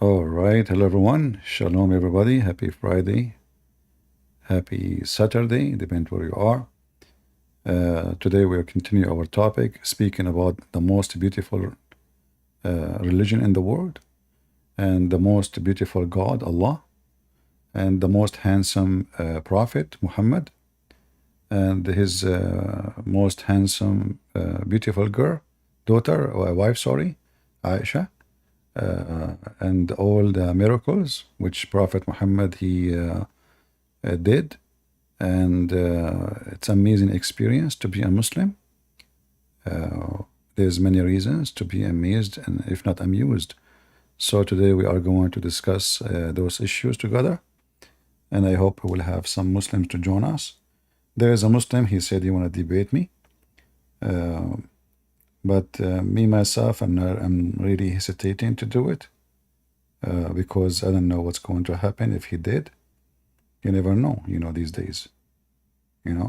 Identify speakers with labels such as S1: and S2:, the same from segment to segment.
S1: All right. Hello, everyone. Shalom, everybody. Happy Friday. Happy Saturday, depends where you are. Today, we'll continue our topic, speaking about the most beautiful religion in the world, and the most beautiful God, Allah, and the most handsome Prophet, Muhammad, and his most handsome, beautiful girl, daughter, or wife, sorry, Aisha. And all the miracles which Prophet Muhammad he did, and it's amazing experience to be a Muslim. There's many reasons to be amazed and if not amused. So today we are going to discuss those issues together, and I hope we will have some Muslims to join us. There is a Muslim, he said he want to debate me. But me, myself, I'm really hesitating to do it because I don't know what's going to happen if he did. You never know, these days.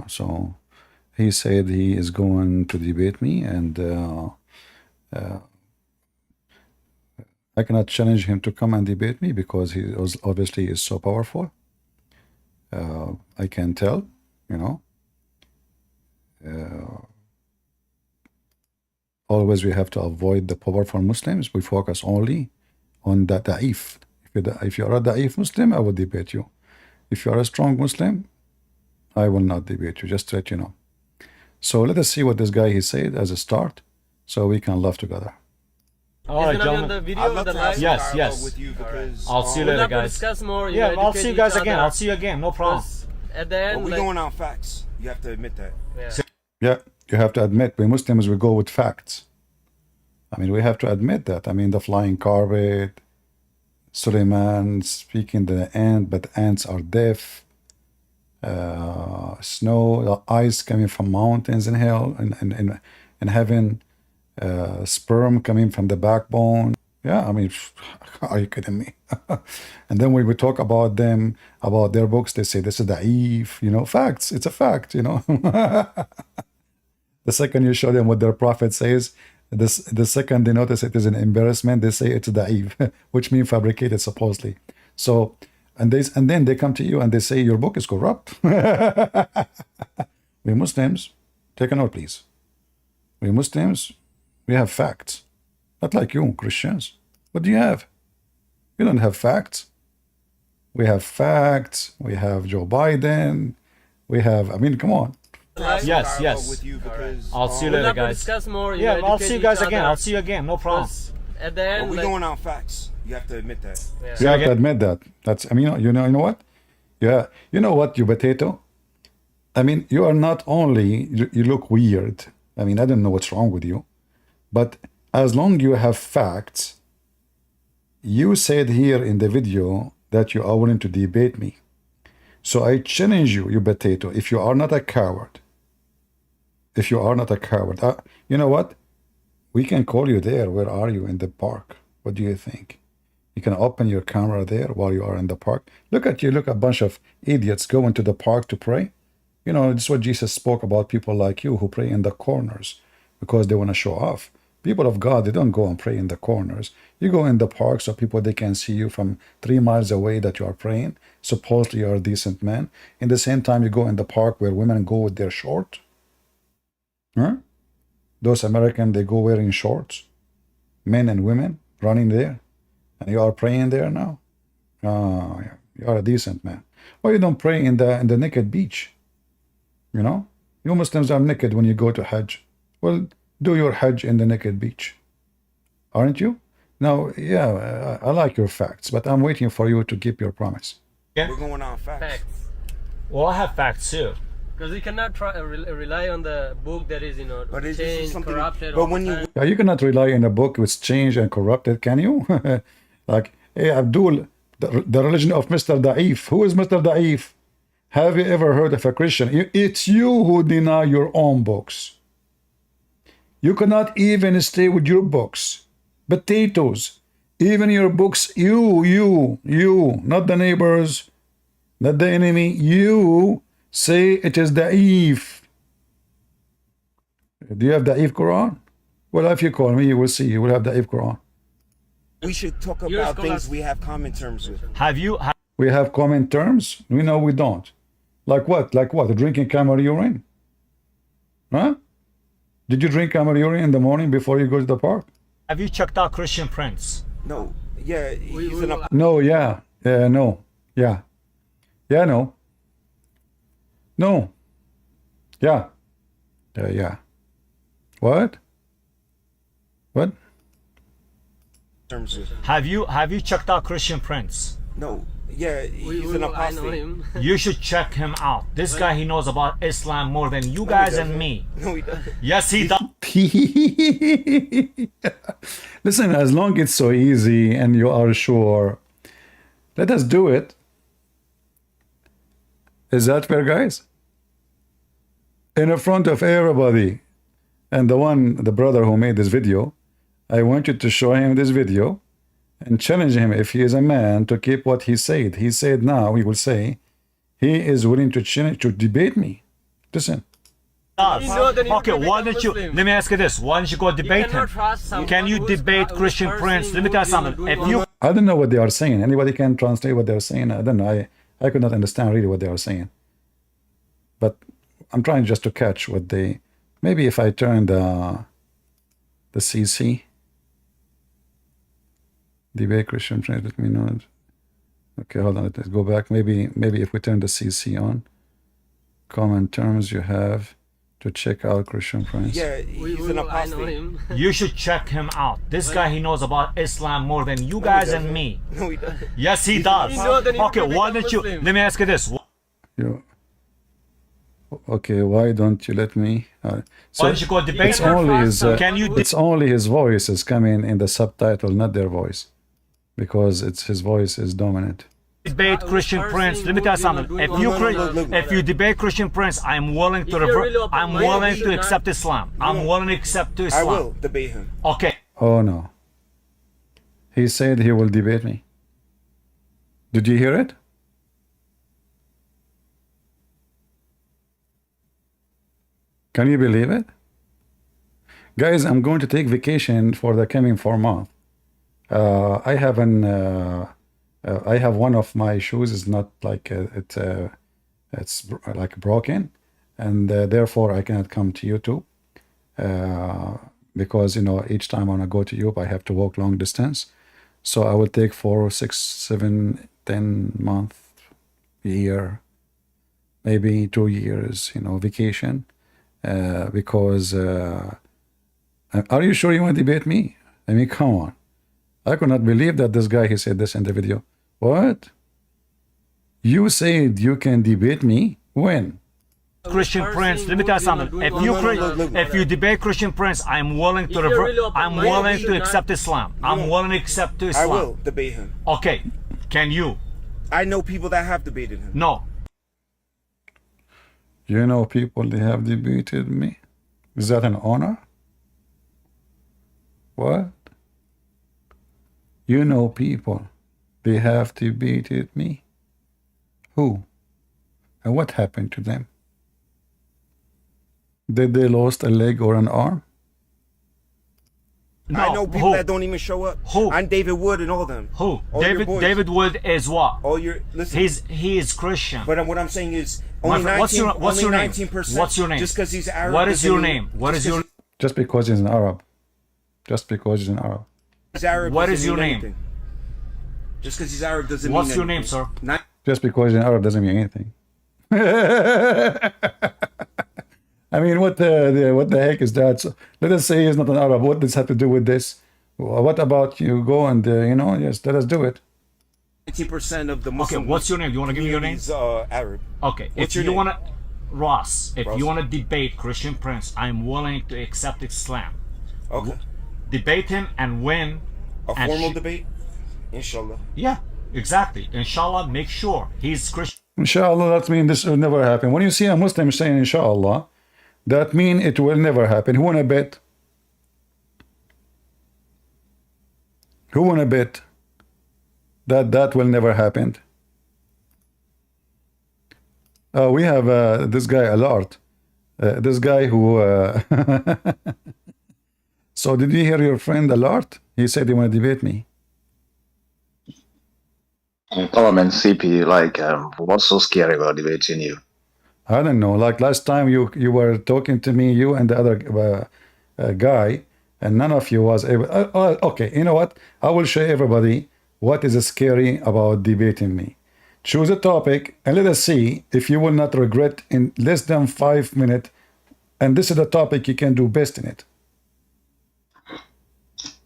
S1: So he said he is going to debate me, and I cannot challenge him to come and debate me because he obviously is so powerful. I can tell, always we have to avoid the powerful Muslims. We focus only on the da'if. If you're a da'if Muslim, I will debate you. If you're a strong Muslim, I will not debate you, just to let you know. So let us see what this guy he said as a start, so we can laugh together.
S2: All right, gentlemen.
S3: The video, the live?
S2: Yes.
S3: With you because
S2: I'll see you later, guys.
S3: Discuss more,
S2: Yeah, I'll see you guys again. I'll see you again. No problem.
S3: At the end,
S4: we're going on facts. You have to admit that.
S1: Yeah, you have to admit, we Muslims, we go with facts. I mean, we have to admit that. I mean, the flying carpet, Suleiman speaking the ant, but ants are deaf. Snow, the ice coming from mountains in hell, in heaven. Sperm coming from the backbone. Yeah, I mean, are you kidding me? And then when we talk about them, about their books, they say this is da'if, facts. It's a fact, The second you show them what their prophet says, the second they notice it is an embarrassment, they say it's da'if, which means fabricated supposedly. So, and then they come to you and they say your book is corrupt. We Muslims, take a note, please. We Muslims, we have facts. Not like you, Christians. What do you have? You don't have facts. We have facts. We have Joe Biden. We have, I mean, come on.
S2: Yes.
S4: With you because
S2: I'll see you later, guys.
S3: Discuss more.
S2: Yeah, I'll see you guys again. I'll see you again. No problem.
S3: At the end,
S4: we're going on facts. You have to admit that.
S1: You have to admit that. That's, I mean, you know what? Yeah, you know what, you potato? I mean, you are not only, you look weird. I mean, I don't know what's wrong with you. But as long you have facts, you said here in the video that you are willing to debate me. So I challenge you, you potato, if you are not a coward, you know what? We can call you there. Where are you? In the park. What do you think? You can open your camera there while you are in the park. Look at you, look, a bunch of idiots going to the park to pray. This is what Jesus spoke about, people like you who pray in the corners because they want to show off. People of God, they don't go and pray in the corners. You go in the park so people, they can see you from 3 miles away that you are praying. Supposedly you are a decent man. In the same time, you go in the park where women go with their short. Huh? Those Americans, they go wearing shorts. Men and women running there. And you are praying there now? Oh, you are a decent man. Why you don't pray in the naked beach? You Muslims are naked when you go to Hajj. Well, do your Hajj in the naked beach. Aren't you? Now, yeah, I like your facts, but I'm waiting for you to keep your promise.
S2: Yeah.
S4: We're going on facts.
S2: Well, I have facts too.
S3: Because you cannot rely on the book that is,
S4: But it's
S3: changed,
S4: something,
S3: corrupted.
S4: but when you
S1: Yeah, you cannot rely on a book which changed and corrupted, can you? Like, hey, Abdul, the religion of Mr. Da'if. Who is Mr. Da'if? Have you ever heard of a Christian? It's you who deny your own books. You cannot even stay with your books. Potatoes. Even your books, you, not the neighbors, not the enemy, you say it is da'if. Do you have da'if Quran? Well, if you call me, you will see. You will have da'if Quran.
S4: We should talk
S3: Your
S4: about things
S3: scholars-
S4: we have common terms with.
S2: Have you?
S1: We have common terms? We know we don't. Like what? Like what? Drinking camel urine? Huh? Did you drink camel urine in the morning before you go to the park?
S2: Have you checked out Christian Prince?
S4: No, yeah, he's an
S1: No, yeah. No. Yeah. Yeah, no. No. Yeah. Yeah. What? What?
S4: terms with.
S2: Have you checked out Christian Prince?
S4: No, yeah, he's an
S3: I know
S4: apostate.
S3: him.
S2: You should check him out. This guy, he knows about Islam more than you
S4: No, he
S2: guys and
S4: doesn't.
S2: me.
S4: No, he doesn't.
S2: Yes, he does.
S1: Listen, as long it's so easy and you are sure, let us do it. Is that fair, guys? In front of everybody. And the brother who made this video, I want you to show him this video and challenge him if he is a man to keep what he said. He said now, he will say, he is willing to challenge, to debate me. Listen.
S2: Does.
S3: You know that you
S2: Okay,
S3: become
S2: why don't you?
S3: Muslim.
S2: Let me ask you this: why don't you go debate
S3: cannot
S2: him?
S3: trust someone
S2: Can you
S3: who's
S2: debate Christian
S3: cursing,
S2: Prince? Let me tell you
S3: who's
S2: something.
S3: doing
S2: If you
S1: I don't know what they are saying. Anybody can translate what they're saying. I don't know. I could not understand really what they are saying. But I'm trying just to catch what they. Maybe if I turn the CC, debate Christian Prince. Let me know. Okay, hold on. Let's go back. Maybe if we turn the CC on, common terms you have to check out Christian Prince.
S4: Yeah, he's an
S3: I know
S4: apostate.
S3: him.
S2: you should check him out. This guy, he knows about Islam more than you guys and
S4: doesn't.
S2: me.
S4: No, he doesn't.
S2: Yes, he does.
S3: You know that you
S2: Okay,
S3: become
S2: why don't you?
S3: Muslim.
S2: Let me ask you this:
S1: You. Okay, why don't you let me?
S2: why don't you go debate
S1: It's
S2: him?
S3: cannot
S1: only
S3: trust
S1: his.
S3: someone
S2: Can you
S3: who-
S1: It's only his voice is coming in the subtitle, not their voice, because it's his voice is dominant.
S2: Debate Christian
S3: cursing,
S2: Prince. Let me tell you something.
S3: doing
S2: If
S3: all
S2: you
S3: that.
S2: if you debate Christian Prince, I'm willing to
S3: If you're
S2: revert.
S3: really open
S2: I'm
S3: minded,
S2: willing
S3: you
S2: to
S3: should
S2: accept
S3: not-
S2: Islam. I'm willing to accept to
S4: I
S2: Islam.
S4: will debate him.
S2: Okay.
S1: Oh no. He said he will debate me. Did you hear it? Can you believe it? Guys, I'm going to take vacation for the coming 4 months. I have I have one of my shoes is not like it's like broken, and therefore I cannot come to YouTube because each time when I go to Europe I have to walk long distance. So I will take 4, 6, 7, 10 months, year, maybe 2 years, vacation, because are you sure you want to debate me? I mean, come on. I could not believe that this guy, he said this in the video. What? You said you can debate me? When?
S2: Christian Prince. Let me tell you something. If you if you debate Christian Prince, I'm willing to
S3: If you're
S2: revert.
S3: really
S2: I'm
S3: open-minded,
S2: willing
S3: you
S2: to
S3: should
S2: accept
S3: not-
S2: Islam. I'm willing to accept to
S4: I
S2: Islam.
S4: will debate him.
S2: Okay. Can you?
S4: I know people that have debated him.
S2: No.
S1: You know people, they have debated me? Is that an honor? What? You know people, they have debated me? Who? And what happened to them? Did they lost a leg or an arm?
S2: No.
S4: I know people
S2: Who?
S4: that don't even show up.
S2: Who?
S4: I'm David Wood and all them.
S2: Who?
S4: All your
S2: David
S4: boys.
S2: David Wood is what?
S4: All your listen.
S2: He is Christian.
S4: But what I'm saying is
S2: My
S4: only
S2: friend,
S4: 19.
S2: what's your name?
S4: 19%.
S2: What's your name?
S4: Just because he's Arab.
S2: What is
S4: doesn't
S2: your
S4: mean-
S2: name? What is
S4: just
S2: your
S4: 'cause
S1: Just because he's an Arab. Just because he's an Arab.
S4: he's Arab
S2: What
S4: doesn't
S2: is your
S4: mean
S2: name?
S4: anything. Just because he's Arab doesn't
S2: What's
S4: mean
S2: your name,
S4: anything.
S2: sir?
S4: Not
S1: Just because he's an Arab doesn't mean anything. I mean, what the heck is that? So, let us say he's not an Arab. What does this have to do with this? What about you go and, yes, let us do it.
S4: 19% of the
S2: Okay,
S4: Muslim.
S2: what's your name? Do you want to give me your name?
S4: He's Arab.
S2: Okay,
S4: What's
S2: if
S4: your
S2: you
S4: name?
S2: want to, Ross, if
S4: Ross.
S2: you want to debate Christian Prince, I'm willing to accept Islam.
S4: Okay.
S2: Debate him and win.
S4: A
S2: and
S4: formal
S2: sh-
S4: debate? Inshallah.
S2: Yeah, exactly. Inshallah, make sure he's Christian.
S1: Inshallah, that means this will never happen. When you see a Muslim saying inshallah, that means it will never happen. Who wanna bet? Who wanna bet that will never happen? We have this guy Alert. This guy who So did you hear your friend Alert? He said he wanna debate me.
S5: Government CP, like, what's so scary about debating you?
S1: I don't know. Like last time you were talking to me, you and the other guy, and none of you was able. Okay, you know what? I will show everybody what is scary about debating me. Choose a topic and let us see if you will not regret in less than 5 minutes. And this is the topic you can do best in it.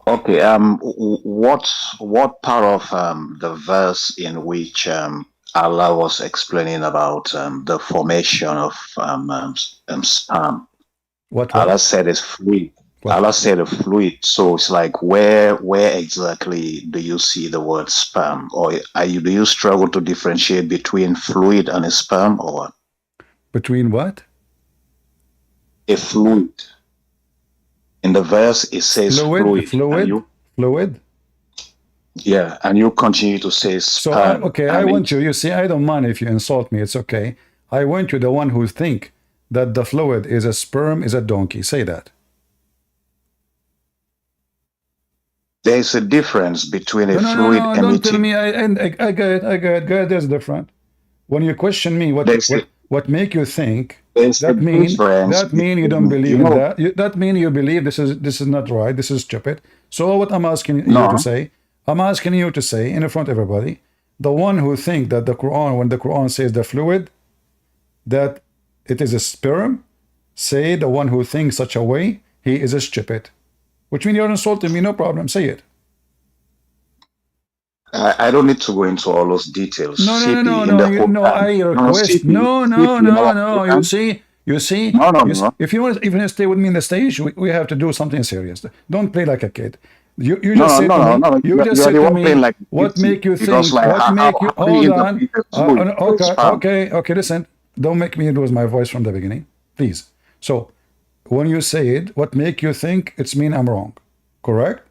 S5: Okay, what part of the verse in which Allah was explaining about the formation of sperm?
S1: What?
S5: Allah said it's fluid.
S1: What?
S5: Allah said a fluid. So it's like where exactly do you see the word sperm, or do you struggle to differentiate between fluid and a sperm, or what?
S1: Between what?
S5: A fluid. In the verse, it says fluid.
S1: Fluid.
S5: Yeah, and you continue to say sperm.
S1: So okay, I want you. You see, I don't mind if you insult me. It's okay. I want you, the one who think that the fluid is a sperm, is a donkey. Say that.
S5: There's a difference between a fluid
S1: no,
S5: emitting.
S1: don't tell me. I get it. There's different. When you question me, what make you think? That mean you don't believe in that. That mean you believe this is not right. This is stupid. So what I'm asking you to say, I'm asking you to say in front of everybody, the one who think that the Quran, when the Quran says the fluid, that it is a sperm, say the one who thinks such a way, he is a stupid. Which means you're insulting me, no problem, say it.
S5: I don't need to go into all those details.
S1: No, I request. No. You see. If you want, even stay with me on the stage, we have to do something serious. Don't play like a kid. You just said to me. You just said to me. What make you think? What make you? Hold on. Okay. Listen. Don't make me lose my voice from the beginning, please. So, when you say it, what make you think it's mean I'm wrong? Correct?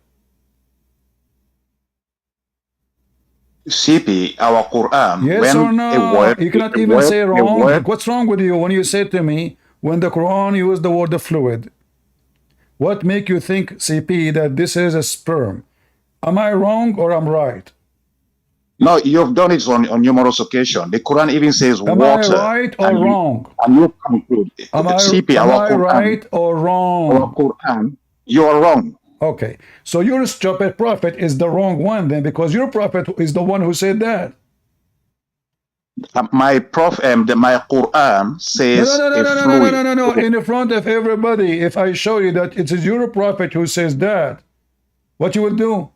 S5: CP, our Quran.
S1: Yes or no? You cannot even say wrong. What's wrong with you when you say to me, when the Quran used the word fluid? What make you think, CP, that this is a sperm? Am I wrong or I'm right?
S5: No, you've done it on numerous occasions. The Quran even says
S1: water. Am I right or wrong?
S5: And you conclude. CP,
S1: am I right or wrong?
S5: Our Quran, you are wrong.
S1: Okay, so your stupid prophet is the wrong one then, because your prophet is the one who said that.
S5: My Quran says
S1: no. In front of everybody, if I show you that it is your prophet who says that, what you will do?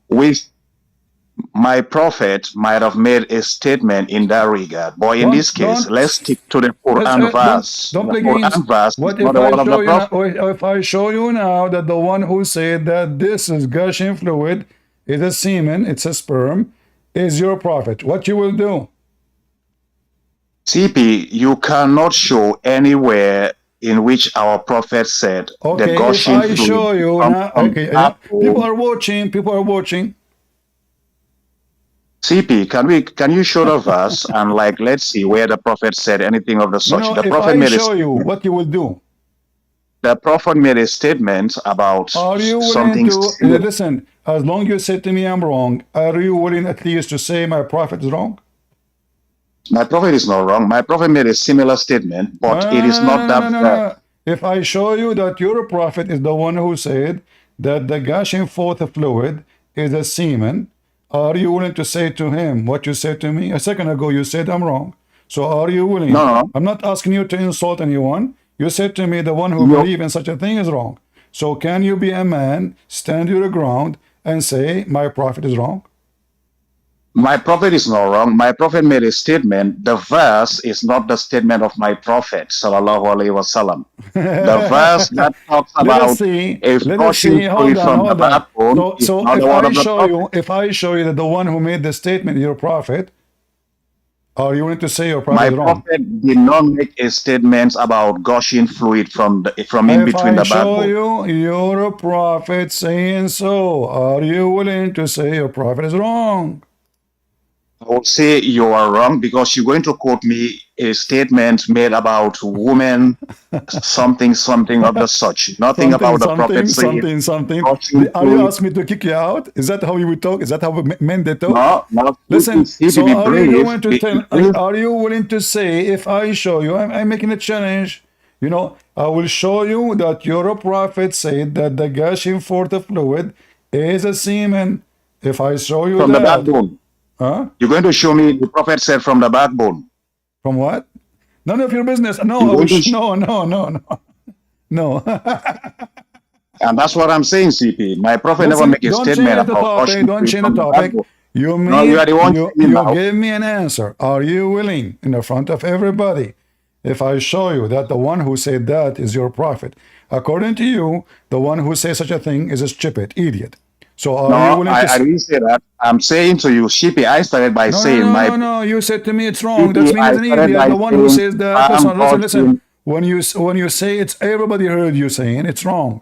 S5: My prophet might have made a statement in that regard, but in this case, let's stick to the Quran verse.
S1: Don't play games. What if I show you now that the one who said that this is gushing fluid, is a semen, it's a sperm, is your prophet? What you will do?
S5: CP, you cannot show anywhere in which our prophet said the gushing fluid.
S1: If I show you now, people are watching.
S5: CP, can you show the verse and let's see where the prophet said anything of the such? The prophet
S1: if I show you, what you will do?
S5: The prophet made a statement about something.
S1: Listen, as long as you say to me I'm wrong, are you willing at least to say my prophet is wrong?
S5: My prophet is not wrong. My prophet made a similar statement, but it is not that.
S1: No. If I show you that your prophet is the one who said that the gushing forth of fluid is a semen, are you willing to say to him what you said to me? A second ago, you said I'm wrong. So are you willing?
S5: No.
S1: I'm not asking you to insult anyone. You said to me the one who believes in such a thing is wrong. So can you be a man, stand your ground, and say my prophet is wrong?
S5: My prophet is not wrong. My prophet made a statement. The verse is not the statement of my prophet, sallallahu alaihi wasallam. The verse that talks about a flushing fluid from the backbone.
S1: So if I show you that the one who made the statement is your prophet, are you willing to say your prophet is wrong?
S5: My prophet did not make a statement about gushing fluid from in between the backbone.
S1: If I show you your prophet saying so, are you willing to say your prophet is wrong?
S5: will say you are wrong because you're going to quote me a statement made about women, something of the such. Nothing about the prophet saying.
S1: something.
S5: touching
S1: Are you
S5: food.
S1: asking me to kick you out? Is that how you would talk? Is that how men they talk?
S5: No, no.
S1: Listen,
S5: See,
S1: so
S5: be
S1: are you
S5: brave.
S1: going to
S5: Be
S1: tell,
S5: brave.
S1: are you willing to say, if I show you, I'm making a challenge, you know, I will show you that your prophet said that the gushing forth of fluid is a semen. If I show you
S5: From the
S1: that,
S5: backbone.
S1: huh?
S5: You're going to show me the prophet said from the backbone.
S1: From what? None of your business. No,
S5: You're
S1: I will,
S5: going to
S1: no.
S5: and that's what I'm saying, CP. My prophet never
S1: Listen,
S5: make a
S1: don't
S5: statement
S1: change the
S5: about
S1: topic.
S5: washing
S1: Don't
S5: food
S1: change the
S5: from the
S1: topic.
S5: backbone.
S1: You
S5: No, you are the one
S1: you
S5: saying now.
S1: give me an answer. Are you willing, in the front of everybody, if I show you that the one who said that is your prophet? According to you, the one who says such a thing is a stupid idiot. So are you
S5: No,
S1: willing
S5: I
S1: to?
S5: didn't say that. I'm saying to you, Shippy, I started by saying
S1: No. You said to me it's wrong. That
S5: Shippy,
S1: means
S5: I
S1: he's an
S5: started
S1: idiot.
S5: by
S1: The one who
S5: saying
S1: says that.
S5: I'm
S1: Listen.
S5: touching.
S1: When you say it's, everybody heard you saying it's wrong.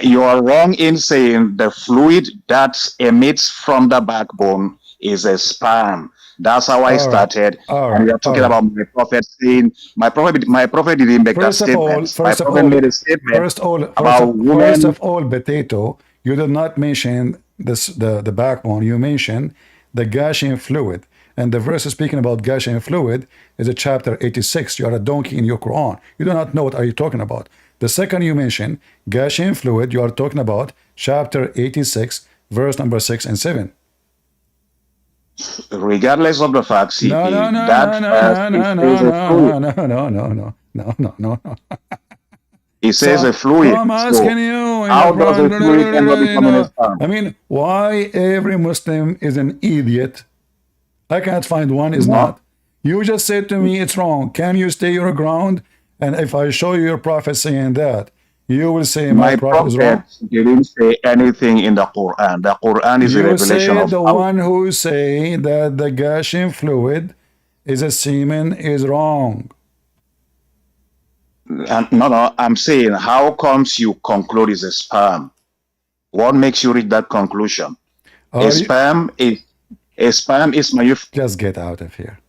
S5: You are wrong in saying the fluid that emits from the backbone is a sperm. That's how I started. And we are talking about my prophet saying my prophet didn't make that statement. My prophet made a statement about women.
S1: First of all, potato, you did not mention this the backbone. You mentioned the gushing fluid. And the verse speaking about gushing fluid is a chapter 86. You are a donkey in your Quran. You do not know what are you talking about. The second you mention gushing fluid, you are talking about chapter 86, verse number 6 and 7.
S5: Regardless of the fact, CP,
S1: No.
S5: It says a
S1: So
S5: fluid.
S1: I'm
S5: So
S1: asking you,
S5: how does a fluid end up becoming a sperm?
S1: I mean, why every Muslim is an idiot? I can't find one is not. You just said to me it's wrong. Can you stay your ground? And if I show you your prophet saying that, you will say my prophet is wrong.
S5: Didn't say anything in the Quran. The Quran is a revelation of
S1: the one who say that the gushing fluid is a semen is wrong.
S5: No, I'm saying how comes you conclude is a sperm? What makes you reach that conclusion? A sperm is my.
S1: Just get out of here.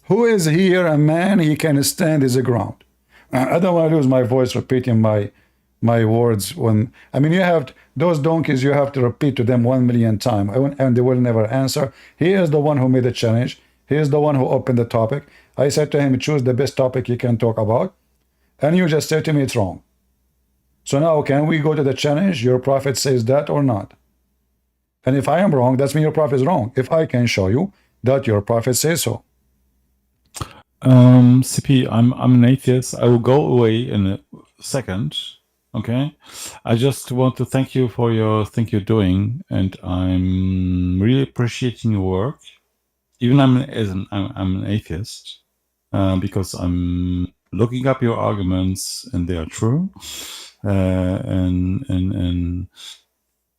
S1: Who is here a man he can stand his ground? I don't want to lose my voice repeating my words. When I mean, you have those donkeys, you have to repeat to them 1 million times, and they will never answer. He is the one who made the challenge. He is the one who opened the topic. I said to him, choose the best topic you can talk about, and you just said to me it's wrong. So now, can we go to the challenge? Your prophet says that or not? And if I am wrong, that's mean your prophet is wrong. If I can show you that your prophet says so.
S6: CP, I'm an atheist. I will go away in a second. Okay, I just want to thank you for your thing you're doing, and I'm really appreciating your work. Even I'm an atheist because I'm looking up your arguments, and they are true. And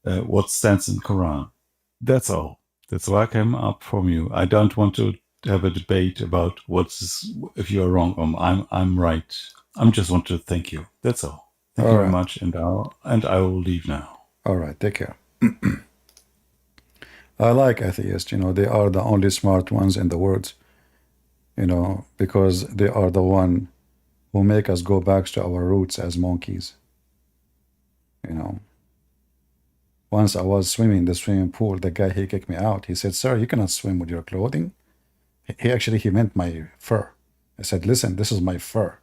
S6: what stands in Quran. That's all. That's why I came up from you. I don't want to have a debate about if you're wrong or I'm right. I just want to thank you. That's all. Thank you very much, and I will leave now.
S1: All right, take care. I like atheists. You know, they are the only smart ones in the world. You know, because they are the one who make us go back to our roots as monkeys. You know. Once I was swimming in the swimming pool, the guy, he kicked me out. He said, sir, you cannot swim with your clothing. He meant my fur. I said, listen, this is my fur.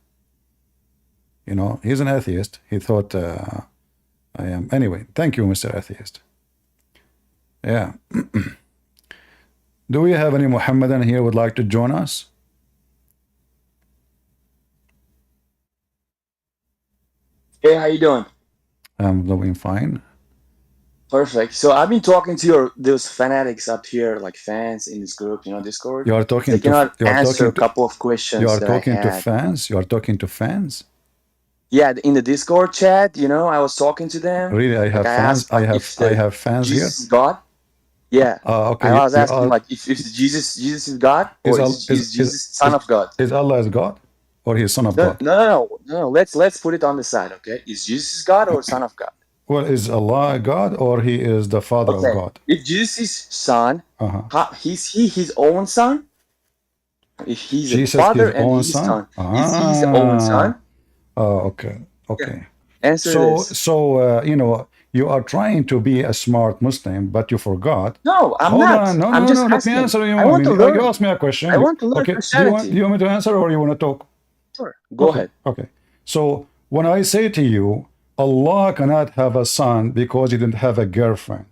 S1: You know, he's an atheist. He thought I am. Anyway, thank you, Mr. Atheist. Yeah. Do we have any Muhammadan here would like to join us?
S7: Hey, how you doing?
S1: I'm doing fine.
S7: Perfect. So I've been talking to those fanatics up here, like fans in this group, Discord.
S1: You are talking
S7: they cannot answer a couple of questions.
S1: You are talking to fans? You are talking to fans?
S7: Yeah, in the Discord chat, I was talking to them.
S1: Really, I have fans. I have fans here.
S7: Jesus is God. Yeah.
S1: Okay.
S7: I was asking, if Jesus is God, or is Jesus Son of God?
S1: Is Allah is God, or He's Son of God?
S7: No. Let's put it on the side, okay? Is Jesus God or Son of God?
S1: Well, is Allah God or he is the father of
S7: Okay.
S1: God?
S7: If Jesus is son,
S1: Uh-huh.
S7: is he his own son? If he's a
S1: Jesus
S7: father
S1: his
S7: and
S1: own
S7: he's
S1: son?
S7: son, is he his own son?
S1: Okay.
S7: Yeah.
S1: Okay.
S7: Answer
S1: So,
S7: this.
S1: you know, you are trying to be a smart Muslim, but you forgot.
S7: No, I'm
S1: Hold
S7: not.
S1: on. No,
S7: I'm
S1: no,
S7: just
S1: no. Let me
S7: asking.
S1: answer you.
S7: I
S1: I
S7: want to
S1: mean, you
S7: learn.
S1: asked me a question.
S7: I want to learn
S1: Okay.
S7: Christianity.
S1: Do you want me to answer or you want to talk?
S7: Sure. Go
S1: Okay.
S7: ahead.
S1: Okay. So when I say to you, Allah cannot have a son because he didn't have a girlfriend,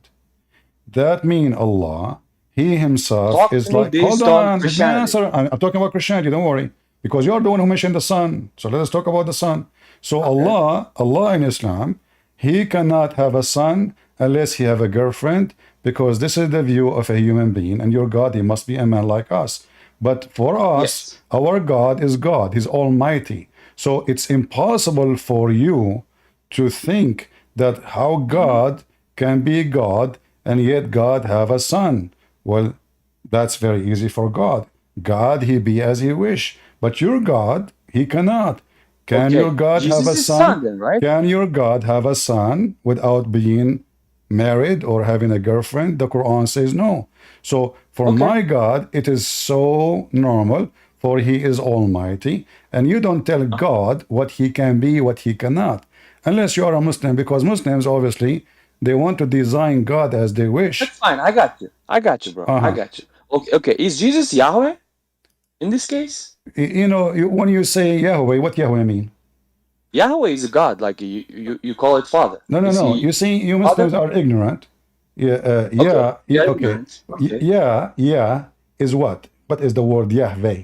S1: that mean Allah, he himself
S7: Talk
S1: is
S7: to me
S1: like, hold
S7: based on
S1: on, let me
S7: Christianity.
S1: answer. I'm talking about Christianity, don't worry. Because you're the one who mentioned the sun. So let us talk about the sun. So
S7: Okay.
S1: Allah in Islam, he cannot have a son unless he have a girlfriend, because this is the view of a human being, and your God, he must be a man like us. But for us,
S7: Yes.
S1: our God is God, he's almighty. So it's impossible for you to think that how God can be God and yet God have a son. Well, that's very easy for God. God, he be as he wish. But your God, he cannot. Can your
S7: Okay.
S1: God have
S7: Jesus
S1: a
S7: is son
S1: son?
S7: then, right?
S1: Can your God have a son without being married or having a girlfriend? The Quran says no. So for
S7: Okay.
S1: my God, it is so normal, for he is almighty. And you don't tell God what he can be, what he cannot. Unless you are a Muslim, because Muslims, obviously, they want to design God as they wish.
S7: That's fine. I got you. I got you, bro. I
S1: Uh-huh.
S7: got you. Okay. Okay. Is Jesus Yahweh in this case?
S1: You know, when you say Yahweh, what Yahweh mean?
S7: Yahweh is a God, like you call it Father.
S1: No, no,
S7: Is
S1: no.
S7: he
S1: You see, you
S7: Father?
S1: Muslims are ignorant. Yeah,
S7: Okay.
S1: yeah,
S7: You're
S1: okay.
S7: ignorant. Okay.
S1: Yeah is what? What is the word Yahweh?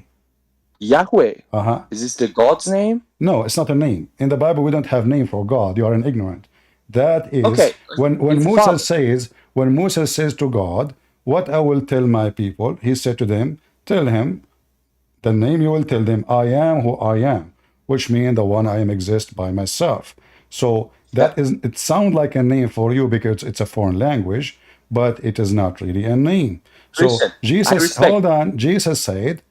S7: Yahweh.
S1: Uh-huh.
S7: Is this the God's name?
S1: No, it's not a name. In the Bible, we don't have name for God. You are an ignorant. That
S7: Okay.
S1: is when
S7: It's a
S1: Musa
S7: Father.
S1: says, when Musa says to God, what I will tell my people, he said to them, tell him the name you will tell them, I am who I am, which means the one I am exist by myself. So
S7: Yeah.
S1: that is, it sounds like a name for you because it's a foreign language, but it is not really a name. So
S7: Christian. I
S1: Jesus,
S7: respect.
S1: hold on, Jesus said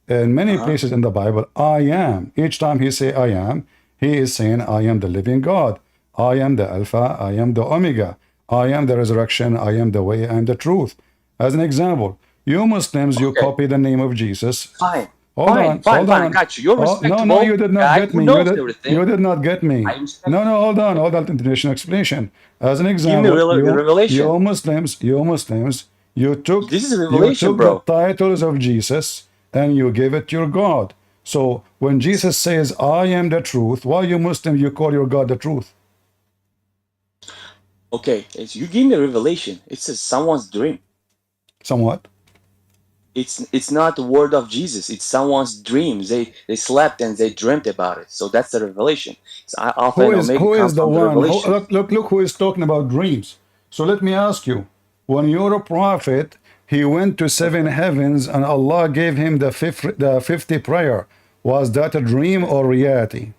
S1: in many
S7: Uh-huh.
S1: places in the Bible, I am. Each time he say I am, he is saying I am the living God. I am the Alpha, I am the Omega. I am the resurrection, I am the way, I am the truth. As an example, you Muslims, you
S7: Okay.
S1: copy the name of Jesus.
S7: Fine.
S1: Hold
S7: Fine.
S1: on,
S7: Fine.
S1: hold
S7: Fine. I
S1: on.
S7: got you. You're a
S1: Oh, no, no,
S7: respectable
S1: you did not
S7: guy
S1: get
S7: who
S1: me.
S7: knows everything.
S1: You did not get
S7: I
S1: me.
S7: respect
S1: No,
S7: you.
S1: no, hold on, international explanation. As an
S7: Give me
S1: example,
S7: revelation.
S1: you Muslims,
S7: This is a
S1: you
S7: revelation,
S1: took the
S7: bro.
S1: titles of Jesus and you gave it to your God. So when Jesus says, I am the truth, why you Muslim, you call your God the truth?
S7: Okay. You give me a revelation. It's someone's dream.
S1: Somewhat.
S7: It's not the word of Jesus. It's someone's dreams. They slept and they dreamt about it. So that's the revelation. It's Alpha and Omega
S1: Who
S7: comes
S1: is the
S7: from the
S1: one?
S7: revelation.
S1: Look who is talking about dreams. So let me ask you, when you're a prophet, he went to seven
S7: Okay.
S1: heavens and Allah gave him the 50 prayer. Was that a dream or reality?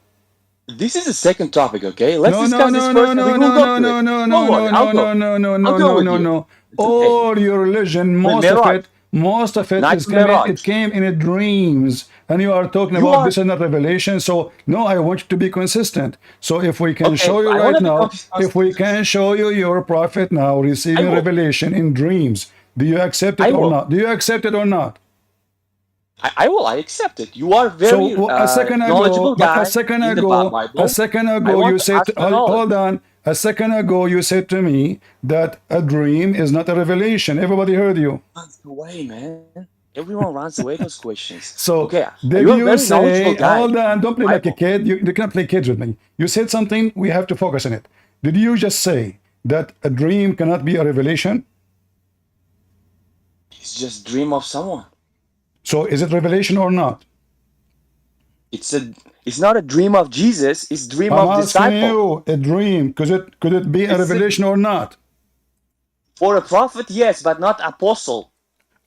S7: This is the second topic. Okay. Let's
S1: No, no,
S7: discuss this
S1: no,
S7: first,
S1: no,
S7: and we
S1: no,
S7: will
S1: no,
S7: go
S1: no,
S7: to it.
S1: no, no,
S7: Don't
S1: no,
S7: worry.
S1: no,
S7: I'll
S1: no,
S7: go.
S1: no, no, no,
S7: I'll
S1: no,
S7: go
S1: no,
S7: with
S1: no,
S7: you.
S1: no.
S7: It's okay.
S1: All your religion,
S7: Miraj.
S1: most of it
S7: Night
S1: is coming, it
S7: Miraj.
S1: came in a dreams. And you are talking
S7: You
S1: about
S7: are
S1: this is not revelation. So no, I want you to be consistent. So if we can
S7: okay.
S1: show you
S7: I want
S1: right
S7: to be
S1: now, if we
S7: consistent.
S1: can show you your prophet now
S7: I
S1: receiving
S7: will.
S1: revelation in dreams, do you accept it
S7: I
S1: or
S7: will.
S1: not? Do you accept it or not?
S7: I will. I accept it. You are
S1: So
S7: very
S1: a second ago,
S7: knowledgeable guy in the
S1: a
S7: Bible.
S1: second
S7: I
S1: ago,
S7: want
S1: you
S7: to
S1: said,
S7: ask for knowledge.
S1: hold on, a second ago, you said to me that a dream is not a revelation. Everybody heard you.
S7: Runs away, man. Everyone runs away those questions.
S1: So
S7: Okay,
S1: did
S7: you're a
S1: you
S7: very knowledgeable
S1: say,
S7: guy
S1: hold on,
S7: in
S1: don't
S7: the
S1: play like a
S7: Bible.
S1: kid. You cannot play kids with me. You said something, we have to focus on it. Did you just say that a dream cannot be a revelation?
S7: It's just dream of someone.
S1: So is it revelation or not?
S7: It's a. It's not a dream of Jesus. It's dream
S1: I'm
S7: of
S1: asking
S7: disciple.
S1: you, a dream, could it be a
S7: It's a,
S1: revelation or not?
S7: for a prophet, yes, but not apostle.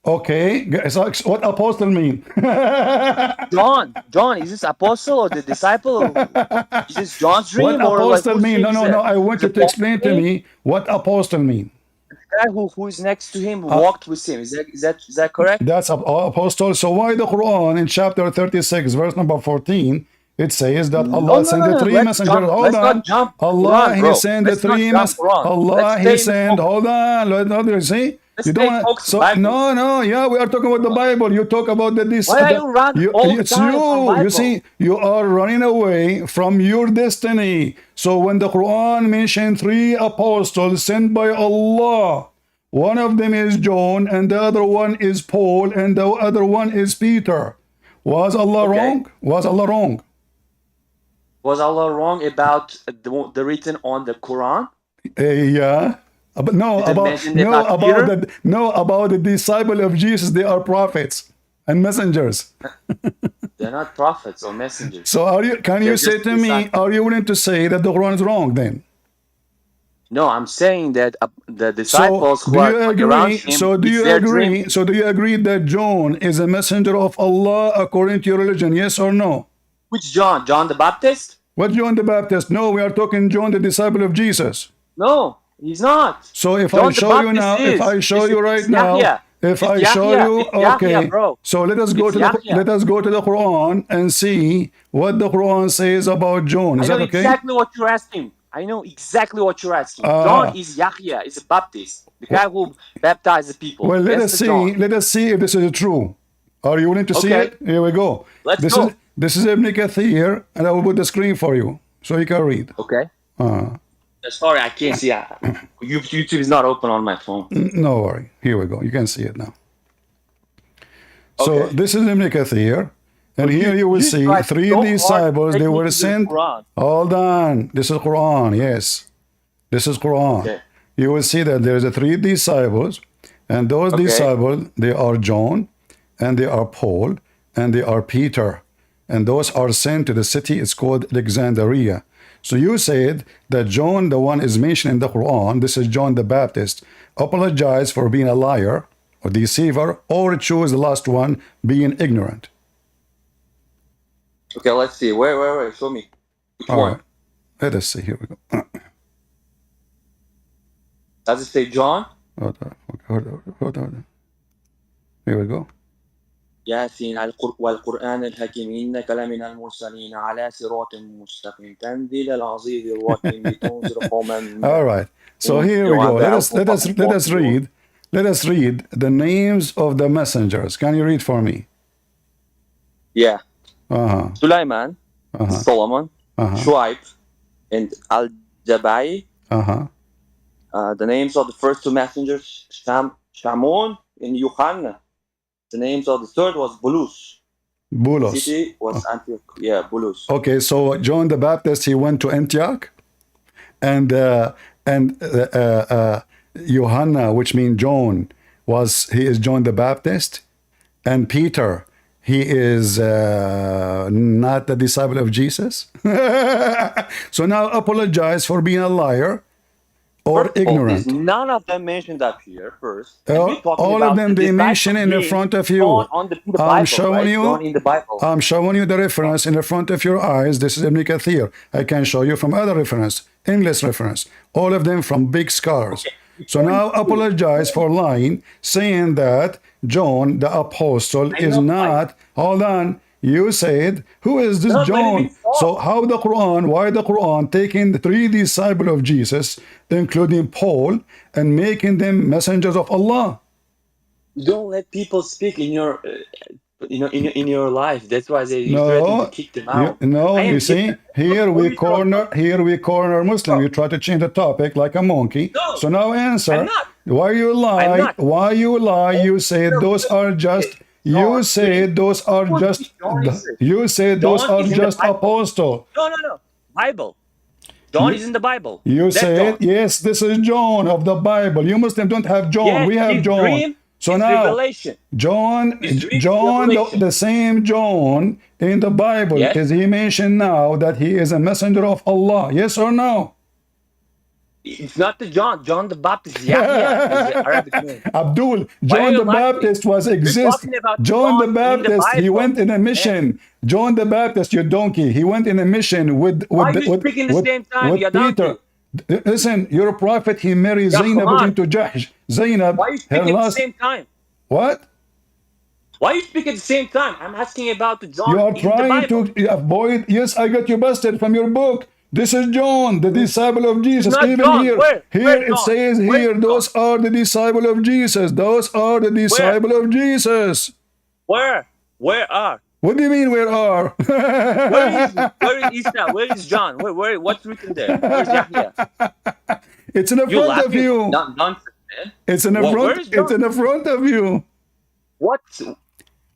S1: Okay, so what apostle mean?
S7: John, is this apostle or the disciple? Is this John's
S1: What
S7: dream or like
S1: apostle
S7: whose
S1: mean?
S7: dream
S1: No,
S7: is
S1: no, no.
S7: that?
S1: I want
S7: Is
S1: you
S7: it
S1: to
S7: Paul's
S1: explain to
S7: dream?
S1: me what apostle mean.
S7: The guy who is next to him, who
S1: Uh,
S7: walked with him. Is that correct?
S1: that's apostle. So why the Quran in chapter 36, verse number 14, It says that
S7: No,
S1: Allah
S7: no,
S1: sent
S7: no,
S1: the
S7: no.
S1: three
S7: Let's
S1: messengers.
S7: jump.
S1: Hold
S7: Let's
S1: on.
S7: not jump
S1: Allah,
S7: Quran,
S1: He
S7: bro.
S1: sent the
S7: Let's not
S1: three
S7: jump
S1: messengers.
S7: Quran.
S1: Allah,
S7: Let's
S1: He
S7: stay in the
S1: sent.
S7: focus.
S1: Hold on. You see,
S7: Let's
S1: you
S7: stay
S1: don't.
S7: focused
S1: So
S7: Bible.
S1: no. Yeah, we are talking about the Bible. You talk about this.
S7: Why are you running all the
S1: It's
S7: time from
S1: you.
S7: Bible?
S1: You see, you are running away from your destiny. So when the Quran mentioned three apostles sent by Allah, one of them is John, and the other one is Paul, and the other one is Peter. Was Allah wrong? Was Allah wrong?
S7: Was Allah wrong about the written on the Quran?
S1: Yeah. But no,
S7: Did it
S1: about
S7: mention about Peter?
S1: about the disciple of Jesus, they are prophets and messengers.
S7: They're not prophets or messengers.
S1: So can you
S7: They're
S1: say
S7: just
S1: to me,
S7: disciples.
S1: are you willing to say that the Quran is wrong then?
S7: No, I'm saying that the
S1: So
S7: disciples who
S1: do
S7: are
S1: you
S7: around
S1: agree?
S7: him,
S1: So do
S7: it's
S1: you
S7: their dream.
S1: agree? So do you agree that John is a messenger of Allah according to your religion? Yes or no?
S7: Which John? John the Baptist?
S1: What John the Baptist? No, we are talking John the disciple of Jesus.
S7: No, he's not.
S1: So if
S7: John
S1: I
S7: the
S1: show you
S7: Baptist
S1: now, if I show you right
S7: it's
S1: now,
S7: Yahya.
S1: if
S7: It's
S1: I show
S7: Yahya.
S1: you,
S7: It's Yahya,
S1: okay.
S7: bro.
S1: So let us go
S7: It's
S1: to
S7: Yahya.
S1: let us go to the Quran and see what the Quran says about John. Is
S7: I know
S1: that okay?
S7: exactly what you're asking. I know exactly what you're asking. John is Yahya, is a Baptist, the guy who baptized the people.
S1: Well, let
S7: That's
S1: us
S7: the
S1: see.
S7: John.
S1: Let us see if this is true. Are you willing to see
S7: Okay.
S1: it? Here we go.
S7: Let's
S1: this
S7: go.
S1: is this is Ibn Kathir, and I will put the screen for you so you can read.
S7: Okay. Sorry, I can't see. YouTube is not open on my phone.
S1: No worry. Here we go. You can see it now. So
S7: Okay.
S1: this is Ibn Kathir, and here you will see
S7: tried
S1: three
S7: so hard to
S1: disciples.
S7: take
S1: They
S7: me
S1: were
S7: to the
S1: sent.
S7: Quran.
S1: Hold on. This is Quran. Yes, this is Quran.
S7: Okay.
S1: You will see that there is a three disciples, and those
S7: Okay.
S1: disciples, they are John, and they are Paul, and they are Peter, and those are sent to the city. It's called Alexandria. So you said that John, the one is mentioned in the Quran, this is John the Baptist, apologize for being a liar or deceiver, or choose the last one, being ignorant.
S7: Okay, let's see. Where? Show me. Which
S1: All
S7: one?
S1: right. Let us see. Here we go.
S7: Does it say John?
S1: Hold on. Here we go.
S7: ياسين والقرآن الحكيم إنك لمن المرسلين على صراط مستقيم تنزيل العزيز الرحيم لتنذر قوما
S1: All right. So here we go. Let us read the names of the messengers. Can you read for me?
S7: Yeah.
S1: Uh-huh.
S7: Sulaiman, Solomon, Shuaib, and Al-Jabai.
S1: Uh-huh.
S7: The names of the first two messengers, Shamun and Yohanan. The names of the third was Bulus.
S1: Bulos.
S7: City was Antioch. Yeah, Bulus.
S1: Okay, so John the Baptist, he went to Antioch, and Johanna, which means John, he is John the Baptist, and Peter, he is not the disciple of Jesus. So now apologize for being a liar or ignorant.
S7: None of them mentioned up here first.
S1: All of them they mention in the front of you. I'm showing you.
S7: In the Bible.
S1: I'm showing you the reference in the front of your eyes. This is Ibn Kathir. I can show you from other reference, English reference. All of them from big scholars. So now apologize for lying, saying that John the apostle is not. Hold on. You said, who is this John? So how the Quran, why the Quran taking the three disciples of Jesus, including Paul, and making them messengers of Allah?
S7: You don't let people speak in your, in your life. That's why they threaten to kick them out.
S1: You see, here we corner Muslim. You try to change the topic like a monkey.
S7: No,
S1: so now answer.
S7: I'm not.
S1: Why you lie? Why you lie? You say those are just. You say those are just. You say those are just apostle.
S7: No. Bible. John is in the Bible.
S1: You
S7: That's
S1: said,
S7: John.
S1: yes, this is John of the Bible. You Muslims don't have John.
S7: Yes,
S1: we have
S7: his
S1: John.
S7: dream
S1: So
S7: is
S1: now,
S7: revelation.
S1: John,
S7: revelation.
S1: the same John in the Bible,
S7: Yes.
S1: is he mentioned now that he is a messenger of Allah? Yes or no?
S7: It's not the John. John the Baptist. Yeah, is the Arabic name.
S1: Abdul,
S7: Why
S1: John
S7: are you
S1: the
S7: lying?
S1: Baptist was exist.
S7: talking about
S1: John the
S7: John in the
S1: Baptist, he
S7: Bible.
S1: went in a mission. John the Baptist, you donkey, he went in a mission with
S7: Why are you speaking the same time, you
S1: Peter. Listen, you're a prophet. He married
S7: Yeah,
S1: Zainab
S7: come on.
S1: into Jahsh. Zainab,
S7: Why are you
S1: her
S7: speaking at the
S1: last.
S7: same time?
S1: What?
S7: Why you speak at the same time? I'm asking about the John
S1: You are
S7: in the
S1: trying
S7: Bible.
S1: to avoid. Yes, I got you busted from your book. This is John, the disciple of Jesus.
S7: Not
S1: Even
S7: John.
S1: here,
S7: Where?
S1: here
S7: Where's
S1: it
S7: John?
S1: says
S7: Where's
S1: here,
S7: John?
S1: those are the disciple of Jesus. Those are the
S7: Where?
S1: disciple of Jesus.
S7: Where? Where are?
S1: What do you mean where are?
S7: Where is Isa? Where is John? Where what's written there? Where's Yahya?
S1: It's in the
S7: You're
S1: front of
S7: laughing?
S1: you.
S7: Nonsense, man.
S1: It's in the
S7: Where
S1: front.
S7: is John?
S1: It's in the front of you.
S7: What?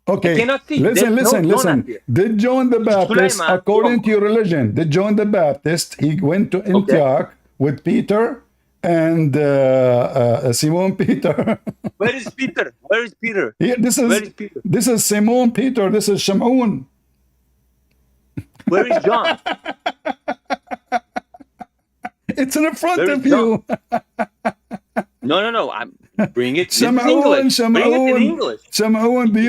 S1: Okay,
S7: cannot see.
S1: listen,
S7: There's no
S1: listen,
S7: John
S1: listen.
S7: up here.
S1: Did John the Baptist,
S7: Sulaiman,
S1: according to your religion, did John the Baptist, he went to Antioch with Peter and Simon Peter.
S7: Where is Peter? Where is Peter?
S1: Here,
S7: Where is Peter?
S1: this is Simon Peter. This is Shamoun.
S7: Where is John?
S1: It's in the front
S7: Where is
S1: of you.
S7: No. Bring it in
S1: Shamoun,
S7: English. Bring it in
S1: Shamoun,
S7: English.
S1: Shamoun. Do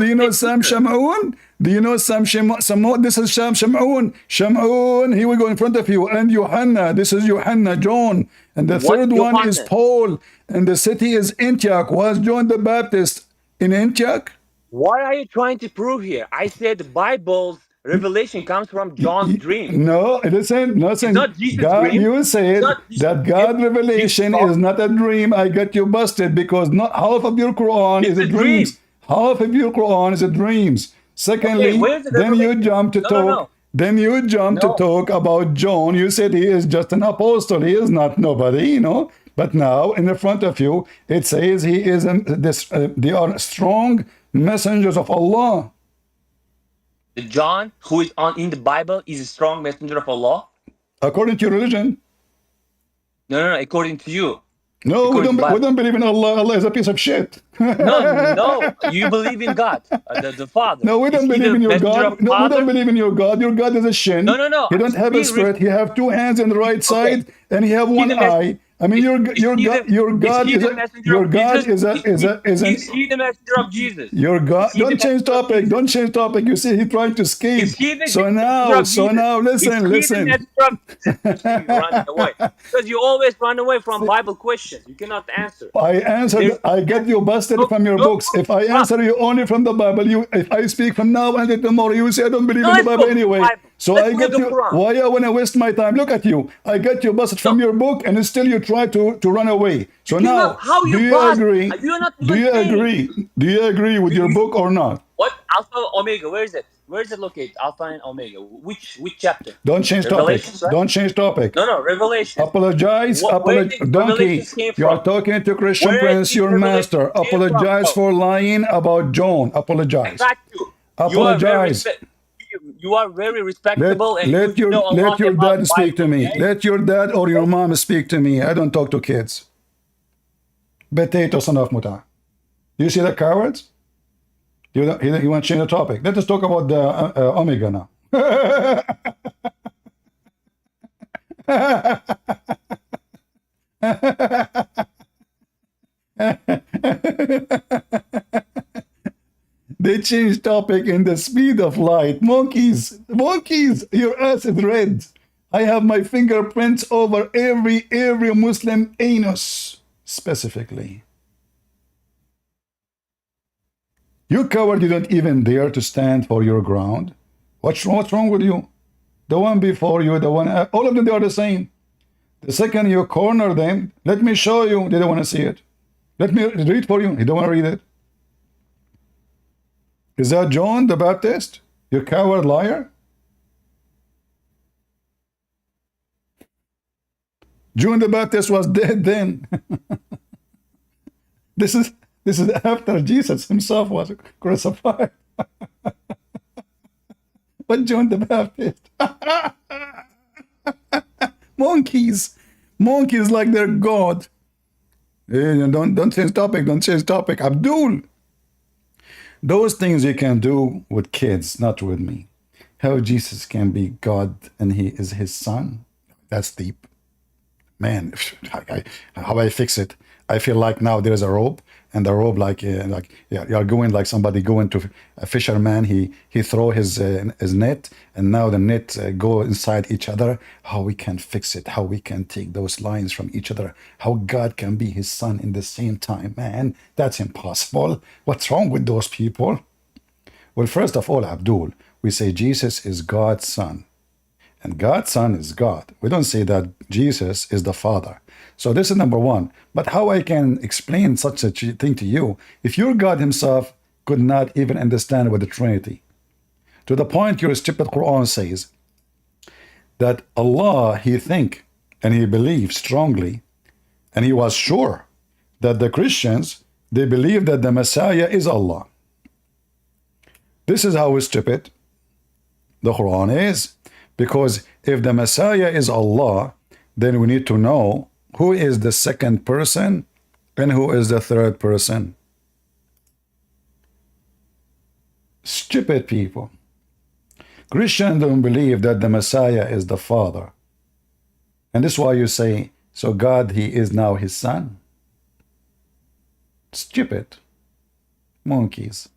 S1: you know Sam Shamoun? Do you know Sam Shamoun? This is Sam Shamoun. Shamoun, here we go in front of you. And Johanna, this is Johanna, John. And the
S7: What
S1: third one is
S7: Johanna?
S1: Paul. And the city is Antioch. Was John the Baptist in Antioch?
S7: What are you trying to prove here? I said the Bible's revelation comes from John's dream.
S1: No, listen.
S7: not Jesus'
S1: God,
S7: dream.
S1: you said
S7: not Jesus'
S1: that God
S7: dream.
S1: revelation
S7: Jesus
S1: is not a dream. I got you busted because not half of your Quran
S7: It's
S1: is a
S7: a
S1: dreams.
S7: dream.
S1: Half of your Quran is a dreams. Secondly,
S7: Okay, where's the
S1: then you
S7: revelation?
S1: jump to
S7: No,
S1: talk.
S7: no.
S1: Then you jump to
S7: No.
S1: talk about John. You said he is just an apostle. He is not nobody, you know. But now in the front of you, it says he is they are strong messengers of Allah.
S7: The John who is in the Bible is a strong messenger of Allah.
S1: According to your religion.
S7: No. According to you.
S1: No, we
S7: According to the Bible.
S1: don't believe in Allah. Allah is a piece of shit.
S7: No. You believe in God, the Father.
S1: No, we
S7: Is
S1: don't
S7: he
S1: believe
S7: the
S1: in your
S7: messenger
S1: God.
S7: of
S1: No, we
S7: Father?
S1: don't believe in your God. Your God is a shin.
S7: No.
S1: He don't have a spirit. He have two hands on the right side and he have one
S7: the mes-
S1: eye. I mean, your God is a
S7: Is he the messenger of Jesus?
S1: your God.
S7: Is he the
S1: Don't change
S7: messenger of
S1: topic.
S7: Jesus?
S1: Don't change topic. You see, he trying to escape.
S7: Is he the
S1: So
S7: messenger
S1: now,
S7: of Jesus?
S1: listen.
S7: Is he the messenger of Jesus? You're running away because you always run away from Bible questions. You cannot answer.
S1: I answered. I get you busted from your books. If I answer you only from the Bible, if I speak from now until tomorrow, you say I don't believe in the
S7: Let's
S1: Bible
S7: go to the
S1: anyway.
S7: Bible.
S1: So
S7: Let's
S1: I
S7: go
S1: get
S7: to the
S1: you.
S7: Quran.
S1: Why I want to waste my time? Look at you. I get you busted from your book, and still you try to run away. So
S7: You
S1: now,
S7: cannot- how
S1: do
S7: you
S1: you
S7: bust?
S1: agree?
S7: You are not
S1: Do you
S7: even saying.
S1: agree? Do you agree with your book or not?
S7: What Alpha Omega? Where is it? Where is it located? Alpha and Omega. Which chapter?
S1: Don't change topic.
S7: Revelations, right?
S1: Don't change topic.
S7: No. Revelation.
S1: Apologize.
S7: Where did
S1: Donkey.
S7: Revelations came
S1: You are
S7: from?
S1: talking to Christian
S7: Where
S1: Prince,
S7: did
S1: your
S7: Revelations
S1: master.
S7: came
S1: Apologize
S7: from?
S1: for lying about John. Apologize.
S7: I got you.
S1: Apologize.
S7: You are very respectable and
S1: Let
S7: you know a
S1: your
S7: lot about
S1: dad speak to
S7: Bible,
S1: me.
S7: okay?
S1: Let your dad or your mom speak to me. I don't talk to kids. Potato son of muta. You see the cowards? You want to change the topic. Let us talk about the Omega now. They changed topic in the speed of light. Monkeys, your ass is red. I have my fingerprints over every Muslim anus, specifically. You coward, you don't even dare to stand for your ground. What's wrong with you? The one before you, the one, all of them, they are the same. The second you corner them, let me show you, they don't want to see it. Let me read for you, you don't want to read it. Is that John the Baptist? You coward liar? John the Baptist was dead then. This is after Jesus himself was crucified. But John the Baptist. Monkeys like their God. Don't change topic. Abdul. Those things you can do with kids, not with me. How Jesus can be God and he is his son. That's deep. Man, how I fix it? I feel like now there is a rope, and the rope you're going like somebody going to a fisherman. He throw his net, and now the net go inside each other. How we can fix it? How we can take those lines from each other? How God can be his son in the same time? Man, that's impossible. What's wrong with those people? Well, first of all, Abdul, we say Jesus is God's son. And God's son is God. We don't say that Jesus is the Father. So this is number one. But how I can explain such a thing to you if your God himself could not even understand with the Trinity? To the point your stupid Quran says that Allah, he think and he believed strongly, and he was sure that the Christians, they believe that the Messiah is Allah. This is how stupid the Quran is. Because if the Messiah is Allah, then we need to know who is the second person and who is the third person. Stupid people. Christians don't believe that the Messiah is the Father. And this is why you say, so God, he is now his son. Stupid. Monkeys.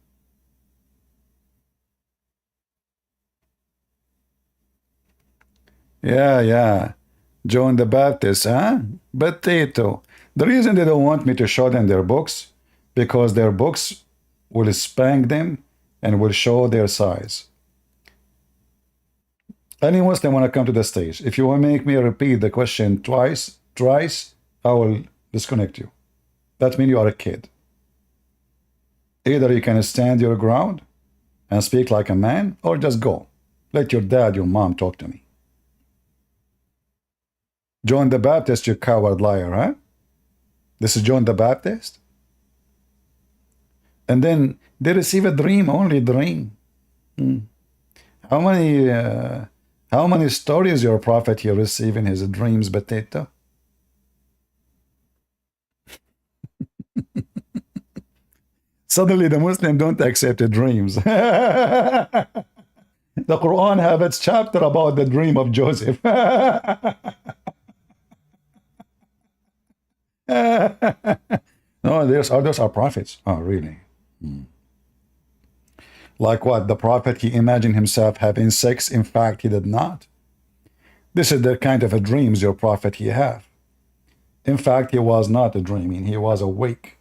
S1: Yeah. John the Baptist, huh? Potato. The reason they don't want me to show them their books, because their books will spank them and will show their size. Any Muslim want to come to the stage. If you want to make me repeat the question twice, I will disconnect you. That means you are a kid. Either you can stand your ground and speak like a man, or just go. Let your dad, your mom talk to me. John the Baptist, you coward liar, huh? This is John the Baptist? And then they receive a dream, only dream. How many stories your prophet here receive in his dreams, potato? Suddenly the Muslim don't accept the dreams. The Quran have its chapter about the dream of Joseph. No, those are prophets. Oh, really? Like what? The prophet, he imagined himself having sex. In fact, he did not. This is the kind of a dreams your prophet he have. In fact, he was not dreaming. He was awake.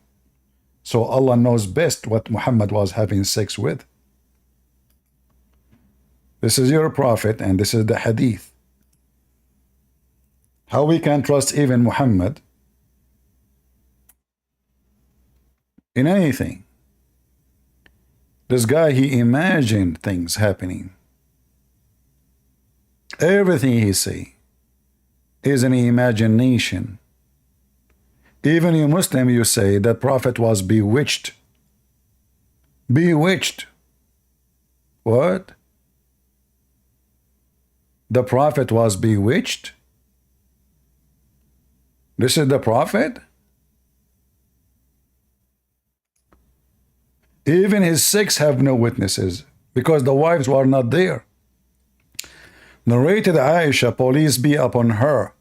S1: So Allah knows best what Muhammad was having sex with. This is your prophet, and this is the hadith. How we can trust even Muhammad in anything? This guy, he imagined things happening. Everything he say is an imagination. Even you Muslim, you say that prophet was bewitched. Bewitched. What? The prophet was bewitched? This is the prophet? Even his sex have no witnesses, because the wives were not there. Narrated Aisha, police be upon her.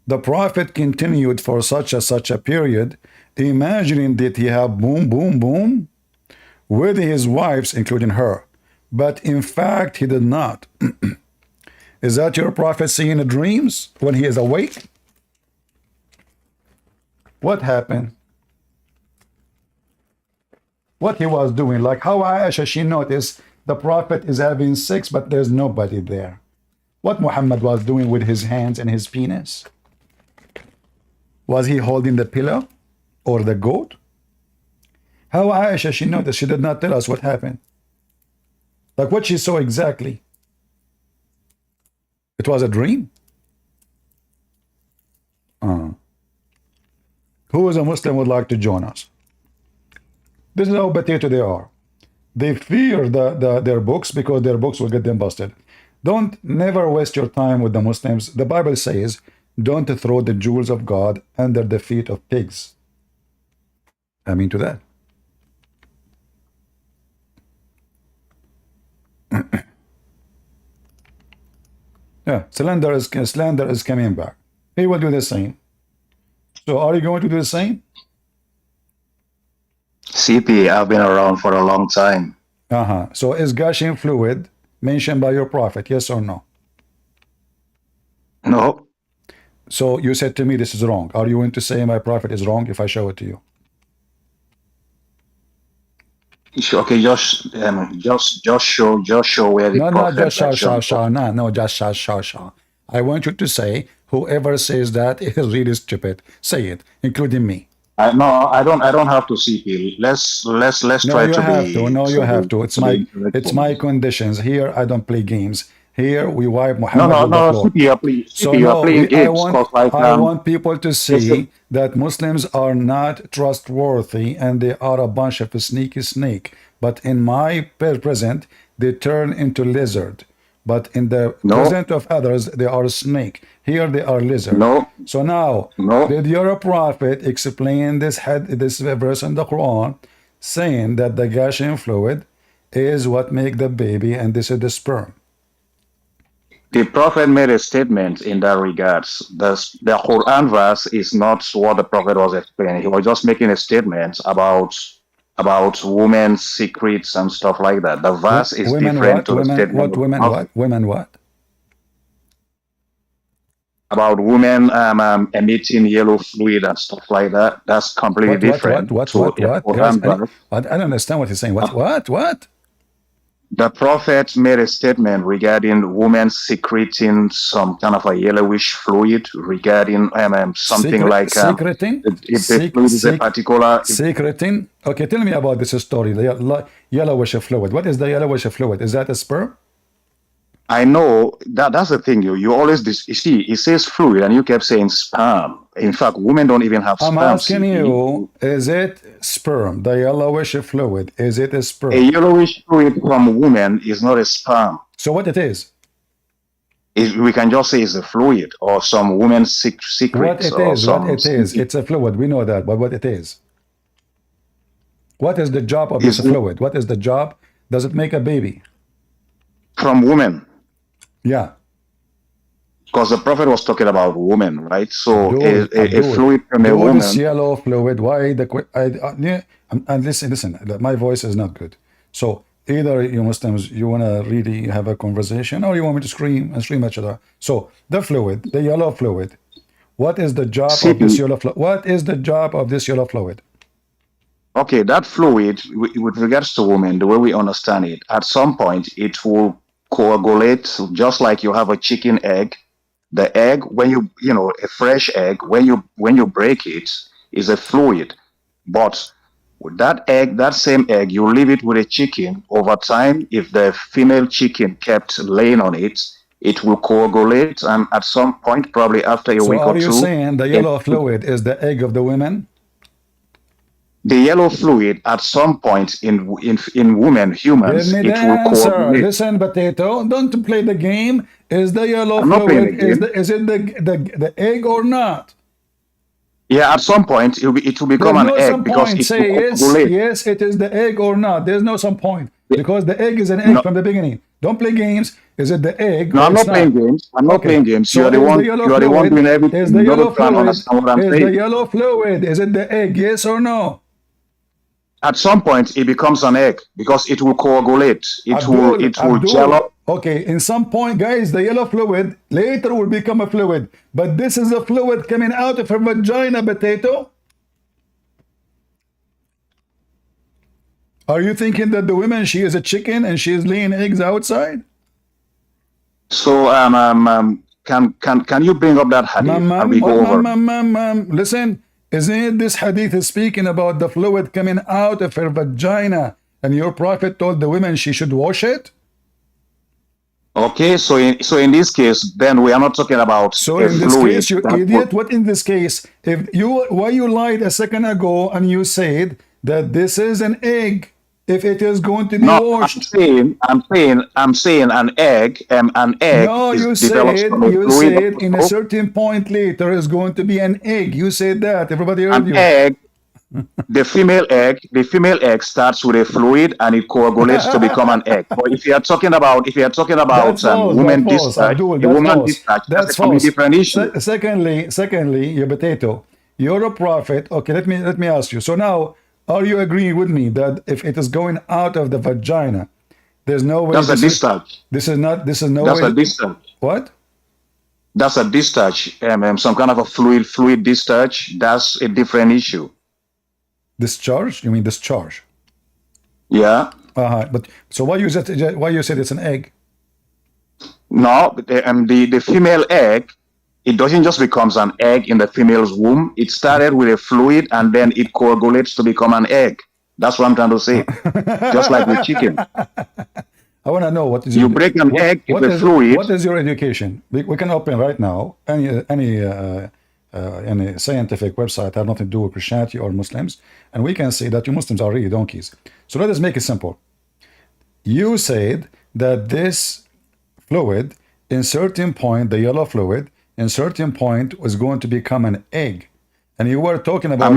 S1: The prophet continued for such a period, imagining that he have boom with his wives, including her. But in fact, he did not. Is that your prophet seeing the dreams when he is awake? What happened? What he was doing, like how Aisha, she noticed the prophet is having sex, but there's nobody there. What Muhammad was doing with his hands and his penis? Was he holding the pillow or the goat? How Aisha, she noticed, she did not tell us what happened. Like what she saw exactly. It was a dream. Who is a Muslim would like to join us? This is how potato they are. They fear their books because their books will get them busted. Never waste your time with the Muslims. The Bible says, don't throw the jewels of God under the feet of pigs. I mean to that. Yeah, slander is coming back. He will do the same. So are you going to do the same?
S5: CP, I've been around for a long time.
S1: So is gushing fluid mentioned by your prophet, yes or no?
S5: No.
S1: So you said to me this is wrong. Are you going to say my prophet is wrong if I show it to you?
S5: Okay, just show where the
S1: No, not
S5: prophet
S1: just sha sha
S5: mentioned.
S1: sha. No, just sha sha sha. I want you to say whoever says that is really stupid. Say it, including me.
S5: No, I don't have to see it. Let's
S1: No,
S5: try
S1: you
S5: to
S1: have to.
S5: be
S1: No, you have to. It's
S5: intellectual.
S1: my conditions. Here, I don't play games. Here, we wipe
S5: No,
S1: Muhammad with the floor.
S5: CP,
S1: So
S5: you are
S1: no,
S5: playing
S1: I
S5: games.
S1: want
S5: Cause like
S1: I want people to
S5: listen,
S1: see that Muslims are not trustworthy and they are a bunch of sneaky snake. But in my present, they turn into lizard. But in the
S5: no,
S1: present of others, they are snake. Here they are lizard.
S5: no,
S1: So now,
S5: no.
S1: did your prophet explain this verse in the Quran, saying that the gushing fluid is what make the baby, and this is the sperm?
S5: The prophet made a statement in that regards. The Quran verse is not what the prophet was explaining. He was just making a statement about women's secrets and stuff like that. The verse is
S1: Women
S5: different
S1: what?
S5: to the
S1: Women
S5: statement
S1: what?
S5: of the
S1: Women
S5: prophet.
S1: what? Women what?
S5: About women emitting yellow fluid and stuff like that. That's completely different to a
S1: Guys,
S5: Quran verse.
S1: I don't understand what he's saying. What?
S5: The prophet made a statement regarding women secreting some kind of a yellowish fluid regarding something like
S1: Secreting?
S5: if the fluid is a particular.
S1: Secreting? Okay, tell me about this story. The yellowish fluid. What is the yellowish fluid? Is that a sperm?
S5: I know that's the thing. You always you see it says fluid and you kept saying sperm. In fact, women don't even have
S1: I'm
S5: sperm.
S1: asking you, is it sperm? The yellowish fluid, is it a
S5: A
S1: sperm?
S5: yellowish fluid from woman is not a sperm.
S1: So what it is?
S5: We can just say it's a fluid or some women's secrets or some.
S1: It's a fluid. We know that, but what it is? What is the job of this
S5: Is
S1: fluid? What is the job? Does it make a baby?
S5: from women.
S1: Yeah.
S5: Because the prophet was talking about women, right? So a
S1: Abdul,
S5: fluid from a
S1: this
S5: woman.
S1: yellow fluid. Why yeah, and listen. My voice is not good. So either you Muslims, you want to really have a conversation, or you want me to scream at each other. So the fluid, the yellow fluid. What is the job of this yellow fluid? What is the job of this yellow fluid?
S5: Okay, that fluid, with regards to women, the way we understand it, at some point it will coagulate, just like you have a chicken egg. The egg, when a fresh egg, when you break it, is a fluid. But with that egg, that same egg, you leave it with a chicken. Over time, if the female chicken kept laying on it, it will coagulate, and at some point, probably after a week or two.
S1: So are you saying the yellow fluid is the egg of the women?
S5: The yellow fluid, at some point in women, humans,
S1: Give me the
S5: it will
S1: answer.
S5: coagulate.
S1: Listen, potato, don't play the game. Is the yellow
S5: I'm not playing
S1: fluid,
S5: the game.
S1: is it the egg or not?
S5: Yeah, at some point it will become
S1: There's
S5: an
S1: no
S5: egg
S1: some
S5: because
S1: point.
S5: it
S1: Say
S5: will
S1: yes,
S5: coagulate.
S1: yes, it is the egg or not. There's no some point. Because the egg is an egg
S5: No.
S1: from the beginning. Don't play games. Is it the egg?
S5: No,
S1: or
S5: I'm
S1: it's
S5: not playing games. I'm not
S1: Okay.
S5: playing games.
S1: So
S5: You are the
S1: is
S5: one.
S1: the yellow
S5: You are the one
S1: fluid,
S5: doing everything.
S1: is the
S5: You
S1: yellow
S5: don't try and
S1: fluid,
S5: understand what I'm
S1: is
S5: saying.
S1: the yellow fluid, is it the egg? Yes or no?
S5: At some point, it becomes an egg because it will coagulate. It will gel up.
S1: Okay, in some point, guys, the yellow fluid later will become a fluid. But this is a fluid coming out of her vagina, potato. Are you thinking that the woman, she is a chicken and she is laying eggs outside?
S5: So can you bring up that hadith and we go over?
S1: Listen, isn't this hadith is speaking about the fluid coming out of her vagina, and your prophet told the women she should wash it?
S5: Okay, so in this case, then we are not talking about
S1: So
S5: a
S1: in this
S5: fluid.
S1: case, you idiot, what in this case, why you lied a second ago and you said that this is an egg if it is going to be washed?
S5: I'm saying an egg. An egg
S1: No,
S5: is developed from a
S1: you
S5: fluid.
S1: said in a certain point later is going to be an egg. You said that. Everybody heard
S5: An
S1: you.
S5: egg. The female egg starts with a fluid and it coagulates to become an egg. But if you are talking about
S1: That's false.
S5: woman
S1: That's false.
S5: discharge,
S1: Abdul,
S5: a
S1: that's
S5: woman
S1: false.
S5: discharge,
S1: That's
S5: that's a completely
S1: false.
S5: different issue.
S1: Secondly, you potato. You're a prophet. Okay, let me ask you. So now, are you agreeing with me that if it is going out of the vagina, there's no way
S5: That's a discharge.
S1: This is no
S5: That's
S1: way.
S5: a discharge.
S1: What?
S5: That's a discharge. Some kind of a fluid discharge. That's a different issue.
S1: Discharge? You mean discharge?
S5: Yeah.
S1: But so why you said it's an egg?
S5: No, the female egg, it doesn't just becomes an egg in the female's womb. It started with a fluid and then it coagulates to become an egg. That's what I'm trying to say. Just like with chicken.
S1: I want to know what is
S5: You break an egg in the fluid.
S1: What is your education? We can open right now any scientific website have nothing to do with Christianity or Muslims, and we can see that you Muslims are really donkeys. So let us make it simple. You said that this fluid, in certain point, the yellow fluid, in certain point was going to become an egg, and you were talking about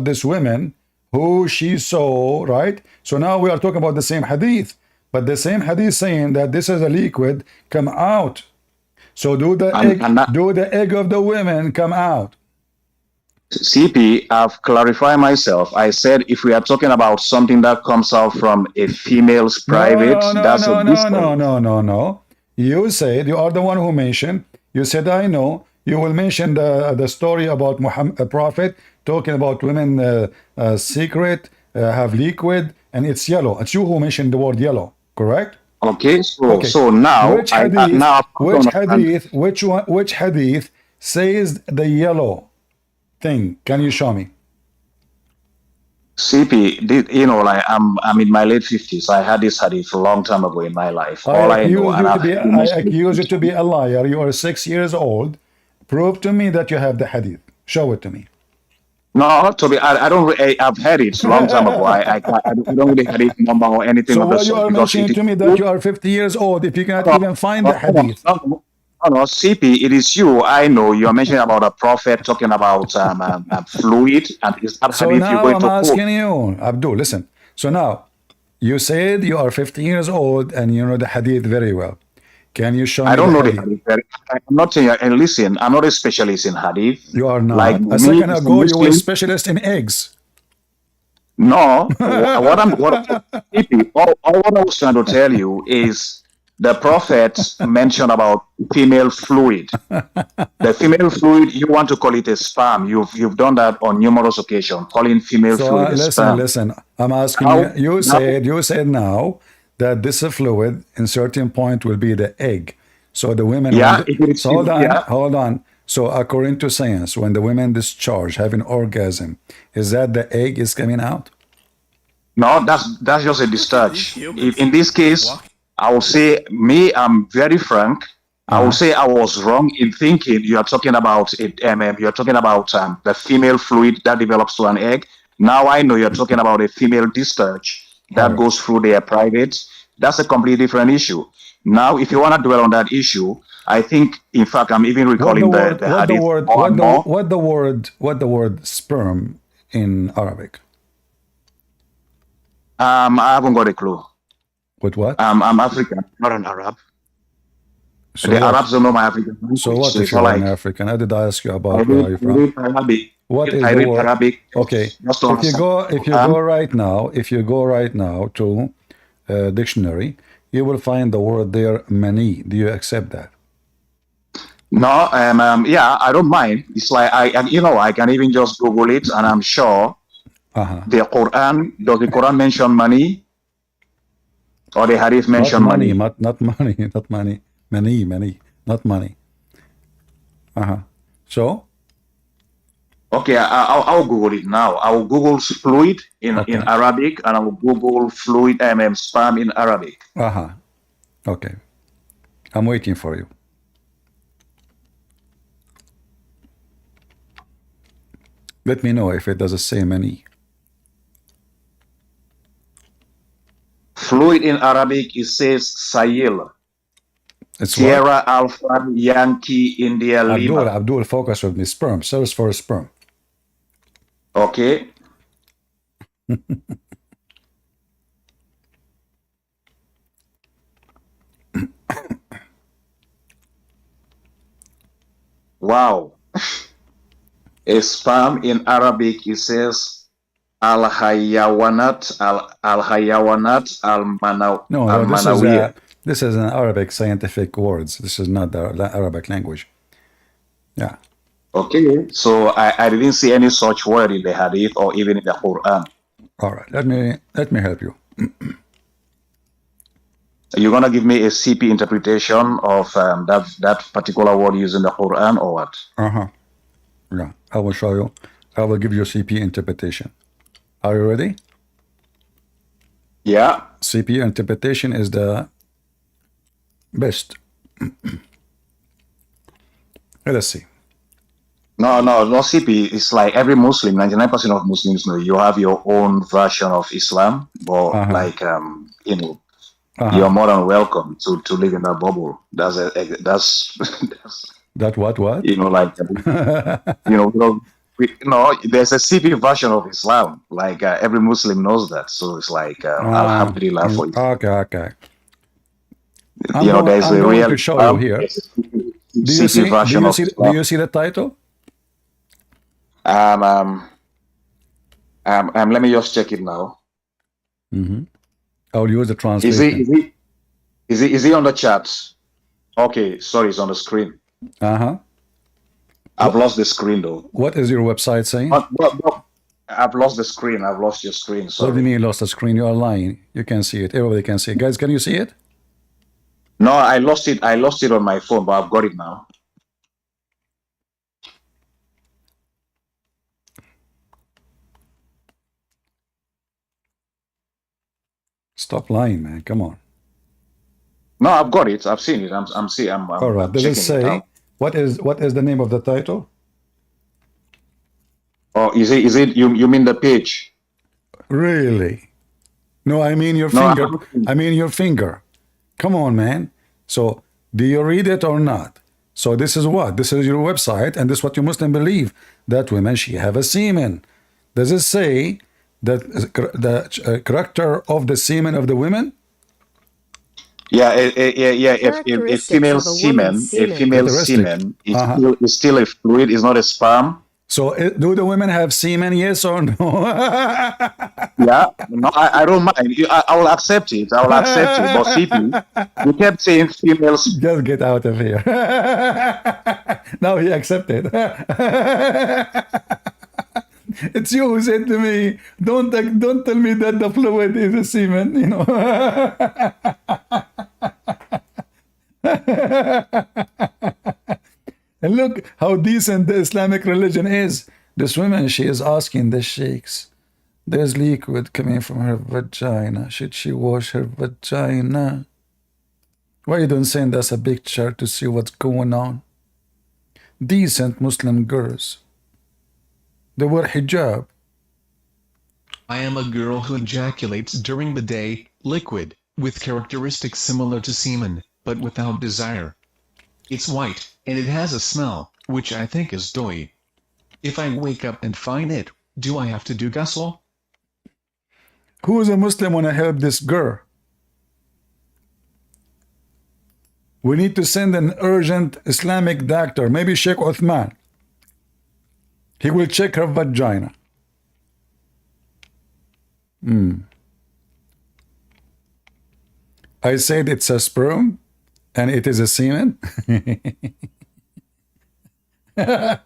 S1: this woman who she saw, right? So now we are talking about the same hadith, but the same hadith saying that this is a liquid come out. So do the egg of the women come out?
S5: CP, I've clarified myself. I said if we are talking about something that comes out from a female's private,
S1: No. You said, you are the one who mentioned, you said, I know, you will mention the story about Muhammad, a prophet, talking about women secret, have liquid, and it's yellow. It's you who mentioned the word yellow, correct?
S5: Okay, so now,
S1: which hadith says the yellow thing? Can you show me?
S5: CP, you know, like I'm in my late 50s. I had this hadith a long time ago in my life.
S1: I accuse you to be a liar. You are 6 years old. Prove to me that you have the hadith. Show it to me.
S5: No, to be, I've had it a long time ago. I don't really have it number or anything
S1: so
S5: of the
S1: sort. So you are mentioning to me that you are 50 years old if you cannot even find the hadith.
S5: No, CP, it is you. I know you are mentioning about a prophet talking about fluid, and is that
S1: so
S5: hadith
S1: now
S5: you're going
S1: I'm
S5: to
S1: asking you, Abdul, listen. So now, you said you are 50 years old and you know the hadith very well. Can you show me?
S5: I don't know the hadith. I'm not saying, and listen, I'm not a specialist in hadith.
S1: You are not.
S5: Like
S1: a second ago, you were a specialist in eggs.
S5: No, what I was trying to tell you is the prophet mentioned about female fluid. The female fluid, you want to call it a sperm. You've done that on numerous occasions, calling female fluid a sperm.
S1: Listen. I'm asking you. You said now that this fluid in certain point will be the egg. So the women.
S5: Yeah.
S1: Hold on. So according to science, when the women discharge, having orgasm, is that the egg is coming out?
S5: No, that's just a discharge. In this case, I will say, I'm very frank. I will say I was wrong in thinking you are talking about it. You're talking about the female fluid that develops to an egg. Now I know you're talking about a female discharge that goes through their private. That's a completely different issue. Now, if you want to dwell on that issue, I think, in fact, I'm even recalling what the word sperm
S1: in Arabic.
S5: I haven't got a clue.
S1: With what?
S5: I'm African, not an Arab. So the Arabs don't know my African language.
S1: So what if you're an African? How did I ask you about where you're from? What is the word? Arabic. Okay. If you go right now to dictionary, you will find the word there, mani. Do you accept that?
S5: No, yeah, I don't mind. It's like I can even just Google it, and I'm sure the Quran, does the Quran mention money? Or the Hadith mention money?
S1: Not money, not money. Many, not money. So?
S5: Okay, I'll Google it now. I will Google fluid in Arabic, and I will Google fluid sperm in Arabic.
S1: Okay. I'm waiting for you. Let me know if it doesn't say many.
S5: Fluid in Arabic, it says Sayil.
S1: It's
S5: Sierra Alpha Yankee India Lima.
S1: Abdul, focus with me. Sperm. Search for a sperm.
S5: Okay. Wow. A sperm in Arabic, it says Al-Hayawanat, Al-Hayawanat, Al-Manaw.
S1: No, this is an Arabic scientific words. This is not the Arabic language. Yeah.
S5: Okay, so I didn't see any such word in the Hadith or even in the Quran.
S1: All right, let me help you.
S5: You're gonna give me a CP interpretation of that particular word used in the Quran, or what?
S1: Yeah, I will show you. I will give you CP interpretation. Are you ready?
S5: Yeah.
S1: CP interpretation is the best. Let us see.
S5: No, CP. It's like every Muslim, 99% of Muslims know you have your own version of Islam, but like you're more than welcome to live in that bubble. That's
S1: That what?
S5: like there's a CP version of Islam. Like every Muslim knows that, so it's like Alhamdulillah for you.
S1: Okay.
S5: I'm
S1: going to show you here. Do you see the title?
S5: Let me just check it now.
S1: I will use the translation.
S5: Is he on the chat? Okay, sorry, it's on the screen. I've lost the screen though.
S1: What is your website saying?
S5: I've lost the screen. I've lost your screen. Sorry.
S1: What do you mean you lost the screen? You are lying. You can see it. Everybody can see it. Guys, can you see it?
S5: No, I lost it. I lost it on my phone, but I've got it now.
S1: Stop lying, man. Come on.
S5: No, I've got it. I've seen it. I'm
S1: all right. Does it say what is the name of the title?
S5: Oh, is it you mean the page?
S1: Really? No, I mean your finger. I mean your finger. Come on, man. So do you read it or not? So this is what? This is your website, and this is what you Muslim believe, that women, she have a semen. Does it say that the character of the semen of the women?
S5: Yeah. If female semen is still a fluid, is not a sperm.
S1: So do the women have semen, yes or no?
S5: Yeah, no, I don't mind. I will accept it. I will accept it. But CP, you kept saying females.
S1: Just get out of here. Now he accepted. It's you who said to me, don't tell me that the fluid is a semen, you know. And look how decent the Islamic religion is. This woman, she is asking the sheikhs, there's liquid coming from her vagina. Should she wash her vagina? Why you don't send us a picture to see what's going on? Decent Muslim girls. They wear hijab.
S8: I am a girl who ejaculates during the day, liquid, with characteristics similar to semen, but without desire. It's white, and it has a smell, which I think is doughy. If I wake up and find it, do I have to do ghusl?
S1: Who is a Muslim want to help this girl? We need to send an urgent Islamic doctor, maybe Sheikh Uthman. He will check her vagina. I said it's a sperm and it is a semen. So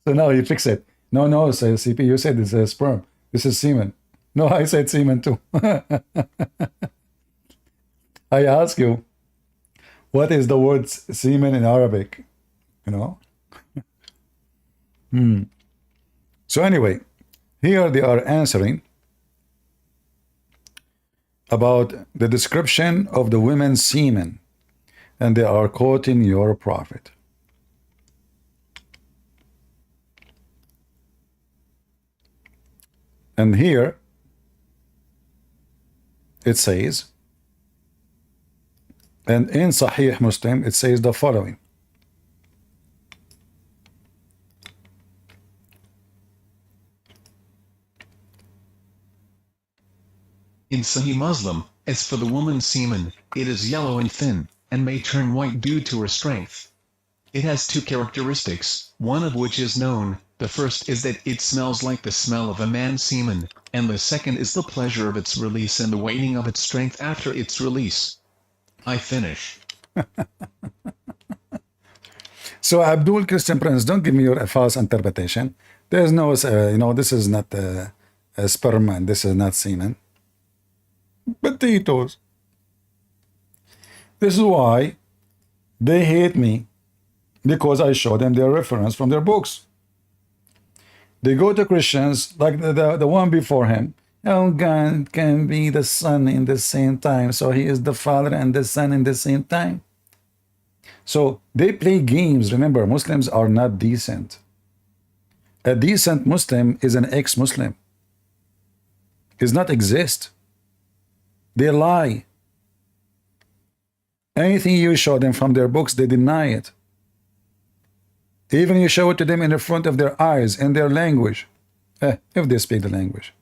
S1: now you fix it. No, say CP, you said it's a sperm. This is semen. No, I said semen too. I ask you, what is the word semen in Arabic? You know? So anyway, here they are answering about the description of the women's semen, and they are quoting your prophet. And here it says, and in Sahih Muslim it says the following.
S8: In Sahih Muslim, as for the woman's semen, it is yellow and thin, and may turn white due to her strength. It has two characteristics, one of which is known. The first is that it smells like the smell of a man's semen, and the second is the pleasure of its release and the waning of its strength after its release. I finish.
S1: So Abdul Christian Prince, don't give me your false interpretation. There's no, this is not sperm and this is not semen. Potatoes. This is why they hate me, because I show them their reference from their books. They go to Christians like the one before him. Oh, God can be the Son in the same time. So he is the Father and the Son in the same time. So they play games. Remember, Muslims are not decent. A decent Muslim is an ex-Muslim. Does not exist. They lie. Anything you show them from their books, they deny it. Even you show it to them in the front of their eyes, in their language, if they speak the language.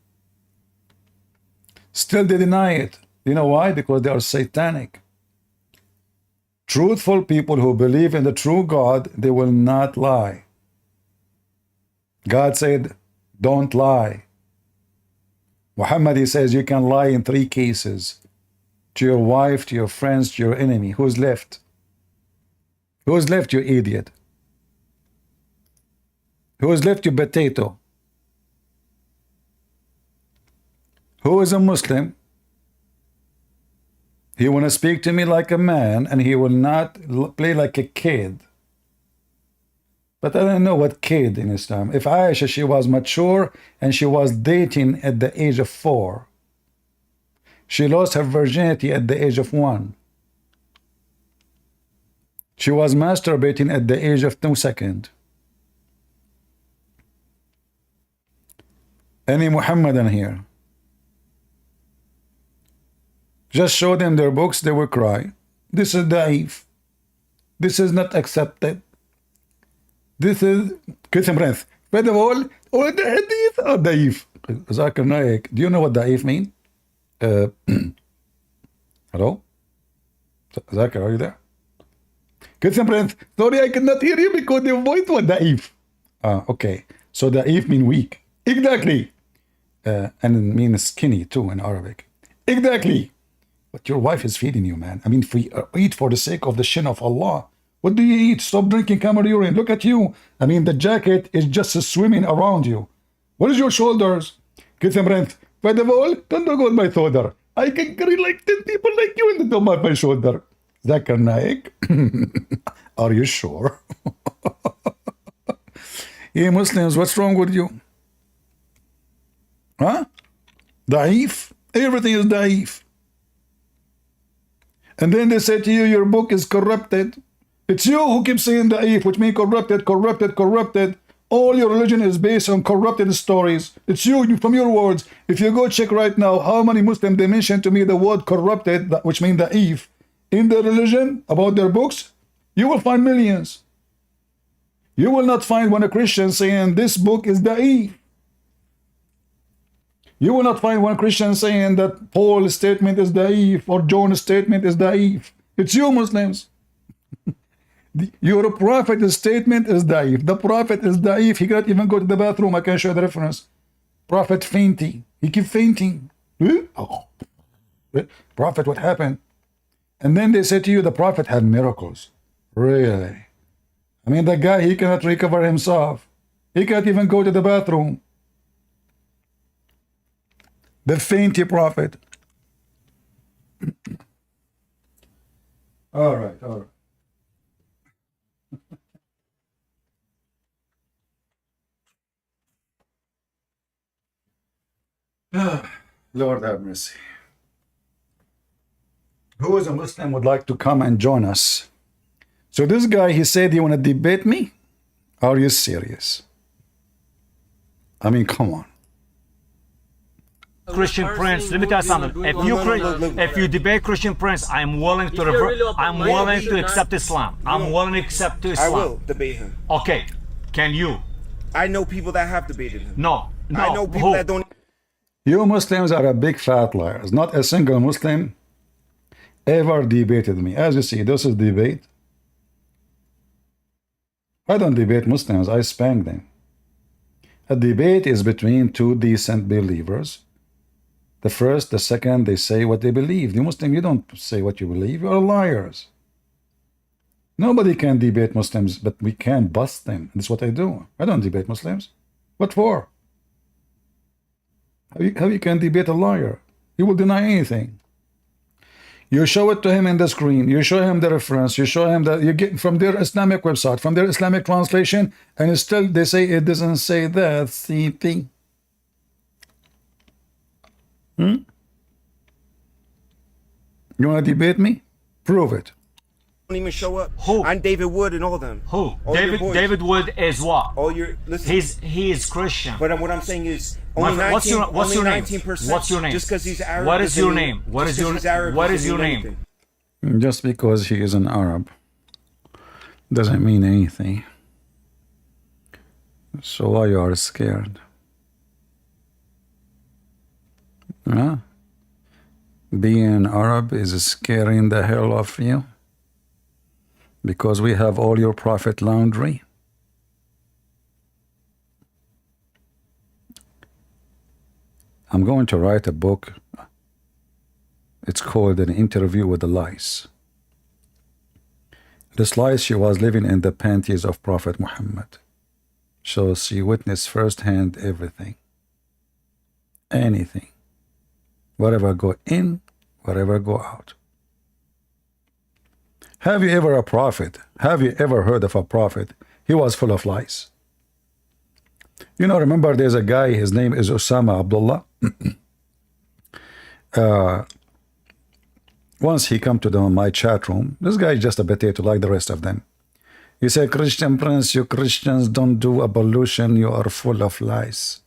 S1: Still they deny it. You know why? Because they are satanic. Truthful people who believe in the true God, they will not lie. God said, don't lie. Muhammad, he says, you can lie in 3 cases. To your wife, to your friends, to your enemy. Who's left? Who's left, you idiot? Who's left, you potato? Who is a Muslim? He want to speak to me like a man, and he will not play like a kid. But I don't know what kid in Islam. If Aisha, she was mature, and she was dating at the age of 4. She lost her virginity at the age of 1. She was masturbating at the age of 2 seconds. Any Muhammadan here? Just show them their books, they will cry. This is da'if. This is not accepted. This is Christian Prince. First of all the hadith are da'if. Zakir Naik, do you know what da'if mean? Hello? Zakir, are you there? Christian Prince, sorry I cannot hear you because the voice was da'if. Okay. So da'if mean weak. Exactly. And it means skinny too in Arabic. Exactly. But your wife is feeding you, man. I mean, if we eat for the sake of the shin of Allah, what do you eat? Stop drinking camel urine. Look at you. I mean, the jacket is just swimming around you. What is your shoulders? Christian Prince, first of all, don't go on my shoulder. I can carry like 10 people like you in the top of my shoulder. Zakir Naik, are you sure? Hey Muslims, what's wrong with you? Huh? Da'if? Everything is da'if. And then they say to you, your book is corrupted. It's you who keeps saying da'if, which means corrupted, corrupted, corrupted. All your religion is based on corrupted stories. It's you, from your words. If you go check right now, how many Muslims they mention to me the word corrupted, which means da'if, in their religion, about their books, you will find millions. You will not find one Christian saying this book is da'if. You will not find one Christian saying that Paul's statement is da'if or John's statement is da'if. It's you Muslims. Your prophet's statement is da'if. The prophet is da'if. He cannot even go to the bathroom. I can show the reference. Prophet fainting. He keep fainting. Prophet, what happened? And then they say to you, the prophet had miracles. Really? I mean, the guy, he cannot recover himself. He can't even go to the bathroom. The fainty prophet. All right, all right. Lord have mercy. Who is a Muslim would like to come and join us? So this guy, he said, you want to debate me? Are you serious? I mean, come on.
S2: Christian Prince, let me tell you something. If you debate Christian Prince, I'm willing to I'm willing to accept Islam. I'm willing to accept Islam.
S4: I will debate him.
S2: Okay, can you?
S4: I know people that have debated him.
S2: No.
S4: I know people that don't.
S1: You Muslims are a big fat liars. Not a single Muslim ever debated me. As you see, this is debate. I don't debate Muslims, I spank them. A debate is between two decent believers. The first, the second, they say what they believe. The Muslim, you don't say what you believe. You are liars. Nobody can debate Muslims, but we can bust them. That's what I do. I don't debate Muslims. What for? How you can debate a liar? He will deny anything. You show it to him in the screen. You show him the reference. You show him that you get from their Islamic website, from their Islamic translation, and still they say it doesn't say that. See thing. You want to debate me? Prove it.
S4: Don't even show up.
S2: Who?
S4: I'm David Wood and all them.
S2: Who?
S4: All your boys.
S2: David Wood is what?
S4: All your listen.
S2: He is Christian.
S4: But what I'm saying is
S2: My
S4: only
S2: friend,
S4: 19.
S2: what's your name?
S4: 19%.
S2: What's your name?
S4: Just because he's Arab.
S2: What is your
S4: doesn't mean-
S2: name? What
S4: just
S2: is
S4: 'cause
S2: your
S4: he's Arab
S2: What
S4: doesn't
S2: is your
S4: mean
S2: name?
S4: anything.
S1: Just because he is an Arab doesn't mean anything. So why you are scared? Huh? Being Arab is scaring the hell of you because we have all your prophet laundry. I'm going to write a book. It's called An Interview with the Lice. This lice, she was living in the panties of Prophet Muhammad. So she witnessed firsthand everything. Anything. Whatever go in, whatever go out. Have you ever a prophet? Have you ever heard of a prophet? He was full of lies. You know, remember there's a guy, his name is Osama Abdullah. Once he come to my chat room, this guy is just a potato like the rest of them. He said, Christian Prince, you Christians don't do ablution, you are full of lies.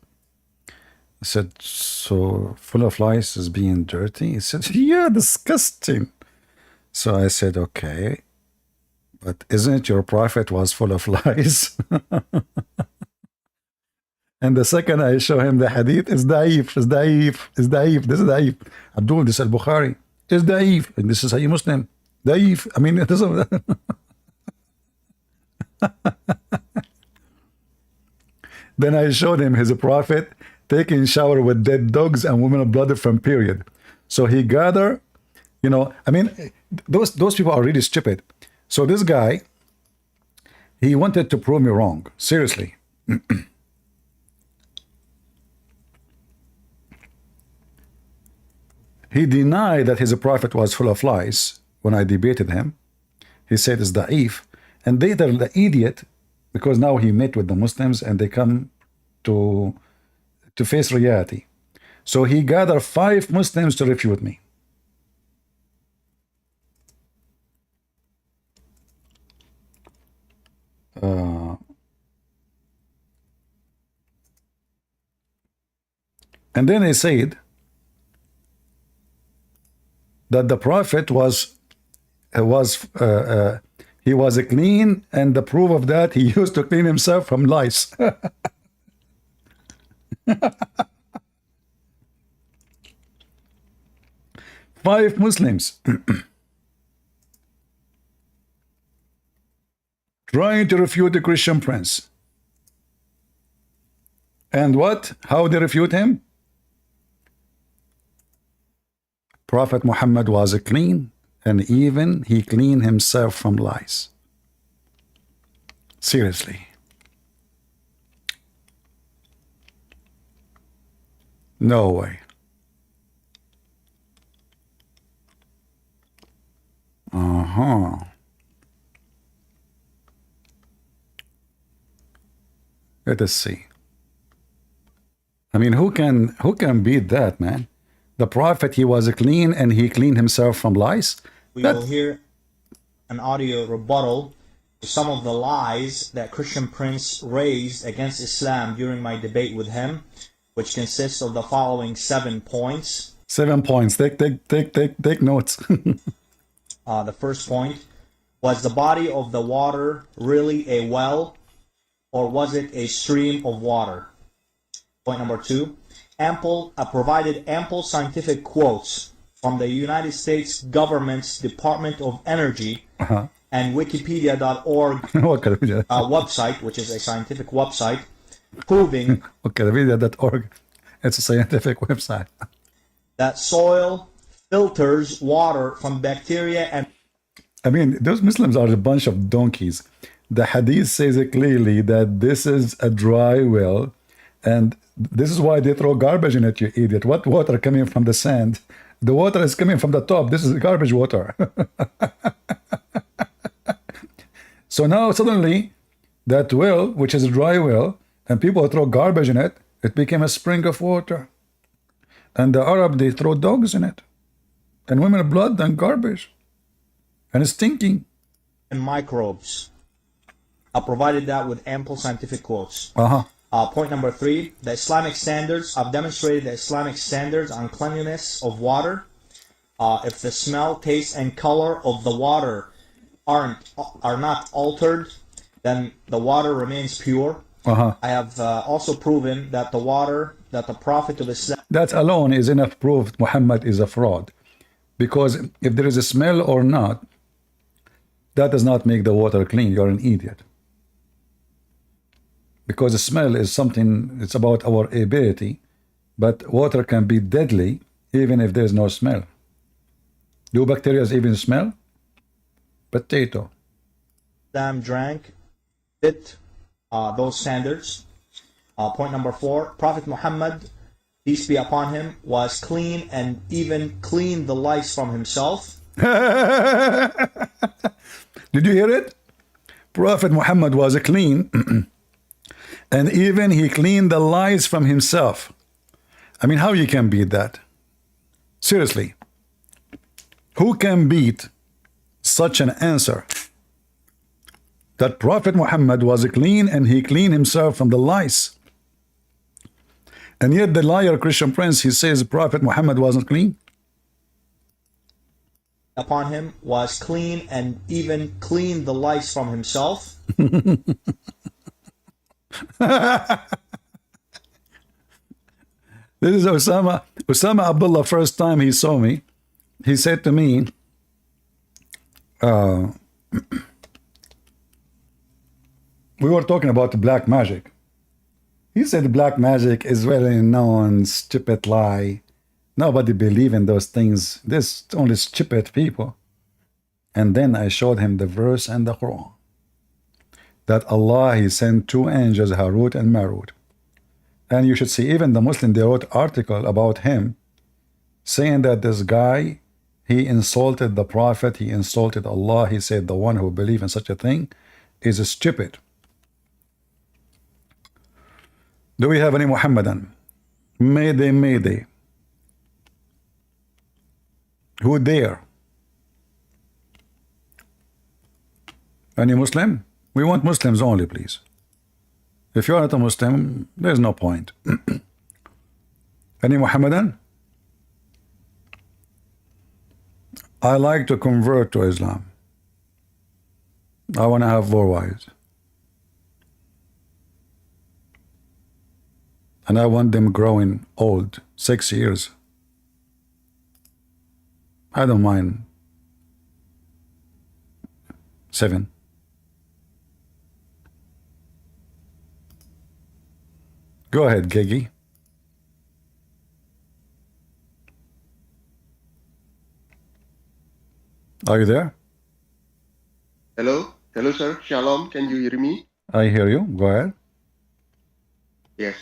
S1: I said, so full of lies is being dirty? He said, yeah, disgusting. So I said, okay, but isn't it your prophet was full of lies? And the second I show him the hadith, it's da'if, it's da'if, it's da'if, this is da'if. Abdul, this is al-Bukhari, it's da'if, and this is Sahih Muslim. Da'if, I mean, it doesn't... Then I showed him his prophet taking shower with dead dogs and women of blood from period. So he gathered, you know, I mean, those people are really stupid. So this guy, he wanted to prove me wrong, seriously. He denied that his prophet was full of lies when I debated him. He said it's da'if. And later the idiot, because now he met with the Muslims and they come to face reality. So he gathered 5 Muslims to refute me. And then he said that the prophet was clean, and the proof of that, he used to clean himself from lice. 5 Muslims trying to refute the Christian Prince. And what? How they refute him? Prophet Muhammad was clean, and even he cleaned himself from lies. Seriously. No way. Let us see. I mean, who can beat that, man? The prophet, he was clean and he cleaned himself from lies.
S9: We will hear an audio rebuttal to some of the lies that Christian Prince raised against Islam during my debate with him, which consists of the following 7 points.
S1: 7 points. Take notes.
S9: The first point: was the body of the water really a well, or was it a stream of water? Point number 2: provided ample scientific quotes from the United States government's Department of Energy and Wikipedia.org website, which is a scientific website, proving
S1: Wikipedia.org, it's a scientific website,
S9: that soil filters water from bacteria and...
S1: I mean, those Muslims are a bunch of donkeys. The hadith says it clearly that this is a dry well, and this is why they throw garbage in it, you idiot. What water coming from the sand? The water is coming from the top. This is garbage water. So now suddenly, that well, which is a dry well, and people throw garbage in it, it became a spring of water. And the Arab, they throw dogs in it, and women blood and garbage, and it's stinking.
S9: And microbes. I provided that with ample scientific quotes. Point number 3, the Islamic standards. I've demonstrated the Islamic standards on cleanliness of water. If the smell, taste, and color of the water are not altered, then the water remains pure. I have also proven that the water that the Prophet of Islam...
S1: That alone is enough proof Muhammad is a fraud. Because if there is a smell or not, that does not make the water clean. You're an idiot. Because the smell is something, it's about our ability, but water can be deadly even if there's no smell. Do bacteria even smell? Potato.
S9: Islam drank fit those standards. Point number 4, Prophet Muhammad, peace be upon him, was clean and even cleaned the lice from himself.
S1: Did you hear it? Prophet Muhammad was clean and even he cleaned the lice from himself. I mean, how you can beat that? Seriously. Who can beat such an answer? That Prophet Muhammad was clean and he cleaned himself from the lice. And yet the liar Christian Prince, he says Prophet Muhammad wasn't clean.
S9: Upon him was clean and even cleaned the lice from himself.
S1: This is Osama Abdullah. First time he saw me, he said to me, we were talking about black magic. He said black magic is well known, stupid lie. Nobody believe in those things. This only stupid people. And then I showed him the verse and the Quran. That Allah, he sent 2 angels, Harut and Marut. And you should see, even the Muslim, they wrote article about him, saying that this guy, he insulted the Prophet, he insulted Allah. He said the one who believes in such a thing is stupid. Do we have any Muhammadan? Mayday, Mayday. Who dare? Any Muslim? We want Muslims only, please. If you're not a Muslim, there's no point. Any Muhammadan? I like to convert to Islam. I want to have 4 wives. And I want them growing old, 6 years. I don't mind 7. Go ahead, Gigi. Are you there?
S10: Hello? Hello, sir. Shalom. Can you hear me?
S1: I hear you. Go ahead.
S10: Yes.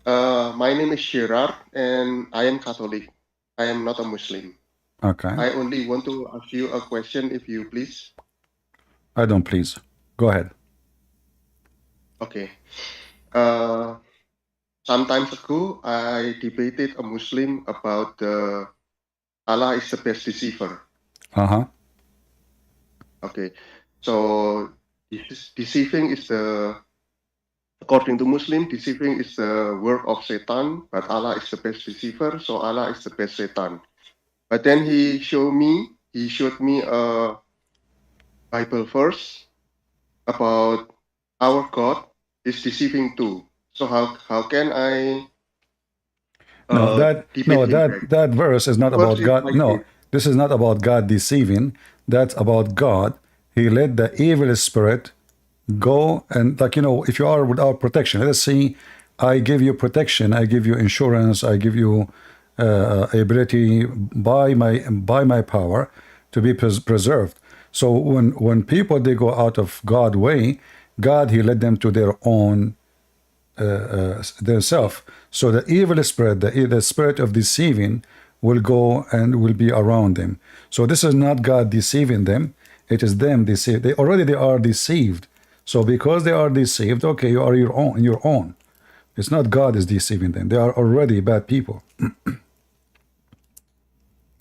S10: My name is Gerard, and I am Catholic. I am not a Muslim.
S1: Okay.
S10: I only want to ask you a question, if you please.
S1: I don't please. Go ahead.
S10: Okay. Some time ago, I debated a Muslim about Allah is the best deceiver. Okay. So deceiving is according to Muslim, deceiving is the work of Satan, but Allah is the best deceiver, so Allah is the best Satan. But then he showed me a Bible verse about our God is deceiving too. So how can I
S1: that verse is not about God. No, this is not about God deceiving. That's about God. He let the evil spirit go, and like, you know, if you are without protection, let's see, I give you protection, I give you insurance, I give you ability by my power to be preserved. So when people they go out of God's way, God he led them to their own their self. So the evil spirit, the spirit of deceiving, will go and will be around them. So this is not God deceiving them; it is them deceived. They are deceived. So because they are deceived, okay, you are your own. It's not God is deceiving them. They are already bad people.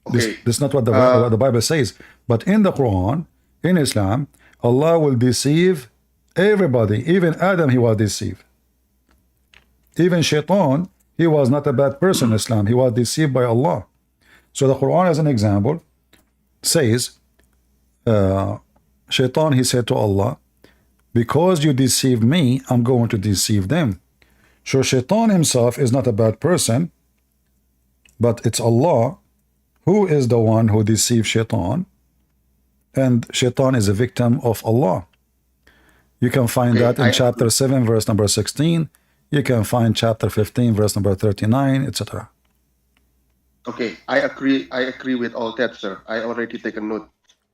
S10: Okay.
S1: This is not what the Bible says. But in the Quran, in Islam, Allah will deceive everybody. Even Adam, he was deceived. Even Shaitan, he was not a bad person in Islam. He was deceived by Allah. So the Quran, as an example, says, Shaitan, he said to Allah, because you deceived me, I'm going to deceive them. So Shaitan himself is not a bad person, but it's Allah who is the one who deceives Shaitan, and Shaitan is a victim of Allah. You can find that in chapter 7, verse number 16. You can find chapter 15, verse number 39, etc.
S10: Okay, I agree with all that, sir. I already taken note.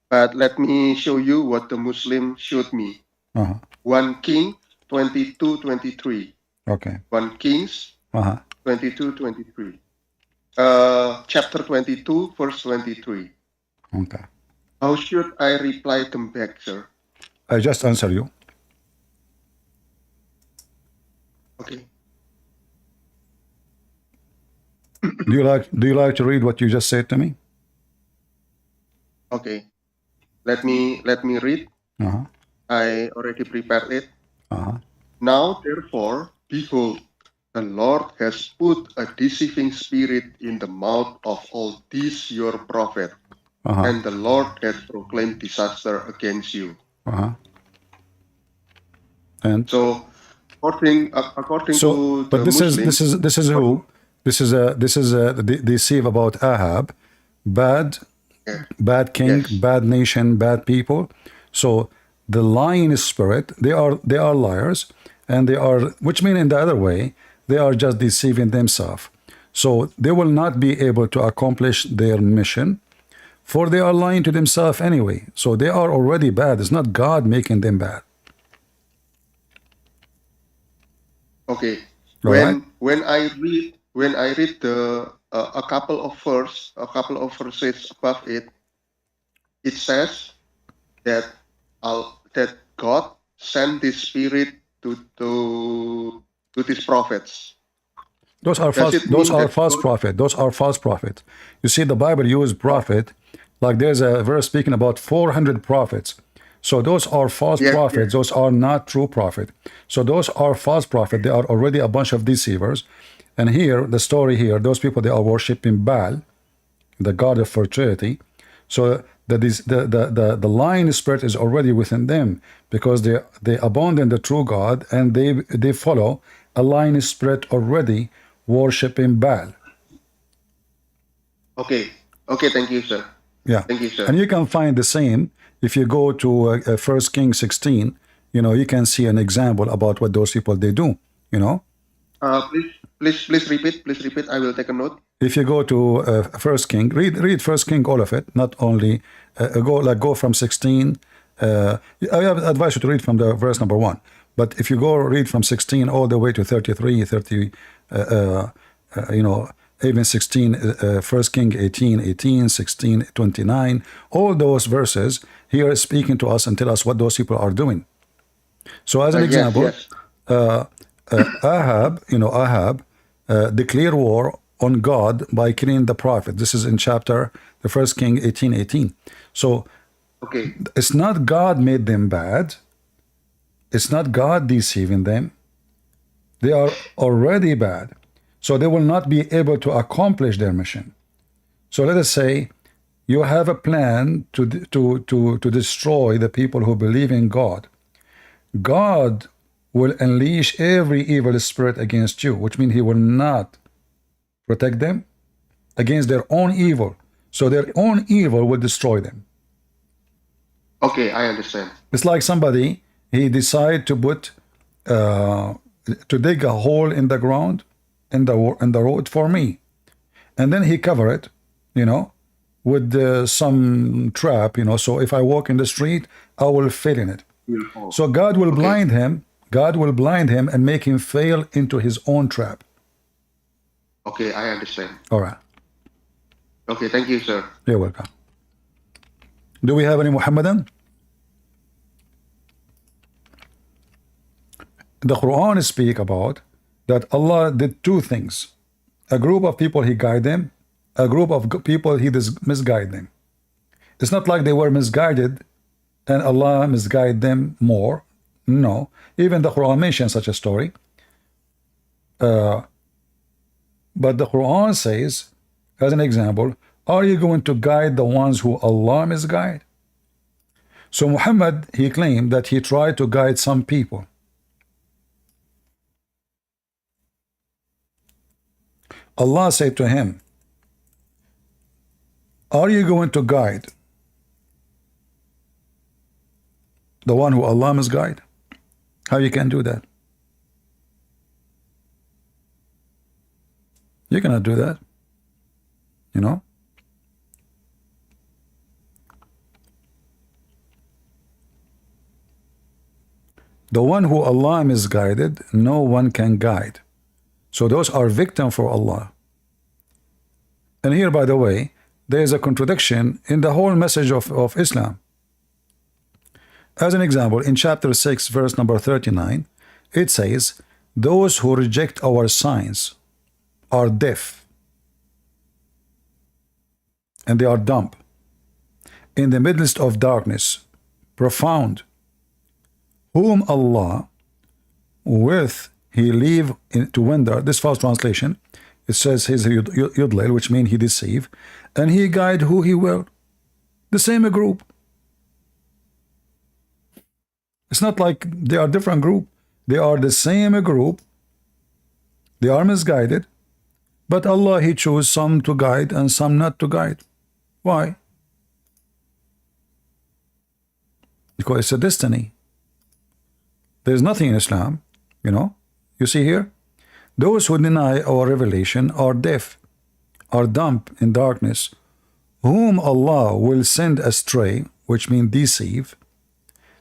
S10: But let me show you what the Muslim showed me. 1 King 22:23.
S1: Okay.
S10: 1 Kings 22:23. Chapter 22, verse 23.
S1: Okay.
S10: How should I reply them back, sir?
S1: I just answer you.
S10: Okay.
S1: Do you like to read what you just said to me?
S10: Okay. Let me read. I already prepared it. Now, therefore, behold, the Lord has put a deceiving spirit in the mouth of all these your prophets, and the Lord has proclaimed disaster against you.
S1: And
S10: so, according to
S1: but
S10: the
S1: this
S10: Muslims,
S1: is who? This is deceive about Ahab, bad king, bad nation, bad people. So the lying spirit, they are liars, and they are, which mean in the other way, they are just deceiving themselves. So they will not be able to accomplish their mission, for they are lying to themselves anyway. So they are already bad. It's not God making them bad.
S10: Okay.
S1: Right?
S10: When I read the a couple of verses above it, it says that that God sent this spirit to these prophets.
S1: Those are false prophets. Those are false prophets. You see, the Bible uses prophet, like there's a verse speaking about 400 prophets. So those are false prophets. Those are not true prophet. So those are false prophets. They are already a bunch of deceivers. And here, the story here, those people, they are worshiping Baal, the god of fertility. So the lying spirit is already within them, because they abandon the true God, and they follow a lying spirit already worshiping Baal.
S10: Okay. Thank you, sir.
S1: Yeah.
S10: Thank you, sir.
S1: And you can find the same if you go to 1 Kings 16. You can see an example about what those people they do.
S10: Please repeat. Please repeat. I will take a note.
S1: If you go to 1 King, read 1 King, all of it, not only go from 16. I advise you to read from the verse number 1. But if you go read from 16 all the way to 33, 30, even 16, 1 King 18, 16, 29, all those verses here is speaking to us and tell us what those people are doing. So as an example, Ahab declared war on God by killing the prophet. This is in chapter the 1 King 18. So it's not God made them bad. It's not God deceiving them. They are already bad. So they will not be able to accomplish their mission. So let us say you have a plan to destroy the people who believe in God. God will unleash every evil spirit against you, which means he will not protect them against their own evil. So their own evil will destroy them.
S10: Okay, I understand.
S1: It's like somebody, he decide to put to dig a hole in the ground in the road for me, and then he cover it, with some trap, you know. So if I walk in the street, I will fail in it. So God will blind him. God will blind him and make him fail into his own trap.
S10: Okay, I understand.
S1: All right.
S10: Okay, thank you, sir.
S1: You're welcome. Do we have any Muhammadan? The Quran speak about that Allah did two things. A group of people he guided them, a group of people he misguided them. It's not like they were misguided and Allah misguided them more. No. Even the Quran mentions such a story. But the Quran says, as an example, are you going to guide the ones who Allah misguide? So Muhammad, he claimed that he tried to guide some people. Allah said to him, are you going to guide the one who Allah misguide? How you can do that? You cannot do that, you know. The one who Allah misguided, no one can guide. So those are victim for Allah. And here, by the way, there is a contradiction in the whole message of Islam. As an example, in chapter 6, verse number 39, it says, those who reject our signs are deaf, and they are dumb, in the midst of darkness, profound, whom Allah with he leave to wander. This false translation, it says his yudlil, which means he deceive, and he guide who he will. The same group. It's not like they are different group. They are the same group. They are misguided, but Allah he chose some to guide and some not to guide. Why? Because it's a destiny. There's nothing in Islam, you know. You see here, those who deny our revelation are deaf, are dumb in darkness, whom Allah will send astray, which means deceive.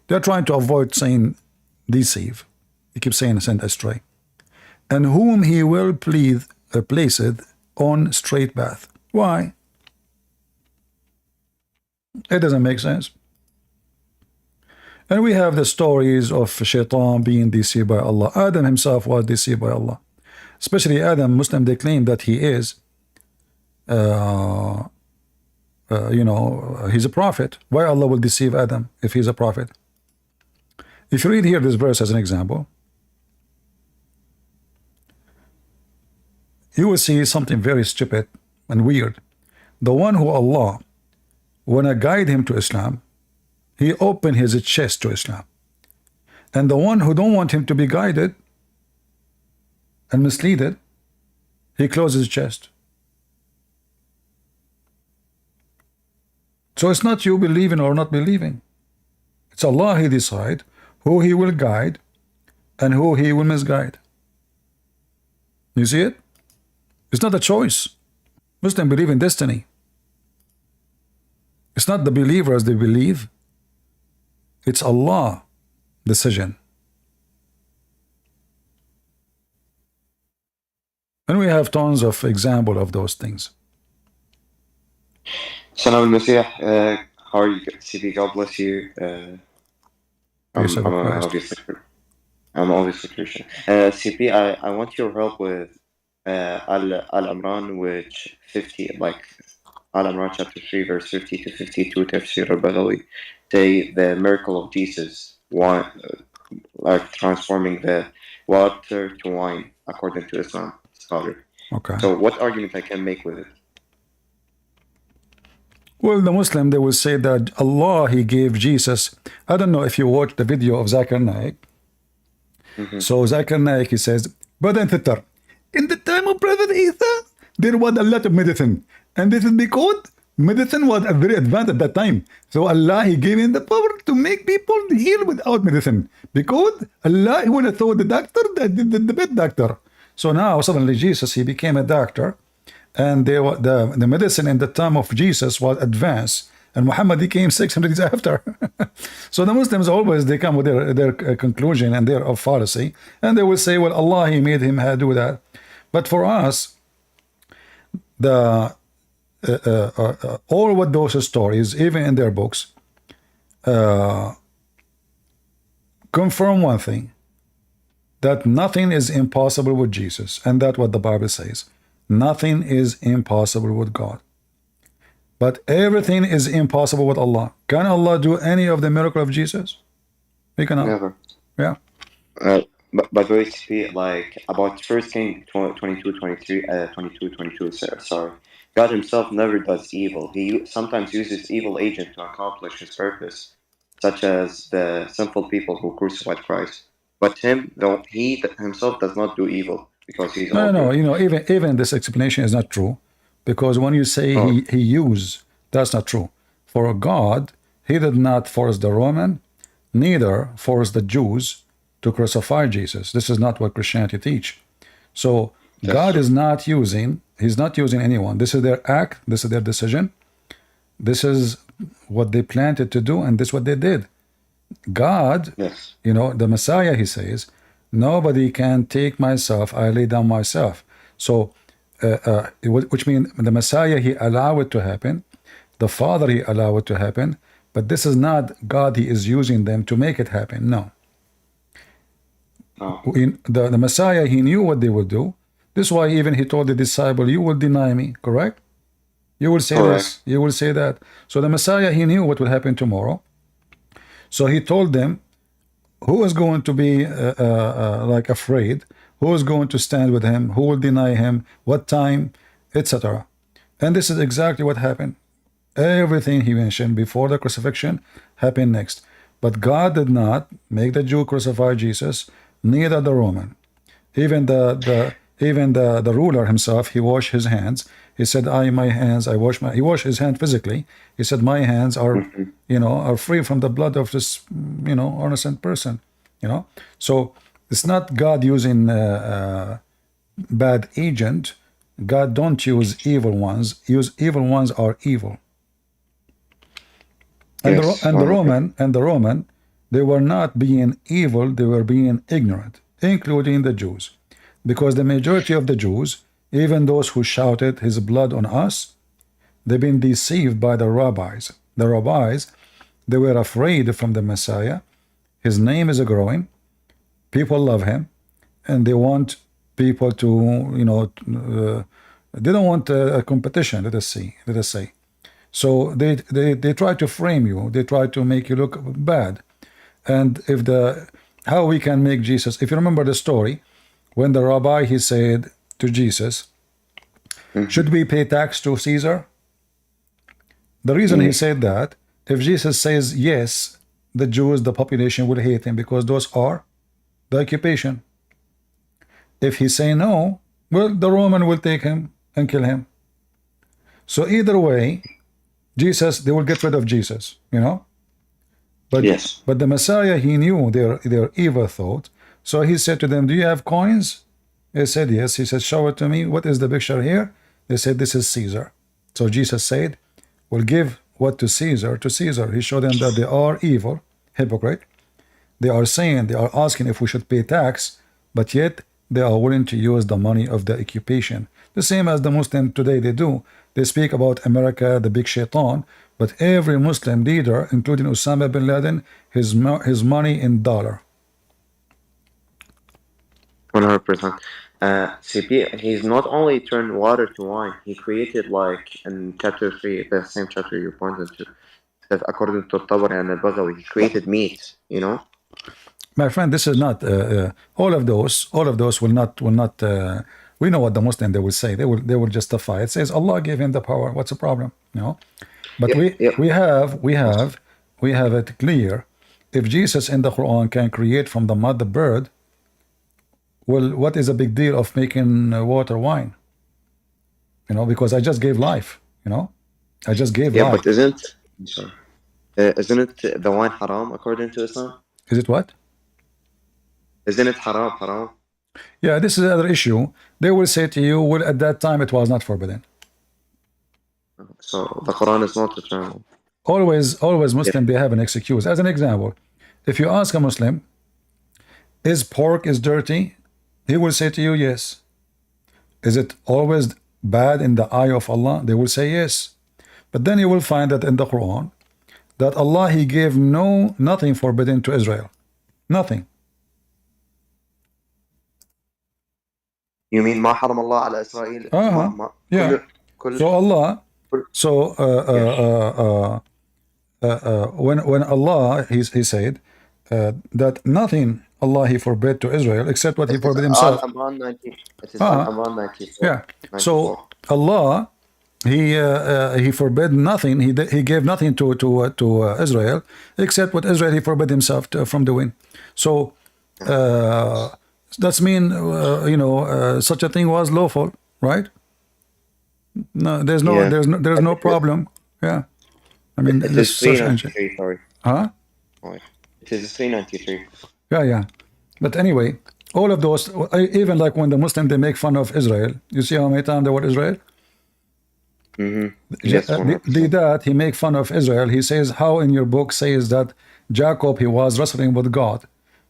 S1: They're trying to avoid saying deceive. He keeps saying send astray. And whom he will place it on straight path. Why? It doesn't make sense. And we have the stories of Shaitan being deceived by Allah. Adam himself was deceived by Allah. Especially Adam, Muslim, they claim that he is, you know, he's a prophet. Why Allah will deceive Adam if he's a prophet? If you read here this verse as an example, you will see something very stupid and weird. The one who Allah wanna guide him to Islam, he opened his chest to Islam. And the one who don't want him to be guided and misleaded, he closes his chest. So it's not you believing or not believing. It's Allah he decide who he will guide and who he will misguide. You see it? It's not a choice. Muslims believe in destiny. It's not the believers they believe. It's Allah decision. And we have tons of example of those things.
S11: Salam al-Masih, how are you, CP? God bless you. I'm obviously Christian. CP, I want your help with Al-Imran, which 50, like Al-Imran chapter 3, verse 50 to 52, Tafsir al-Baghawi, say the miracle of Jesus, like transforming the water to wine, according to Islam scholar.
S1: Okay.
S11: So what argument I can make with it?
S1: Well, the Muslim, they will say that Allah, he gave Jesus. I don't know if you watched the video of Zakir Naik. So Zakir Naik, he says, Brother and sister, in the time of Prophet Isa, there was a lot of medicine. And this is because medicine was very advanced at that time. So Allah, he gave him the power to make people heal without medicine. Because Allah, he wanted to throw the doctor that did the best doctor. So now suddenly Jesus, he became a doctor. and the medicine in the time of Jesus was advanced, and Muhammad he came 600 years after. So the Muslims always they come with their conclusion and their fallacy, and they will say, well, Allah he made him do that. But for us, the all what those stories, even in their books, confirm one thing, that nothing is impossible with Jesus, and that's what the Bible says. Nothing is impossible with God. But everything is impossible with Allah. Can Allah do any of the miracle of Jesus? He cannot.
S11: Never.
S1: Yeah.
S11: But we speak like about First King 22, sorry. God himself never does evil. He sometimes uses evil agents to accomplish his purpose, such as the sinful people who crucified Christ. But he himself does not do evil because he's
S1: No, you know, even this explanation is not true, because when you say he used, that's not true. For God, he did not force the Roman, neither force the Jews to crucify Jesus. This is not what Christianity teach. So God is not using, he's not using anyone. This is their act, this is their decision. This is what they planted to do, and this is what they did. God, you know, the Messiah, he says, nobody can take myself, I lay down myself. So, which means the Messiah, he allowed it to happen. The Father, he allowed it to happen. But this is not God, he is using them to make it happen. No. The Messiah, he knew what they would do. This is why even he told the disciple, you will deny me, correct? You will say this, you will say that. So the Messiah, he knew what would happen tomorrow. So he told them, who is going to be like afraid? Who is going to stand with him? Who will deny him? What time? Etc. And this is exactly what happened. Everything he mentioned before the crucifixion happened next. But God did not make the Jew crucify Jesus, neither the Roman. Even the ruler himself, he washed his hands. He said, he washed his hand physically. He said, my hands are, you know, are free from the blood of this, you know, innocent person, you know. So it's not God using bad agent. God don't use evil ones. Evil ones are evil. And, the Roman, they were not being evil, they were being ignorant, including the Jews. Because the majority of the Jews, even those who shouted his blood on us, they've been deceived by the rabbis. The rabbis, they were afraid from the Messiah. His name is growing. People love him. And they want people to, you know, they don't want a competition, let us say. So they try to frame you. They try to make you look bad. And how we can make Jesus, if you remember the story, when the rabbi, he said to Jesus, should we pay tax to Caesar? The reason he said that, if Jesus says yes, the Jews, the population will hate him because those are the occupation. If he say no, well, the Roman will take him and kill him. So either way, Jesus, they will get rid of Jesus, you know. But the Messiah, he knew their evil thought. So he said to them, do you have coins? They said yes. He said, show it to me. What is the picture here? They said, this is Caesar. So Jesus said, we'll give what to Caesar. He showed them that they are evil, hypocrite. They are saying, they are asking if we should pay tax, but yet they are willing to use the money of the occupation. The same as the Muslim today they do. They speak about America, the big shaitan, but every Muslim leader, including Osama bin Laden, his money in dollar.
S11: 100%. CP, he's not only turned water to wine, he created, like in chapter 3, the same chapter you pointed to, that according to Tabari and al-Baghawi, he created meat, you know?
S1: My friend, this is not all of those will not we know what the Muslim they will say. They will justify it. It says Allah gave him the power. What's the problem? You know? But we have it clear. If Jesus in the Quran can create from the mud the bird, well, what is a big deal of making water wine? You know, because I just gave life. You know, I just gave life.
S11: But isn't it the wine haram according to Islam?
S1: Is it what?
S11: Isn't it haram?
S1: Yeah, this is another issue. They will say to you, well, at that time it was not forbidden.
S11: So the Quran is not eternal.
S1: Always Muslim, they have an excuse. As an example, if you ask a Muslim, is pork is dirty? He will say to you, yes. Is it always bad in the eye of Allah? They will say yes. But then you will find that in the Quran, that Allah, He gave nothing forbidden to Israel. Nothing.
S11: You mean ما حرم الله على إسرائيل؟
S1: Yeah. So Allah, so when Allah, he said that nothing Allah He forbid to Israel except what He forbid Himself.
S11: Al-Imran 19. It is Al-Imran 94.
S1: Yeah. So Allah, He forbid nothing. He gave nothing to Israel except what Israel He forbid Himself from doing. So that's mean such a thing was lawful, right? No, there's no problem. Yeah. I mean,
S11: it
S1: this
S11: is
S1: search
S11: 393. Sorry.
S1: Huh?
S11: It is 393.
S1: Yeah. But anyway, all of those, even like when the Muslim they make fun of Israel, you see how many times the word Israel?
S11: Yes,
S1: that he make fun of Israel. He says, how in your book says that Jacob he was wrestling with God,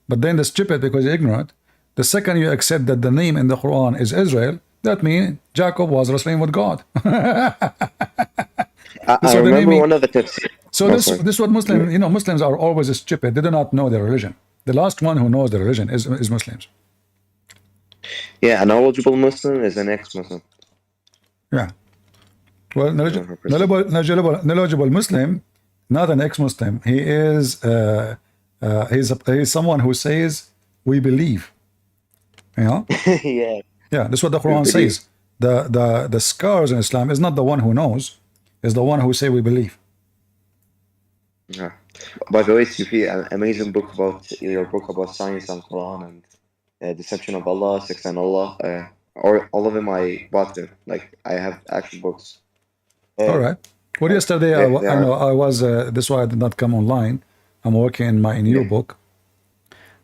S1: but then the stupid, because you're ignorant, the second you accept that the name in the Quran is Israel, that means Jacob was wrestling with God.
S11: I remember one of the tips.
S1: So this is what Muslims, Muslims are always stupid. They do not know their religion. The last one who knows their religion is Muslims.
S11: Yeah, a knowledgeable Muslim is an ex-Muslim.
S1: Yeah. Well, knowledgeable Muslim, not an ex-Muslim. He is he's someone who says we believe.
S11: Yeah.
S1: Yeah, that's what the Quran says. The scholars in Islam is not the one who knows, is the one who say we believe.
S11: Yeah. By the way, Sufi, an amazing book about your book about science and Quran and deception of Allah, sex and Allah. Or all of them I bought them. Like I have actual books.
S1: All right. Well, yesterday I was. This is why I did not come online. I'm working in my new book.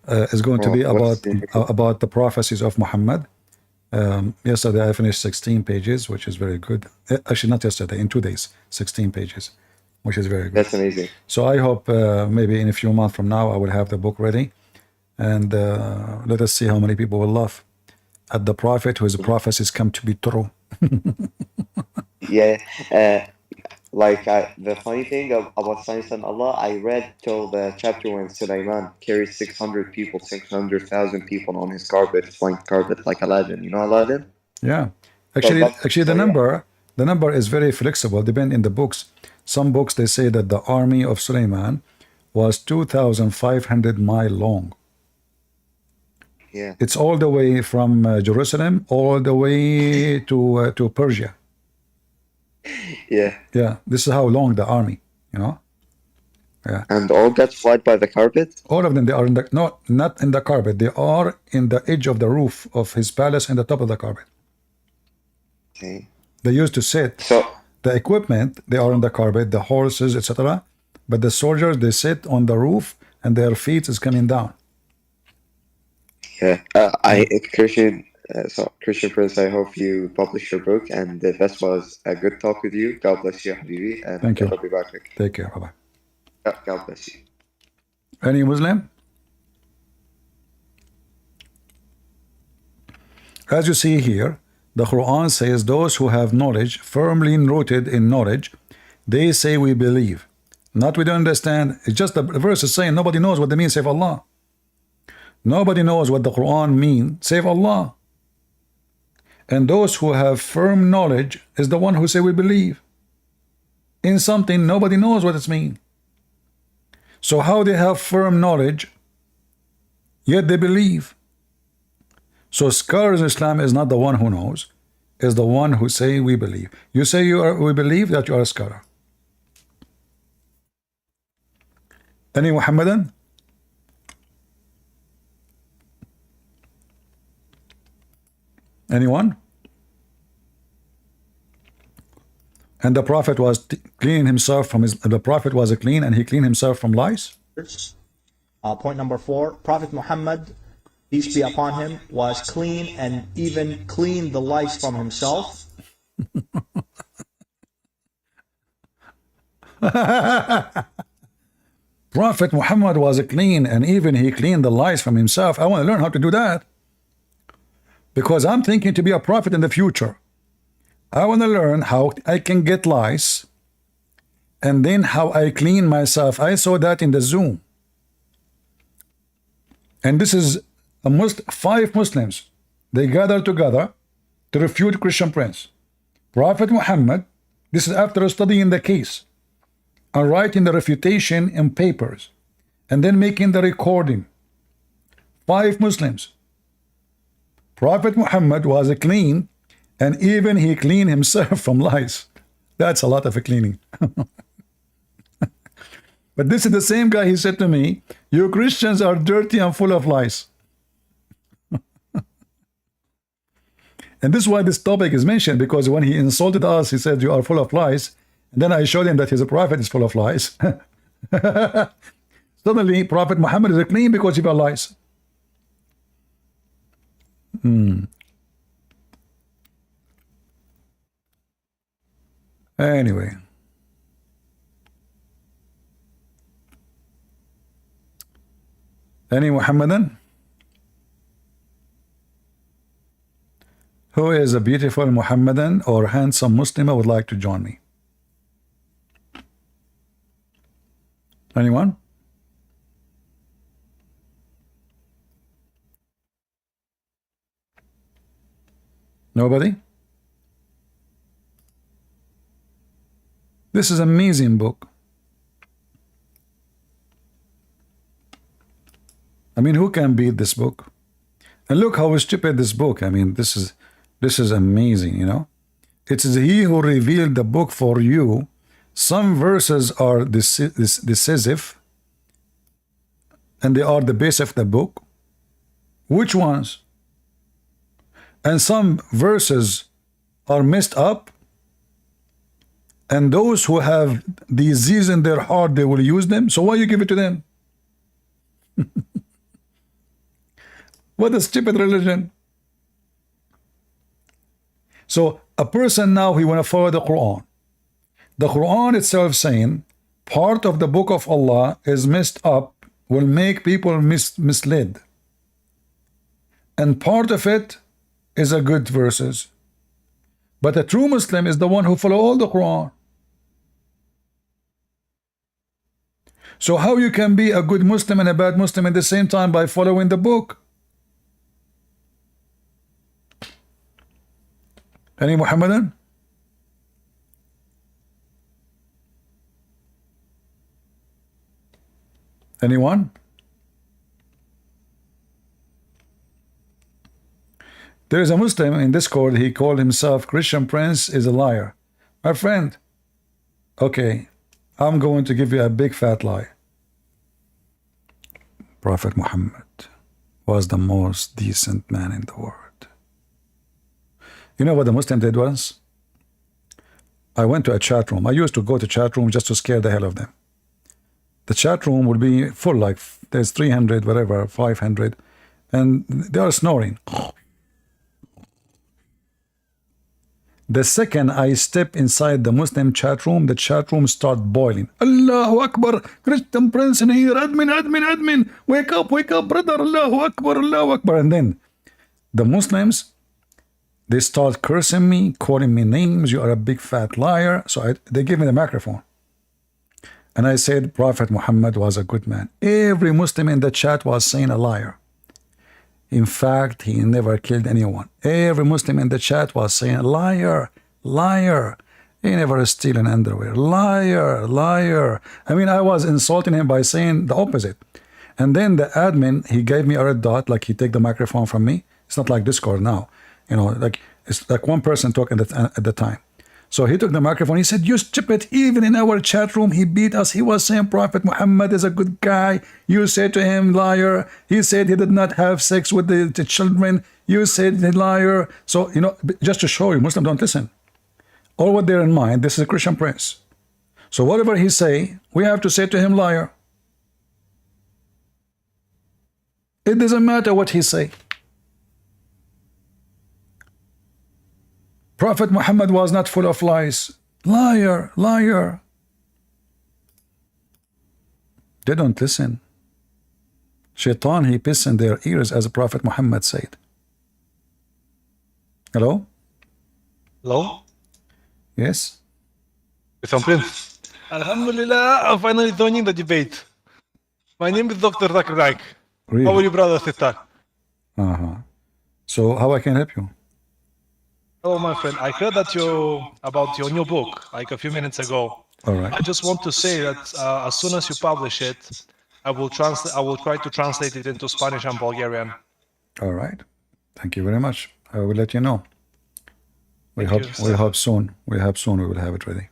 S1: It's going to be about the prophecies of Muhammad. Yesterday I finished 16 pages, which is very good. Actually, not yesterday. In 2 days, 16 pages, which is very good.
S11: That's amazing.
S1: So I hope maybe in a few months from now I will have the book ready, and let us see how many people will laugh at the prophet whose prophecies come to be true.
S11: Yeah. The funny thing about science and Allah, I read till the chapter when Sulaiman carried 600,000 people on his carpet, flying carpet like Aladdin. You know Aladdin?
S1: Yeah. Actually, the number is very flexible, depending in the books. Some books they say that the army of Sulaiman was 2,500 miles long.
S11: Yeah.
S1: It's all the way from Jerusalem all the way to Persia.
S11: Yeah.
S1: Yeah. This is how long the army, Yeah.
S11: And all got flight by the carpet?
S1: All of them, they are not in the carpet. They are in the edge of the roof of his palace in the top of the carpet.
S11: Okay.
S1: They used to sit.
S11: So
S1: the equipment, they are on the carpet, the horses, etc. But the soldiers, they sit on the roof and their feet is coming down.
S11: Yeah. Christian Prince, I hope you publish your book, and that was a good talk with you. God bless you, Habibi. And
S1: thank you.
S11: I'll be back.
S1: Take care. Bye-bye.
S11: God bless you.
S1: Any Muslim? As you see here, the Quran says those who have knowledge, firmly rooted in knowledge, they say we believe. Not we don't understand. It's just the verse is saying nobody knows what they mean save Allah. Nobody knows what the Quran means save Allah. And those who have firm knowledge is the one who say we believe in something nobody knows what it means. So how they have firm knowledge yet they believe? So scholars in Islam is not the one who knows, is the one who say we believe. You say we believe, that you are a scholar. Any Muhammadan? Anyone? And the Prophet was cleaning himself from the Prophet was clean and he cleaned himself from lice?
S9: Point number 4, Prophet Muhammad peace be upon him, was clean and even cleaned the lice from himself.
S1: Prophet Muhammad was clean and even he cleaned the lice from himself. I want to learn how to do that because I'm thinking to be a prophet in the future. I want to learn how I can get lice and then how I clean myself. I saw that in the Zoom. And this is five Muslims. They gathered together to refute Christian Prince. Prophet Muhammad, this is after studying the case and writing the refutation in papers and then making the recording. Five Muslims. Prophet Muhammad was clean and even he cleaned himself from lice. That's a lot of cleaning. But this is the same guy. He said to me, you Christians are dirty and full of lies. And this is why this topic is mentioned, because when he insulted us, he said, you are full of lies. And then I showed him that his prophet is full of lies. Suddenly, Prophet Muhammad is clean because he got lies. Anyway. Any Muhammadan? Who is a beautiful Muhammadan or handsome Muslim would like to join me? Anyone? Nobody? This is an amazing book. I mean, who can beat this book? And look how stupid this book. I mean, this is amazing, you know. It is he who revealed the book for you. Some verses are decisive, and they are the base of the book. Which ones? And some verses are messed up, and those who have disease in their heart, they will use them. So why you give it to them? What a stupid religion. So a person now, he want to follow the Quran. The Quran itself saying part of the book of Allah is messed up, will make people misled. And part of it is a good verses. But a true Muslim is the one who follow all the Quran. So how you can be a good Muslim and a bad Muslim at the same time by following the book? Any Muhammadan? Anyone? There is a Muslim in Discord, he called himself Christian Prince is a liar. My friend, okay, I'm going to give you a big fat lie. Prophet Muhammad was the most decent man in the world. You know what the Muslim did once? I went to a chat room. I used to go to chat room just to scare the hell of them. The chat room would be full, like there's 300, whatever, 500, and they are snoring. The second I step inside the Muslim chat room, the chat room start boiling. Allahu Akbar, Christian Prince in here, admin, wake up, brother, Allahu Akbar. And then the Muslims, they start cursing me, calling me names, you are a big fat liar. So they gave me the microphone. And I said, Prophet Muhammad was a good man. Every Muslim in the chat was saying a liar. In fact, he never killed anyone. Every Muslim in the chat was saying, liar, liar. He never steal an underwear. Liar, liar. I mean, I was insulting him by saying the opposite. And then the admin, he gave me a red dot, like he take the microphone from me. It's not like Discord now. You know, like it's like one person talking at the time. So he took the microphone. He said, you stupid, even in our chat room, he beat us. He was saying Prophet Muhammad is a good guy. You said to him, liar. He said he did not have sex with the children. You said the liar. So, you know, just to show you, Muslims don't listen. All what they're in mind, this is a Christian Prince. So whatever he say, we have to say to him, liar. It doesn't matter what he say. Prophet Muhammad was not full of lies. Liar, liar. They don't listen. Shaitan, he piss in their ears, as Prophet Muhammad said. Hello?
S12: Hello?
S1: Yes?
S12: Islam Prince. Alhamdulillah, I'm finally joining the debate. My name is Dr. Zakir Naik.
S1: Really?
S12: How are you, brother, sister?
S1: Uh-huh. So how I can help you?
S12: Hello, my friend. I heard that about your new book like a few minutes ago.
S1: All right.
S12: I just want to say that as soon as you publish it, I will try to translate it into Spanish and Bulgarian.
S1: All right. Thank you very much. I will let you know. We
S12: Thank
S1: hope
S12: you,
S1: soon. We will have it ready.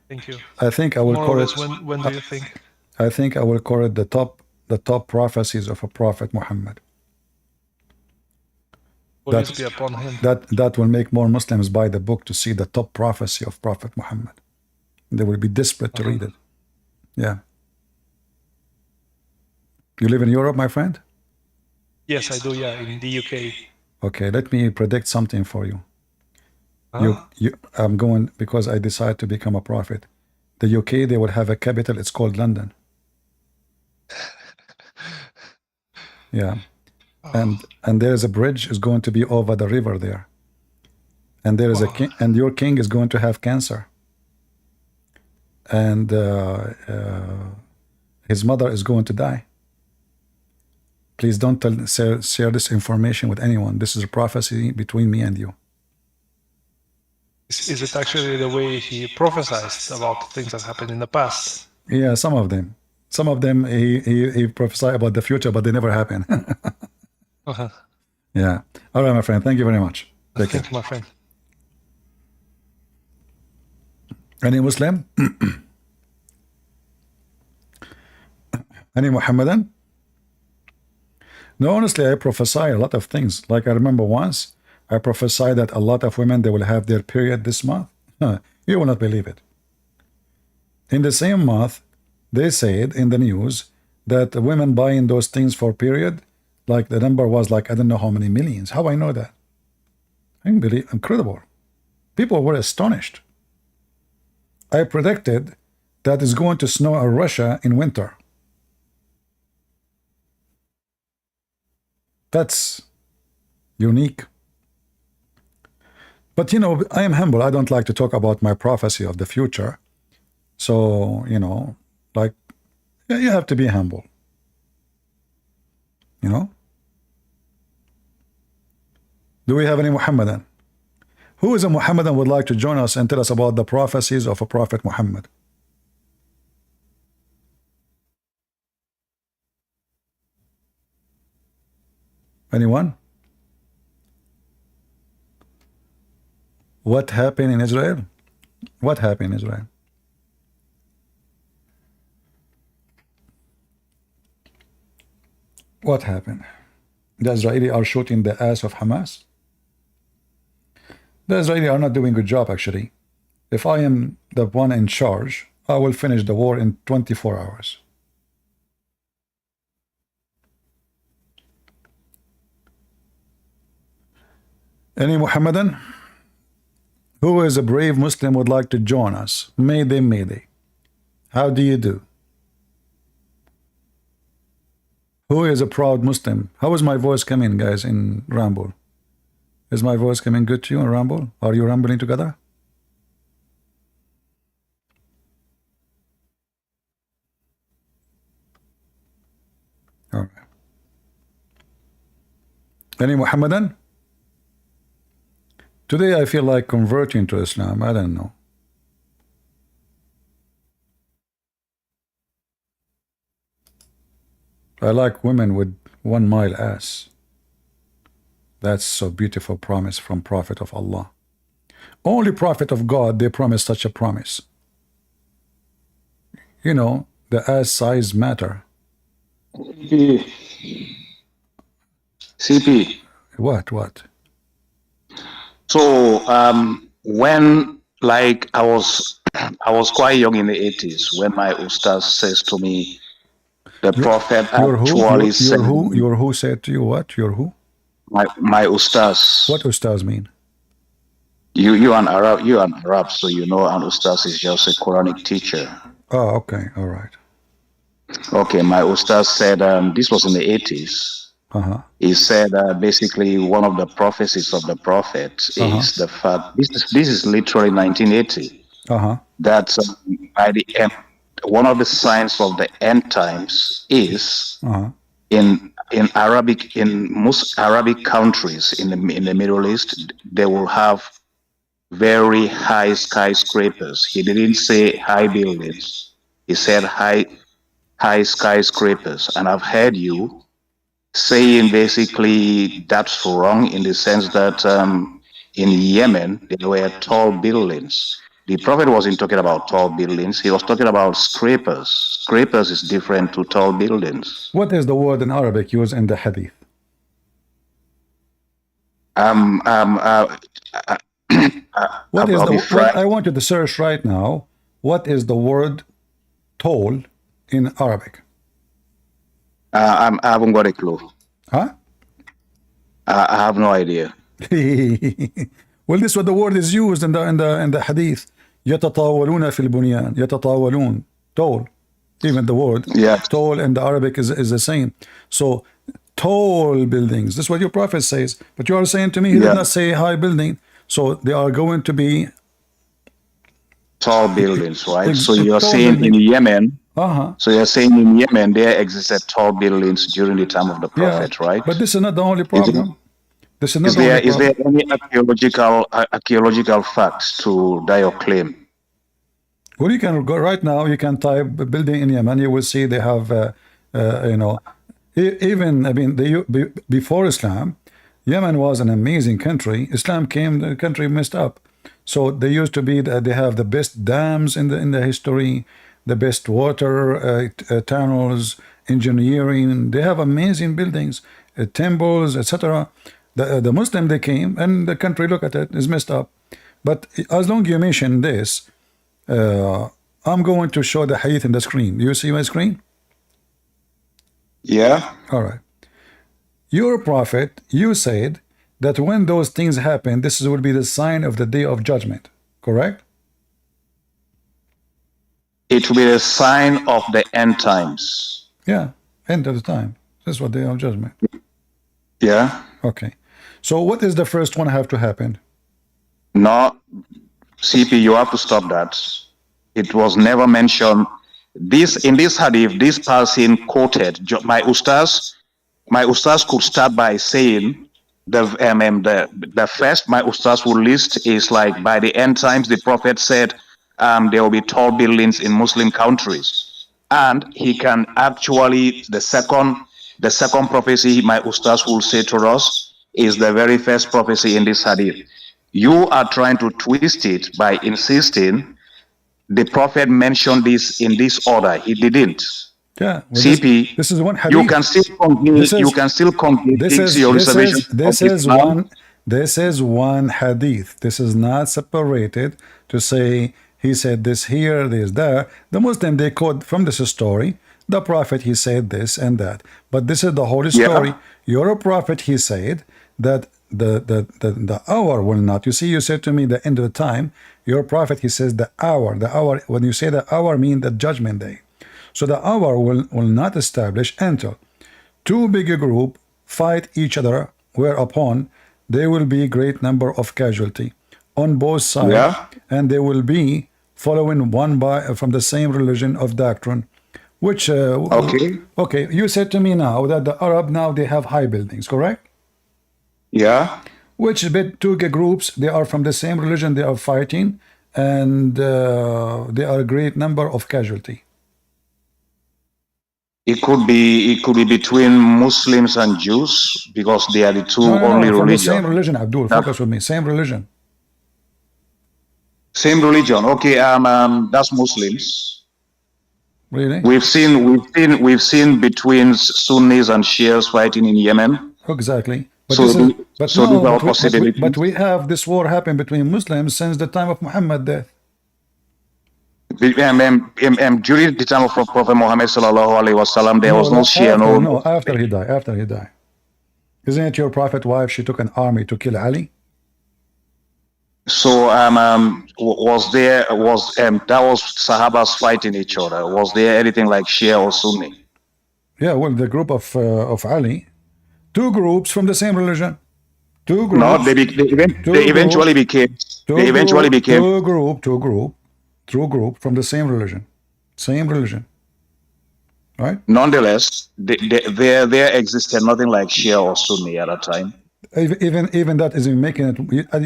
S12: Thank you.
S1: I think I will
S12: More or
S1: correct.
S12: less, when do you think?
S1: I think I will correct the top prophecies of a Prophet Muhammad.
S12: Peace be upon him.
S1: That will make more Muslims buy the book to see the top prophecy of Prophet Muhammad. They will be desperate to read it. Yeah. You live in Europe, my friend?
S12: Yes, I do. Yeah, in the UK.
S1: Okay, let me predict something for you. I'm going because I decide to become a prophet. The UK, they will have a capital. It's called London. Yeah. And there is a bridge is going to be over the river there. And there is a king, and your king is going to have cancer. And his mother is going to die. Please don't share this information with anyone. This is a prophecy between me and you.
S12: Is it actually the way he prophesied about things that happened in the past?
S1: Yeah, some of them. Some of them he prophesied about the future, but they never happen. Yeah. All right, my friend. Thank you very much. Take care.
S12: Thank you, my friend.
S1: Any Muslim? Any Muhammadan? No, honestly, I prophesy a lot of things. Like I remember once, I prophesied that a lot of women, they will have their period this month. You will not believe it. In the same month, they said in the news that women buying those things for period, like the number was like, I don't know how many millions. How I know that? Incredible. People were astonished. I predicted that it's going to snow in Russia in winter. That's unique. But you know, I am humble. I don't like to talk about my prophecy of the future. So, you know, like, you have to be humble. You know? Do we have any Muhammadan? Who is a Muhammadan would like to join us and tell us about the prophecies of a Prophet Muhammad? Anyone? What happened in Israel? What happened in Israel? What happened? The Israelis are shooting the ass of Hamas. The Israelis are not doing a good job, actually. If I am the one in charge, I will finish the war in 24 hours. Any Muhammadan? Who is a brave Muslim would like to join us? Mayday, mayday. How do you do? Who is a proud Muslim? How is my voice coming, guys, in Ramble? Is my voice coming good to you in Ramble? Are you rambling together? All right. Any Muhammadan? Today I feel like converting to Islam. I don't know. I like women with 1 mile ass. That's so beautiful promise from Prophet of Allah. Only Prophet of God, they promise such a promise. You know, the ass size matter.
S5: CP.
S1: What?
S5: So when like I was quite young in the 80s when my ustaz says to me, The Prophet
S1: Your who?
S5: actually said,
S1: Your who said to you what? Your who?
S5: my ustaz.
S1: What ustaz mean?
S5: You an Arab, so you know an ustaz is just a Quranic teacher.
S1: Oh, okay, all right.
S5: Okay, my ustaz said, this was in the 80s. He said basically one of the prophecies of the prophet is the fact, this is literally 1980, that by the end, one of the signs of the end times is in Arabic, in most Arabic countries in the Middle East, they will have very high skyscrapers. He didn't say high buildings. He said high skyscrapers. And I've heard you saying basically that's wrong in the sense that in Yemen, there were tall buildings. The Prophet wasn't talking about tall buildings. He was talking about scrapers. Scrapers is different to tall buildings.
S1: What is the word in Arabic used in the hadith? What is the I want you to search right now. What is the word tall in Arabic?
S5: I haven't got a clue.
S1: Huh?
S5: I have no idea.
S1: Well, this is what the word is used in the hadith. يتطاولون في البنيان. يتطاولون. Tall. Even the word tall in the Arabic is the same. So tall buildings. This is what your prophet says. But you are saying to me he did not say high building. So they are going to be
S5: tall buildings, right? So you're saying in Yemen, so you're saying in Yemen there existed tall buildings during the time of the Prophet, right?
S1: But this is not the only problem. This is not
S5: is there any archaeological facts to your claim?
S1: Well, you can go right now. You can type building in Yemen. You will see they have, you know, even I mean, before Islam, Yemen was an amazing country. Islam came, the country messed up. So they used to be, they have the best dams in the history, the best water tunnels, engineering. They have amazing buildings, temples, etc. The Muslim, they came and the country, look at it, is messed up. But as long as you mention this, I'm going to show the hadith in the screen. Do you see my screen?
S5: Yeah.
S1: All right. Your prophet, you said that when those things happen, this will be the sign of the day of judgment, correct?
S5: It will be a sign of the end times.
S1: Yeah, end of the time. This is what day of judgment.
S5: Yeah.
S1: Okay. So what is the first one have to happen?
S5: No, CP, you have to stop that. It was never mentioned. This in this hadith, this person quoted my ustaz could start by saying the first my ustaz will list is like by the end times the prophet said there will be tall buildings in Muslim countries, and he can actually the second prophecy my ustaz will say to us is the very first prophecy in this hadith. You are trying to twist it by insisting the prophet mentioned this in this order. He didn't.
S1: Yeah, well,
S5: CP,
S1: this is one hadith.
S5: you can still complete. You can still complete your reservation.
S1: This is one hadith. This is not separated to say he said this here, this there. The Muslim, they quote from this story. The prophet, he said this and that. But this is the whole story. Yeah. Your prophet, he said that the hour will not. You see, you said to me the end of the time. Your prophet, he says the hour. The hour. When you say the hour, mean the judgment day. So the hour will not establish until two bigger group fight each other, whereupon there will be great number of casualty on both sides, and they will be following one from the same religion of doctrine. Which okay, you said to me now that the Arab now they have high buildings, correct?
S5: Yeah.
S1: Which two groups, they are from the same religion, they are fighting, and there are a great number of casualty.
S5: It could be between Muslims and Jews because they are the two only
S1: from
S5: religions.
S1: The same religion, Abdul. Focus with me. Same religion.
S5: Same religion. Okay. That's Muslims.
S1: Really?
S5: We've seen between Sunnis and Shias fighting in Yemen.
S1: Exactly. But but we have this war happen between Muslims since the time of Muhammad's death.
S5: During the time of Prophet Muhammad sallallahu alaihi wasallam, there was no Shia,
S1: after he died. After he died. Isn't it your prophet wife? She took an army to kill Ali.
S5: So was Sahabas fighting each other? Was there anything like Shia or Sunni?
S1: Yeah, well, the group of Ali, two groups from the same religion. Two groups.
S5: No, they eventually became.
S1: Two group from the same religion. Same religion. Right?
S5: Nonetheless, there existed nothing like Shia or Sunni at that time.
S1: Even that isn't making it.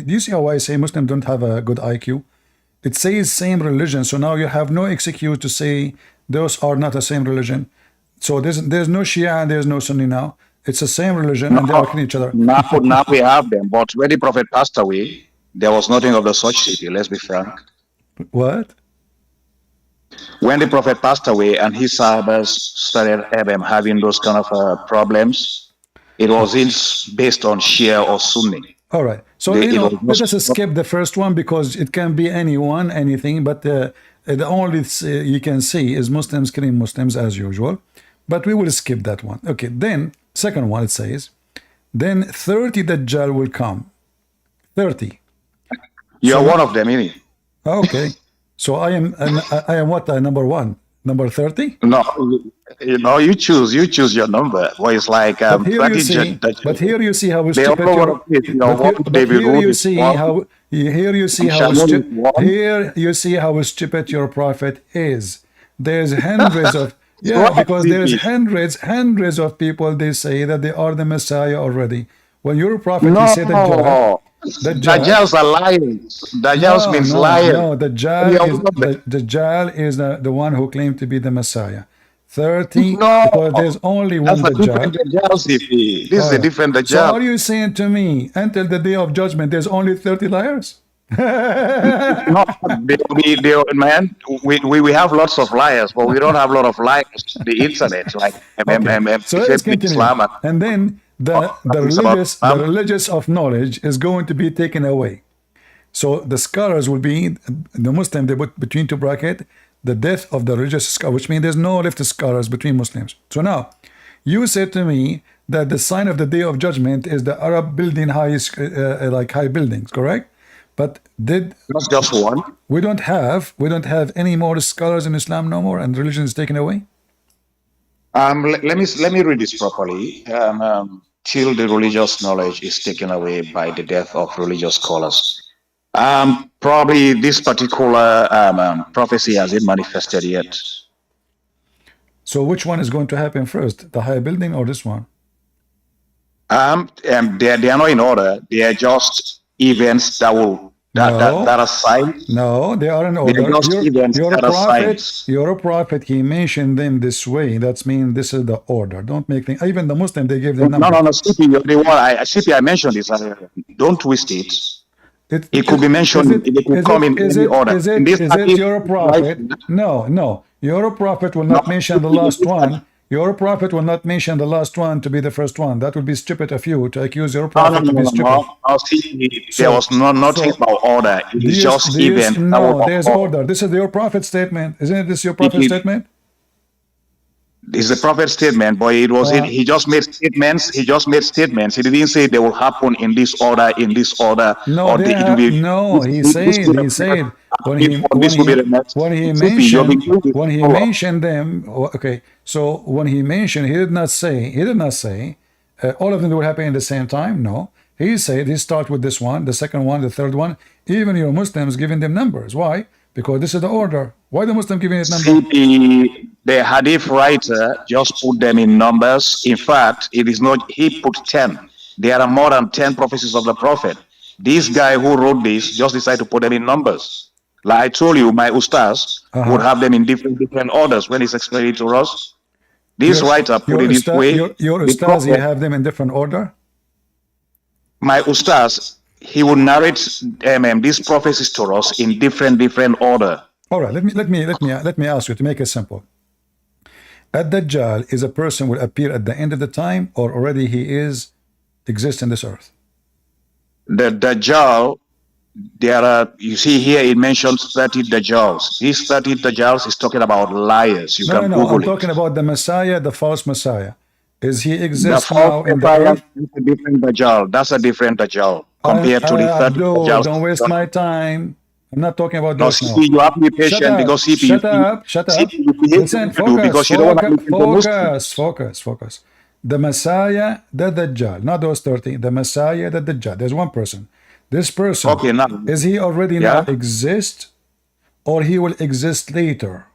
S1: Do you see how I say Muslims don't have a good IQ? It says same religion, so now you have no excuse to say those are not the same religion. So there's no Shia and there's no Sunni now. It's the same religion and they are killing each other.
S5: Now we have them, but when the Prophet passed away, there was nothing of the such city, let's be frank.
S1: What?
S5: When the Prophet passed away and his Sahabas started having those kind of problems, it wasn't based on Shia or Sunni.
S1: All right. So let us skip the first one because it can be anyone, anything, but the only you can see is Muslims killing Muslims as usual. But we will skip that one. Okay, then second one it says, then 30 Dajjal will come. 30.
S5: You're one of them, innit?
S1: Okay. So I am what, number one? Number 30?
S5: No, you choose your number. Well, it's like
S1: but here you see how stupid your prophet is. There's hundreds of because there's hundreds of people they say that they are the Messiah already. When your prophet he said
S5: Dajjal's a liar. Dajjal means liar.
S1: No, Dajjal is the one who claimed to be the Messiah. 30, because there's only one Dajjal.
S5: This is a different Dajjal.
S1: So are you saying to me, until the day of judgment, there's only 30 liars?
S5: No, man, we have lots of liars, but we don't have a lot of liars on the internet, like
S1: so let's continue.
S5: Islam.
S1: And then the religious of knowledge is going to be taken away. So the scholars will be, the Muslim, they put between two brackets, the death of the religious scholar, which means there's no left scholars between Muslims. So now, you said to me that the sign of the day of judgment is the Arab building high buildings, correct? But
S5: that's just one.
S1: We don't have any more scholars in Islam no more, and religion is taken away.
S5: Let me read this properly. Till the religious knowledge is taken away by the death of religious scholars. Probably this particular prophecy hasn't manifested yet.
S1: So which one is going to happen first, the high building or this one?
S5: They are not in order. They are just events that are signs.
S1: No, they are in order. Your prophet, he mentioned them this way. That means this is the order. Don't make things. Even the Muslim, they gave them numbers.
S5: No, CP, you're the one. CP, I mentioned this. Don't twist it. It could be mentioned. It could come in any order.
S1: Is it your prophet? No. Your prophet will not mention the last one. Your prophet will not mention the last one to be the first one. That would be stupid of you to accuse your prophet to be stupid.
S5: There was nothing about order. It's just event.
S1: No, there's order. This is your prophet's statement. Isn't this your prophet's statement?
S5: It's the prophet's statement, but it was he just made statements. He didn't say they will happen in this order,
S1: No, he said when he mentioned them. Okay, so when he mentioned, he did not say all of them will happen at the same time. No, he said he starts with this one, the second one, the third one. Even your Muslims giving them numbers. Why? Because this is the order. Why the Muslim giving it numbers?
S5: The Hadith writer just put them in numbers. In fact, it is not. He put 10. There are more than 10 prophecies of the Prophet. This guy who wrote this just decided to put them in numbers. Like I told you, my ustaz would have them in different orders when he's explaining to us. This writer put it this way.
S1: Your ustaz, you have them in different order?
S5: My ustaz, he will narrate these prophecies to us in different order.
S1: All right, let me ask you to make it simple. Ad-Dajjal is a person will appear at the end of the time, or already he exists in this earth?
S5: The Dajjal there are, you see here it mentions 30 Dajjals. These 30 Dajjals is talking about liars. You
S1: No, no,
S5: can
S1: no. I'm
S5: Google it.
S1: talking about the Messiah, the false Messiah. Is he
S5: The
S1: exists
S5: false
S1: now in the
S5: Messiah
S1: earth?
S5: is a different Dajjal. That's a different Dajjal compared to the 30
S1: Abdul,
S5: Dajjals.
S1: don't waste my time. I'm not talking about
S5: No,
S1: those now.
S5: CP, you have to be
S1: Shut
S5: patient
S1: up,
S5: because CP,
S1: shut up, shut up.
S5: CP, you behave the way
S1: Listen,
S5: you do
S1: focus,
S5: because you don't want to
S1: focus,
S5: listen to Muslims.
S1: focus. The Messiah, the Dajjal, not those 30. The Messiah, the Dajjal. There's one person. This person,
S5: Okay, now,
S1: is he already now
S5: yeah.
S1: exist or he will exist later?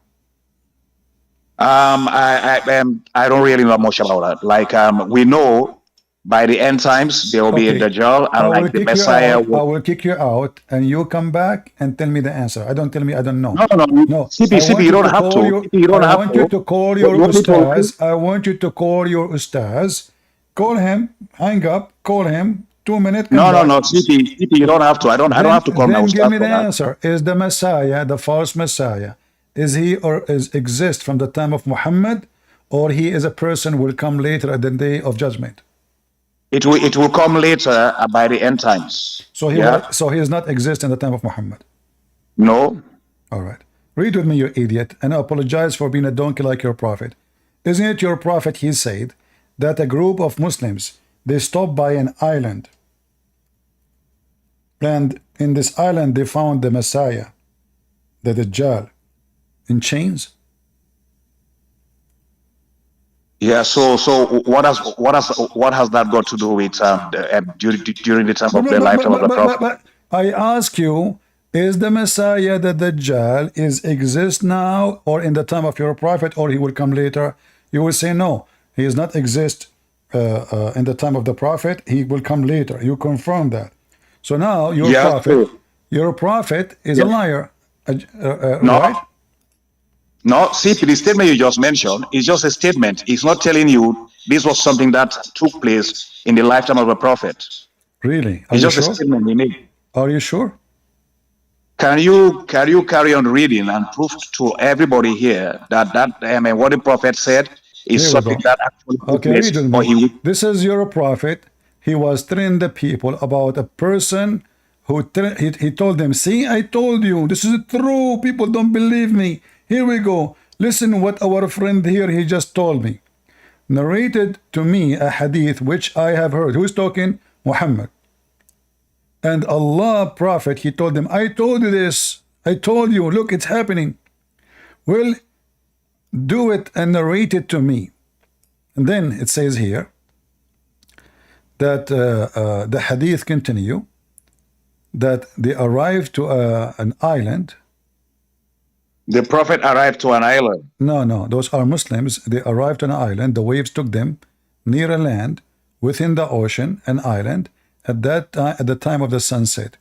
S5: I don't really know much about that. Like, we know by the end times there will be a
S1: Okay,
S5: Dajjal,
S1: I
S5: and
S1: will
S5: like the
S1: kick you
S5: Messiah
S1: out. I
S5: will.
S1: will kick you out, and you come back and tell me the answer. I don't tell me I don't know.
S5: No, no, no.
S1: No,
S5: CP,
S1: I
S5: CP,
S1: want
S5: you
S1: you
S5: don't
S1: to
S5: have
S1: call
S5: to.
S1: your.
S5: CP, you don't
S1: I
S5: have
S1: want you
S5: to.
S1: to call
S5: You
S1: your
S5: want me to lie?
S1: ustaz. I want you to call your ustaz. Call him. Hang up. Call him. 2 minutes. Come
S5: No, no,
S1: back.
S5: no, CP, you don't have to. I don't have to call my
S1: Then give
S5: ustad
S1: me
S5: for
S1: the
S5: that.
S1: answer. Is the Messiah, the false Messiah, is he or is exist from the time of Muhammad, or he is a person will come later at the day of judgment?
S5: It will come later by the end times.
S1: So he will.
S5: Yeah.
S1: So he does not exist in the time of Muhammad.
S5: No.
S1: All right. Read with me, you idiot, and I apologize for being a donkey like your prophet. Isn't it your prophet, he said, that a group of Muslims, they stopped by an island, and in this island they found the Messiah, the Dajjal, in chains?
S5: Yeah. So what has that got to do with during the time of the lifetime of the Prophet?
S1: I ask you, is the Messiah, the Dajjal, is exist now or in the time of your prophet, or he will come later? You will say no, he does not exist in the time of the prophet. He will come later. You confirm that. So now your prophet is a liar,
S5: No.
S1: right?
S5: No, see, the statement you just mentioned is just a statement. It's not telling you this was something that took place in the lifetime of a prophet.
S1: Really? Are
S5: It's
S1: you
S5: just a
S1: sure?
S5: statement you made.
S1: Are you sure?
S5: Can you carry on reading and prove to everybody here that what the prophet said is
S1: Here we
S5: something
S1: go.
S5: that actually took
S1: Okay,
S5: place,
S1: read with
S5: or
S1: me.
S5: he would?
S1: This is your prophet. He was telling the people about a person who he told them, see, I told you, this is true. People don't believe me. Here we go. Listen what our friend here, he just told me. Narrated to me a hadith which I have heard. Who's talking? Muhammad. And Allah prophet, he told them, I told you this. I told you, look, it's happening. Well, do it and narrate it to me. And then it says here that the hadith continue, that they arrived to an island.
S5: The prophet arrived to an island.
S1: No, those are Muslims. They arrived to an island. The waves took them near a land within the ocean, an island. At that time, at the time of the sunset,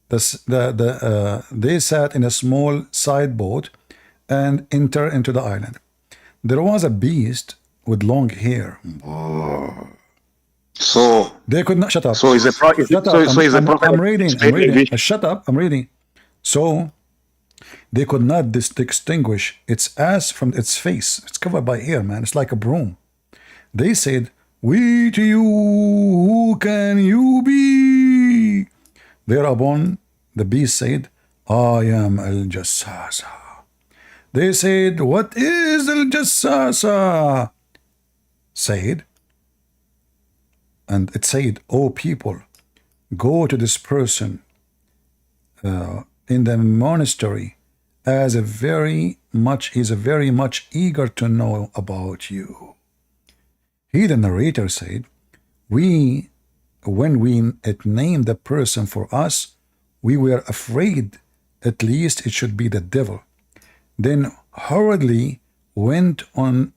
S1: they sat in a small side boat and entered into the island. There was a beast with long hair.
S5: So
S1: they could not shut up.
S5: So is a prophet.
S1: Shut up.
S5: So is a prophet.
S1: I'm reading. Shut up. I'm reading. So they could not distinguish its ass from its face. It's covered by hair, man. It's like a broom. They said, "We to you, who can you be?" Thereupon the beast said, "I am Al Jassasa." They said, "What is Al Jassasa?" Said, and it said, "O people, go to this person in the monastery as he's very much eager to know about you." He, the narrator, said, when we named the person for us, we were afraid at least it should be the devil. Then hurriedly went on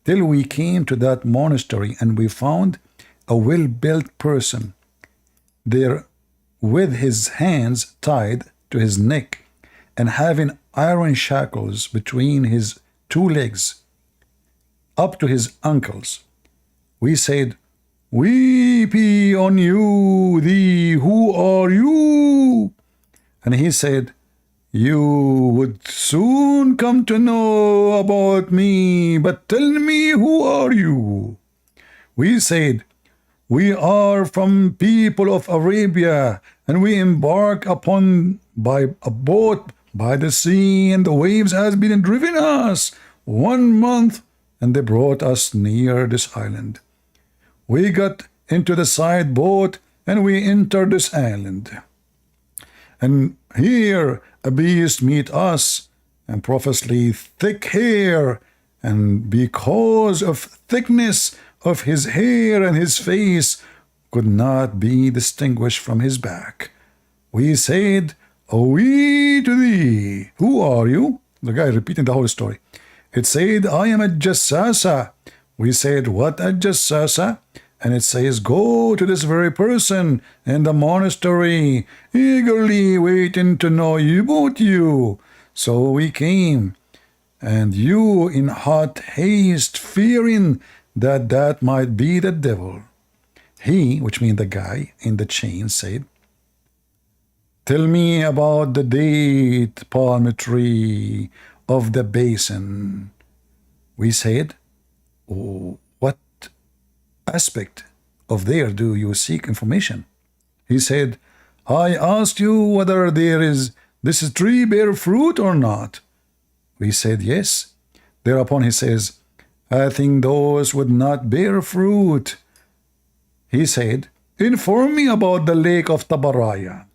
S1: till we came to that monastery, and we found a well-built person there with his hands tied to his neck and having iron shackles between his two legs up to his ankles. We said, "We be on you, thee, who are you?" And he said, "You would soon come to know about me, but tell me, who are you?" We said, We are from people of Arabia, and we embark upon by a boat by the sea, and the waves has been driven us 1 month, and they brought us near this island. We got into the side boat, and we entered this island. And here a beast meet us, and profusely thick hair, and because of thickness of his hair and his face could not be distinguished from his back. We said, "Away to thee! Who are you?" The guy repeating the whole story. It said, "I am a Jassasa." We said, "What a Jassasa?" And it says, "Go to this very person in the monastery, eagerly waiting to know about you." So we came, and you in hot haste, fearing that that might be the devil. He, which means the guy in the chain, said, "Tell me about the date palm tree of the basin." We said, "Oh, what aspect of there do you seek information?" He said, "I asked you whether this tree bear fruit or not." We said, "Yes." Thereupon he says, "I think those would not bear fruit." He said, "Inform me about the lake of Tabaraya."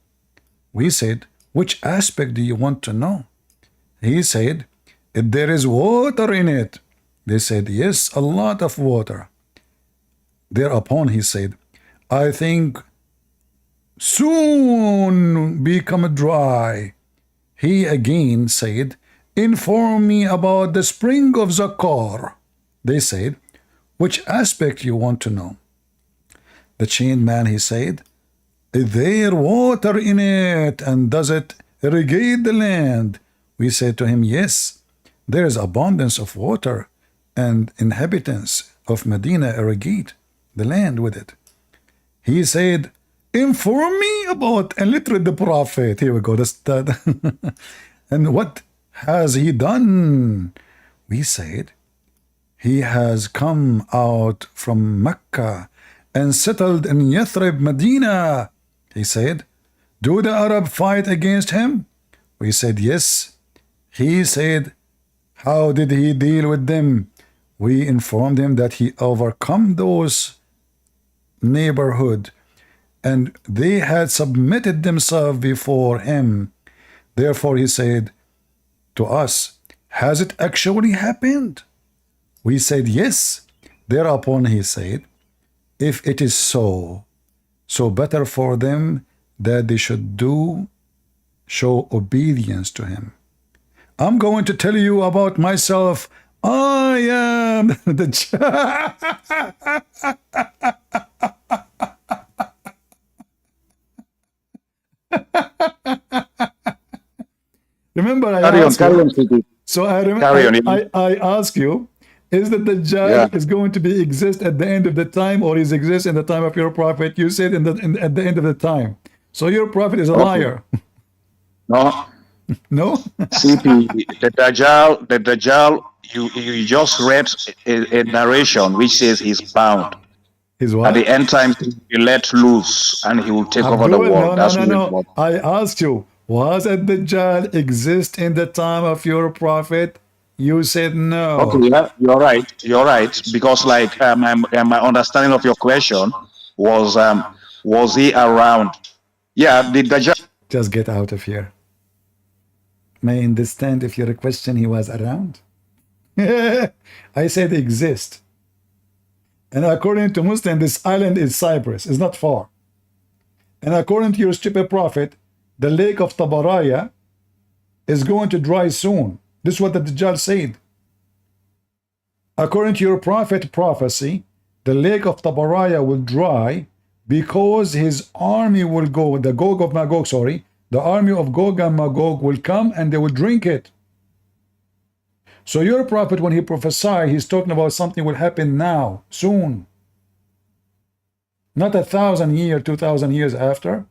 S1: We said, "Which aspect do you want to know?" He said, "If there is water in it." They said, "Yes, a lot of water." Thereupon he said, "I think soon become dry." He again said, "Inform me about the spring of Zakar." They said, "Which aspect you want to know?" The chained man, he said, "Is there water in it, and does it irrigate the land?" We said to him, "Yes, there is abundance of water, and inhabitants of Medina irrigate the land with it." He said, "Inform me about illiterate the prophet." Here we go, that's that. "And what has he done?" We said, "He has come out from Mecca and settled in Yathrib, Medina." He said, "Do the Arab fight against him?" We said, "Yes." He said, "How did he deal with them?" We informed him that he overcome those neighborhood, and they had submitted themselves before him. Therefore he said to us, "Has it actually happened?" We said, "Yes." Thereupon he said, "If it is so better for them that they should show obedience to him. I'm going to tell you about myself. I am the Remember, I asked you. So I ask you, is that the Dajjal is going to be exist at the end of the time, or is exist in the time of your prophet? You said at the end of the time. So your prophet is a liar.
S5: No.
S1: No?
S5: CP, the Dajjal, you just read a narration which says he's bound.
S1: He's what?
S5: At the end time, he'll be let loose and he will take over the world.
S1: No. I asked you, was it Dajjal exist in the time of your prophet? You said no.
S5: Okay, yeah, you're right. You're right. Because like my understanding of your question was he around? Yeah, the Dajjal.
S1: Just get out of here. May I understand if your question he was around? I said exist. And according to Muslim, this island is Cyprus. It's not far. And according to your stupid prophet, the lake of Tabaraya is going to dry soon. This is what the Dajjal said. According to your prophet prophecy, the lake of Tabaraya will dry because his army will go, the army of Gog and Magog will come and they will drink it. So your prophet, when he prophesied, he's talking about something will happen now, soon. Not 1,000 years, 2,000 years after.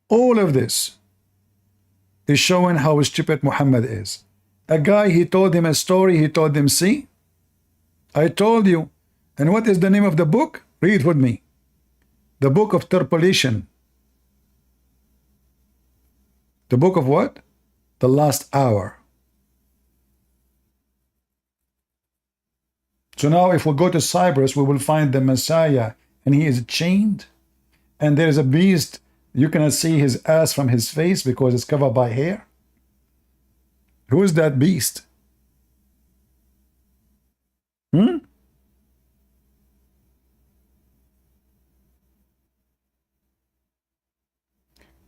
S1: All of this is showing how stupid Muhammad is. A guy, he told him a story. He told him, see, I told you. And what is the name of the book? Read with me. The book of interpolation. The book of what? The last hour. So now if we go to Cyprus, we will find the Messiah, and he is chained, and there is a beast. You cannot see his ass from his face because it's covered by hair. Who is that beast? Hmm?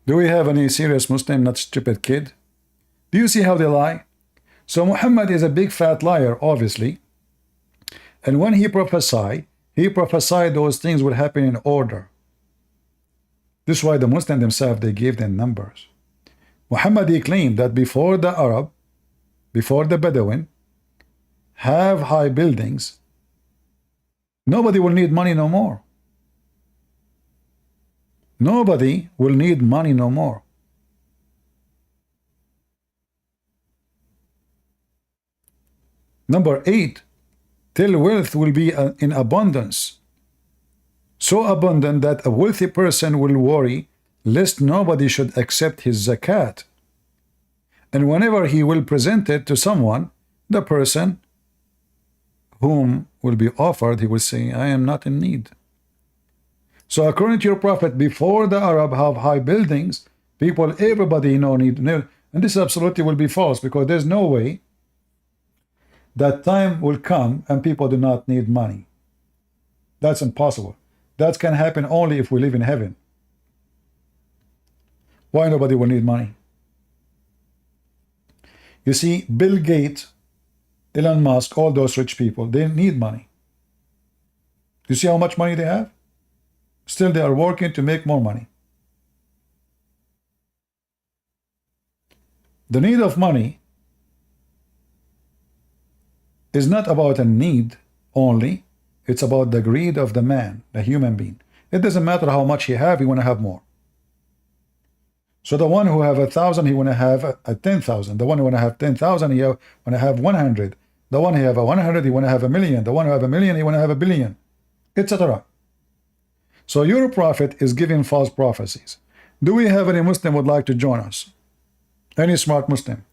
S1: Do we have any serious Muslim, not stupid kid? Do you see how they lie? So Muhammad is a big fat liar, obviously. And when he prophesied those things would happen in order. This is why the Muslims themselves, they gave them numbers. Muhammad, he claimed that before the Arab, before the Bedouin, have high buildings, nobody will need money no more. Nobody will need money no more. Number 8, till wealth will be in abundance. So abundant that a wealthy person will worry lest nobody should accept his zakat. And whenever he will present it to someone, the person whom will be offered, he will say, I am not in need. So according to your prophet, before the Arab have high buildings, people, everybody need. And this absolutely will be false, because there's no way that time will come and people do not need money. That's impossible. That can happen only if we live in heaven. Why nobody will need money? You see, Bill Gates, Elon Musk, all those rich people, they need money. You see how much money they have? Still they are working to make more money. The need of money is not about a need only. It's about the greed of the man, the human being. It doesn't matter how much he have, he want to have more. So the one who have 1,000, he want to have a 10,000. The one who want to have 10,000, he want to have 100. The one who have a 100, he want to have a million. The one who have a million, he want to have a billion, etc. So your prophet is giving false prophecies. Do we have any Muslim would like to join us? Any smart Muslim?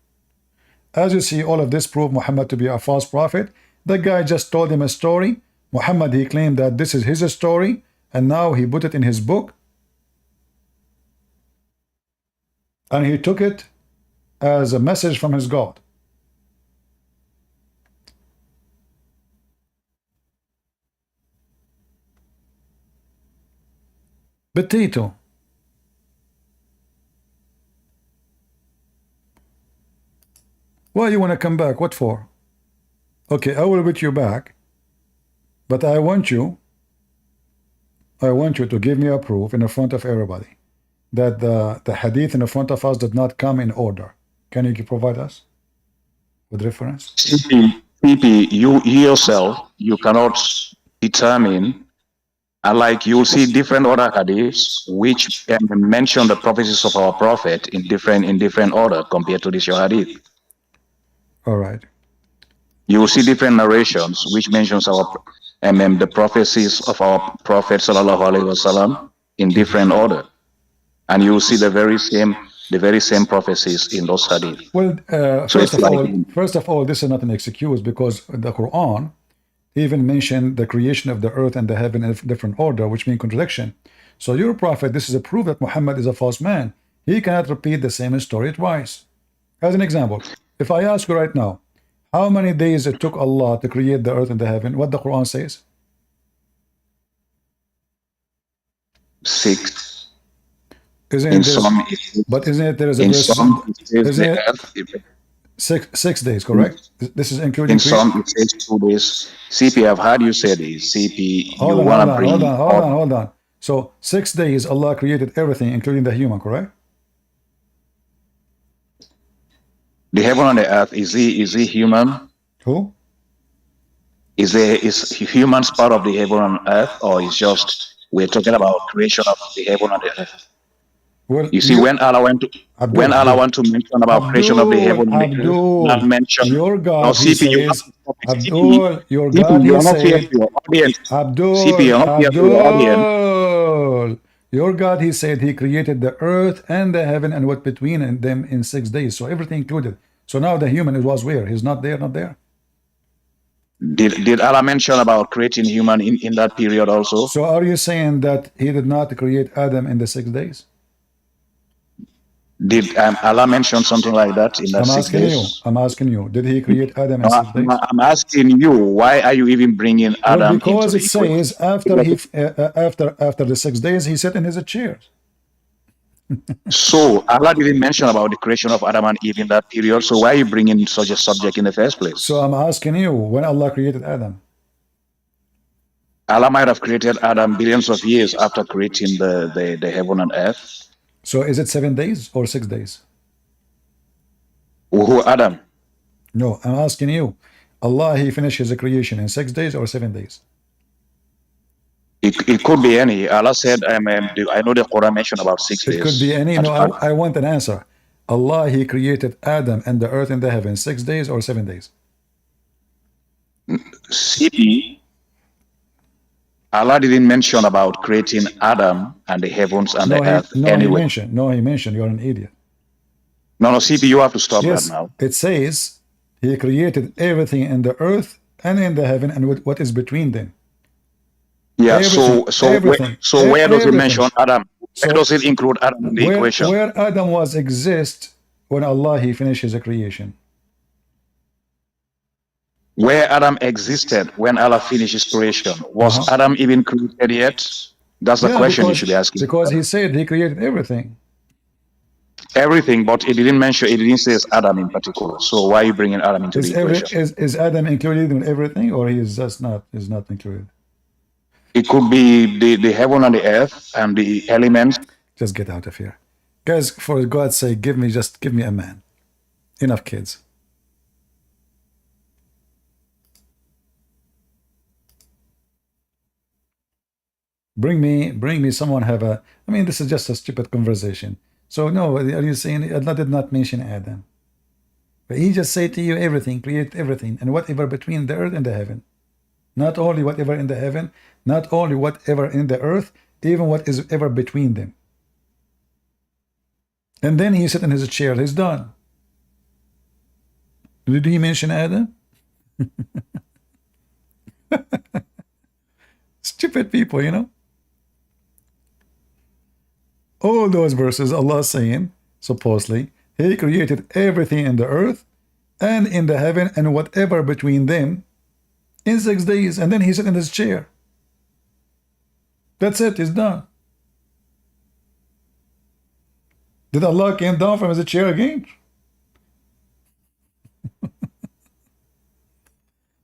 S1: As you see, all of this prove Muhammad to be a false prophet. The guy just told him a story. Muhammad, he claimed that this is his story, and now he put it in his book. And he took it as a message from his God. Potato. Why you want to come back? What for? Okay, I will put you back, but I want you to give me a proof in the front of everybody that the hadith in the front of us did not come in order. Can you provide us with reference?
S5: CP, you yourself, you cannot determine. Like you'll see different other hadiths which mention the prophecies of our prophet in different order compared to this your hadith.
S1: All right.
S5: You will see different narrations which mentions the prophecies of our prophet sallallahu alaihi wasallam in different order, and you will see the very same prophecies in those hadith.
S1: Well,
S5: so
S1: first of all, this is not an excuse, because the Quran even mentioned the creation of the earth and the heaven in a different order, which means contradiction. So your prophet, this is a proof that Muhammad is a false man. He cannot repeat the same story twice. As an example, if I ask you right now, how many days it took Allah to create the earth and the heaven, what the Quran says?
S5: 6.
S1: Isn't it there is a verse? 6 days, correct? This is including
S5: in some it says 2 days. CP, I've heard you say this. CP,
S1: hold on. So 6 days Allah created everything, including the human, correct?
S5: The heaven and the earth, is he human?
S1: Who?
S5: Is humans part of the heaven and earth, or is just we're talking about creation of the heaven and the earth?
S1: Well,
S5: You see, when Allah went to mention about creation of the heaven and the earth, not mention.
S1: your
S5: No,
S1: God, he
S5: CP, you have
S1: says,
S5: to stop it.
S1: Abdul, your
S5: CP,
S1: God,
S5: you
S1: he
S5: are not fair to
S1: said,
S5: your audience. CP,
S1: Abdul,
S5: you are not fair to your audience.
S1: Abdul, your God, he said, he created the earth and the heaven and what between them in 6 days. So everything included. So now the human, it was where? He's not there, not there.
S5: Did Allah mention about creating human in that period also?
S1: So are you saying that he did not create Adam in the 6 days?
S5: Did Allah mention something like that in that
S1: I'm
S5: 6
S1: asking you.
S5: days?
S1: I'm asking you. Did he create Adam in
S5: No,
S1: 6 days?
S5: I'm asking you, why are you even bringing
S1: Well,
S5: Adam into
S1: because
S5: the
S1: it
S5: equation?
S1: says after the 6 days he sat in his chair.
S5: So Allah didn't mention about the creation of Adam and Eve in that period. So why are you bringing such a subject in the first place?
S1: So I'm asking you, when Allah created Adam?
S5: Allah might have created Adam billions of years after creating the heaven and earth.
S1: So is it 7 days or 6 days?
S5: Who Adam?
S1: No, I'm asking you. Allah, he finished his creation in 6 days or 7 days?
S5: It could be any. Allah said, I know the Quran mentioned about 6 days.
S1: It could be any. No, I want an answer. Allah, he created Adam and the earth and the heaven 6 days or 7 days?
S5: CP, Allah didn't mention about creating Adam and the heavens and the earth anyway.
S1: He mentioned. You're an idiot.
S5: No, CP, you have to stop
S1: Yes,
S5: that now.
S1: it says he created everything in the earth and in the heaven and what is between them.
S5: Yeah,
S1: everything,
S5: where does it mention Adam? Where does it include Adam in the equation?
S1: Where Adam was exist when Allah, he finished his creation.
S5: Where Adam existed when Allah finished his creation. Was Adam even created yet? That's the question you should be asking.
S1: Because he said he created everything.
S5: Everything, but it didn't mention, it didn't say Adam in particular. So why are you bringing Adam into the equation?
S1: Is Adam included in everything, or he is just not included?
S5: It could be the heaven and the earth and the elements.
S1: Just get out of here. Guys, for God's sake, give me a man. Enough kids. Bring me someone have a, I mean, this is just a stupid conversation. So no, are you saying Allah did not mention Adam? But he just said to you everything, create everything, and whatever between the earth and the heaven. Not only whatever in the heaven, not only whatever in the earth, even what is ever between them. And then he sat in his chair, he's done. Did he mention Adam? Stupid people, you know. All those verses, Allah saying, supposedly, he created everything in the earth and in the heaven and whatever between them in 6 days, and then he sat in his chair. That's it, it's done. Did Allah came down from his chair again?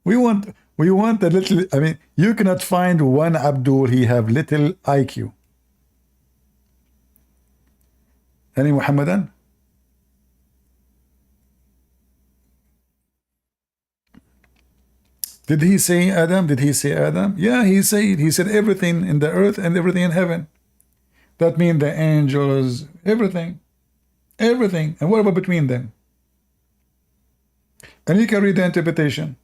S1: we want a little, I mean, you cannot find one Abdul, he have little IQ. Any Muhammadan? Did he say Adam? Did he say Adam? Yeah, he said everything in the earth and everything in heaven. That means the angels, everything, and whatever between them. And you can read the interpretation.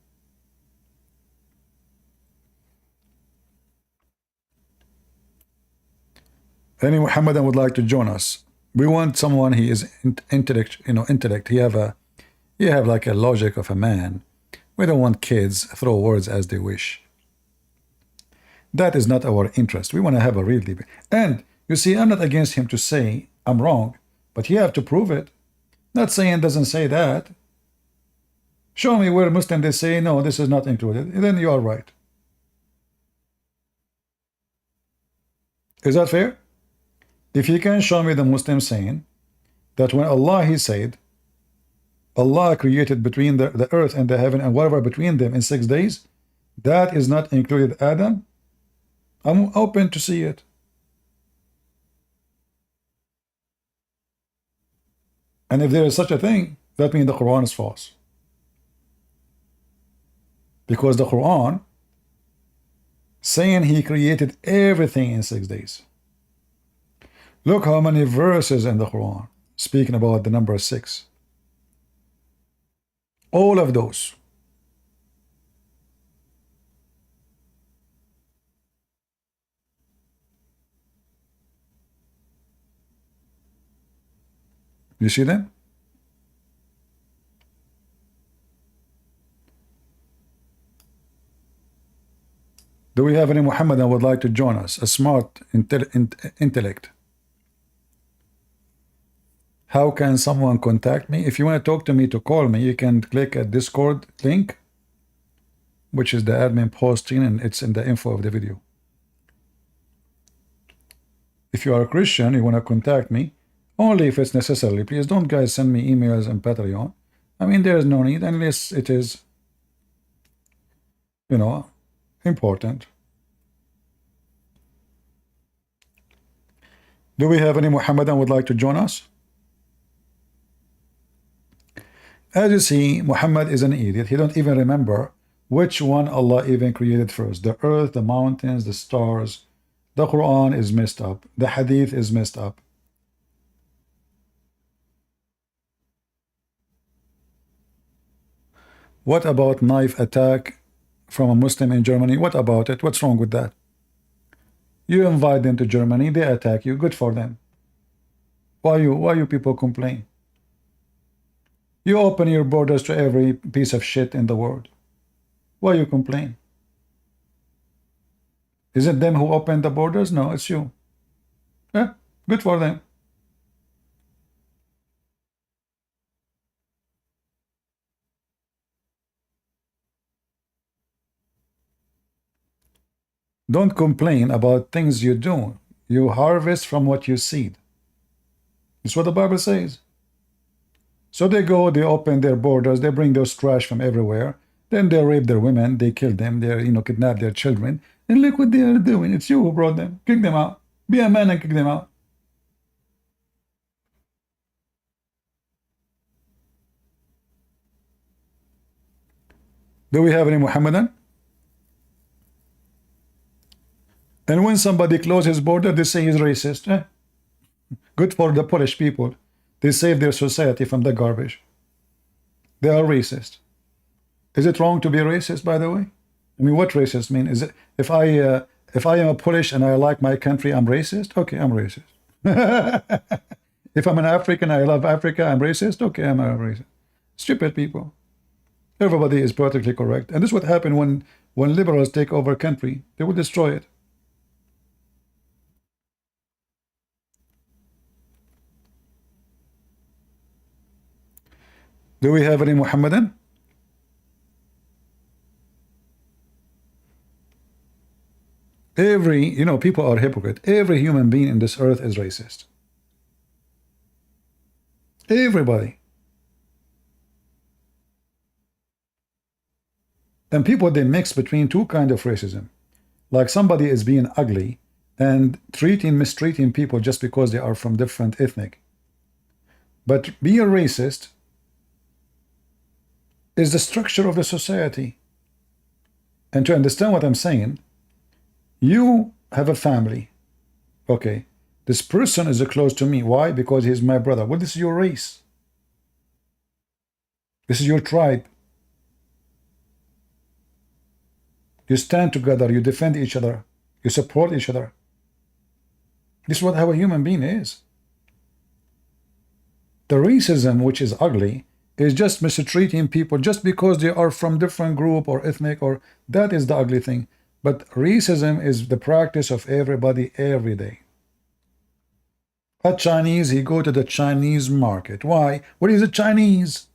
S1: Any Muhammadan would like to join us? We want someone he is intellect. He have like a logic of a man. We don't want kids throw words as they wish. That is not our interest. We want to have a real debate. And you see, I'm not against him to say I'm wrong, but you have to prove it. Not saying doesn't say that. Show me where Muslim they say no, this is not included. And then you are right. Is that fair? If you can show me the Muslim saying that when Allah, he said, Allah created between the earth and the heaven and whatever between them in 6 days, that is not included Adam, I'm open to see it. And if there is such a thing, that means the Quran is false. Because the Quran saying he created everything in 6 days. Look how many verses in the Quran speaking about the number 6. All of those. You see them? Do we have any Muhammadan would like to join us? A smart intellect. How can someone contact me? If you want to talk to me, to call me, you can click a Discord link, which is the admin posting, and it's in the info of the video. If you are a Christian, you want to contact me, only if it's necessary. Please don't guys send me emails and Patreon. I mean, there is no need unless it is, you know, important. Do we have any Muhammadan would like to join us? As you see, Muhammad is an idiot. He don't even remember which one Allah even created first. The earth, the mountains, the stars. The Quran is messed up. The Hadith is messed up. What about knife attack from a Muslim in Germany? What about it? What's wrong with that? You invite them to Germany, they attack you. Good for them. Why you people complain? You open your borders to every piece of shit in the world. Why you complain? Is it them who opened the borders? No, it's you. Yeah, good for them. Don't complain about things you do. You harvest from what you seed. It's what the Bible says. So they go, they open their borders, they bring those trash from everywhere. Then they rape their women, they kill them, they kidnap their children. And look what they are doing. It's you who brought them. Kick them out. Be a man and kick them out. Do we have any Muhammadan? And when somebody closes his border, they say he's racist. Good for the Polish people. They save their society from the garbage. They are racist. Is it wrong to be racist, by the way? I mean, what racist mean? Is it if I am a Polish and I like my country, I'm racist? Okay, I'm racist. If I'm an African, I love Africa, I'm racist? Okay, I'm a racist. Stupid people. Everybody is politically correct. And this is what happened when liberals take over a country. They will destroy it. Do we have any Muhammadan? People are hypocrite. Every human being in this earth is racist. Everybody. And people, they mix between two kinds of racism. Like somebody is being ugly and mistreating people just because they are from different ethnic. But being racist is the structure of the society. And to understand what I'm saying, you have a family. Okay, this person is close to me. Why? Because he's my brother. Well, this is your race. This is your tribe. You stand together, you defend each other, you support each other. This is how a human being is. The racism, which is ugly, is just mistreating people just because they are from different group or ethnic, or that is the ugly thing. But racism is the practice of everybody every day. A Chinese, he go to the Chinese market. Why? What is a Chinese?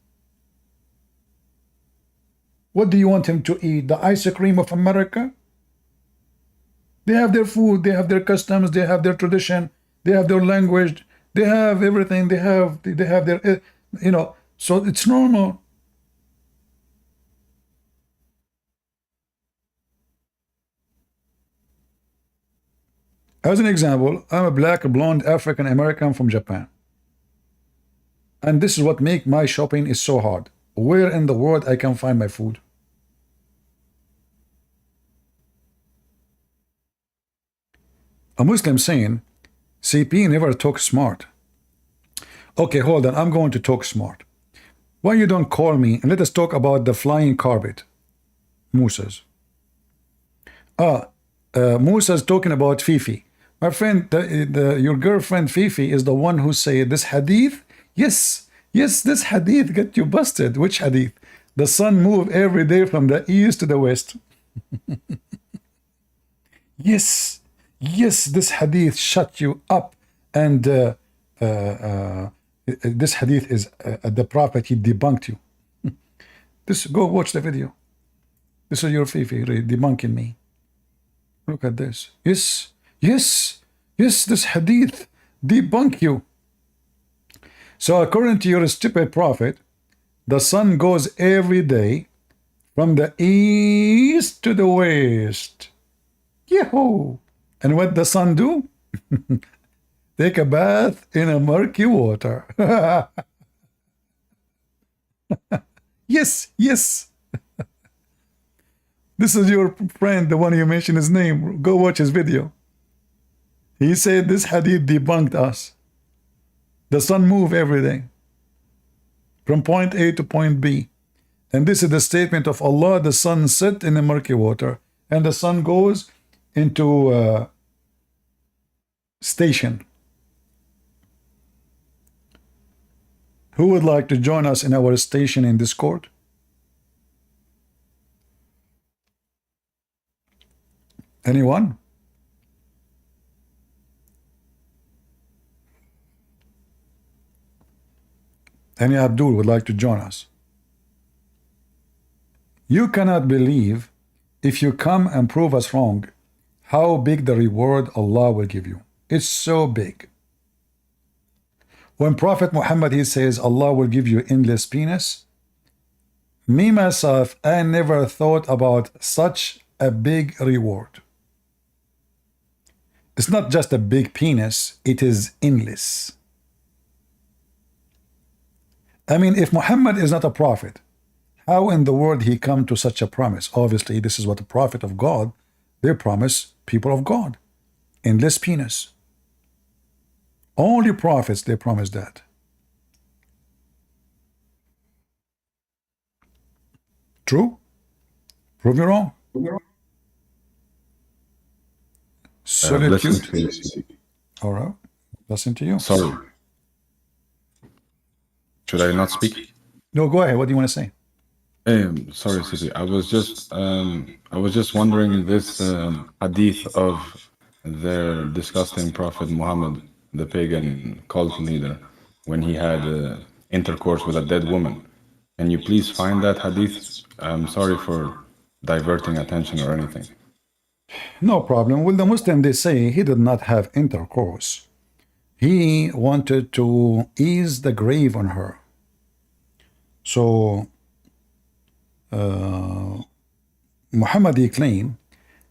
S1: What do you want him to eat? The ice cream of America? They have their food, they have their customs, they have their tradition, they have their language, they have everything, they have their, so it's normal. As an example, I'm a black, blonde, African American from Japan. And this is what makes my shopping is so hard. Where in the world I can find my food? A Muslim saying, CP never talk smart. Okay, hold on. I'm going to talk smart. Why you don't call me and let us talk about the flying carpet? Musa's. Musa's talking about Fifi. My friend, your girlfriend Fifi is the one who said this hadith. Yes, this hadith got you busted. Which hadith? The sun move every day from the east to the west. Yes, this hadith shut you up. And this hadith is the prophet, he debunked you. Go watch the video. This is your Fifi debunking me. Look at this. Yes, this hadith debunk you. So according to your stupid prophet, the sun goes every day from the east to the west. Yahoo! And what the sun do? Take a bath in a murky water. Yes. This is your friend, the one you mentioned his name. Go watch his video. He said this hadith debunked us. The sun moves every day from point A to point B. And this is the statement of Allah. The sun set in the murky water and the sun goes into station. Who would like to join us in our station in Discord? Anyone? Any Abdul would like to join us? You cannot believe, if you come and prove us wrong, how big the reward Allah will give you. It's so big. When Prophet Muhammad, he says Allah will give you endless penis, me myself, I never thought about such a big reward. It's not just a big penis, it is endless. I mean, if Muhammad is not a prophet, how in the world he come to such a promise? Obviously, this is what the prophet of God, they promise people of God. Endless penis. Only prophets, they promise that. True? Prove me wrong. Solitude. All right. Listen to you.
S13: Sorry. Should I not speak?
S1: No, go ahead. What do you want to say?
S13: Sorry, Sisi. I was just wondering this hadith of their disgusting Prophet Muhammad, the pagan cult leader, when he had intercourse with a dead woman. Can you please find that hadith? I'm sorry for diverting attention or anything.
S1: No problem. Well, the Muslim, they say he did not have intercourse. He wanted to ease the grave on her. So Muhammad, he claimed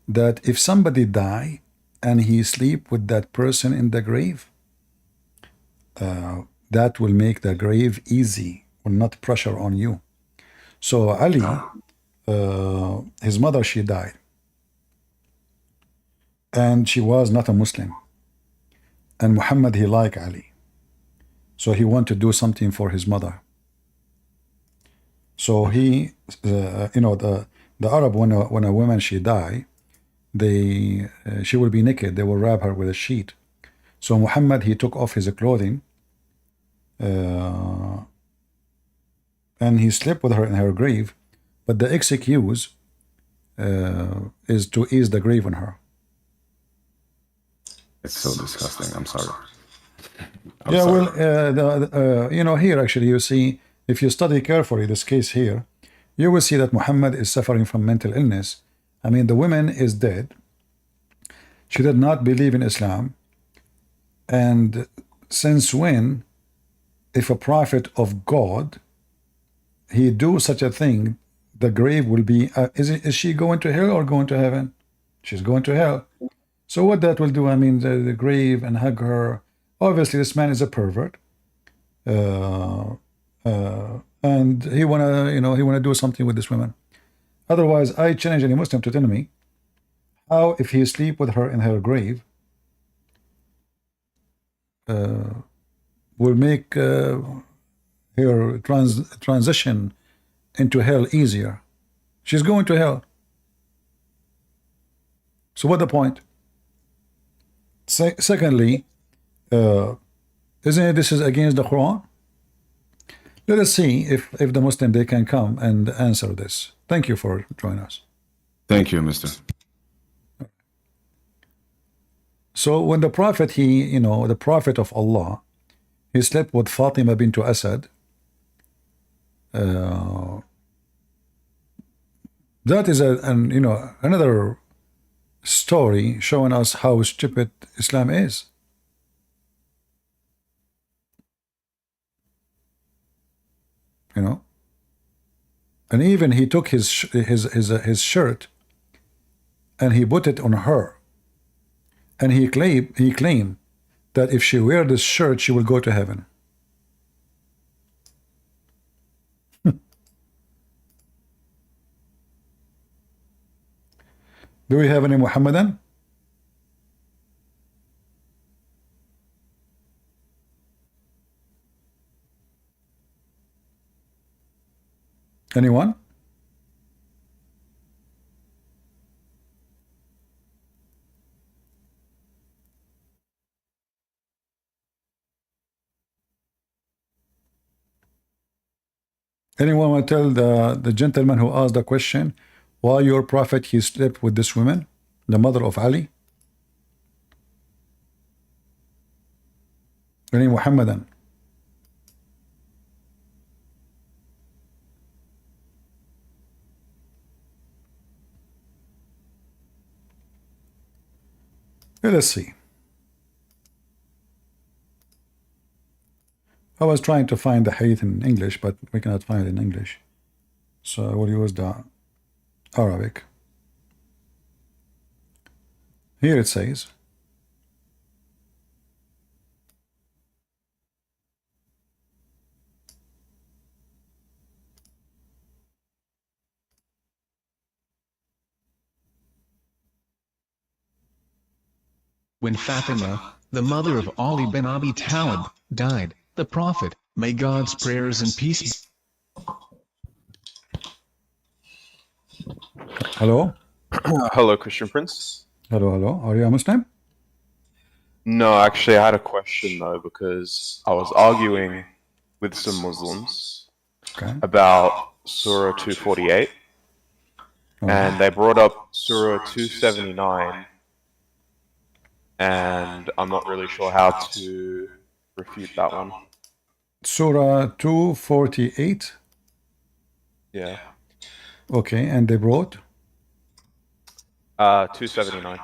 S1: that if somebody die and he sleep with that person in the grave, that will make the grave easy, will not pressure on you. So Ali, his mother, she died. And she was not a Muslim. And Muhammad, he liked Ali. So he wanted to do something for his mother. So he, the Arab, when a woman, she die, she will be naked. They will wrap her with a sheet. So Muhammad, he took off his clothing and he slept with her in her grave. But the excuse is to ease the grave on her.
S13: It's so disgusting. I'm sorry.
S1: Well, here actually you see, if you study carefully this case here, you will see that Muhammad is suffering from mental illness. I mean, the woman is dead. She did not believe in Islam. And since when, if a prophet of God, he do such a thing, the grave will be, is she going to hell or going to heaven? She's going to hell. So what that will do, I mean, the grave and hug her. Obviously, this man is a pervert. And he wanna do something with this woman. Otherwise, I challenge any Muslim to tell me how, if he sleep with her in her grave, will make her transition into hell easier. She's going to hell. So what the point? Secondly, isn't it this is against the Quran? Let us see if the Muslim they can come and answer this. Thank you for joining us.
S13: Thank you, Mister.
S1: So when the Prophet, the Prophet of Allah, he slept with Fatima bint Asad, that is another story showing us how stupid Islam is. And even he took his shirt and he put it on her, and he claimed that if she wear this shirt she will go to heaven. Do we have any Muhammadan? Anyone? Anyone want to tell the gentleman who asked the question why your prophet he slept with this woman, the mother of Ali? Any Muhammadan? Let us see. I was trying to find the hadith in English, but we cannot find it in English. So I will use the Arabic. Here it says,
S8: When Fatima, the mother of Ali bin Abi Talib, died, the Prophet, may God's prayers and peace.
S1: hello?
S14: Hello, Christian Prince.
S1: Hello, hello. Are you a Muslim?
S14: No, actually, I had a question though, because I was arguing with some Muslims about Surah 248, and they brought up Surah 279, and I'm not really sure how to refute that one.
S1: Surah 248.
S14: Yeah.
S1: Okay, and they brought?
S14: 279.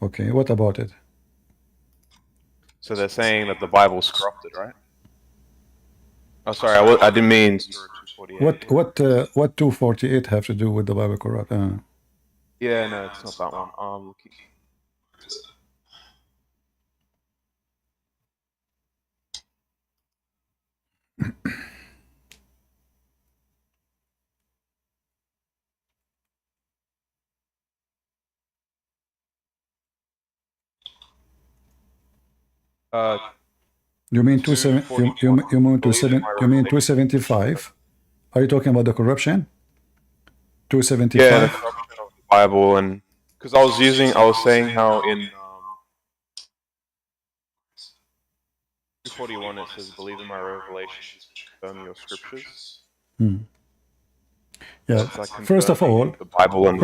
S1: Okay, what about it?
S14: So they're saying that the Bible's corrupted, right? Oh, sorry, I didn't mean Surah 248.
S1: What 248 have to do with the Bible corrupt?
S14: Yeah, no, it's not that one. I'm looking.
S1: You mean 275? Are you talking about the corruption? 275?
S14: Yeah, the corruption of the Bible, and because I was saying how in 241 it says, "Believe in my revelations, which confirm your scriptures."
S1: Yeah. First of all,
S14: the Bible and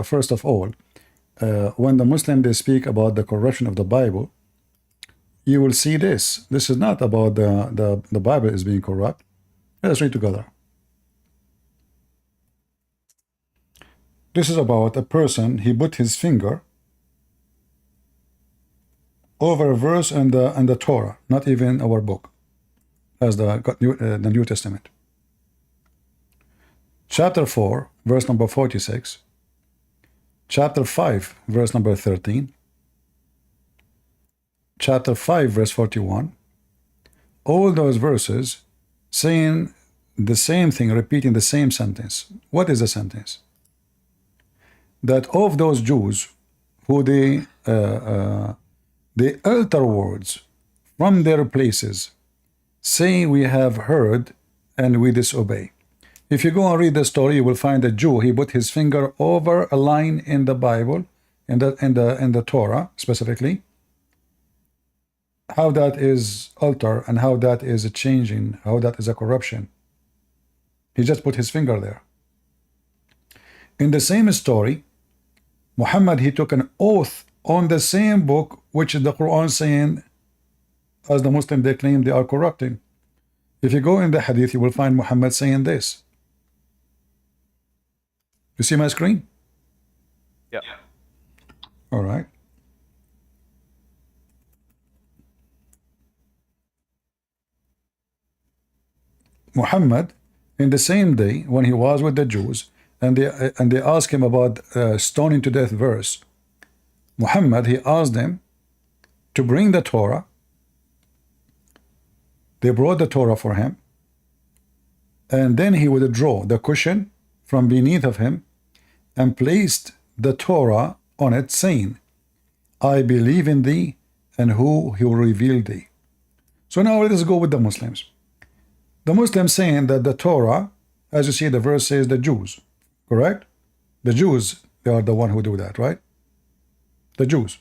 S1: first of all, when the Muslim they speak about the corruption of the Bible, you will see this. This is not about the Bible is being corrupt. Let us read together. This is about a person. He put his finger over a verse in the Torah, not even our book, as the New Testament. Chapter 4, verse number 46. Chapter 5, verse number 13. Chapter 5, verse 41. All those verses saying the same thing, repeating the same sentence. What is the sentence? That of those Jews who they they alter words from their places, say we have heard and we disobey. If you go and read the story, you will find a Jew, he put his finger over a line in the Bible, in the Torah specifically, how that is alter and how that is a changing, how that is a corruption. He just put his finger there. In the same story, Muhammad, he took an oath on the same book which the Quran saying, as the Muslim they claim they are corrupting. If you go in the hadith, you will find Muhammad saying this. You see my screen?
S14: Yeah.
S1: All right. Muhammad, in the same day when he was with the Jews, and they asked him about stoning to death verse, Muhammad, he asked them to bring the Torah. They brought the Torah for him, and then he would draw the cushion from beneath of him and placed the Torah on it, saying, I believe in thee and who he will reveal thee. So now let us go with the Muslims. The Muslims saying that the Torah, as you see, the verse says the Jews, correct? The Jews, they are the one who do that, right? The Jews.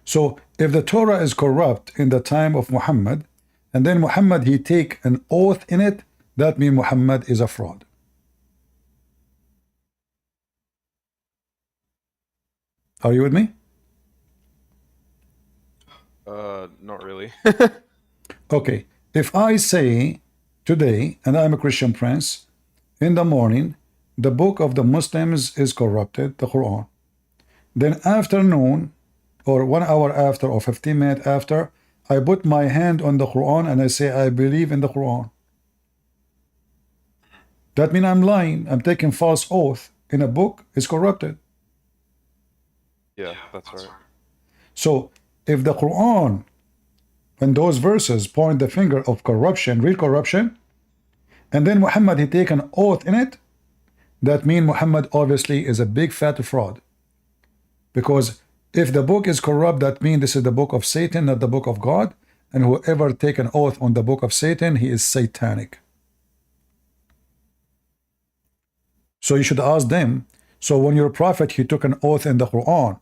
S1: So if the Torah is corrupt in the time of Muhammad, and then Muhammad, he take an oath in it, that means Muhammad is a fraud. Are you with me?
S14: Not really.
S1: Okay. If I say today, and I'm a Christian prince, in the morning, the book of the Muslims is corrupted, the Quran. Then afternoon, or 1 hour after, or 15 minutes after, I put my hand on the Quran and I say, I believe in the Quran. That means I'm lying. I'm taking false oath in a book is corrupted.
S14: Yeah, that's right.
S1: So if the Quran and those verses point the finger of corruption, real corruption, and then Muhammad, he take an oath in it, that means Muhammad obviously is a big fat fraud. Because if the book is corrupt, that means this is the book of Satan, not the book of God, and whoever take an oath on the book of Satan, he is satanic. So you should ask them, so when your prophet, he took an oath in the Quran,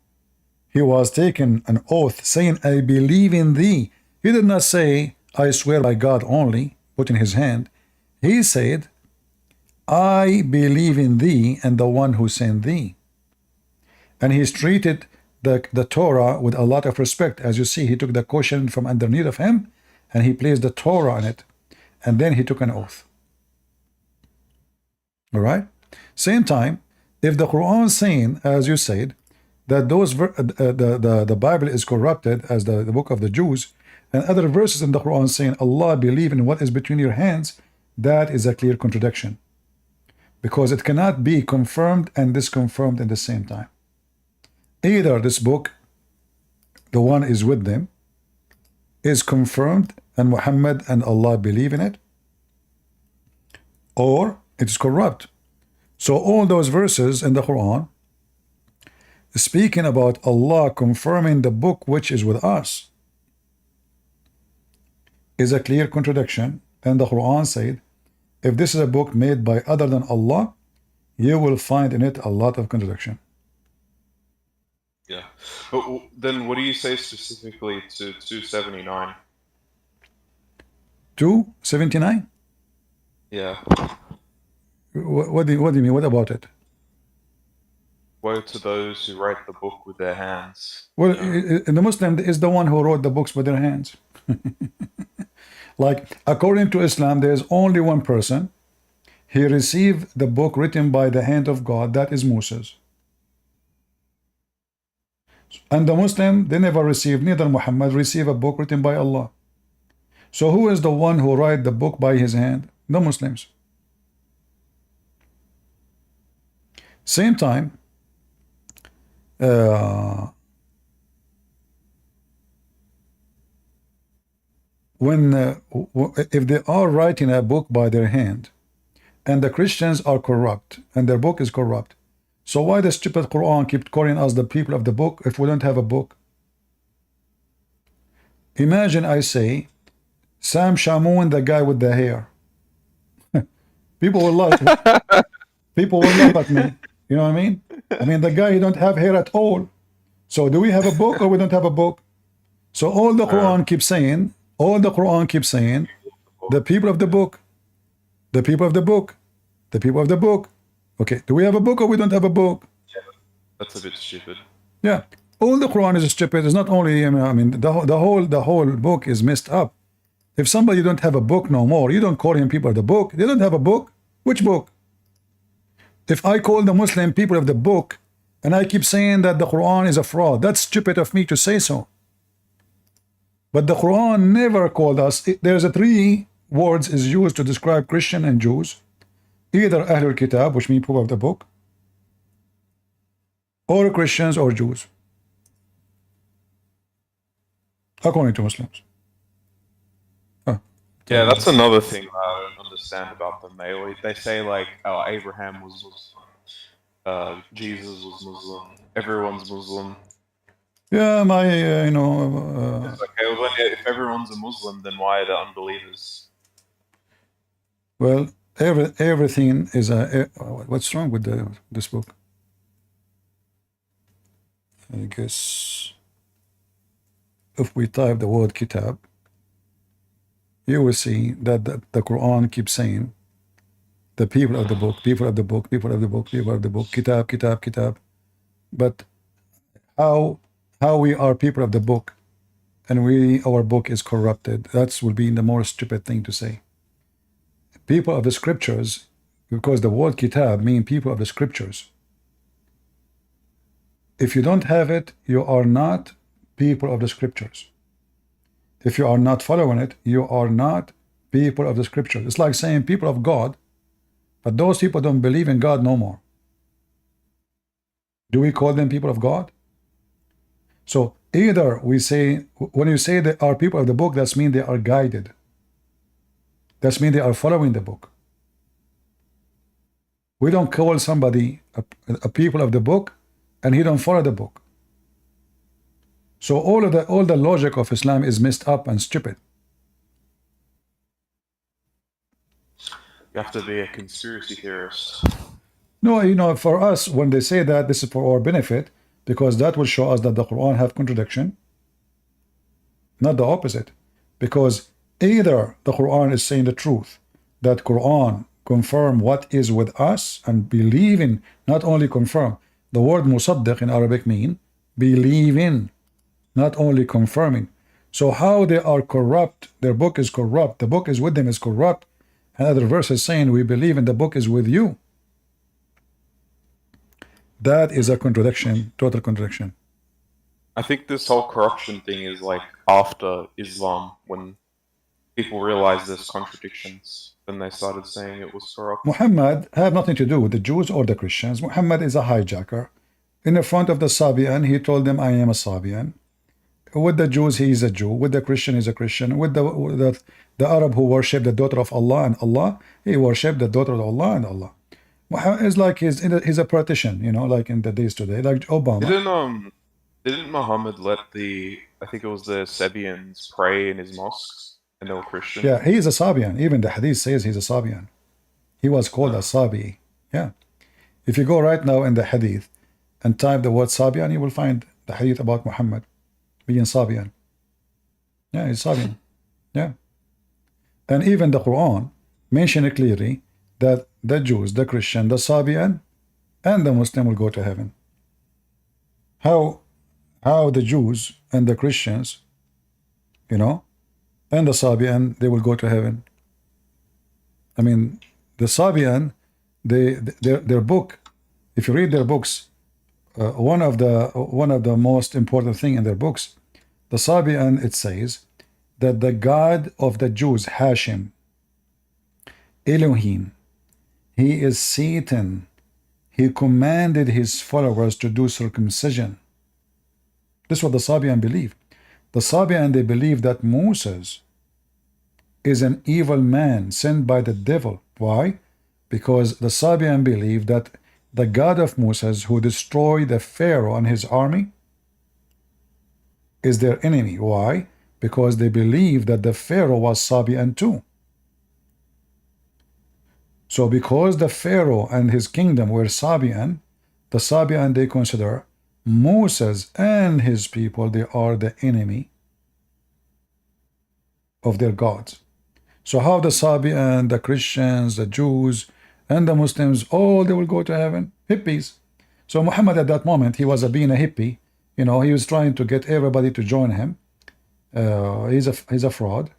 S1: he was taking an oath saying, I believe in thee. He did not say, I swear by God only, put in his hand. He said, I believe in thee and the one who sent thee. And he's treated the Torah with a lot of respect. As you see, he took the cushion from underneath of him and he placed the Torah on it. And then he took an oath. All right? Same time, if the Quran saying, as you said, that those the Bible is corrupted as the book of the Jews, and other verses in the Quran saying Allah believe in what is between your hands, that is a clear contradiction, because it cannot be confirmed and disconfirmed at the same time. Either this book, the one is with them, is confirmed and Muhammad and Allah believe in it, or it is corrupt. So all those verses in the Quran speaking about Allah confirming the book which is with us is a clear contradiction. And the Quran said, if this is a book made by other than Allah, you will find in it a lot of contradiction.
S14: Yeah. But then what do you say specifically to 279?
S1: 279?
S14: Yeah.
S1: What do you mean? What about it?
S14: Woe to those who write the book with their hands.
S1: Well, the Muslim is the one who wrote the books with their hands. Like, according to Islam, there is only one person. He received the book written by the hand of God, that is Moses. And the Muslim, they never received, neither Muhammad received a book written by Allah. So who is the one who write the book by his hand? The Muslims. Same time, if they are writing a book by their hand and the Christians are corrupt and their book is corrupt, so why the stupid Quran keep calling us the people of the book if we don't have a book? Imagine I say Sam Shamoun, the guy with the hair. People will laugh. People will laugh at me. You know what I mean? I mean, the guy, he don't have hair at all. So do we have a book or we don't have a book? So all the Quran keeps saying, the people of the book, the people of the book, the people of the book. Okay, do we have a book or we don't have a book?
S14: That's a bit stupid.
S1: Yeah, all the Quran is stupid. It's not only, I mean, the whole book is messed up. If somebody don't have a book no more, you don't call him people of the book. They don't have a book. Which book? If I call the Muslim people of the book and I keep saying that the Quran is a fraud, that's stupid of me to say so. But the Quran never called us. There's a 3 words is used to describe Christian and Jews. Either Ahlul Kitab, which means people of the book, or Christians or Jews, according to Muslims.
S14: Yeah, that's another thing I don't understand about them. They say like, oh, Abraham was Muslim, Jesus was Muslim, everyone's Muslim.
S1: Yeah, my
S14: It's like, okay, well, if everyone's a Muslim, then why are they unbelievers?
S1: well, everything is a. What's wrong with this book? I guess if we type the word Kitab, you will see that the Quran keeps saying the people of the book, people of the book, people of the book, people of the book, Kitab, Kitab, Kitab. But how we are people of the book and our book is corrupted, that will be the more stupid thing to say. People of the scriptures, because the word Kitab means people of the scriptures. If you don't have it, you are not people of the scriptures. If you are not following it, you are not people of the scriptures. It's like saying people of God, but those people don't believe in God no more. Do we call them people of God? So either we say, when you say they are people of the book, that means they are guided. That means they are following the book. We don't call somebody a people of the book and he don't follow the book. So all the logic of Islam is messed up and stupid.
S14: You have to be a conspiracy theorist.
S1: No, for us, when they say that, this is for our benefit, because that will show us that the Quran have contradiction, not the opposite. Because either the Quran is saying the truth, that Quran confirm what is with us and believe in, not only confirm. The word musaddiq in Arabic mean believe in, not only confirming. So how they are corrupt, their book is corrupt, the book is with them is corrupt. Another verse is saying we believe in the book is with you. That is a contradiction, total contradiction.
S14: I think this whole corruption thing is like after Islam, when people realized there's contradictions, then they started saying it was corrupt.
S1: Muhammad have nothing to do with the Jews or the Christians. Muhammad is a hijacker. In the front of the Sabian, he told them, I am a Sabian. With the Jews, he is a Jew. With the Christian, he is a Christian. With the Arab who worship the daughter of Allah and Allah, he worship the daughter of Allah and Allah. Muhammad is like he's a politician, like in the days today, like Obama.
S14: Didn't Muhammad let I think it was the Sabians pray in his mosques, and they were Christian?
S1: Yeah, he is a Sabian. Even the Hadith says he's a Sabian. He was called a Sabi. Yeah. If you go right now in the Hadith and type the word Sabian, you will find the Hadith about Muhammad being Sabian. Yeah, he's Sabian. Yeah. And even the Quran mentioned clearly that the Jews, the Christian, the Sabian, and the Muslim will go to heaven. How the Jews and the Christians, and the Sabian, they will go to heaven. I mean, the Sabian, their book, if you read their books, one of the most important thing in their books, the Sabian, it says that the God of the Jews, Hashem, Elohim, he is Satan. He commanded his followers to do circumcision. This is what the Sabian believe. The Sabian, they believe that Moses is an evil man sent by the devil. Why? Because the Sabian believe that the God of Moses, who destroyed the Pharaoh and his army, is their enemy. Why? because they believe that the Pharaoh was Sabian too. So because the Pharaoh and his kingdom were Sabian, the Sabian they consider Moses and his people, they are the enemy of their gods. So how the Sabian, the Christians, the Jews, and the Muslims, all they will go to heaven? Hippies. So Muhammad at that moment, he was being a hippie. You know, he was trying to get everybody to join him. He's a fraud.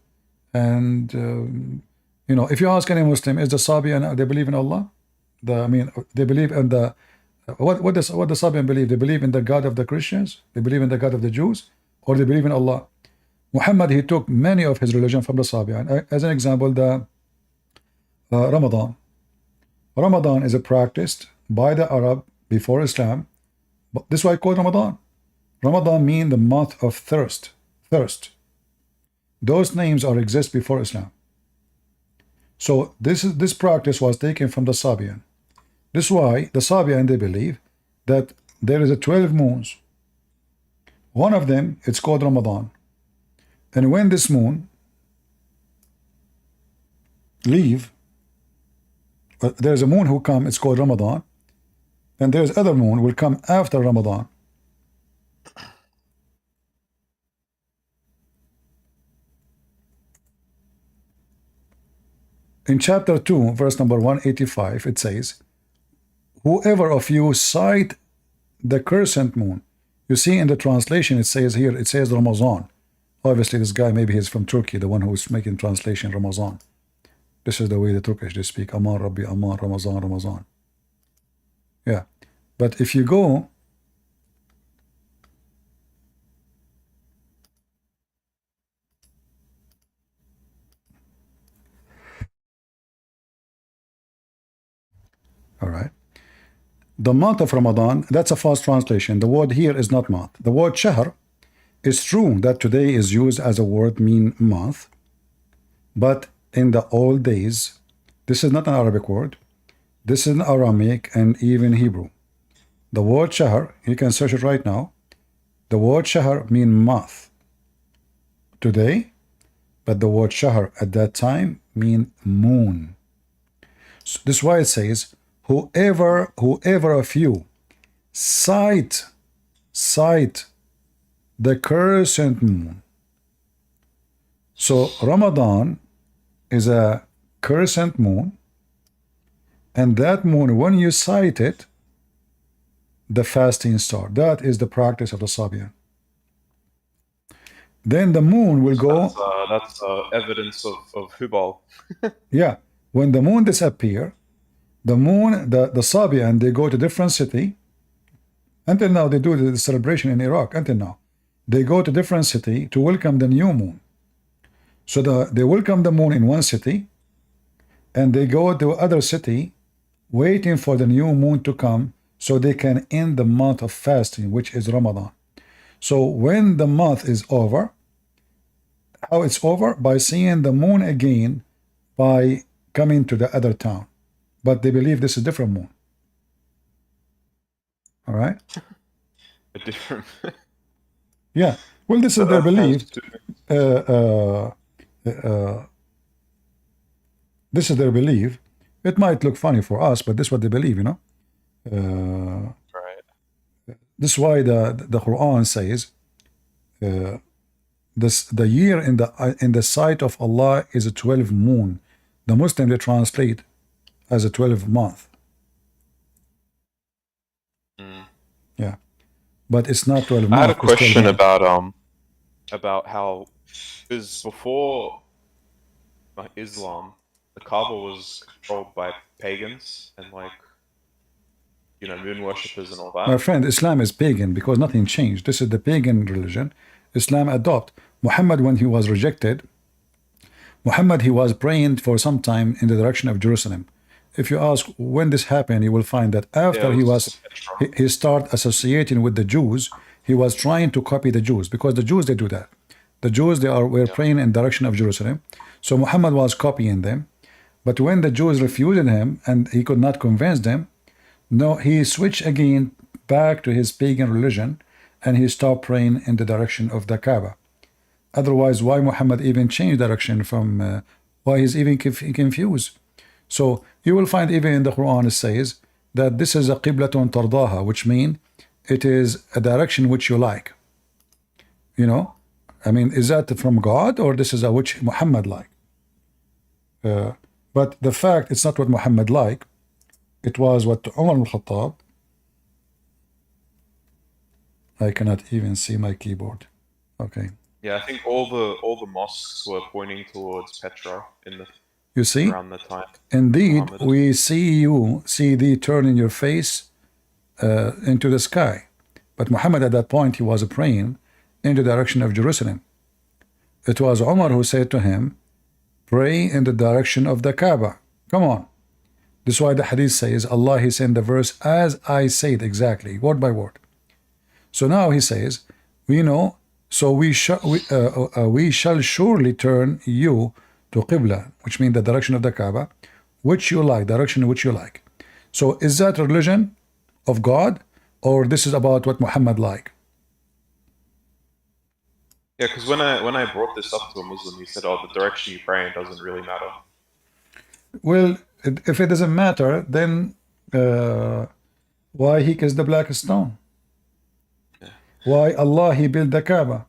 S1: And you know, if you ask any Muslim, is the Sabian, they believe in Allah? They believe in the what the Sabian believe? They believe in the God of the Christians, they believe in the God of the Jews, or they believe in Allah. Muhammad, he took many of his religion from the Sabian. As an example, the Ramadan. Ramadan is practiced by the Arab before Islam. But this is why I call Ramadan. Ramadan means the month of thirst. Thirst. Those names exist before Islam. So this practice was taken from the Sabian. This is why the Sabian, they believe that there is 12 moons. One of them, it's called Ramadan. And when this moon leave, there's a moon who come, it's called Ramadan, and there's other moon will come after Ramadan. In chapter 2, verse number 185, it says, whoever of you sight the crescent moon. You see in the translation, it says here, it says Ramazan. Obviously, this guy, maybe he's from Turkey, the one who's making translation Ramazan. This is the way the Turkish, they speak. Aman Rabbi, Aman, Ramazan, Ramazan. Yeah. But if you go, all right. The month of Ramadan, that's a false translation. The word here is not month. The word shahr is true that today is used as a word mean month, but in the old days, this is not an Arabic word. This is an Aramaic and even Hebrew. The word shahr, you can search it right now. The word shahr mean month today, but the word shahr at that time mean moon. So this is why it says, whoever of you sight the crescent moon. So Ramadan is a crescent moon, and that moon, when you sight it, the fasting starts. That is the practice of the Sabian. Then the moon will go.
S14: That's evidence of Hubal.
S1: Yeah, when the moon disappear, the moon, the Sabian, they go to different city. Until now, they do the celebration in Iraq. Until now, they go to different city to welcome the new moon. So they welcome the moon in one city, and they go to other city, waiting for the new moon to come, so they can end the month of fasting, which is Ramadan. So when the month is over, how it's over? By seeing the moon again, by coming to the other town. But they believe this is a different moon. All right?
S14: A different.
S1: Yeah. Well, this is their belief. This is their belief. It might look funny for us, but this is what they believe, you know.
S14: Right.
S1: This is why the Quran says, the year in the sight of Allah is a 12 moon. The Muslim, they translate as a 12 month. Yeah, but it's not 12 months.
S14: I had a question about how, because before Islam, the Kaaba was controlled by pagans and moon worshippers and all that.
S1: My friend, Islam is pagan because nothing changed. This is the pagan religion. Islam adopt. Muhammad, when he was rejected, Muhammad, he was praying for some time in the direction of Jerusalem. If you ask when this happened, you will find that after he started associating with the Jews, he was trying to copy the Jews, because the Jews, they do that. The Jews, were praying in the direction of Jerusalem. So Muhammad was copying them. But when the Jews refused him and he could not convince them, no, he switched again back to his pagan religion, and he stopped praying in the direction of the Kaaba. Otherwise, why Muhammad even changed direction from, why he's even confused? So you will find even in the Quran it says that this is a qiblatun tardaha, which means it is a direction which you like. You know, I mean, is that from God or this is a which Muhammad like? But the fact it's not what Muhammad like, it was what Umar al-Khattab. I cannot even see my keyboard. Okay.
S14: Yeah, I think all the mosques were pointing towards Petra in the
S1: You see,
S14: around the time.
S1: indeed,
S14: Muhammad.
S1: we see thee turning your face into the sky. But Muhammad at that point, he was praying in the direction of Jerusalem. It was Umar who said to him, pray in the direction of the Kaaba. Come on. This is why the hadith says, Allah, he sent the verse as I said exactly, word by word. So now he says, we know, so we shall surely turn you to Qibla, which means the direction of the Kaaba, which you like, direction which you like. So is that religion of God, or this is about what Muhammad like?
S14: Yeah, because when I brought this up to a Muslim, he said, "Oh, the direction you pray in doesn't really matter."
S1: Well, if it doesn't matter, then why he kissed the black stone? Why Allah he built the Kaaba?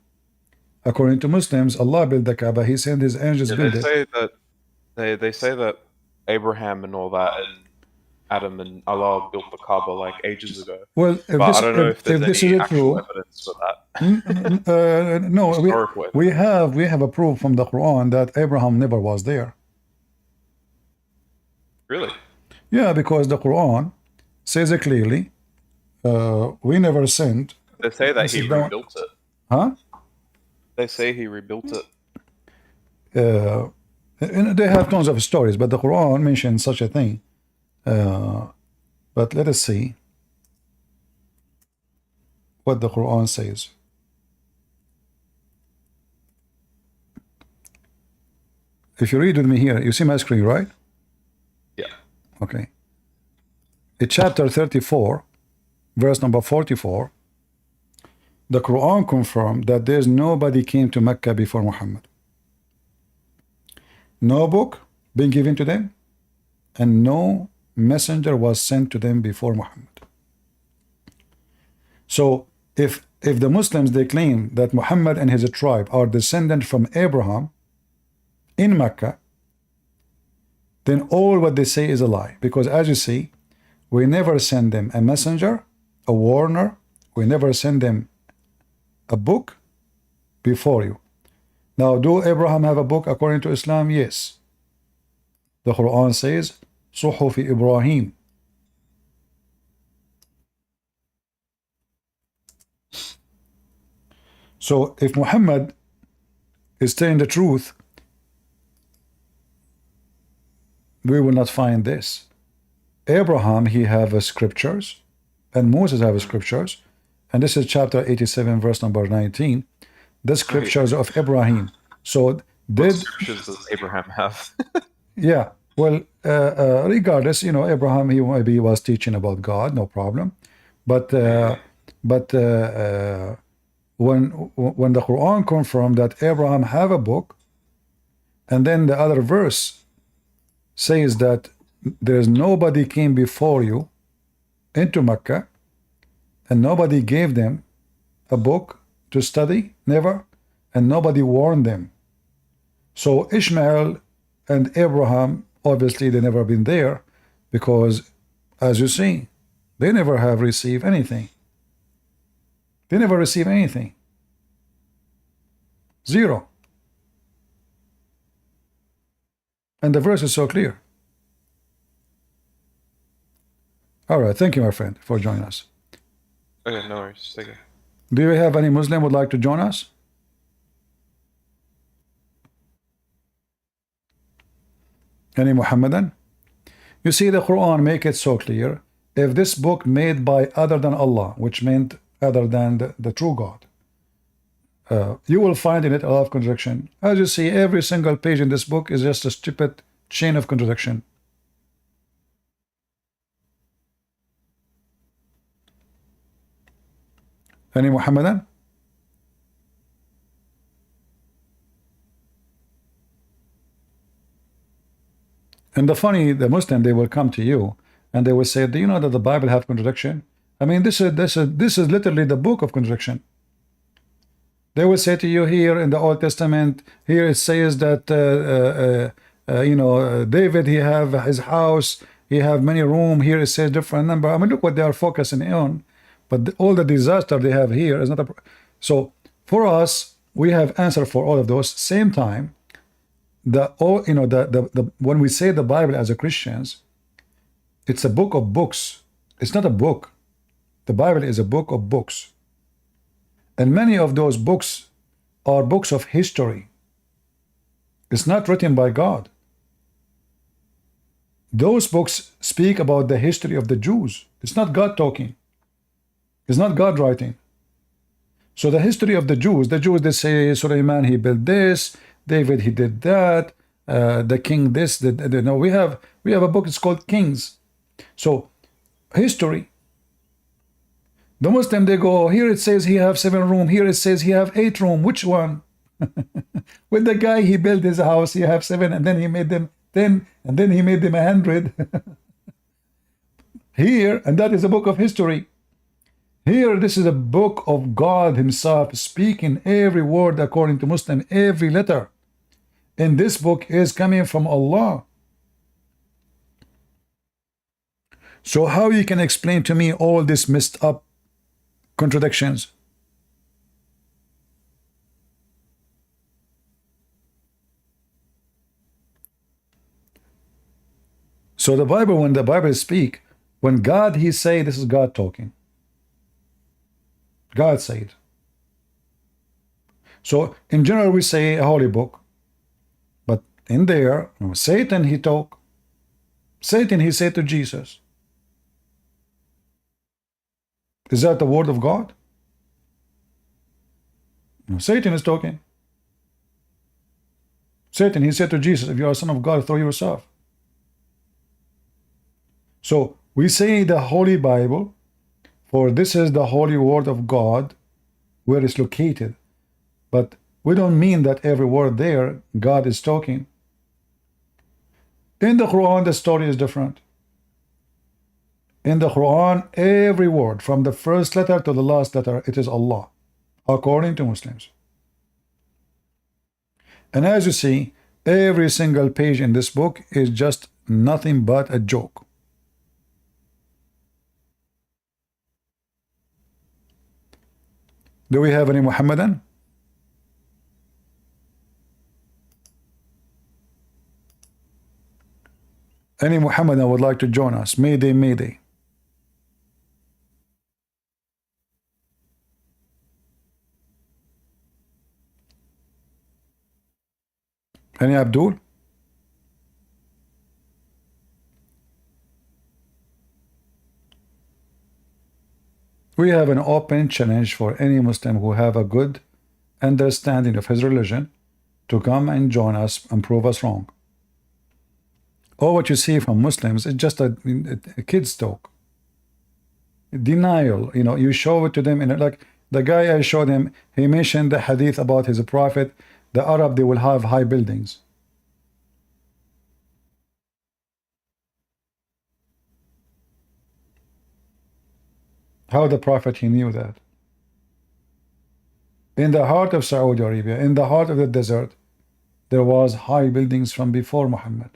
S1: According to Muslims, Allah built the Kaaba. He sent his angels
S14: Yeah,
S1: build
S14: they
S1: it.
S14: say that they say that Abraham and all that and Adam and Allah built the Kaaba like ages ago.
S1: Well, if
S14: But
S1: this,
S14: I don't know if there's
S1: this
S14: any
S1: is
S14: actual
S1: true,
S14: evidence for that.
S1: no,
S14: Historical
S1: we have a proof from the Quran that Abraham never was there.
S14: Really?
S1: Yeah, because the Quran says it clearly. We never sent.
S14: They say that
S1: This
S14: he
S1: is the-
S14: rebuilt it.
S1: Huh?
S14: They say he rebuilt it.
S1: And they have tons of stories, but the Quran mentions such a thing. But let us see what the Quran says. If you read with me here, you see my screen, right?
S14: Yeah.
S1: Okay. In chapter 34, verse number 44, the Quran confirmed that there's nobody came to Mecca before Muhammad. No book been given to them, and no messenger was sent to them before Muhammad. So if the Muslims, they claim that Muhammad and his tribe are descendant from Abraham in Mecca, then all what they say is a lie. Because as you see, we never send them a messenger, a warner, we never send them a book before you. Now, do Abraham have a book according to Islam? Yes. The Quran says, Suhuf Ibrahim. So if Muhammad is telling the truth, we will not find this. Abraham, he have scriptures, and Moses have scriptures, and this is chapter 87, verse number 19, the scriptures of Abraham. So
S14: What scriptures does Abraham have?
S1: yeah, well, regardless, you know, Abraham, he maybe was teaching about God, no problem, but when the Quran confirmed that Abraham have a book, and then the other verse says that there is nobody came before you into Mecca, and nobody gave them a book to study, never, and nobody warned them. So Ishmael and Abraham, obviously they never been there, because as you see, they never have received anything. They never receive anything. Zero. And the verse is so clear. All right, thank you, my friend, for joining us.
S14: Okay, no worries. Take it.
S1: Do you have any Muslim would like to join us? Any Muhammadan? You see, the Quran make it so clear. If this book made by other than Allah, which meant other than the true God, you will find in it a lot of contradiction. As you see, every single page in this book is just a stupid chain of contradiction. Any Muhammadan? And the Muslim, they will come to you and they will say, do you know that the Bible have contradiction? I mean, this is literally the book of contradiction. They will say to you, here in the Old Testament, here it says that David, he have his house, he have many room. Here it says different number. I mean, look what they are focusing on. But all the disaster they have here is not a. So for us, we have answer for all of those. Same time, when we say the Bible as a Christians, it's a book of books. It's not a book. The Bible is a book of books. And many of those books are books of history. It's not written by God. Those books speak about the history of the Jews. It's not God talking. It's not God writing. So the history of the Jews, they say Suleiman, he built this, David, he did that, the king this, no, we have a book, it's called Kings. So history. The Muslim, they go, here it says he have 7 room, here it says he have 8 room. Which one? With the guy, he built his house, he have 7, and then he made them 10, and then he made them 100. Here, and that is a book of history. Here, this is a book of God himself speaking every word according to Muslim, every letter. And this book is coming from Allah. So how you can explain to me all this messed up contradictions? So the Bible, when the Bible speak, when God, he say, this is God talking. God said. So in general, we say a holy book. But in there, Satan, he talk. Satan, he said to Jesus. Is that the word of God? No, Satan is talking. Satan, he said to Jesus, if you are a son of God, throw yourself. So we say the Holy Bible, for this is the holy word of God, where it's located. But we don't mean that every word there, God is talking. In the Quran, the story is different. In the Quran, every word, from the first letter to the last letter, it is Allah, according to Muslims. And as you see, every single page in this book is just nothing but a joke. Do we have any Muhammadan? Any Muhammadan would like to join us? Mayday, Mayday. Any Abdul? We have an open challenge for any Muslim who have a good understanding of his religion to come and join us and prove us wrong. All what you see from Muslims is just a kid's talk. Denial, you show it to them, and like the guy I showed him, he mentioned the hadith about his prophet, the Arab, they will have high buildings. How the prophet, he knew that? In the heart of Saudi Arabia, in the heart of the desert, there was high buildings from before Muhammad.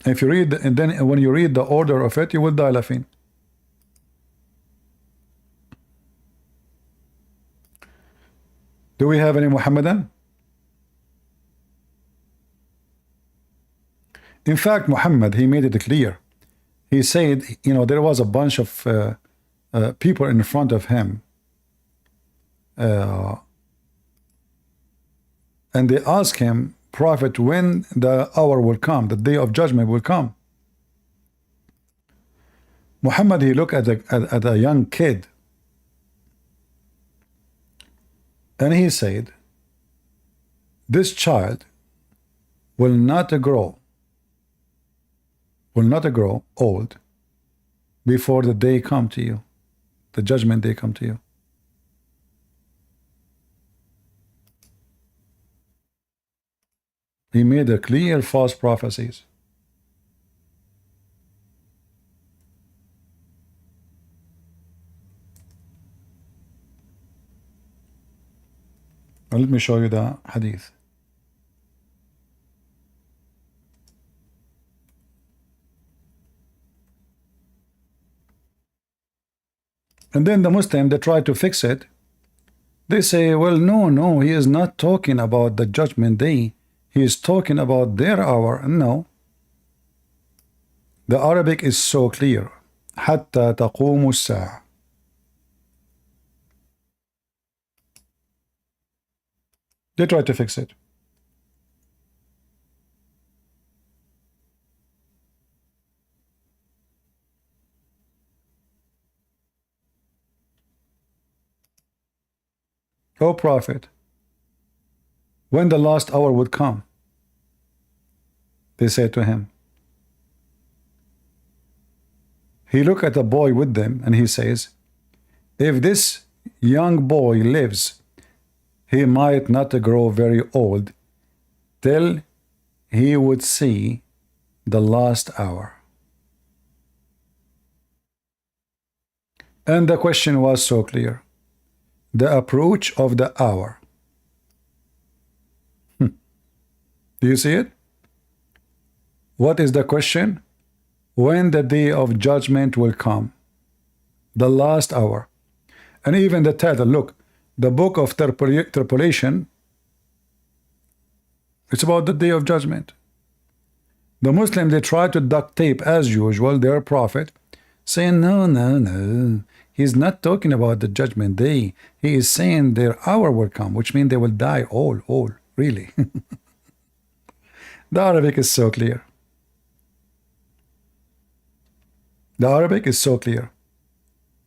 S1: If you read, and then when you read the order of it, you will die laughing. Do we have any Muhammadan? In fact, Muhammad, he made it clear. He said, there was a bunch of people in front of him. And they asked him, Prophet, when the hour will come, the day of judgment will come. Muhammad, he looked at a young kid. And he said, this child will not grow old before the day come to you, the judgment day come to you. He made a clear false prophecies. Let me show you the hadith. And then the Muslim, they try to fix it. They say, well, no, he is not talking about the judgment day. He is talking about their hour. No. The Arabic is so clear. حتى تقوم الساعة. They try to fix it. O Prophet, when the last hour would come, they said to him. He looked at the boy with them and he says, if this young boy lives, he might not grow very old till he would see the last hour. And the question was so clear. The approach of the hour. Do you see it? What is the question? When the day of judgment will come. The last hour. And even the title, look, the book of tribulation, it's about the day of judgment. The Muslim, they try to duct tape as usual their prophet, saying no, he's not talking about the judgment day. He is saying their hour will come, which means they will die all, really. The Arabic is so clear. The Arabic is so clear.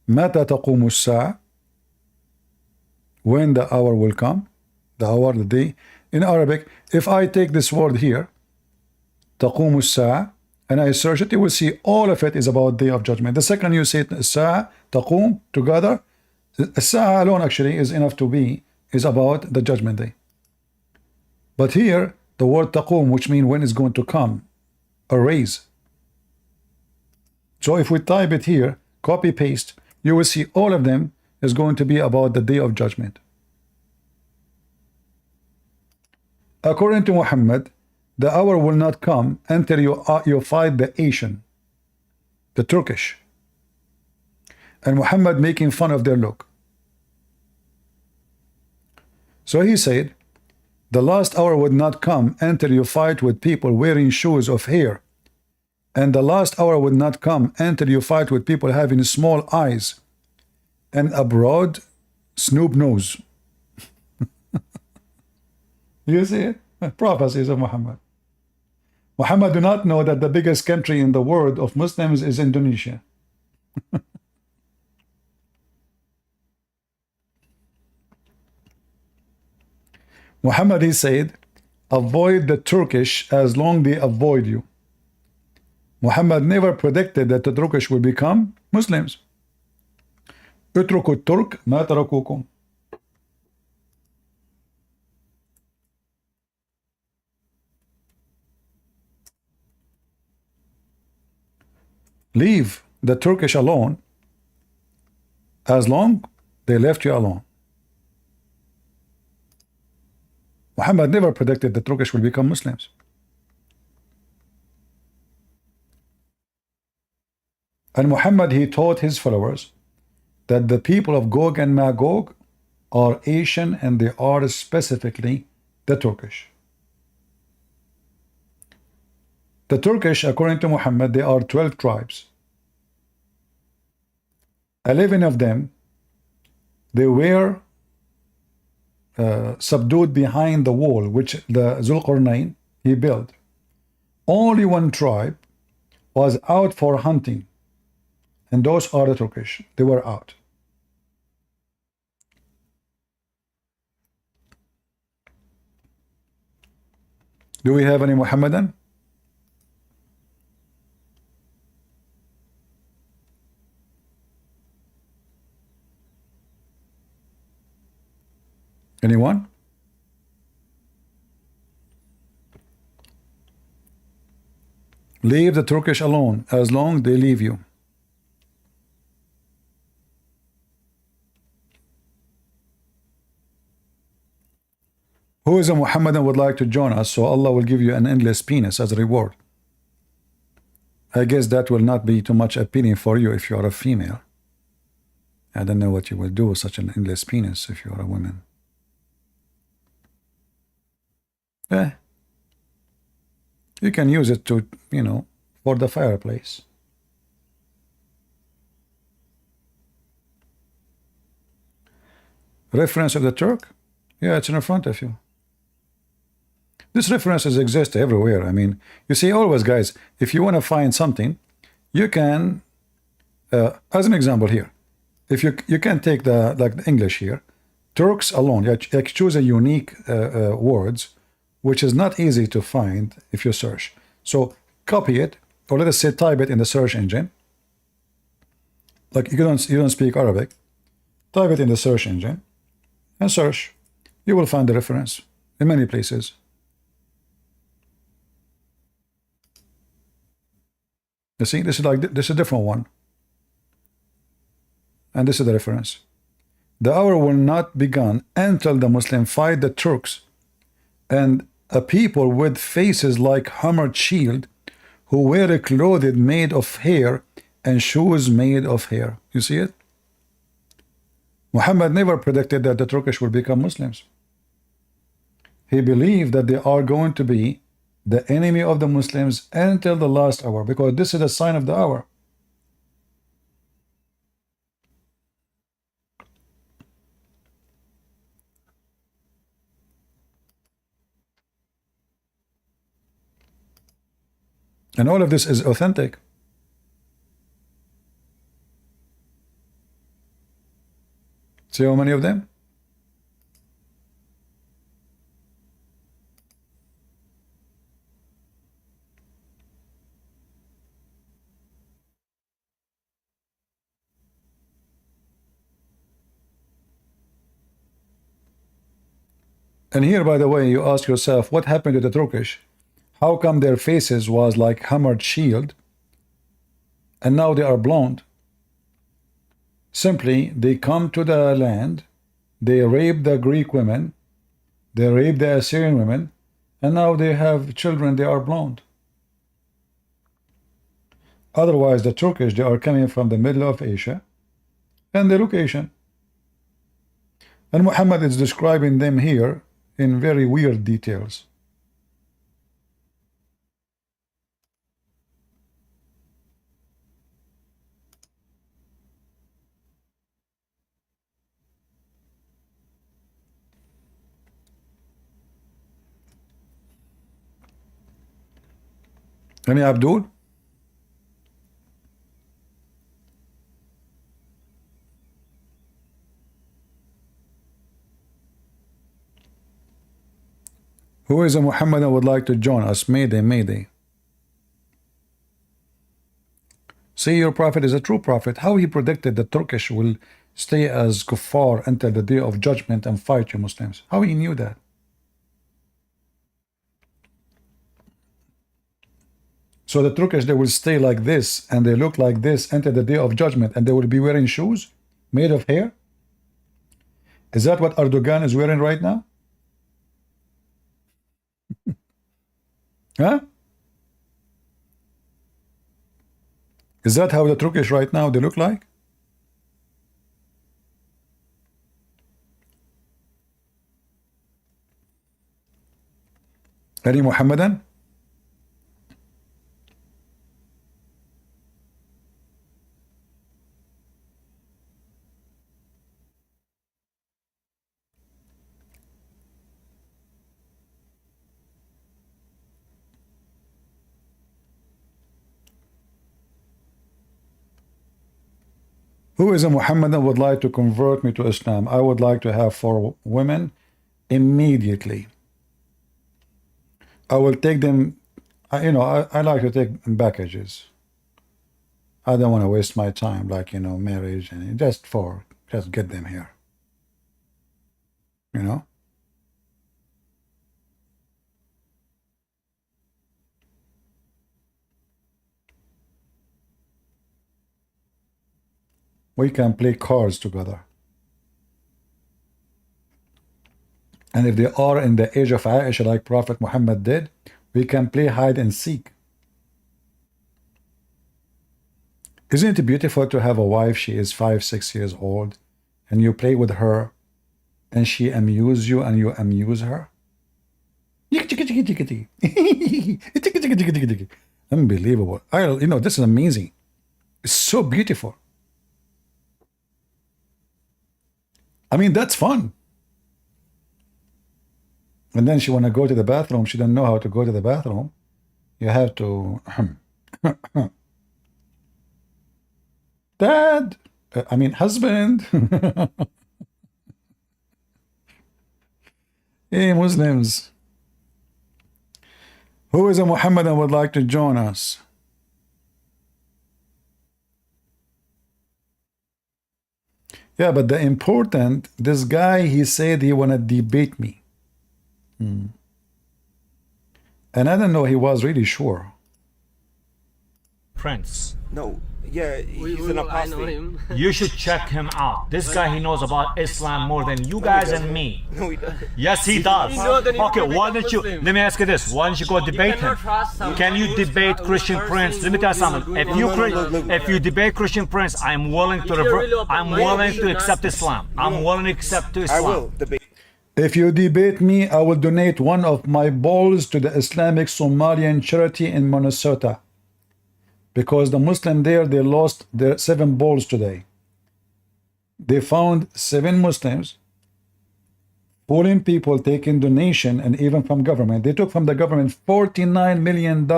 S1: متى تقوم الساعة? When the hour will come, the hour, the day. In Arabic, if I take this word here, تقوم الساعة, and I search it, you will see all of it is about day of judgment. The second you say الساعة, تقوم, together, الساعة alone actually is enough to be, is about the judgment day. But here, the word تقوم, which means when it's going to come, a raise. So if we type it here, copy paste, you will see all of them is going to be about the day of judgment. According to Muhammad, the hour will not come until you fight the Asian, the Turkish. And Muhammad making fun of their look. So he said, the last hour would not come until you fight with people wearing shoes of hair. And the last hour would not come until you fight with people having small eyes and a broad snoop nose. You see it? Prophecies of Muhammad. Muhammad do not know that the biggest country in the world of Muslims is Indonesia. Muhammad, he said, avoid the Turkish as long they avoid you. Muhammad never predicted that the Turkish will become Muslims. اتركوا الترك ما تركوكم. Leave the Turkish alone as long they left you alone. Muhammad never predicted the Turkish will become Muslims. And Muhammad, he taught his followers that the people of Gog and Magog are Asian, and they are specifically the Turkish. The Turkish, according to Muhammad, they are 12 tribes. 11 of them, they were subdued behind the wall which the Zulqarnain he built. Only one tribe was out for hunting, and those are the Turkish. They were out. Do we have any Muhammadan? Anyone? Leave the Turkish alone as long they leave you. Who is a Muhammadan would like to join us, so Allah will give you an endless penis as a reward. I guess that will not be too much appealing for you if you are a female. I don't know what you will do with such an endless penis if you are a woman. You can use it to, you know, for the fireplace. Reference of the Turk? Yeah, it's in front of you. These references exist everywhere. I mean, you see, always, guys, if you want to find something, you can, as an example here, if you can take the English here, Turks alone, you choose a unique words, which is not easy to find if you search. So copy it, or let us say type it in the search engine. Like you don't speak Arabic, type it in the search engine and search. You will find the reference in many places. You see, this is a different one. And this is the reference. The hour will not begin until the Muslims fight the Turks and a people with faces like hammered shield who wear clothes made of hair and shoes made of hair. You see it? Muhammad never predicted that the Turkish will become Muslims. He believed that they are going to be the enemy of the Muslims until the last hour, because this is a sign of the hour. And all of this is authentic. See how many of them? And here, by the way, you ask yourself, what happened to the Turkish? How come their faces was like hammered shield and now they are blonde? Simply, they come to the land, they rape the Greek women, they rape the Assyrian women, and now they have children, they are blonde. Otherwise, the Turkish, they are coming from the middle of Asia, and they look Asian. And Muhammad is describing them here in very weird details. Any Abdul? Who is a Muhammadan would like to join us? Mayday, mayday. See, your prophet is a true prophet. How he predicted the Turkish will stay as kuffar until the day of judgment and fight you Muslims. How he knew that? So the Turkish, they will stay like this and they look like this until the day of judgment, and they will be wearing shoes made of hair? Is that what Erdogan is wearing right now? Huh? Is that how the Turkish right now they look like? Any Muhammadan? Who is a Muhammadan would like to convert me to Islam? I would like to have 4 women immediately. I will take them, you know, I like to take packages. I don't want to waste my time, like, you know, marriage, and just get them here. You know? We can play cards together. And if they are in the age of Aisha like Prophet Muhammad did, we can play hide and seek. Isn't it beautiful to have a wife, she is 5-6 years old, and you play with her, and she amuses you and you amuse her? Unbelievable. This is amazing. It's so beautiful. I mean, that's fun. And then she want to go to the bathroom. She don't know how to go to the bathroom. You have to... Dad! Husband! Hey, Muslims. Who is a Muhammad and would like to join us? Yeah, but the important, this guy, he said he want to debate me. And I don't know, he was really sure.
S2: Prince.
S4: No, yeah, he's an
S3: I know
S4: apostate.
S3: him.
S2: You should check him out. This guy, he knows about Islam more than you guys and me.
S4: No, he doesn't.
S2: Yes, he does.
S3: He knows that he
S2: Okay,
S3: can
S2: why
S3: debate
S2: don't you,
S3: Muslim.
S2: let me ask you this. Why don't you go debate him?
S3: cannot trust someone
S2: Can you
S3: who's-
S2: debate
S3: who's
S2: Christian
S3: cursing,
S2: Prince? Let me tell you something.
S3: who's
S2: If
S3: doing
S2: you,
S3: wrong.
S2: if you debate Christian Prince, I'm willing to
S3: If you're really
S2: I'm
S3: open-minded,
S2: willing
S3: you
S2: to
S3: should
S2: accept
S3: not-
S2: Islam. I'm willing to accept
S4: I
S2: Islam.
S4: will debate.
S1: If you debate me, I will donate one of my balls to the Islamic Somalian charity in Minnesota. Because the Muslim there, they lost their 7 balls today. They found 7 Muslims, foreign people taking donation, and even from government. They took from the government $49 million.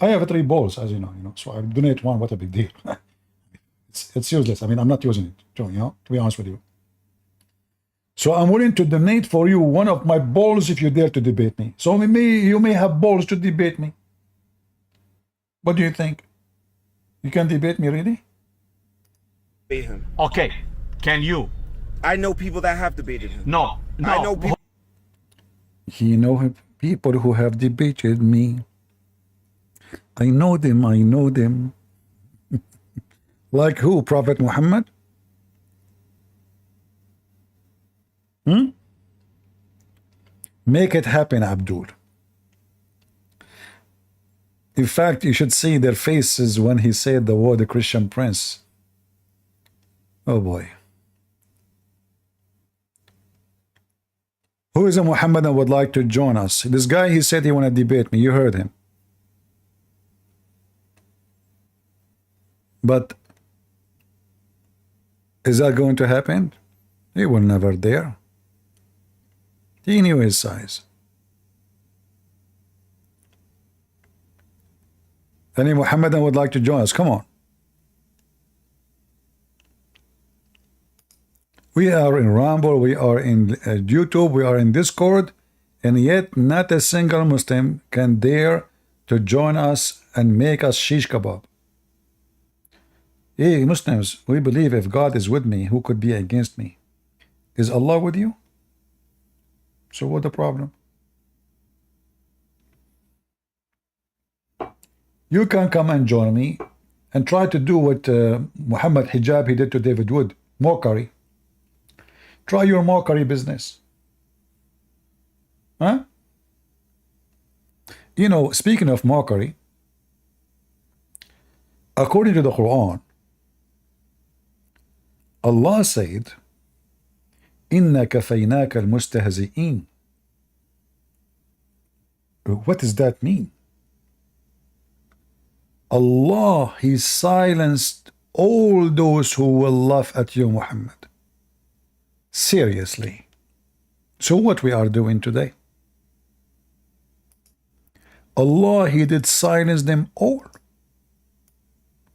S1: I have 3 balls, as you know, so I donate one. What a big deal. It's useless. I'm not using it, to be honest with you. So I'm willing to donate for you one of my balls if you dare to debate me. So you may have balls to debate me. What do you think? You can debate me, really?
S4: Debate him.
S2: Okay, can you?
S4: I know people that have debated him.
S2: No.
S4: I know people.
S1: He know people who have debated me. I know them. Like who? Prophet Muhammad? Make it happen, Abdul. In fact, you should see their faces when he said the word Christian Prince. Oh boy. Who is a Muhammad and would like to join us? This guy, he said he want to debate me. You heard him. But is that going to happen? He will never dare. He knew his size. Any Muhammadan would like to join us? Come on. We are in Rumble, we are in YouTube, we are in Discord, and yet not a single Muslim can dare to join us and make us shish kebab. Hey, Muslims, we believe if God is with me, who could be against me? Is Allah with you? So what's the problem? You can come and join me and try to do what Muhammad Hijab he did to David Wood. Mockery. Try your mockery business. Huh? You know, speaking of mockery, according to the Quran, Allah said, إِنَّا كَفَيْنَاكَ الْمُسْتَهْزِئِينَ. What does that mean? Allah, He silenced all those who will laugh at you, Muhammad. Seriously. So what we are doing today? Allah, He did silence them all.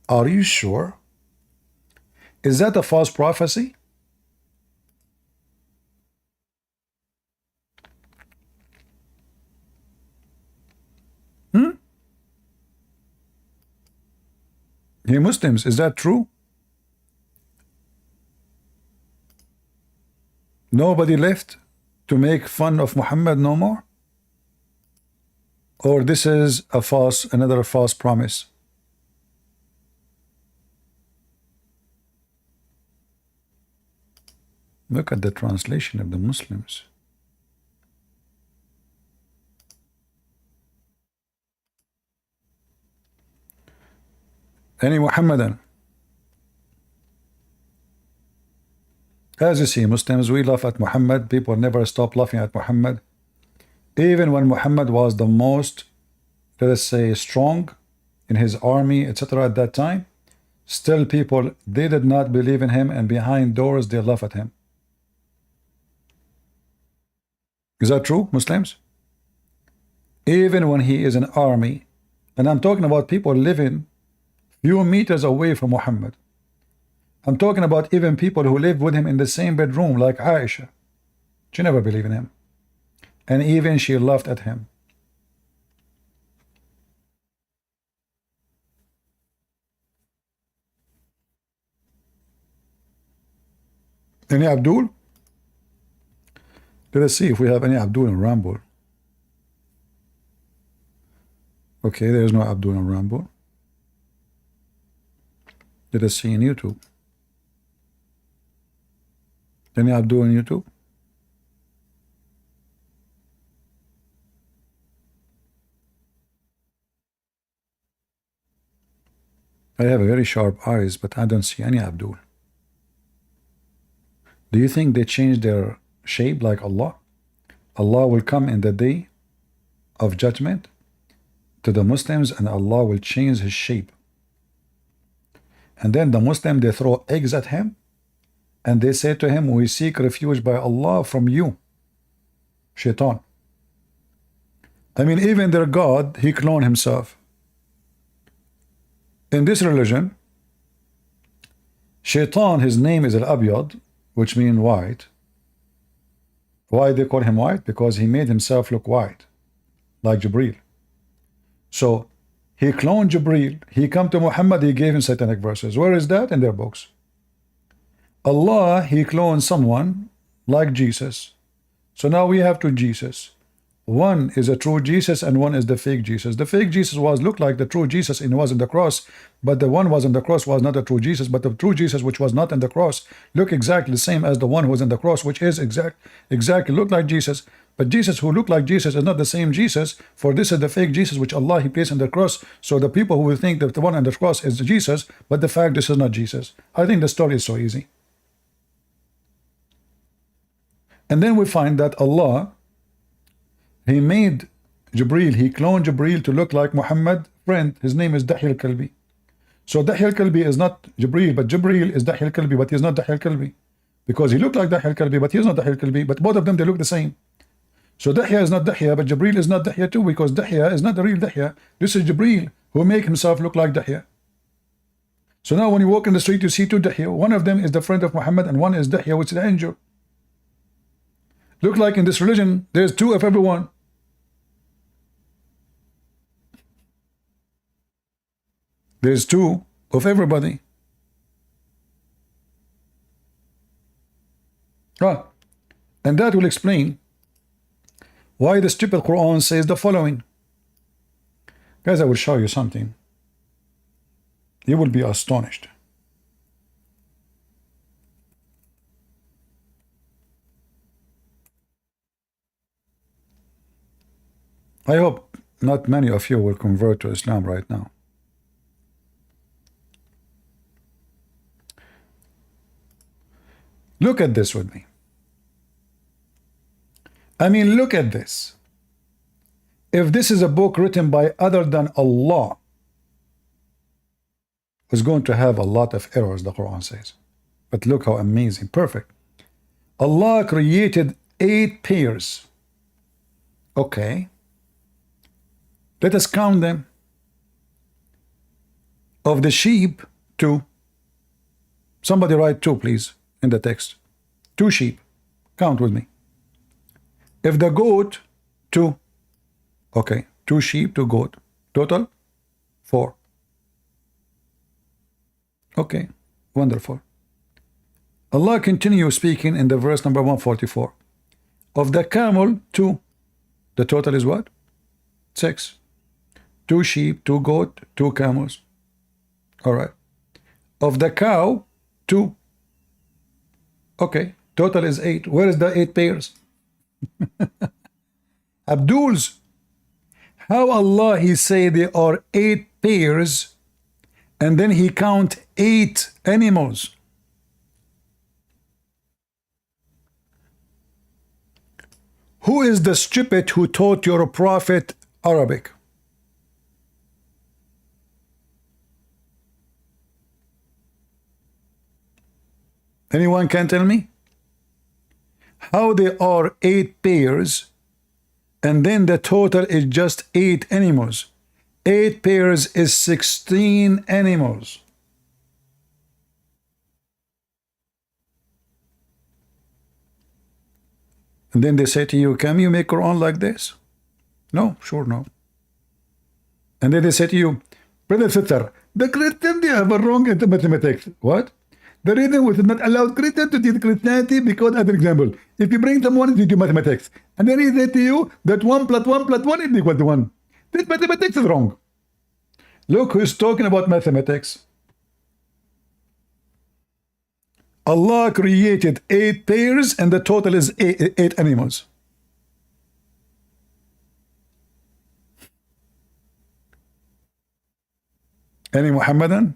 S1: Are you sure? Is that a false prophecy? Hey Muslims, is that true? Nobody left to make fun of Muhammad no more? Or this is a false, another false promise? Look at the translation of the Muslims. Any Muhammadan. As you see, Muslims, we laugh at Muhammad. People never stop laughing at Muhammad. Even when Muhammad was the most, let us say, strong in his army, etc. at that time, still people, they did not believe in him, and behind doors they laugh at him. Is that true, Muslims? Even when he is an army, and I'm talking about people living few meters away from Muhammad. I'm talking about even people who lived with him in the same bedroom, like Aisha. She never believed in him. And even she laughed at him. Any Abdul? Let us see if we have any Abdul in Ramble. Okay, there is no Abdul in Ramble. Let us see in YouTube. Any Abdul on YouTube? I have very sharp eyes, but I don't see any Abdul. Do you think they changed their shape like Allah? Allah will come in the day of judgment to the Muslims, and Allah will change his shape. And then the Muslim, they throw eggs at him, and they say to him, we seek refuge by Allah from you, Shaitan. I mean, even their God, he cloned himself. In this religion, Shaitan, his name is Al-Abyad, which means white. Why they call him white? Because he made himself look white, like Jibreel. So he cloned Jibreel. He come to Muhammad, he gave him satanic verses. Where is that? In their books. Allah, he cloned someone like Jesus. So now we have two Jesus. One is a true Jesus and one is the fake Jesus. The fake Jesus looked like the true Jesus and was on the cross, but the one was on the cross was not a true Jesus, but the true Jesus which was not on the cross looked exactly the same as the one who was on the cross, which is exactly looked like Jesus. But Jesus who looked like Jesus is not the same Jesus, for this is the fake Jesus which Allah he placed on the cross. So the people who will think that the one on the cross is Jesus, but the fact this is not Jesus. I think the story is so easy. And then we find that Allah, he made Jibreel, he cloned Jibreel to look like Muhammad friend. His name is Dahi al-Kalbi. So Dahi al-Kalbi is not Jibreel, but Jibreel is Dahi al-Kalbi, but he is not Dahi al-Kalbi. Because he looked like Dahi al-Kalbi, but he is not Dahi al-Kalbi. But both of them, they look the same. So Dahya is not Dahya, but Jibreel is not Dahya too, because Dahya is not the real Dahya. This is Jibreel who make himself look like Dahya. So now when you walk in the street, you see two Dahya. One of them is the friend of Muhammad, and one is Dahya, which is the angel. Look like in this religion, there's two of everyone. There's two of everybody. And that will explain why the stupid Quran says the following. Guys, I will show you something. You will be astonished. I hope not many of you will convert to Islam right now. Look at this with me. I mean, look at this. If this is a book written by other than Allah, it's going to have a lot of errors, the Quran says. But look how amazing, perfect. Allah created 8 pairs. Okay. Let us count them. Of the sheep, 2. Somebody write 2, please, in the text. 2 sheep. Count with me. If the goat, 2. Okay, 2 sheep, 2 goat. Total, 4. Okay, wonderful. Allah continues speaking in the verse number 144. Of the camel, 2. The total is what? 6. 2 sheep, 2 goat, 2 camels. All right. Of the cow, 2. Okay, Total is 8. Where is the 8 pairs? Abdul's. How Allah He say there are 8 pairs and then He count 8 animals? Who is the stupid who taught your prophet Arabic? Anyone can tell me? How there are 8 pairs and then the total is just 8 animals. 8 pairs is 16 animals. And then they say to you, can you make Quran like this? No, sure no. And then they say to you, brother sister, the Christians they have a wrong mathematics. What? The reason was not allowed Christians to teach Christianity because, as an example, if you bring someone to do mathematics, and then he say to you that 1 plus 1 plus 1 is equal to 1. This mathematics is wrong. Look who's talking about mathematics. Allah created 8 pairs and the total is 8 animals. Any Muhammadan?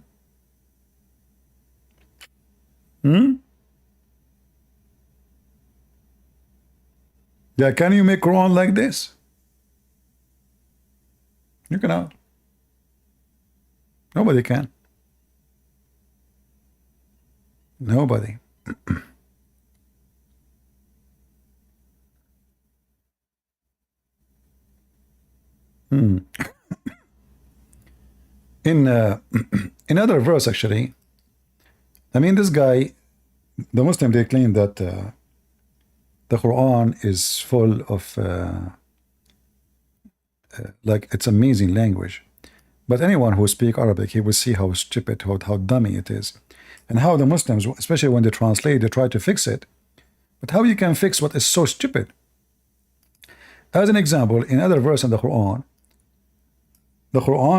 S1: Yeah, can you make Quran like this? You cannot. Nobody can. Nobody. In other verse, actually, I mean, this guy, the Muslim, they claim that the Quran is full of like it's amazing language. But anyone who speaks Arabic, he will see how stupid, how dummy it is. And how the Muslims, especially when they translate, they try to fix it. But how you can fix what is so stupid? As an example, in other verse in the Quran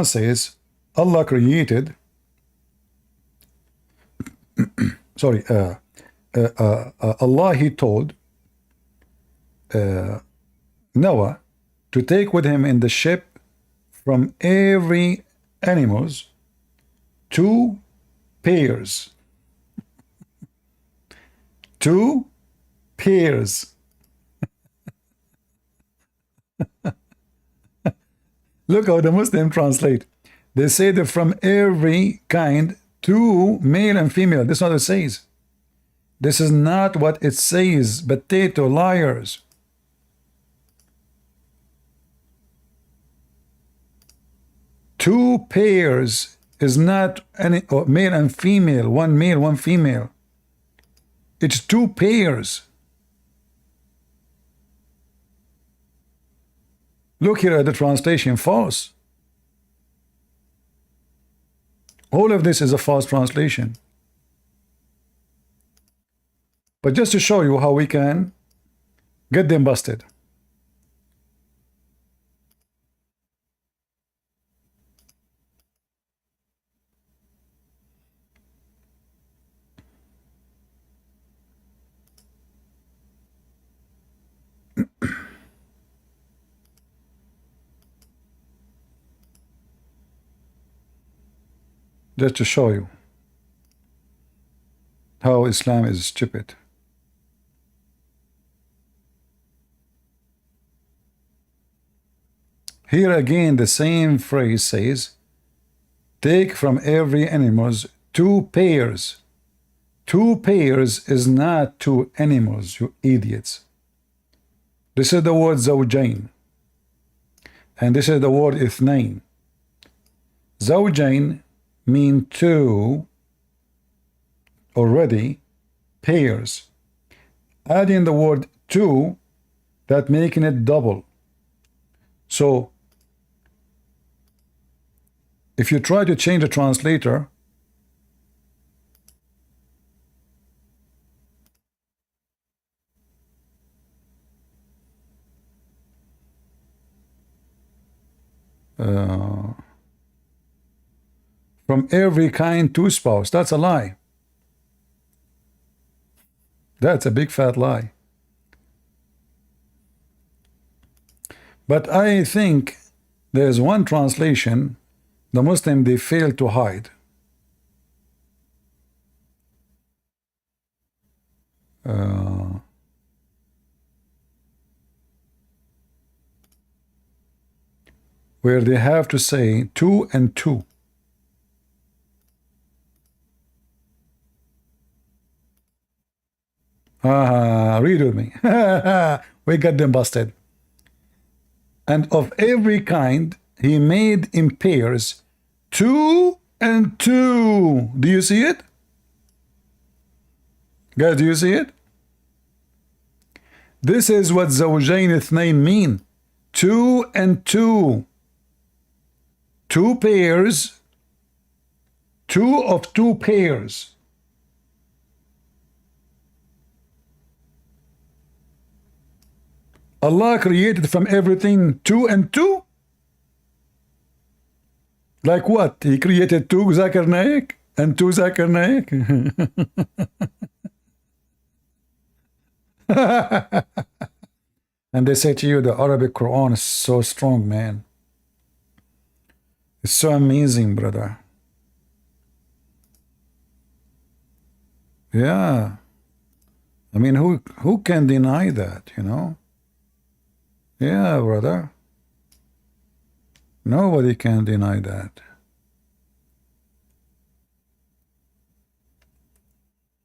S1: says, Allah created, sorry, Allah, He told Noah to take with him in the ship from every animals 2 pairs. 2 pairs. Look how the Muslim translate. They say that from every kind 2 male and female. This is not what it says. This is not what it says. Potato liars. Two pairs is not any male and female, 1 male, 1 female. It's 2 pairs. Look here at the translation, false. All of this is a false translation. But just to show you how we can get them busted. Just to show you how Islam is stupid. Here again the same phrase says, take from every animals 2 pairs. 2 pairs is not 2 animals, you idiots. This is the word zawjain. And this is the word ithnain. Zawjain mean 2 already pairs. Adding the word 2, that making it double. So if you try to change the translator, from every kind 2 spouse, that's a lie. That's a big fat lie. But I think there's one translation the Muslim they fail to hide. Where they have to say 2 and 2. Read with me. We got them busted. And of every kind he made in pairs 2 and 2. Do you see it? Guys, do you see it? This is what Zawjain Ithnain mean. 2 and 2. 2 pairs. 2 of 2 pairs. Allah created from everything 2 and 2? Like what? He created 2 Zakir Naik and 2 Zakir Naik? And they say to you, the Arabic Quran is so strong, man. It's so amazing, brother. Yeah. I mean, who can deny that, you know? Yeah, brother. Nobody can deny that.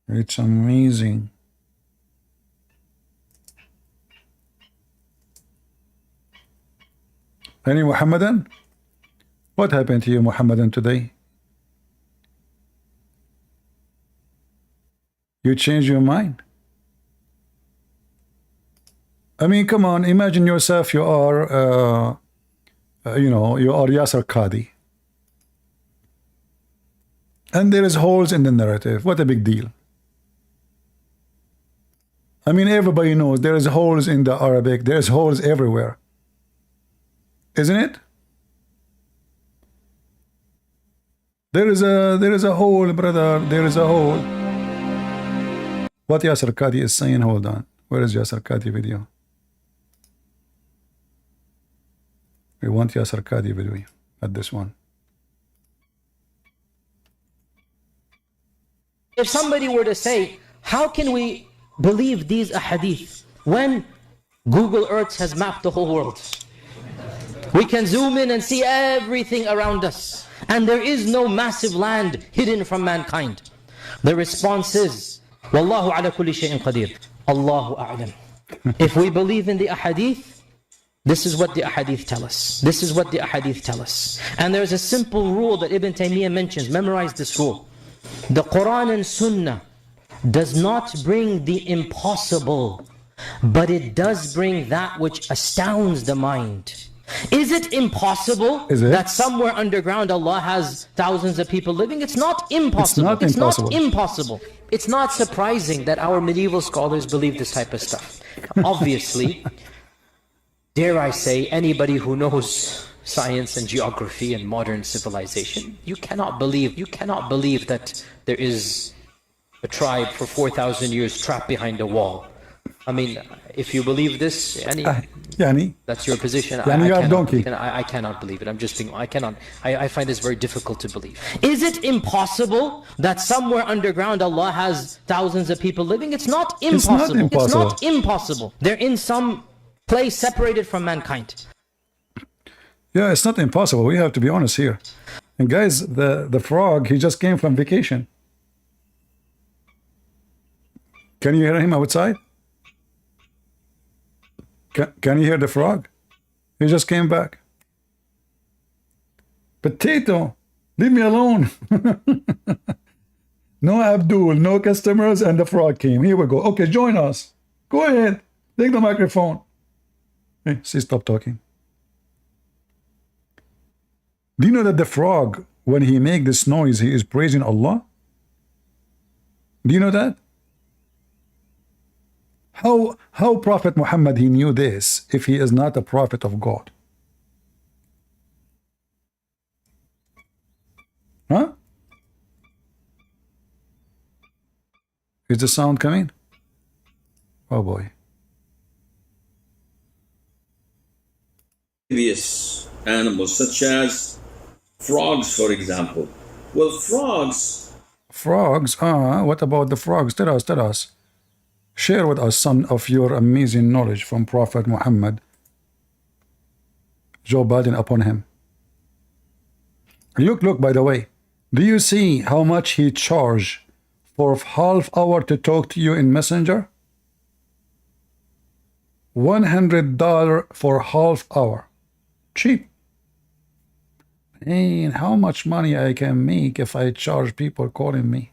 S1: It's amazing. Any Muhammadan? What happened to you, Muhammadan, today? You changed your mind? I mean, come on, imagine yourself, you are, you know, you are Yasser Qadi. And there is holes in the narrative. What a big deal. I mean, everybody knows there is holes in the Arabic. There's holes everywhere. Isn't it? There is a hole, brother. There is a hole. What Yasser Qadi is saying, hold on. Where is Yasser Qadi video? We want Yasser Qadi video at this one.
S15: If somebody were to say, how can we believe these ahadith when Google Earth has mapped the whole world? We can zoom in and see everything around us, and there is no massive land hidden from mankind. The response is, Wallahu ala kulli shay'in qadir. Allahu a'lam. If we believe in the ahadith, this is what the ahadith tell us. This is what the ahadith tell us. And there's a simple rule that Ibn Taymiyyah mentions. Memorize this rule. The Quran and Sunnah does not bring the impossible, but it does bring that which astounds the mind. Is it impossible that somewhere underground Allah has thousands of people living? It's not impossible. It's not impossible. It's not surprising that our medieval scholars believe this type of stuff. Obviously, dare I say, anybody who knows science and geography and modern civilization, you cannot believe that there is a tribe for 4,000 years trapped behind a wall. I mean, if you believe this, that's your position. I cannot believe it. I'm just being, I find this very difficult to believe. Is it impossible that somewhere underground Allah has thousands of people living? It's not impossible. It's not impossible. They're in some place separated from mankind.
S1: Yeah, it's not impossible. We have to be honest here. And guys, the frog, he just came from vacation. Can you hear him outside? Can you hear the frog? He just came back. Potato, leave me alone. No Abdul, no customers, and the frog came. Here we go. Okay, join us. Go ahead. Take the microphone. Hey, see, stop talking. Do you know that the frog, when he makes this noise, he is praising Allah? Do you know that? How Prophet Muhammad, he knew this if he is not a prophet of God? Huh? Is the sound coming? Oh boy.
S16: Previous animals, such as frogs, for example. Well, frogs.
S1: Frogs? What about the frogs? Tell us, tell us. Share with us some of your amazing knowledge from Prophet Muhammad. Joe Biden upon him. Look, by the way. Do you see how much he charged for half hour to talk to you in Messenger? $100 for half hour. Cheap. And how much money I can make if I charge people calling me?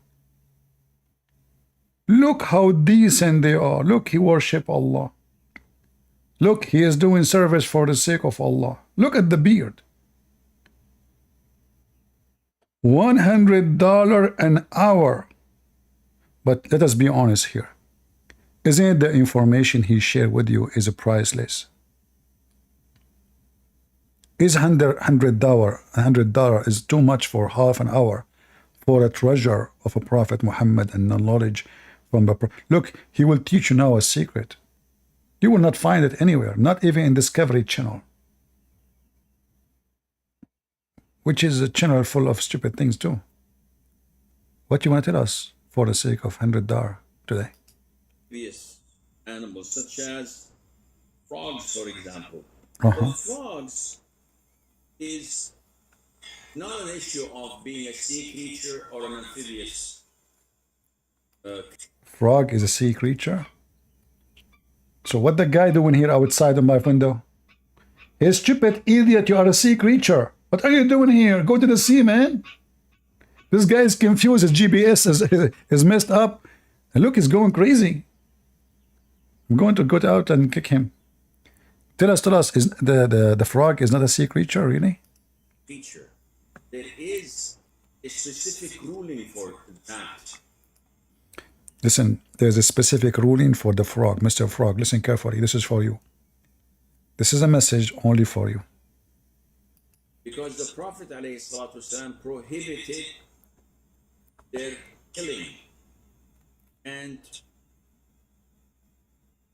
S1: Look how decent they are. Look, he worship Allah. Look, he is doing service for the sake of Allah. Look at the beard. $100 an hour. But let us be honest here. Isn't it the information he shared with you is priceless? Is $100 is too much for half an hour for a treasure of a Prophet Muhammad and the knowledge from the Look, he will teach you now a secret. You will not find it anywhere, not even in Discovery Channel, which is a channel full of stupid things too. What you want to tell us for the sake of $100 today?
S16: Previous animals, such as frogs, for example.
S1: Uh-huh.
S16: Well, frogs is not an issue of being a sea creature or an amphibious.
S1: Frog is a sea creature. So what the guy doing here outside of my window? Hey, stupid idiot, you are a sea creature. What are you doing here? Go to the sea, man. This guy is confused. His GPS is messed up. And look, he's going crazy. I'm going to go out and kick him. Tell us, is the frog is not a sea creature, really?
S16: Creature. There is a specific ruling for that.
S1: Listen, there's a specific ruling for the frog. Mr. Frog, listen carefully. This is for you. This is a message only for you.
S16: Because the Prophet ﷺ prohibited their killing. And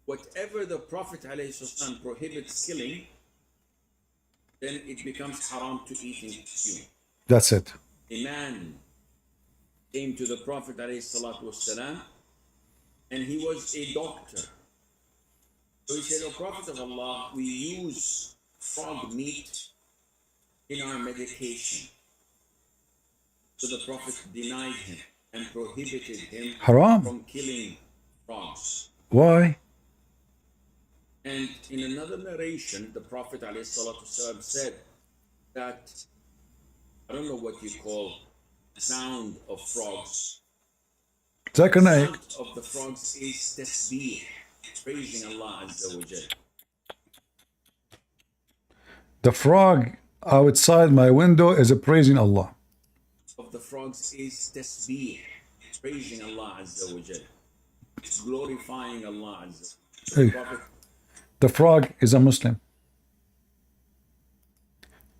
S16: whatever the Prophet ﷺ prohibits killing, then it becomes haram to eat and consume.
S1: That's it.
S16: A man came to the Prophet ﷺ and he was a doctor. So he said, "O Prophet of Allah, we use frog meat in our medication." So the Prophet denied him and prohibited him
S1: Haram.
S16: from killing frogs.
S1: Why?
S16: And in another narration, the Prophet ﷺ said that, I don't know what you call the sound of frogs.
S1: Zakir
S16: The
S1: Naik.
S16: sound of the frogs is tasbih, praising Allah Azza wa Jal.
S1: The frog outside my window is praising Allah.
S16: Of the frogs is tasbih, praising Allah Azza wa Jal. It's glorifying Allah Azza wa Jal.
S1: Hey,
S16: Prophet
S1: the frog is a Muslim.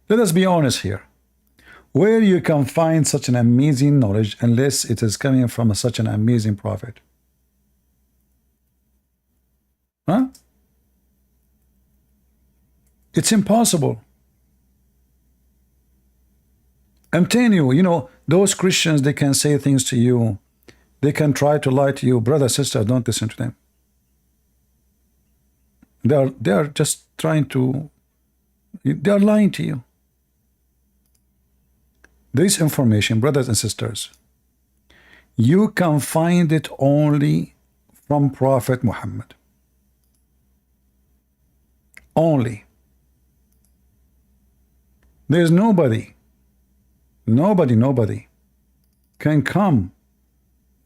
S1: Let us be honest here. Where you can find such an amazing knowledge unless it is coming from such an amazing prophet? Huh? It's impossible. I'm telling you, you know, those Christians, they can say things to you. They can try to lie to you. Brother, sister, don't listen to them. They are just trying to, they are lying to you. This information, brothers and sisters, you can find it only from Prophet Muhammad. Only. There's nobody can come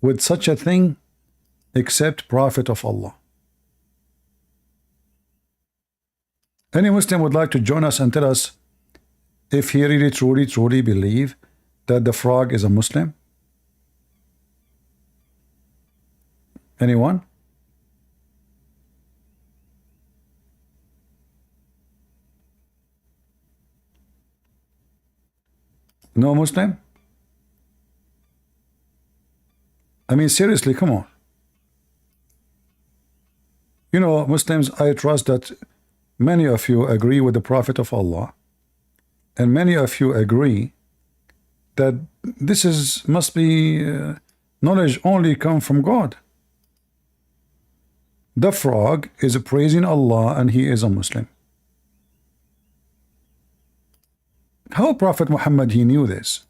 S1: with such a thing except Prophet of Allah. Any Muslim would like to join us and tell us if he really truly believe that the frog is a Muslim? Anyone? No Muslim? I mean, seriously, come on. You know, Muslims, I trust that many of you agree with the Prophet of Allah, and many of you agree that this must be knowledge only come from God. The frog is praising Allah and he is a Muslim. How Prophet Muhammad he knew this?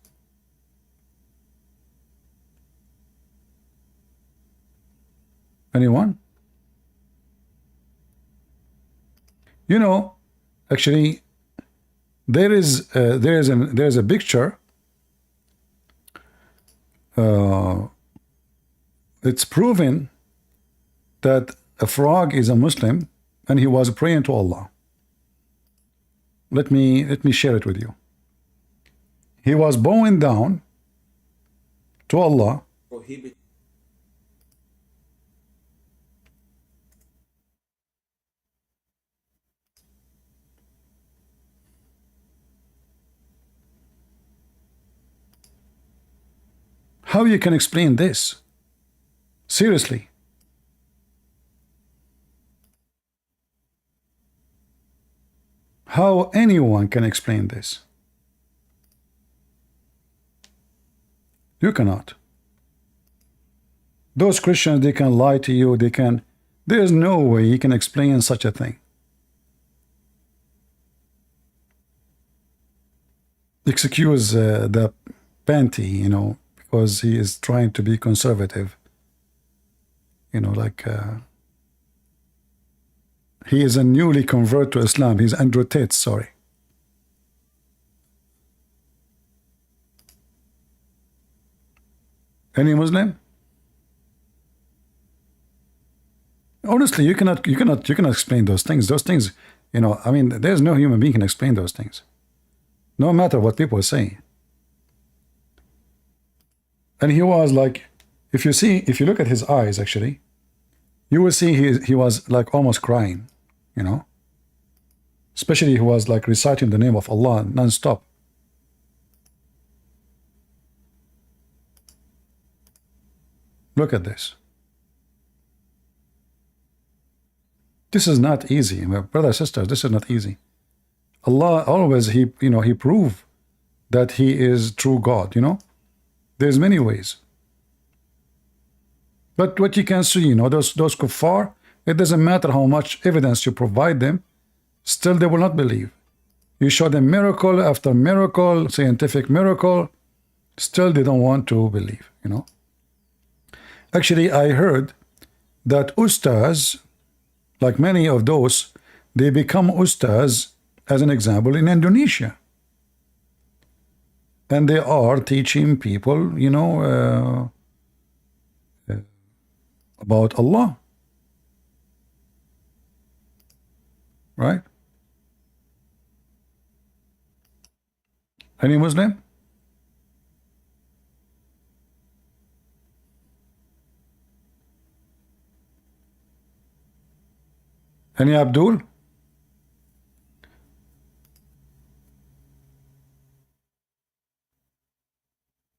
S1: Anyone? You know, actually, there's a picture. It's proven that a frog is a Muslim and he was praying to Allah. Let me share it with you. He was bowing down to Allah. How you can explain this? Seriously. How anyone can explain this? You cannot. Those Christians, they can lie to you, there's no way you can explain such a thing. Excuse the panty, you know, because he is trying to be conservative. You know, like he is a newly convert to Islam. He's Andrew Tate, sorry. Any Muslim? Honestly, you cannot explain those things. Those things, you know, I mean, there's no human being can explain those things. No matter what people say. And he was like, if you look at his eyes, actually, you will see he was like almost crying, you know. Especially he was like reciting the name of Allah non-stop. Look at this. This is not easy, my brothers and sisters. This is not easy. Allah always he proved that he is true God. You know, there's many ways. But what you can see, you know, those kuffar, it doesn't matter how much evidence you provide them, still they will not believe. You show them miracle after miracle, scientific miracle, still they don't want to believe. You know. Actually, I heard that ustas, like many of those, they become ustas, as an example, in Indonesia. And they are teaching people, you know, about Allah. Right? Any Muslim? Any Abdul?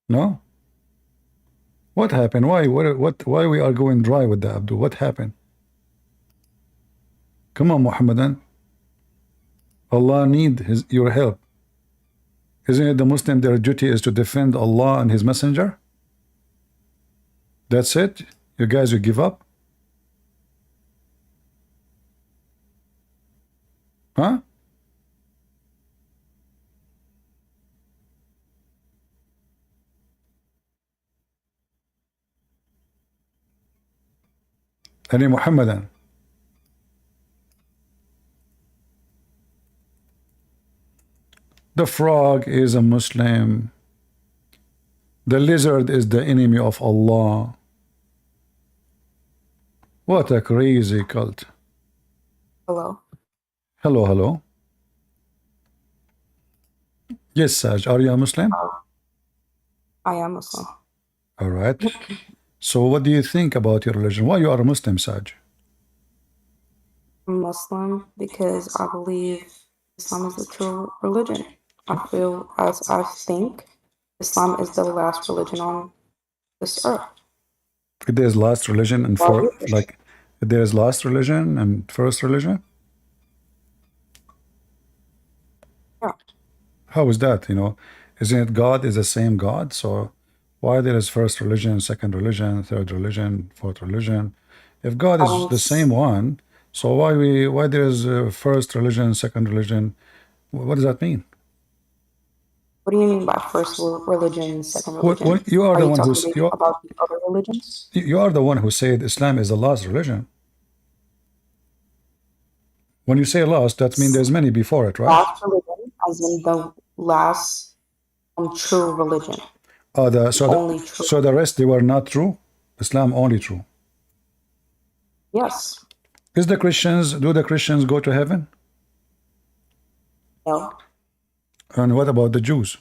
S1: No? What happened? Why we are going dry with the Abdul? What happened? Come on, Muhammadan. Allah need your help. Isn't it the Muslim, their duty is to defend Allah and His Messenger? That's it? You guys will give up? Huh? Any Muhammadan? The frog is a Muslim. The lizard is the enemy of Allah. What a crazy cult.
S17: Hello.
S1: Hello, hello. Yes, Saj, are you a Muslim?
S17: I am Muslim.
S1: All right. So what do you think about your religion? Why you are a Muslim, Saj?
S17: I'm Muslim because I believe Islam is the true religion. I feel, as I think, Islam is the last religion on this earth.
S1: It is last religion, and for like There is last religion and first religion?
S17: Yeah.
S1: How is that? Isn't it God is the same God? So why there is first religion, second religion, third religion, fourth religion? If God is the same one, so why there is first religion, second religion? What does that mean?
S17: What do you mean by first religion, second
S1: What,
S17: religion?
S1: you are the one
S17: talking
S1: who's
S17: about the other religions?
S1: you are the one who said Islam is the last religion. When you say last, that means there's many before it, right?
S17: Last religion, as in the last true religion.
S1: So the rest, they were not true? Islam only true?
S17: Yes.
S1: Do the Christians go to heaven?
S17: No.
S1: And what about the Jews?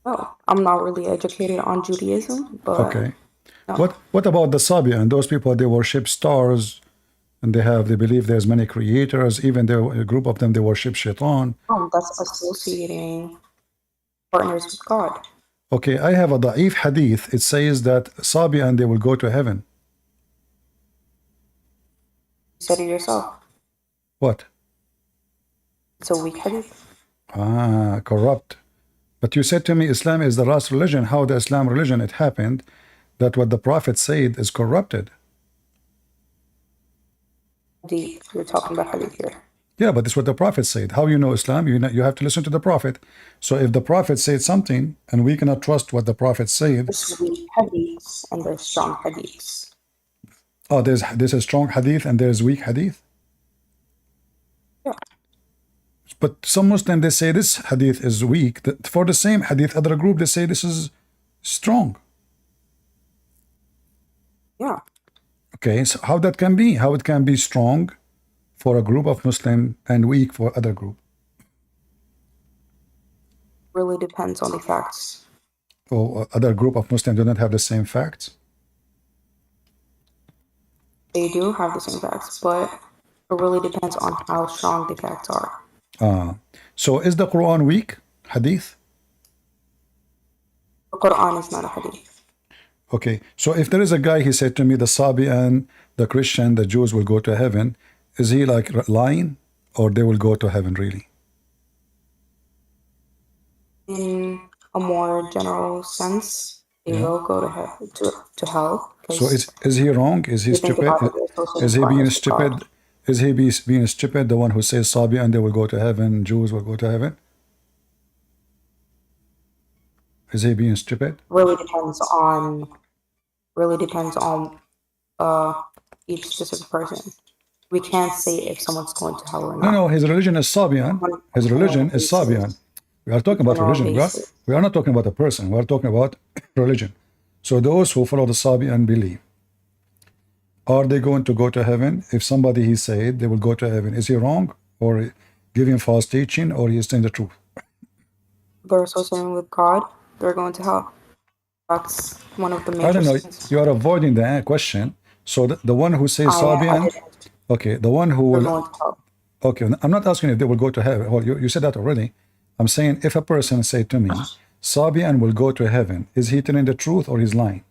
S17: No. I'm not really educated on Judaism, but
S1: okay.
S17: No.
S1: What about the Sabian? Those people, they worship stars, and they believe there's many creators. Even a group of them, they worship Shaitan.
S17: That's associating partners with God.
S1: Okay, I have a da'if hadith. It says that Sabian, they will go to heaven.
S17: You said it yourself.
S1: What?
S17: It's a weak hadith.
S1: Corrupt. But you said to me Islam is the last religion. How the Islam religion, it happened that what the Prophet said is corrupted.
S17: Deep. You're talking about hadith here.
S1: Yeah, but this is what the Prophet said. How you know Islam? You have to listen to the Prophet. So if the Prophet said something and we cannot trust what the Prophet said.
S17: There's weak hadiths and there's strong hadiths.
S1: Oh, there's a strong hadith and there's weak hadith?
S17: Yeah.
S1: But some Muslims, they say this hadith is weak. For the same hadith, other group, they say this is strong.
S17: Yeah.
S1: Okay, so how that can be? How it can be strong for a group of Muslim and weak for other group?
S17: Really depends on the facts.
S1: Oh, other group of Muslims do not have the same facts?
S17: They do have the same facts, but it really depends on how strong the facts are.
S1: So is the Quran weak? Hadith?
S17: The Quran is not a hadith.
S1: Okay, so if there is a guy, he said to me, the Sabian, the Christian, the Jews will go to heaven, is he like lying or they will go to heaven really?
S17: In a more general sense, they will go to hell.
S1: So is he wrong? Is he stupid? Is he being stupid? Is he being stupid, the one who says Sabian, they will go to heaven, Jews will go to heaven? Is he being stupid?
S17: Really depends on each specific person. We can't say if someone's going to hell or not.
S1: No, his religion is Sabian. His religion is Sabian. We are talking about religion. We are not talking about a person. We are talking about religion. So those who follow the Sabian believe. Are they going to go to heaven? If somebody he said they will go to heaven, is he wrong or giving false teaching or he is telling the truth?
S17: They're associating with God. They're going to hell. That's one of the major
S1: I don't know.
S17: sins.
S1: You are avoiding the question. So the one who says Sabian, okay, the one who will. Okay, I'm not asking if they will go to heaven. Well, you said that already. I'm saying if a person say to me, Sabian will go to heaven, is he telling the truth or he's lying?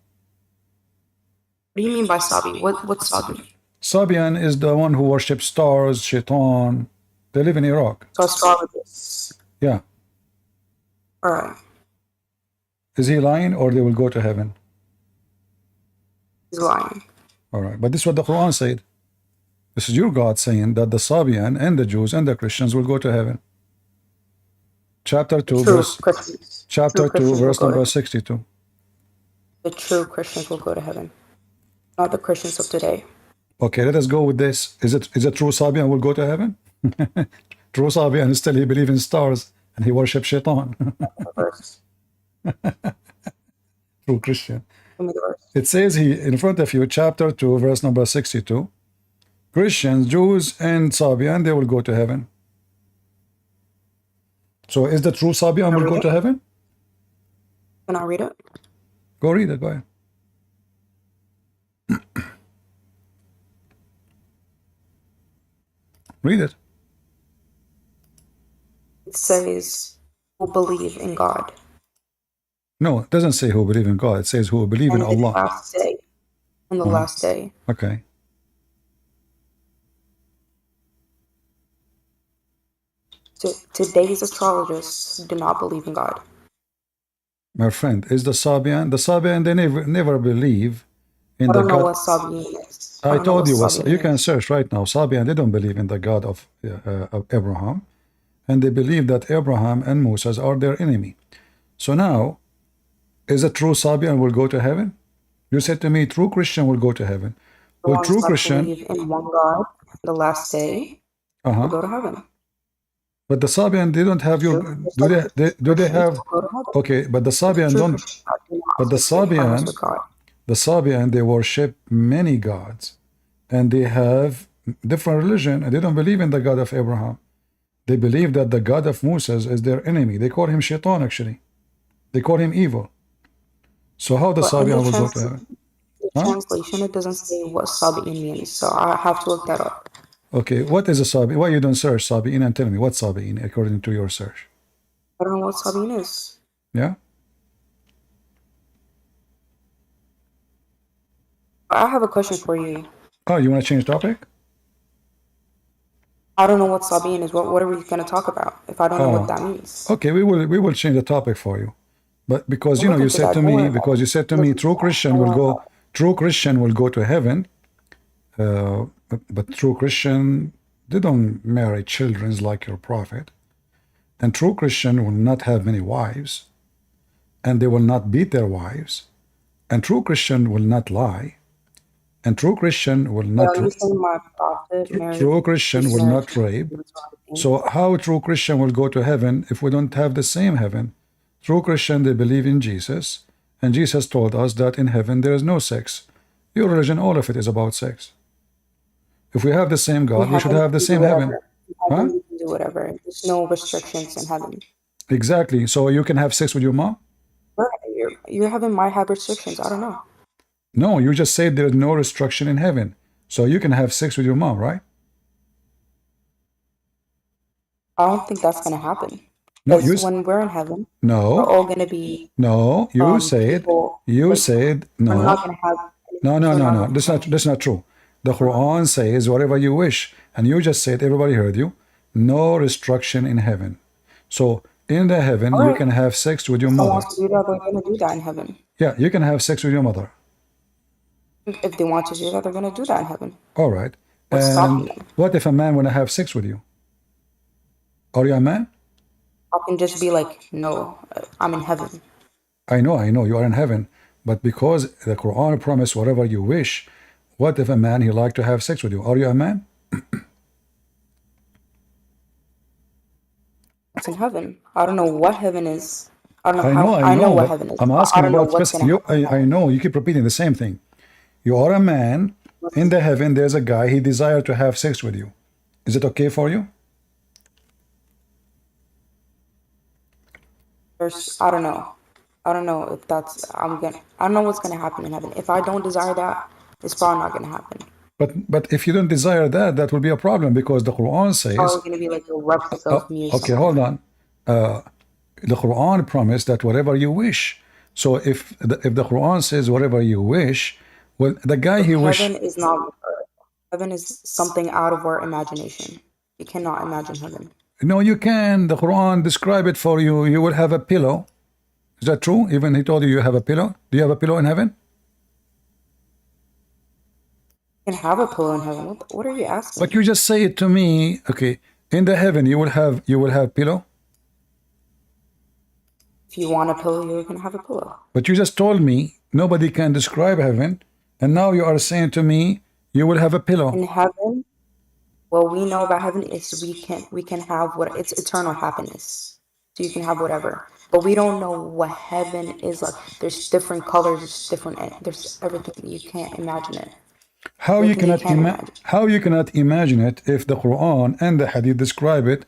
S17: What do you mean by Sabi? What's Sabi?
S1: Sabian is the one who worships stars, Shaitan. They live in Iraq.
S17: So astrologers.
S1: Yeah.
S17: All right.
S1: Is he lying or they will go to heaven?
S17: He's lying.
S1: All right. But this is what the Quran said. This is your God saying that the Sabian and the Jews and the Christians will go to heaven. Chapter 2, verse number 62.
S17: The true Christians will go to heaven. Not the Christians of today.
S1: Okay, let us go with this. Is it true Sabian will go to heaven? True Sabian still he believes in stars and he worships Shaitan. True Christian. It says here in front of you, chapter 2, verse number 62. Christians, Jews, and Sabian, they will go to heaven. So is the true Sabian will go to heaven?
S17: Can I read it?
S1: Go read it, go ahead. Read it.
S17: It says, who believe in God.
S1: No, it doesn't say who believe in God. It says who believe in Allah.
S17: Last day. in the last day.
S1: Okay.
S17: Today's astrologists do not believe in God.
S1: My friend, is the Sabian, they never believe in
S17: I
S1: the
S17: don't know
S1: God.
S17: what Sabian is.
S1: I told you what you can
S17: is.
S1: search right now. Sabian, they don't believe in the God of Abraham, and they believe that Abraham and Moses are their enemy. So now, is a true Sabian will go to heaven? You said to me, true Christian will go to heaven.
S17: The
S1: Well,
S17: ones
S1: true
S17: that
S1: Christian,
S17: believe in one God, the last day, will go to heaven.
S1: but the Sabian, they don't have your.
S17: Just
S1: Do
S17: like
S1: do they
S17: Christians
S1: have?
S17: will go to heaven.
S1: Okay, but the Sabian
S17: True
S1: don't.
S17: Christians do not
S1: But the
S17: associate harmless
S1: Sabian,
S17: with God.
S1: they worship many gods, and they have different religion, and they don't believe in the God of Abraham. They believe that the God of Moses is their enemy. They call him Shaitan, actually. They call him evil. So how the
S17: But in
S1: Sabian will go to heaven?
S17: the
S1: Huh?
S17: translation, it doesn't say what Sabi'in means, so I have to look that up.
S1: Okay, what is a Sabi'in? Why you don't search Sabi'in and tell me what's Sabi'in according to your search?
S17: I don't know what Sabi'in is.
S1: Yeah?
S17: I have a question for you.
S1: Oh, you want to change topic?
S17: I don't know what Sabi'in is. What are we going to talk about if I don't know what that means?
S1: Okay, we will change the topic for you. But because
S17: We'll look
S1: you
S17: into
S1: said
S17: that.
S1: to
S17: Don't
S1: me,
S17: worry about
S1: because
S17: it.
S1: you said to me, true Christian will go to heaven. But true Christian, they don't marry children like your prophet. And true Christian will not have many wives, and they will not beat their wives. And true Christian will not lie. And true Christian will not.
S17: You saying my prophet married?
S1: True Christian will not rape. So how true Christian will go to heaven if we don't have the same heaven? True Christian, they believe in Jesus, and Jesus told us that in heaven there is no sex. Your religion, all of it is about sex. If we have the same God, we should have the same heaven. Huh?
S17: You can do whatever. There's no restrictions in heaven.
S1: Exactly. So you can have sex with your mom?
S17: Your heaven might have restrictions. I don't know.
S1: No, you just said there's no restriction in heaven. So you can have sex with your mom, right?
S17: I don't think that's going to happen.
S1: No,
S17: Because when we're in heaven,
S1: no,
S17: we're all going to be.
S1: No, you said
S17: We're not going to have.
S1: No. That's not true. The Quran says whatever you wish, and you just said everybody heard you. No restriction in heaven. So in the heaven you can have sex with your mother.
S17: Wants to do that, they're going to do that in heaven.
S1: Yeah, you can have sex with your mother.
S17: If they want to do that, they're going to do that in heaven.
S1: All right.
S17: What's stopping them?
S1: What if a man want to have sex with you? Are you a man?
S17: I can just be like, no, I'm in heaven.
S1: I know, you are in heaven. But because the Quran promised whatever you wish, what if a man he like to have sex with you? Are you a man?
S17: It's in heaven. I don't know what heaven is. I don't know
S1: I know
S17: what heaven is.
S1: I'm asking about
S17: specific.
S1: I know you keep repeating the same thing. You are a man in the heaven. There's a guy he desires to have sex with you. Is it okay for you?
S17: I don't know. I don't know if that's. I don't know what's gonna happen in heaven. If I don't desire that, it's probably not gonna happen.
S1: But if you don't desire that, that will be a problem because the Quran says.
S17: It's probably gonna be like a replica of me.
S1: Okay, hold on. The Quran promised that whatever you wish. So if the Quran says whatever you wish, well, the guy he wish.
S17: Heaven is not. Heaven is something out of our imagination. You cannot imagine heaven.
S1: No, you can. The Quran describe it for you. You will have a pillow. Is that true? Even he told you you have a pillow. Do you have a pillow in heaven?
S17: You can have a pillow in heaven. What are you asking?
S1: But you just say it to me. Okay, in the heaven you will have pillow.
S17: If you want a pillow, you're gonna have a pillow.
S1: But you just told me nobody can describe heaven, and now you are saying to me you will have a pillow.
S17: In heaven, what we know about heaven is we can have it's eternal happiness. So you can have whatever. But we don't know what heaven is like. There's different colors, there's everything. You can't imagine it.
S1: How you cannot imagine it if the Quran and the Hadith describe it,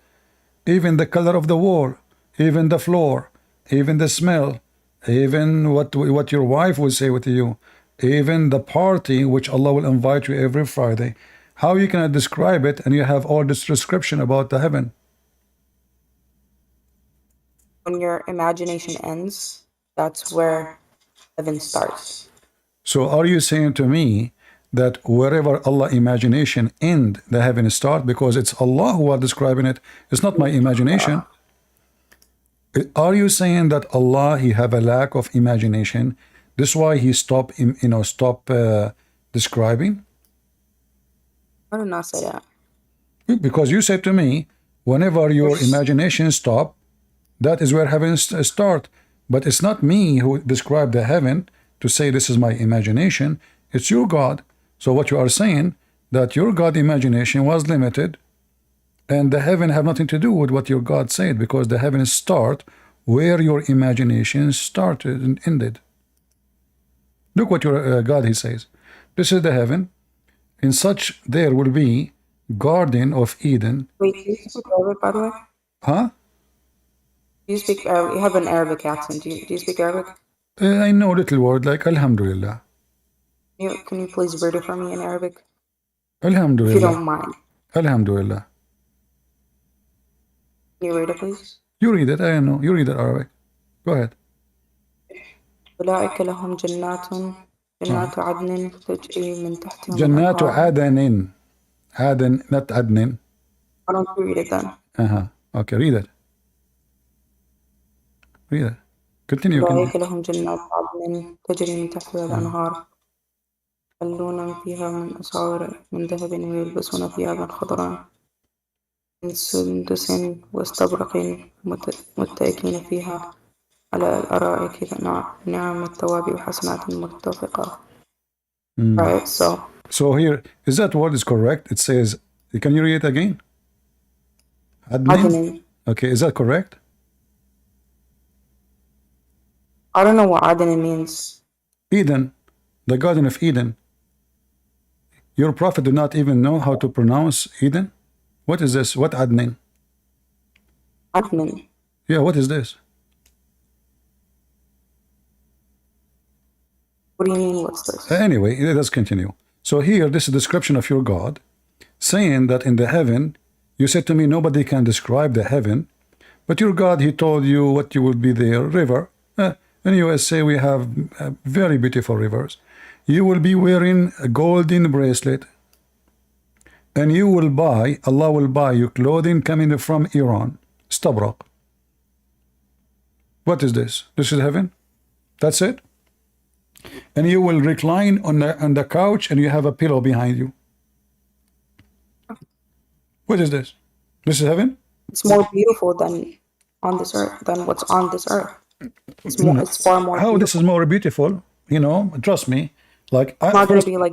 S1: even the color of the wall, even the floor, even the smell, even what your wife will say with you, even the party which Allah will invite you every Friday. How you cannot describe it and you have all this description about the heaven?
S17: When your imagination ends, that's where heaven starts.
S1: So are you saying to me that wherever Allah imagination end, the heaven start, because it's Allah who are describing it, it's not my imagination. Are you saying that Allah, he have a lack of imagination? This is why he stop describing?
S17: I did not say that.
S1: Because you said to me, whenever your imagination stop, that is where heaven start. But it's not me who described the heaven to say this is my imagination. It's your God. So what you are saying, that your God imagination was limited, and the heaven have nothing to do with what your God said, because the heavens start where your imagination started and ended. Look what your God, he says. This is the heaven. In such there will be Garden of Eden.
S17: Wait, do you speak Arabic, by the way?
S1: Huh?
S17: Do you speak Arabic? You have an Arabic accent. Do you speak Arabic?
S1: I know a little word like Alhamdulillah.
S17: Can you please read it for me in Arabic?
S1: Alhamdulillah.
S17: If you don't mind.
S1: Alhamdulillah.
S17: Can you read it, please?
S1: You read it, I know. You read it Arabic. Go ahead.
S17: أولئك لهم جنات عدن تجري من تحتهم
S1: جنات
S17: الأنهار.
S1: عدن. عدن, not عدن.
S17: Why don't you read it then?
S1: Okay, read it. Read it. Continue.
S17: أولئك لهم جنات عدن تجري من تحتها الأنهار يحلون فيها من أساور من ذهب ويلبسون ثيابا خضرا من سندس واستبرق متكئين فيها على الأرائك نعم الثواب وحسنات مرتفقة. Right,
S1: so here, is that word is correct? It says, can you read it again? Adnin? Okay, is that correct?
S17: I don't know what Aden means.
S1: Eden, the Garden of Eden. Your prophet did not even know how to pronounce Eden? What is this? What Adnin?
S17: Adnin.
S1: Yeah, what is this?
S17: What do you mean, what's this?
S1: Anyway, let's continue. So here, this is a description of your God, saying that in the heaven, you said to me, nobody can describe the heaven, but your God, he told you what you will be there, river. In USA, we have very beautiful rivers. You will be wearing a golden bracelet, and you will buy, Allah will buy you clothing coming from Iran, Stabraq. What is this? This is heaven? That's it? And you will recline on the couch, and you have a pillow behind you. What is this? This is heaven?
S17: It's more beautiful than on this earth, than what's on this earth. It's far more
S1: How
S17: beautiful.
S1: this is more beautiful? You know, trust me. Like,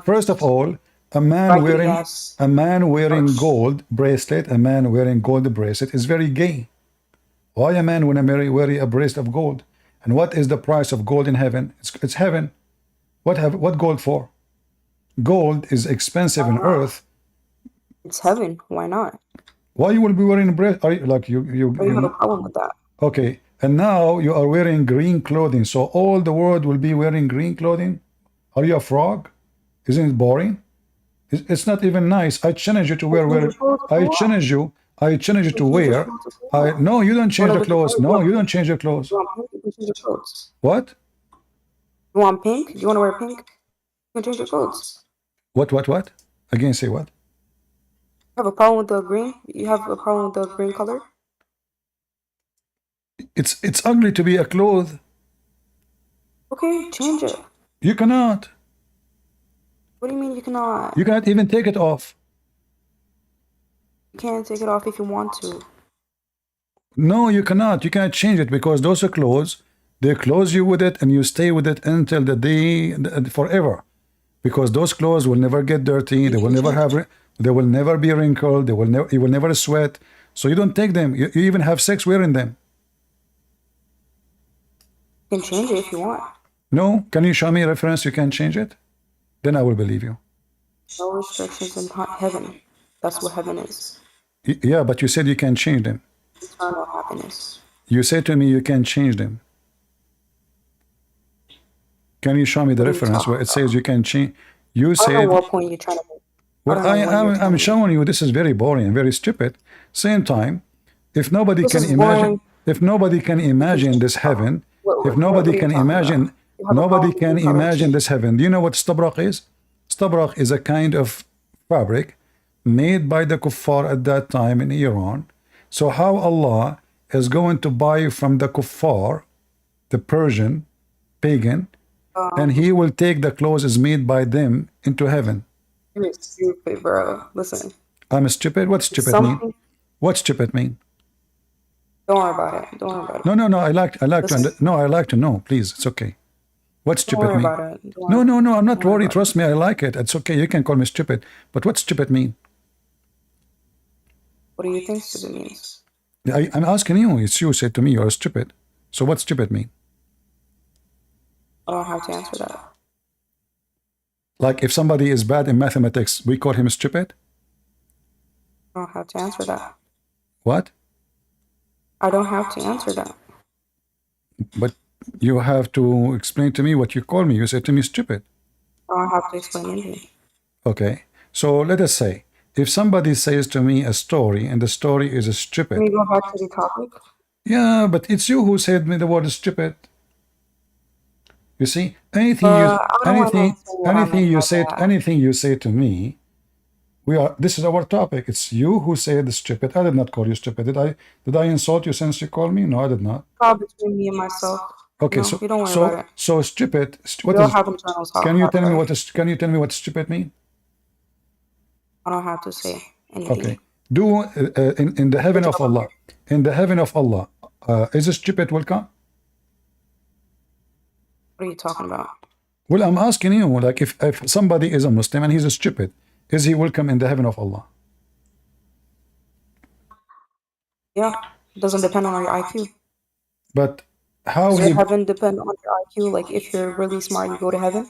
S1: first of all, a man wearing gold bracelet, a man wearing gold bracelet is very gay. Why a man when wear a bracelet of gold? And what is the price of gold in heaven? It's heaven. What gold for? Gold is expensive in earth.
S17: It's heaven. Why not?
S1: Why you will be wearing a bracelet? Like you
S17: have a problem with that?
S1: Okay, and now you are wearing green clothing, so all the world will be wearing green clothing. Are you a frog? Isn't it boring? It's not even nice. I challenge you to wear. I challenge you to wear. No, you don't change the clothes. No, you don't change your clothes. What?
S17: You want pink? Do you want to wear pink? You can change your clothes.
S1: What? Again, say what?
S17: You have a problem with the green? You have a problem with the green color?
S1: It's ugly to be a cloth.
S17: Okay, change it.
S1: You cannot.
S17: What do you mean you cannot?
S1: You cannot even take it off.
S17: You can't take it off if you want to.
S1: No, you cannot. You can't change it because those are clothes. They close you with it and you stay with it until the day, forever. Because those clothes will never get dirty. They will never have. They will never be wrinkled. You will never sweat. So you don't take them. You even have sex wearing them.
S17: You can change it if you want.
S1: No, can you show me a reference you can change it? Then I will believe you.
S17: No restrictions in heaven. That's what heaven is.
S1: Yeah, but you said you can change them.
S17: Eternal happiness.
S1: You said to me you can change them. Can you show me the reference where it says you can change? You said.
S17: I don't know what point you're trying to make.
S1: Well, I'm showing you this is very boring and very stupid. Same time, if nobody can imagine this heaven, if nobody can imagine Nobody can imagine this heaven. Do you know what stabraq is? Stabraq is a kind of fabric made by the kuffar at that time in Iran. So how Allah is going to buy from the kuffar, the Persian, pagan, and he will take the clothes made by them into heaven?
S17: You're stupid, bro. Listen.
S1: I'm stupid? What's stupid mean? What's stupid mean?
S17: Don't worry about it. Don't worry about it.
S1: No. I like to know. Please, it's okay. What's stupid mean? No. I'm not worried. Trust me, I like it. It's okay. You can call me stupid. But what's stupid mean?
S17: What do you think stupid means?
S1: I'm asking you. It's you said to me you're stupid. So what's stupid mean?
S17: I don't have to answer that.
S1: Like if somebody is bad in mathematics, we call him stupid?
S17: I don't have to answer that.
S1: What?
S17: I don't have to answer that.
S1: But you have to explain to me what you call me. You said to me stupid.
S17: I don't have to explain anything.
S1: Okay. So let us say, if somebody says to me a story and the story is stupid.
S17: Can we go back to the topic?
S1: Yeah, but it's you who said me the word stupid. You see, anything you say to me, this is our topic. It's you who said stupid. I did not call you stupid. Did I insult you since you called me? No, I did not.
S17: Between me and myself.
S1: Okay,
S17: no, you don't worry about it.
S1: So stupid. What
S17: we all
S1: is?
S17: have internal talk.
S1: Can you tell me what stupid mean?
S17: I don't have to say anything.
S1: Okay. Do in the heaven of Allah. In the heaven of Allah, is a stupid welcome?
S17: What are you talking about?
S1: Well, I'm asking you, like if somebody is a Muslim and he's a stupid, is he welcome in the heaven of Allah?
S17: Yeah, it doesn't depend on your IQ.
S1: But how
S17: does heaven depend on your IQ? Like if you're really smart, you go to heaven?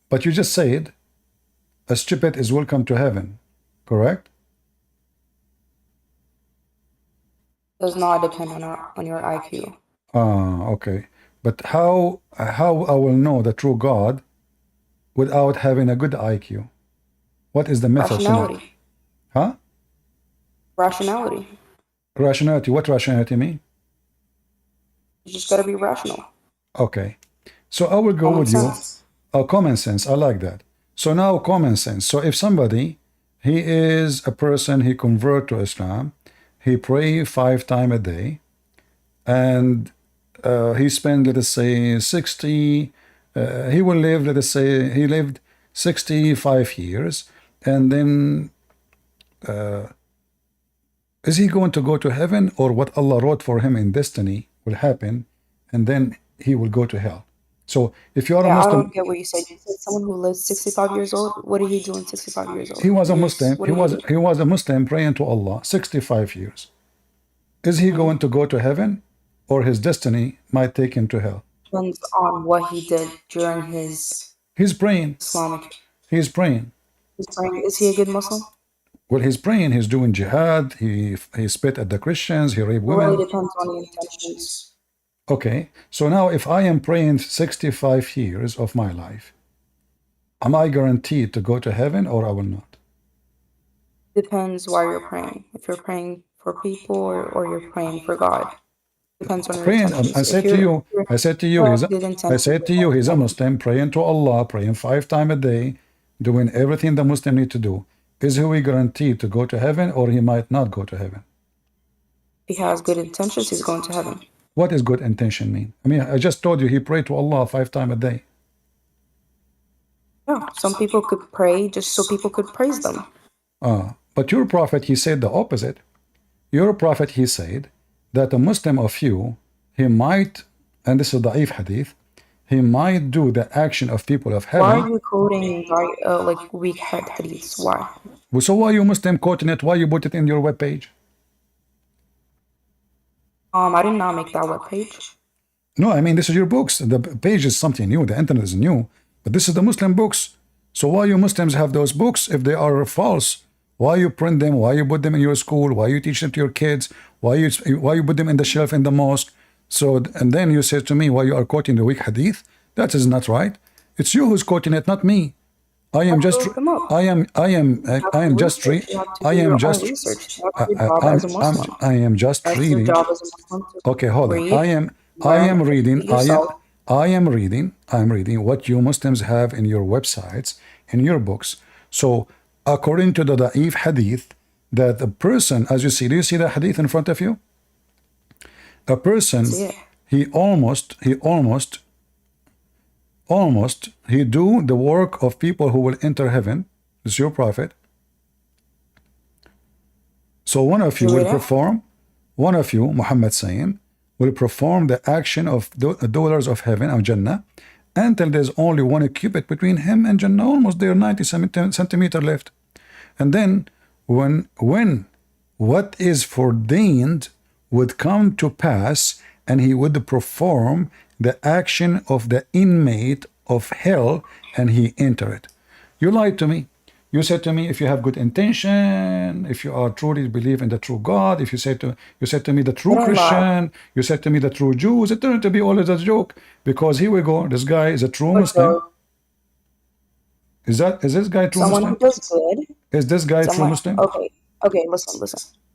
S1: But you just said a stupid is welcome to heaven, correct?
S17: Does not depend on your IQ.
S1: Okay. But how I will know the true God without having a good IQ? What is the method?
S17: Rationality.
S1: Huh?
S17: Rationality.
S1: Rationality. What rationality mean?
S17: You just gotta be rational.
S1: Okay. So I will go
S17: common
S1: with
S17: sense.
S1: you. Oh, common sense. I like that. So now common sense. So if somebody, he is a person, he convert to Islam, he pray 5 times a day, and he spent, let us say, 60, he will live, let us say, he lived 65 years, and then is he going to go to heaven, or what Allah wrote for him in destiny will happen, and then he will go to hell? So if you are a Muslim,
S17: I don't get what you said. You said someone who lives 65 years old. What did he do in 65 years old?
S1: He was a Muslim. He was a Muslim praying to Allah 65 years. Is he going to go to heaven, or his destiny might take him to hell?
S17: Depends on what he did during his.
S1: He's praying.
S17: Islamic.
S1: He's praying.
S17: He's praying. Is he a good Muslim?
S1: Well, he's praying. He's doing jihad. He spit at the Christians. He raped women.
S17: It really depends on the intentions.
S1: Okay, so now if I am praying 65 years of my life, am I guaranteed to go to heaven, or I will not?
S17: Depends why you're praying. If you're praying for people or you're praying for God. Depends on your intentions. I said to you, he's a Muslim praying to Allah, praying 5 times a day, doing everything the Muslim need to do. Is he guaranteed to go to heaven, or he might not go to heaven? If he has good intentions, he's going to heaven.
S1: What does good intention mean? I mean, I just told you he prayed to Allah 5 times a day.
S17: Yeah, some people could pray just so people could praise them.
S1: But your prophet, he said the opposite. Your prophet, he said that a Muslim of you, he might, and this is da'if hadith, he might do the action of people of heaven.
S17: Why are you quoting like weak hadiths? Why?
S1: Well, so why you Muslim quoting it? Why you put it in your webpage?
S17: I did not make that web page.
S1: No, I mean, this is your books. The page is something new. The internet is new. But this is the Muslim books. So why you Muslims have those books if they are false? Why you print them? Why you put them in your school? Why you teach them to your kids? Why you put them in the shelf in the mosque? So, and then you say to me, why you are quoting the weak hadith? That is not right. It's you who's quoting it, not me. I am just reading. Okay, hold on. I am reading. I am reading what you Muslims have in your websites, in your books. So according to the Da'if hadith, that the person, as you see, do you see the hadith in front of you? A person, he do the work of people who will enter heaven. This is your prophet. So one of you will perform, one of you, Muhammad saying, will perform the action of the dwellers of heaven, of Jannah, until there's only one cubit between him and Jannah, almost there, 90 centimeter left. And then when what is foreordained would come to pass, and he would perform the action of the inmate of hell, and he enter it. You lied to me. You said to me, if you have good intention, if you are truly believe in the true God, if you said to me the true Christian, you said to me the true Jews, it turned to be always a joke, because here we go, this guy is a true Muslim. Is this guy true
S17: Someone
S1: Muslim?
S17: who does good.
S1: Is this guy true Muslim?
S17: Okay, listen.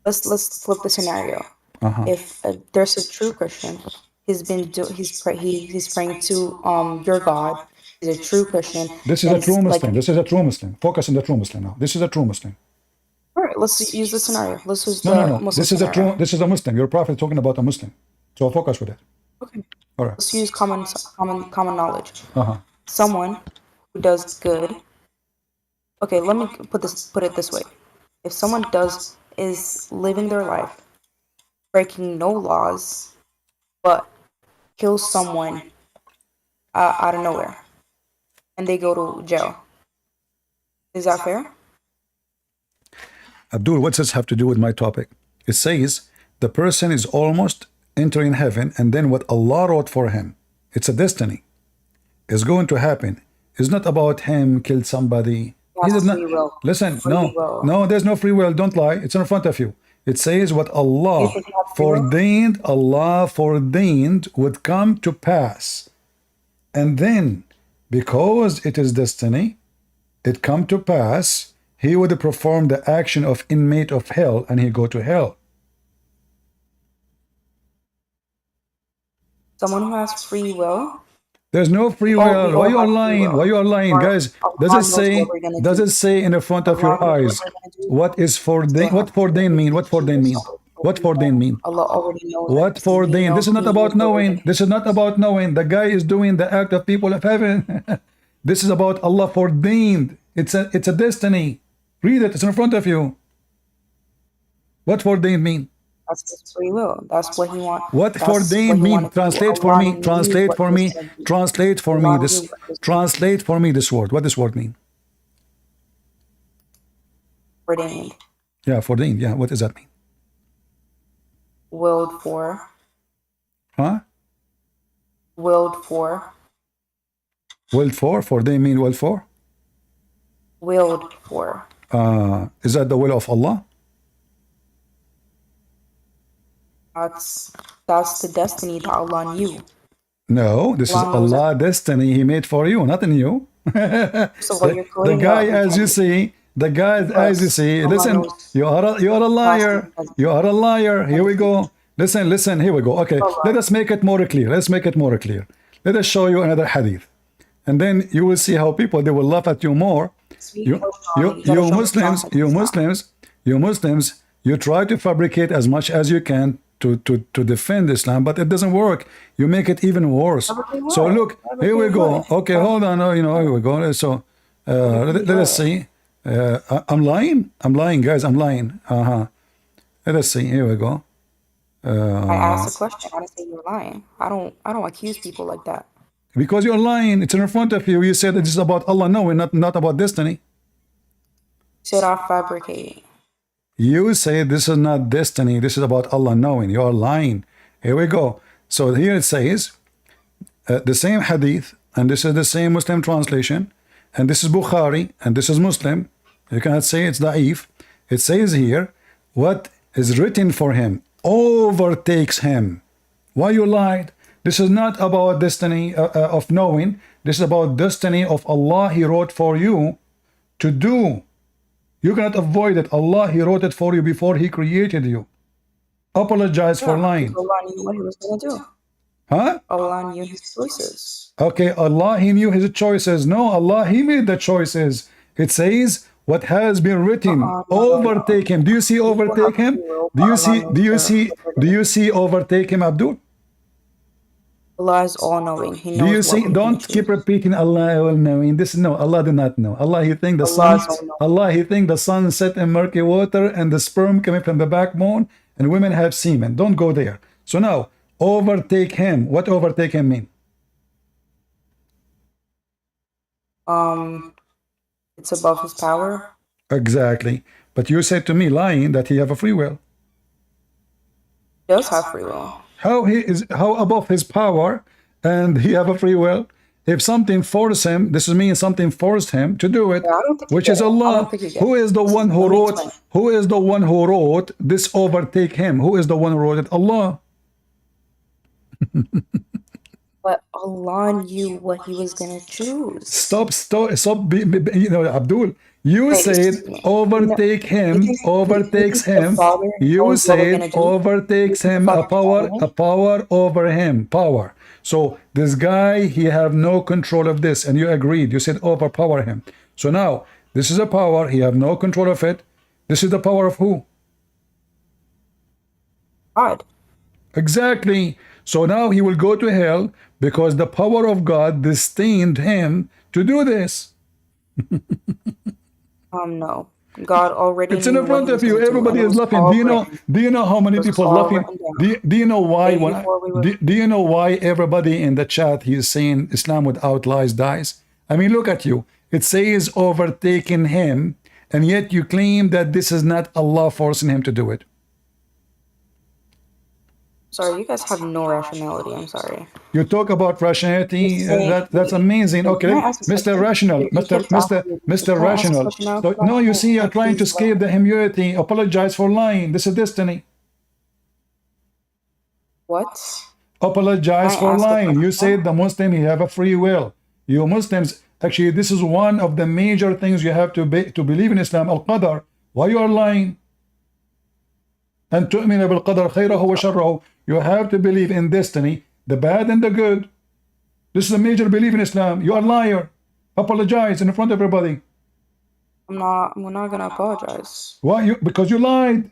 S17: Let's flip the scenario. If there's a true Christian, he's praying to your God. He's a true Christian.
S1: This is a true Muslim. This is a true Muslim. Focus on the true Muslim now. This is a true Muslim.
S17: All right, let's use the scenario. Let's use the
S1: No.
S17: Muslim
S1: This is a
S17: scenario.
S1: true. This is a Muslim. Your prophet is talking about a Muslim. So focus with it.
S17: Okay.
S1: All right.
S17: Let's use common knowledge. Someone who does good. Okay, let me put it this way. If someone is living their life, breaking no laws, but kills someone out of nowhere, and they go to jail, is that fair?
S1: Abdul, what does this have to do with my topic? It says the person is almost entering heaven, and then what Allah wrote for him, it's a destiny, is going to happen. It's not about him killed somebody. He did not. Listen, no, there's no free will. Don't lie. It's in front of you. It says what Allah foreordained would come to pass. And then, because it is destiny, it come to pass, he would perform the action of inmate of hell, and he go to hell.
S17: Someone who has free will.
S1: There's no free will. Why you are lying? Why you are lying, guys? Does it say in the front of your eyes what is foreordained? What foreordained mean? What foreordained mean? What foreordained mean?
S17: Allah already knows.
S1: What foreordained? This is not about knowing. This is not about knowing. The guy is doing the act of people of heaven. This is about Allah foreordained. It's a destiny. Read it. It's in front of you. What foreordained mean?
S17: That's his free will. That's what he wants.
S1: What foreordained mean? Translate for me. Translate for me. Translate for me this. Translate for me this word. What does this word mean?
S17: Ordained.
S1: Yeah, foreordained. Yeah, what does that mean?
S17: Willed for.
S1: Huh?
S17: Willed for.
S1: Willed for? Foreordained mean willed for?
S17: Willed for.
S1: Is that the will of Allah?
S17: That's the destiny that Allah knew.
S1: No, this is Allah's destiny He made for you, not in you. The guy, as you see, listen, you are a liar. You are a liar. Here we go. Listen, here we go. Okay, let us make it more clear. Let us show you another hadith. And then you will see how people, they will laugh at you more. You Muslims, you try to fabricate as much as you can to defend Islam, but it doesn't work. You make it even worse. So look, here we go. Okay, hold on. Here we go. So let us see. I'm lying, guys. I'm lying. Let us see. Here we go.
S17: I asked a question. I didn't say you're lying. I don't accuse people like that.
S1: Because you're lying. It's in front of you. You said it is about Allah knowing, not about destiny.
S17: Should I fabricate?
S1: You say this is not destiny. This is about Allah knowing. You are lying. Here we go. So here it says the same hadith, and this is the same Muslim translation, and this is Bukhari, and this is Muslim. You cannot say it's da'if. It says here, what is written for him overtakes him. Why you lied? This is not about destiny of knowing. This is about destiny of Allah. He wrote for you to do. You cannot avoid it. Allah, He wrote it for you before He created you. Apologize for lying.
S17: Allah knew what He was going to do.
S1: Huh?
S17: Allah knew his choices.
S1: Okay, Allah, he knew his choices. No, Allah, he made the choices. It says what has been written. Overtake him. Do you see overtake him? Do you see, do you see overtake him, Abdul?
S17: Allah is all-knowing. He knows
S1: Do you
S17: what
S1: see?
S17: we
S1: Don't
S17: can
S1: keep
S17: choose.
S1: repeating Allah all knowing. This no, Allah did not know. Allah, he think the
S17: Allah
S1: sun.
S17: is all-knowing.
S1: Allah, he think the sun set in murky water and the sperm coming from the backbone, and women have semen. Don't go there. So now, overtake him. What overtake him mean?
S17: It's above his power.
S1: Exactly. But you said to me, lying, that he have a free will.
S17: He does have free will.
S1: How above his power and he have a free will? If something forced him, this means something forced him to do it, which is Allah. Who is the one who wrote? Who is the one who wrote this overtake him? Who is the one who wrote it? Allah.
S17: But Allah knew what he was gonna choose.
S1: Stop, you know, Abdul, you said overtake him, overtakes him. You said overtakes him, a power over him, power. So this guy, he have no control of this, and you agreed. You said overpower him. So now, this is a power, he have no control of it. This is the power of who?
S17: God.
S1: Exactly. So now he will go to hell because the power of God destined him to do this.
S17: No. God already
S1: It's in front of you. Everybody is laughing. Do you know how many people laughing? Do you know why do you know why everybody in the chat he is saying Islam without lies dies? I mean, look at you. It says overtaking him, and yet you claim that this is not Allah forcing him to do it.
S17: Sorry, you guys have no rationality. I'm sorry.
S1: You talk about rationality. That's amazing. Okay, Mr. Rational, Mr. Rational. So, no, you see, you're trying to escape the humility. Apologize for lying. This is destiny.
S17: What?
S1: Apologize for lying. You said the Muslim, he have a free will. You Muslims, actually, this is one of the major things you have to believe in Islam. Al-Qadar. Why you are lying? And تؤمن بالقدر خيره وشره. You have to believe in destiny, the bad and the good. This is a major belief in Islam. You are a liar. Apologize in front of everybody.
S17: We're not gonna apologize.
S1: Why? Because you lied.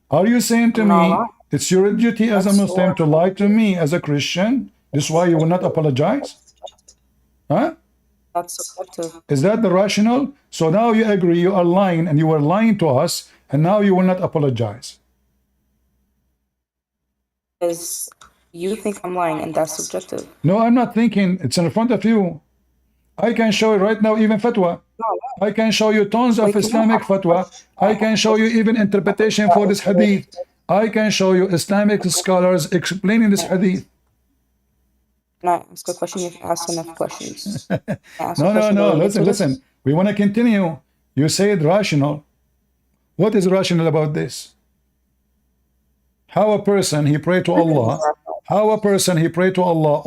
S1: Are you saying to me, it's your duty as a Muslim to lie to me as a Christian? This is why you will not apologize? Huh?
S17: That's subjective.
S1: Is that the rational? So now you agree you are lying and you were lying to us, and now you will not apologize.
S17: Because you think I'm lying, and that's subjective.
S1: No, I'm not thinking. It's in front of you. I can show you right now even fatwa. I can show you tons of Islamic fatwa. I can show you even interpretation for this hadith. I can show you Islamic scholars explaining this hadith.
S17: Can I ask a question? You've asked enough questions.
S1: No. Listen. We want to continue. You said rational. What is rational about this? How a person he prayed to Allah,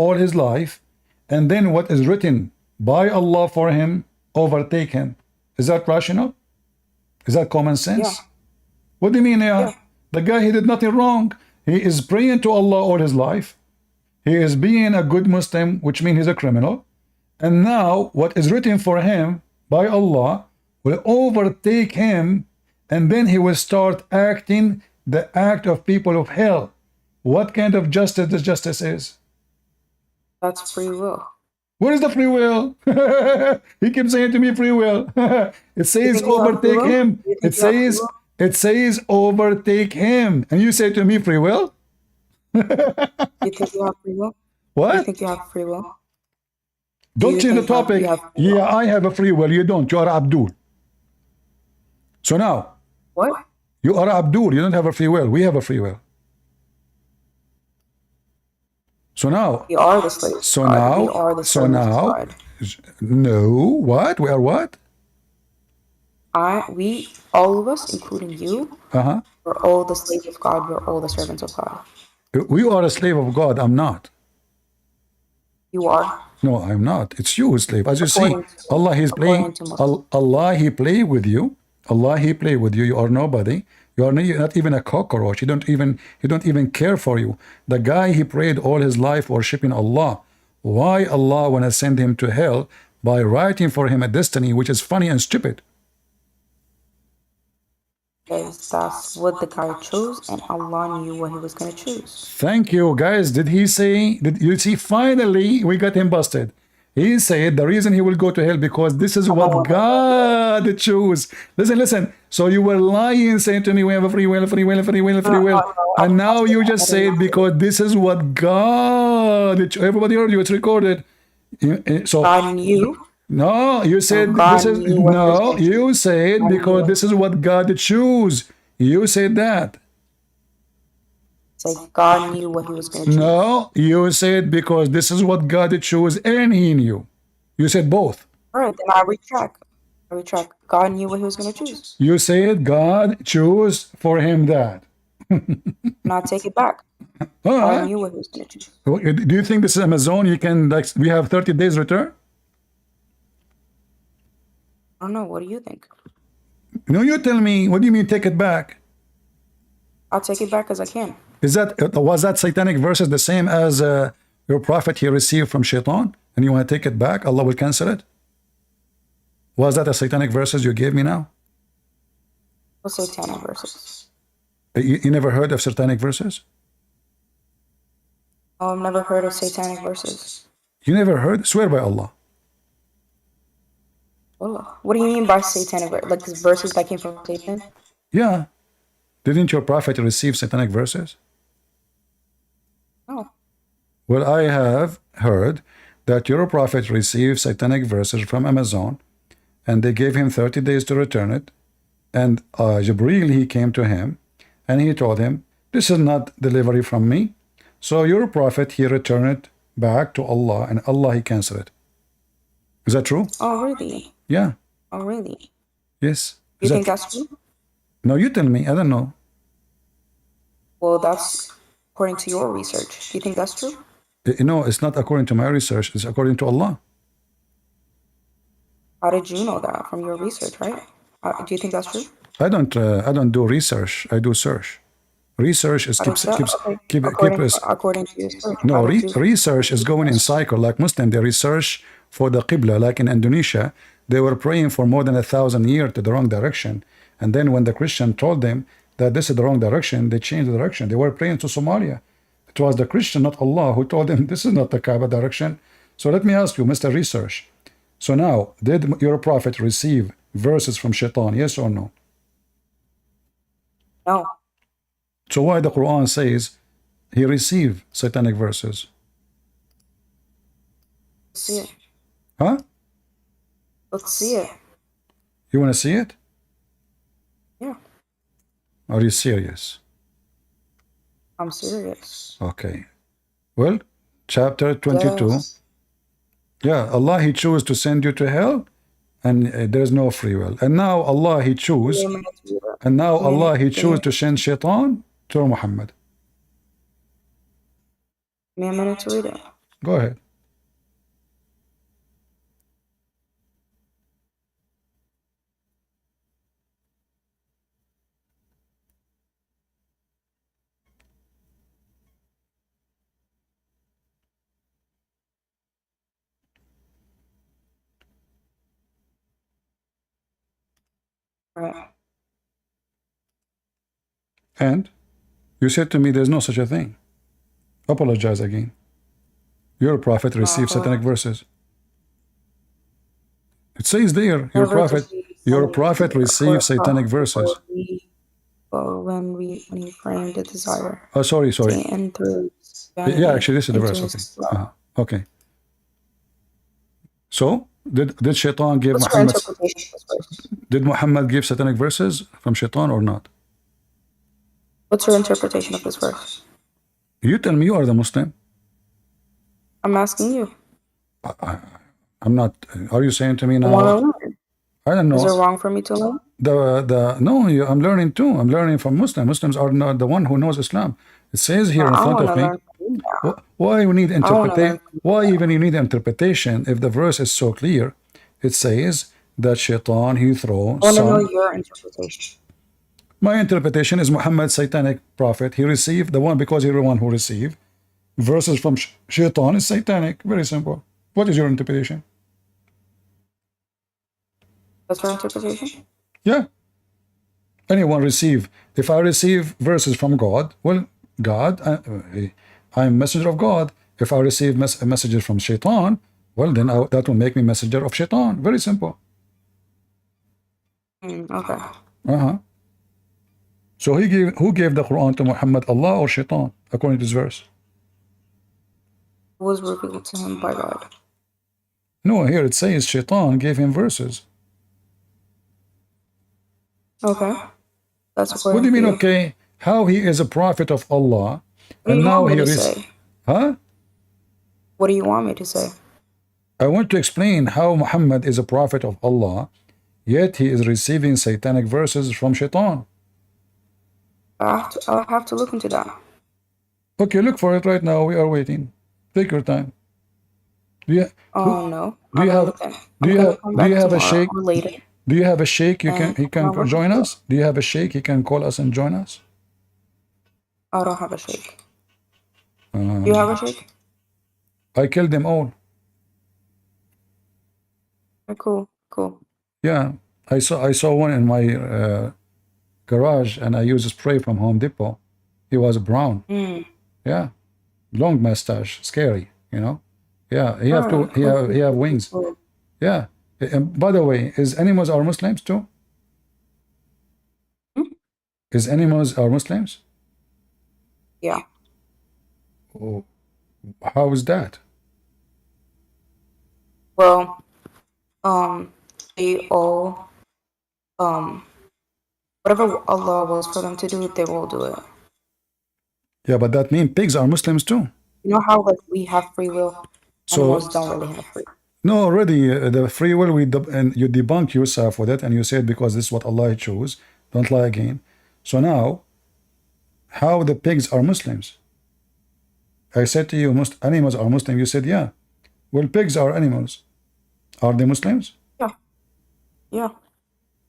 S1: all his life, and then what is written by Allah for him overtake him. Is that rational? Is that common sense?
S17: Yeah.
S1: What do you mean? Yeah. The guy, he did nothing wrong. He is praying to Allah all his life. He is being a good Muslim, which means he's a criminal. And now what is written for him by Allah will overtake him, and then he will start acting the act of people of hell. What kind of justice this justice is?
S17: That's free will.
S1: What is the free will? He keeps saying to me free will. It says overtake him. It says overtake him. And you say to me free will?
S17: You think you have free will?
S1: What?
S17: You think you have free will?
S1: Don't change the topic. Yeah, I have a free will. You don't. You are Abdul. So now.
S17: What?
S1: You are Abdul. You don't have a free will. We have a free will. So now.
S17: You are the slave.
S1: So now.
S17: You are the
S1: now. No. What? We are what?
S17: We, all of us, including you, we're all the slaves of God. We're all the servants of God.
S1: We are a slave of God. I'm not.
S17: You are.
S1: No, I'm not. It's you, slave. As you see, Allah, He's playing. Allah, He play with you. Allah, He play with you. You are nobody. You are not even a cockroach. He don't even care for you. The guy, he prayed all his life worshiping Allah. Why Allah wanna send him to hell by writing for him a destiny which is funny and stupid?
S17: Because that's what the guy chose, and Allah knew what he was going to choose.
S1: Thank you, guys. Did he say? Did you see? Finally, we got him busted. He said the reason he will go to hell because this is what God chose. Listen. So you were lying, saying to me, we have a free will, and now you just said because this is what God. Everybody heard you. It's recorded. So
S17: God knew.
S1: No, you said this is no. You said because this is what God chose. You said that.
S17: It's like God knew what he was going to choose.
S1: No, you said because this is what God chose and he knew. You said both.
S17: All right, then I retract. God knew what he was going to choose.
S1: You said God chose for him that.
S17: Now take it back. God knew what he was going to choose.
S1: Do you think this is Amazon? You can we have 30 days return?
S17: I don't know. What do you think?
S1: No, you tell me. What do you mean take it back?
S17: I'll take it back as I can.
S1: Was that satanic verses the same as your prophet he received from Shaitan? And you want to take it back? Allah will cancel it? Was that a satanic verses you gave me now?
S17: What satanic verses?
S1: You never heard of satanic verses?
S17: Oh, I've never heard of satanic verses.
S1: You never heard? Swear by Allah.
S17: What do you mean by satanic verses? Like verses that came from Satan?
S1: Yeah. Didn't your prophet receive satanic verses?
S17: No.
S1: Well, I have heard that your prophet received satanic verses from Amazon, and they gave him 30 days to return it. And Jibreel, he came to him, and he told him, this is not delivery from me. So your prophet, he returned it back to Allah, and Allah, he canceled it. Is that true?
S17: Oh, really?
S1: Yeah.
S17: Oh, really?
S1: Yes.
S17: You think that's true?
S1: No, you tell me. I don't know.
S17: Well, that's according to your research. Do you think that's true?
S1: No, it's not according to my research. It's according to Allah.
S17: How did you know that from your research, right? Do you think that's true?
S1: I don't do research. I do search. Research is
S17: according to your research.
S1: No, research is going in cycle. Like Muslim, they research for the Qibla. Like in Indonesia, they were praying for more than 1,000 years to the wrong direction. And then when the Christian told them that this is the wrong direction, they changed the direction. They were praying to Somalia. It was the Christian, not Allah, who told them this is not the Kaaba direction. So let me ask you, Mr. Research. So now, did your prophet receive verses from Shaitan, yes or no?
S17: No.
S1: So why the Quran says he received satanic verses?
S17: See it.
S1: Huh?
S17: Let's see it.
S1: You want to see it?
S17: Yeah.
S1: Are you serious?
S17: I'm serious.
S1: Okay. Well, chapter 22. Yes. Yeah, Allah, he chose to send you to hell, and there's no free will. And now Allah, he chose, and now Allah, he chose to send Shaitan to Muhammad.
S17: Give me a minute to read it.
S1: Go ahead.
S17: Right.
S1: And you said to me there's no such a thing. Apologize again. Your prophet received satanic verses. It says there, your prophet received satanic verses.
S17: When he framed a desire.
S1: Oh, sorry. Yeah, actually, this is the verse. Okay. Okay. So, did Shaitan give Muhammad? Did Muhammad give satanic verses from Shaitan or not?
S17: What's your interpretation of this verse?
S1: You tell me. You are the Muslim.
S17: I'm asking you.
S1: I'm not. Are you saying to me now? I don't know.
S17: Is it wrong for me to learn?
S1: No, I'm learning too. I'm learning from Muslims. Muslims are not the one who knows Islam. It says here in front of me. Why you need interpretation? Why even you need interpretation if the verse is so clear? It says that Shaitan he throws.
S17: I want to know your interpretation.
S1: My interpretation is Muhammad, satanic prophet. He received the one because he's the one who received. Verses from Shaitan is satanic. Very simple. What is your interpretation?
S17: What's her interpretation?
S1: Yeah. Anyone receive. If I receive verses from God, well, God, I'm messenger of God. If I receive messages from Shaitan, well, then that will make me messenger of Shaitan. Very simple.
S17: Okay.
S1: So who gave the Quran to Muhammad, Allah or Shaitan, according to this verse?
S17: It was revealed to him by God.
S1: No, here it says Shaitan gave him verses.
S17: Okay. That's
S1: What do you mean, okay? How he is a prophet of Allah, and now he is... Huh?
S17: What do you want me to say?
S1: I want to explain how Muhammad is a prophet of Allah, yet he is receiving satanic verses from Shaitan.
S17: I'll have to look into that.
S1: Okay, look for it right now. We are waiting. Take your time. Do you,
S17: no.
S1: Do you have a sheikh? Do you have a sheikh? He can join us. Do you have a sheikh? He can call us and join us.
S17: I don't have a sheikh. Do you have a sheikh?
S1: I killed them all.
S17: Cool.
S1: Yeah, I saw one in my garage, and I used a spray from Home Depot. He was brown. Yeah, long mustache, scary. You know. Yeah, he have wings. Yeah. And by the way, is animals are Muslims too? Is animals are Muslims?
S17: Yeah.
S1: Oh, how is that?
S17: Well, they all, whatever Allah wills for them to do, they will do it.
S1: Yeah, but that means pigs are Muslims too.
S17: You know how like we have free will? Animals don't really have free will.
S1: No, already the free will, and you debunk yourself with it, and you said because this is what Allah chose. Don't lie again. So now, how the pigs are Muslims? I said to you, most animals are Muslim. You said, yeah. Well, pigs are animals. Are they Muslims?
S17: Yeah.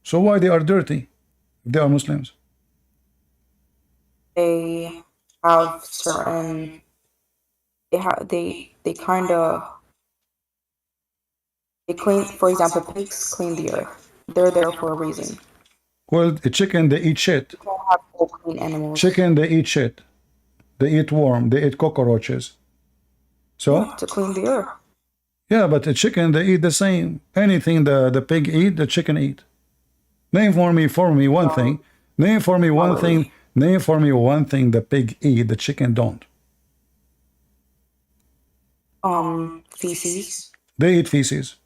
S1: So why they are dirty if they are Muslims?
S17: They have certain. They kind of. They clean, for example, pigs clean the earth. They're there for a reason.
S1: Well, the chicken, they eat shit.
S17: You can't have all clean animals.
S1: Chicken, they eat shit. They eat worm. They eat cockroaches. So?
S17: To clean the earth.
S1: Yeah, but the chicken, they eat the same. Anything the pig eat, the chicken eat. Name for me one thing. Name for me one thing. Name for me one thing the pig eat, the chicken don't.
S17: Feces.
S1: They eat feces.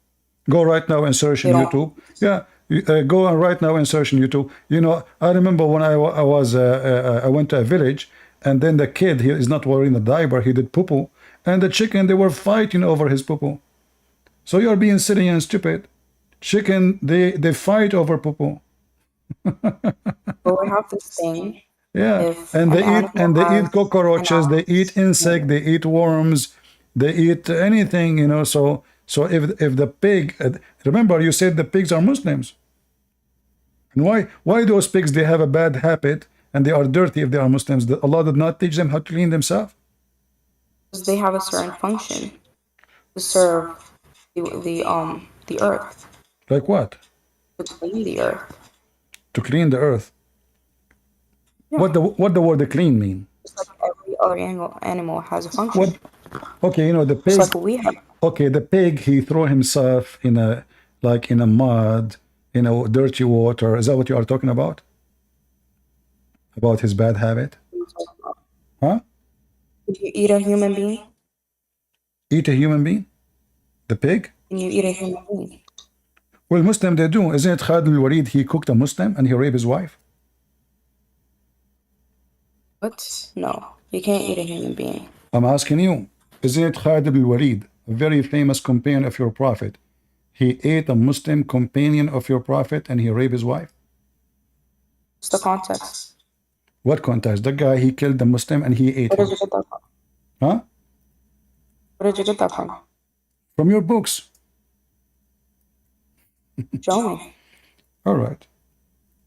S1: Go right now and search in YouTube. Yeah, go and right now and search in YouTube. You know, I remember when I went to a village, and then the kid, he is not wearing a diaper, he did poo-poo, and the chicken, they were fighting over his poo-poo. So you're being silly and stupid. Chicken, they fight over poo-poo.
S17: But we have this thing.
S1: Yeah, and they eat cockroaches, they eat insects, they eat worms, they eat anything, you know. So if the pig, remember you said the pigs are Muslims. And why those pigs, they have a bad habit and they are dirty if they are Muslims? Allah did not teach them how to clean themselves?
S17: Because they have a certain function to serve the earth.
S1: Like what?
S17: To clean the earth.
S1: To clean the earth. Yeah. What the word clean mean?
S17: Just like every other animal has a function.
S1: Okay, you know the pig.
S17: Just like we have.
S1: Okay, the pig, he threw himself in a mud, in a dirty water. Is that what you are talking about? About his bad habit? Huh?
S17: Did you eat a human being?
S1: Eat a human being? The pig?
S17: Can you eat a human being?
S1: Well, Muslim they do. Isn't it Khalid al-Walid, he cooked a Muslim and he raped his wife?
S17: What? No, you can't eat a human being.
S1: I'm asking you, isn't it Khalid al-Walid, a very famous companion of your prophet? He ate a Muslim companion of your prophet and he raped his wife?
S17: What's the context?
S1: What context? The guy, he killed the Muslim and he ate him.
S17: Where did you get that from?
S1: Huh?
S17: Where did you get that from?
S1: From your books.
S17: Show me.
S1: All right.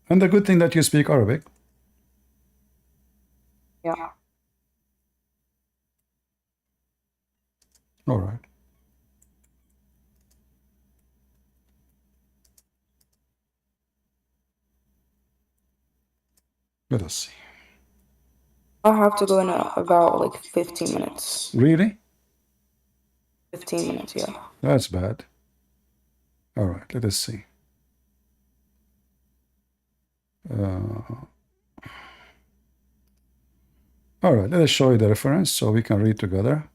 S1: And the good thing that you speak Arabic.
S17: Yeah.
S1: All right. Let us see.
S17: I'll have to go in about like 15 minutes.
S1: Really?
S17: 15 minutes, yeah.
S1: That's bad. All right, let us see. All right, let us show you the reference so we can read together.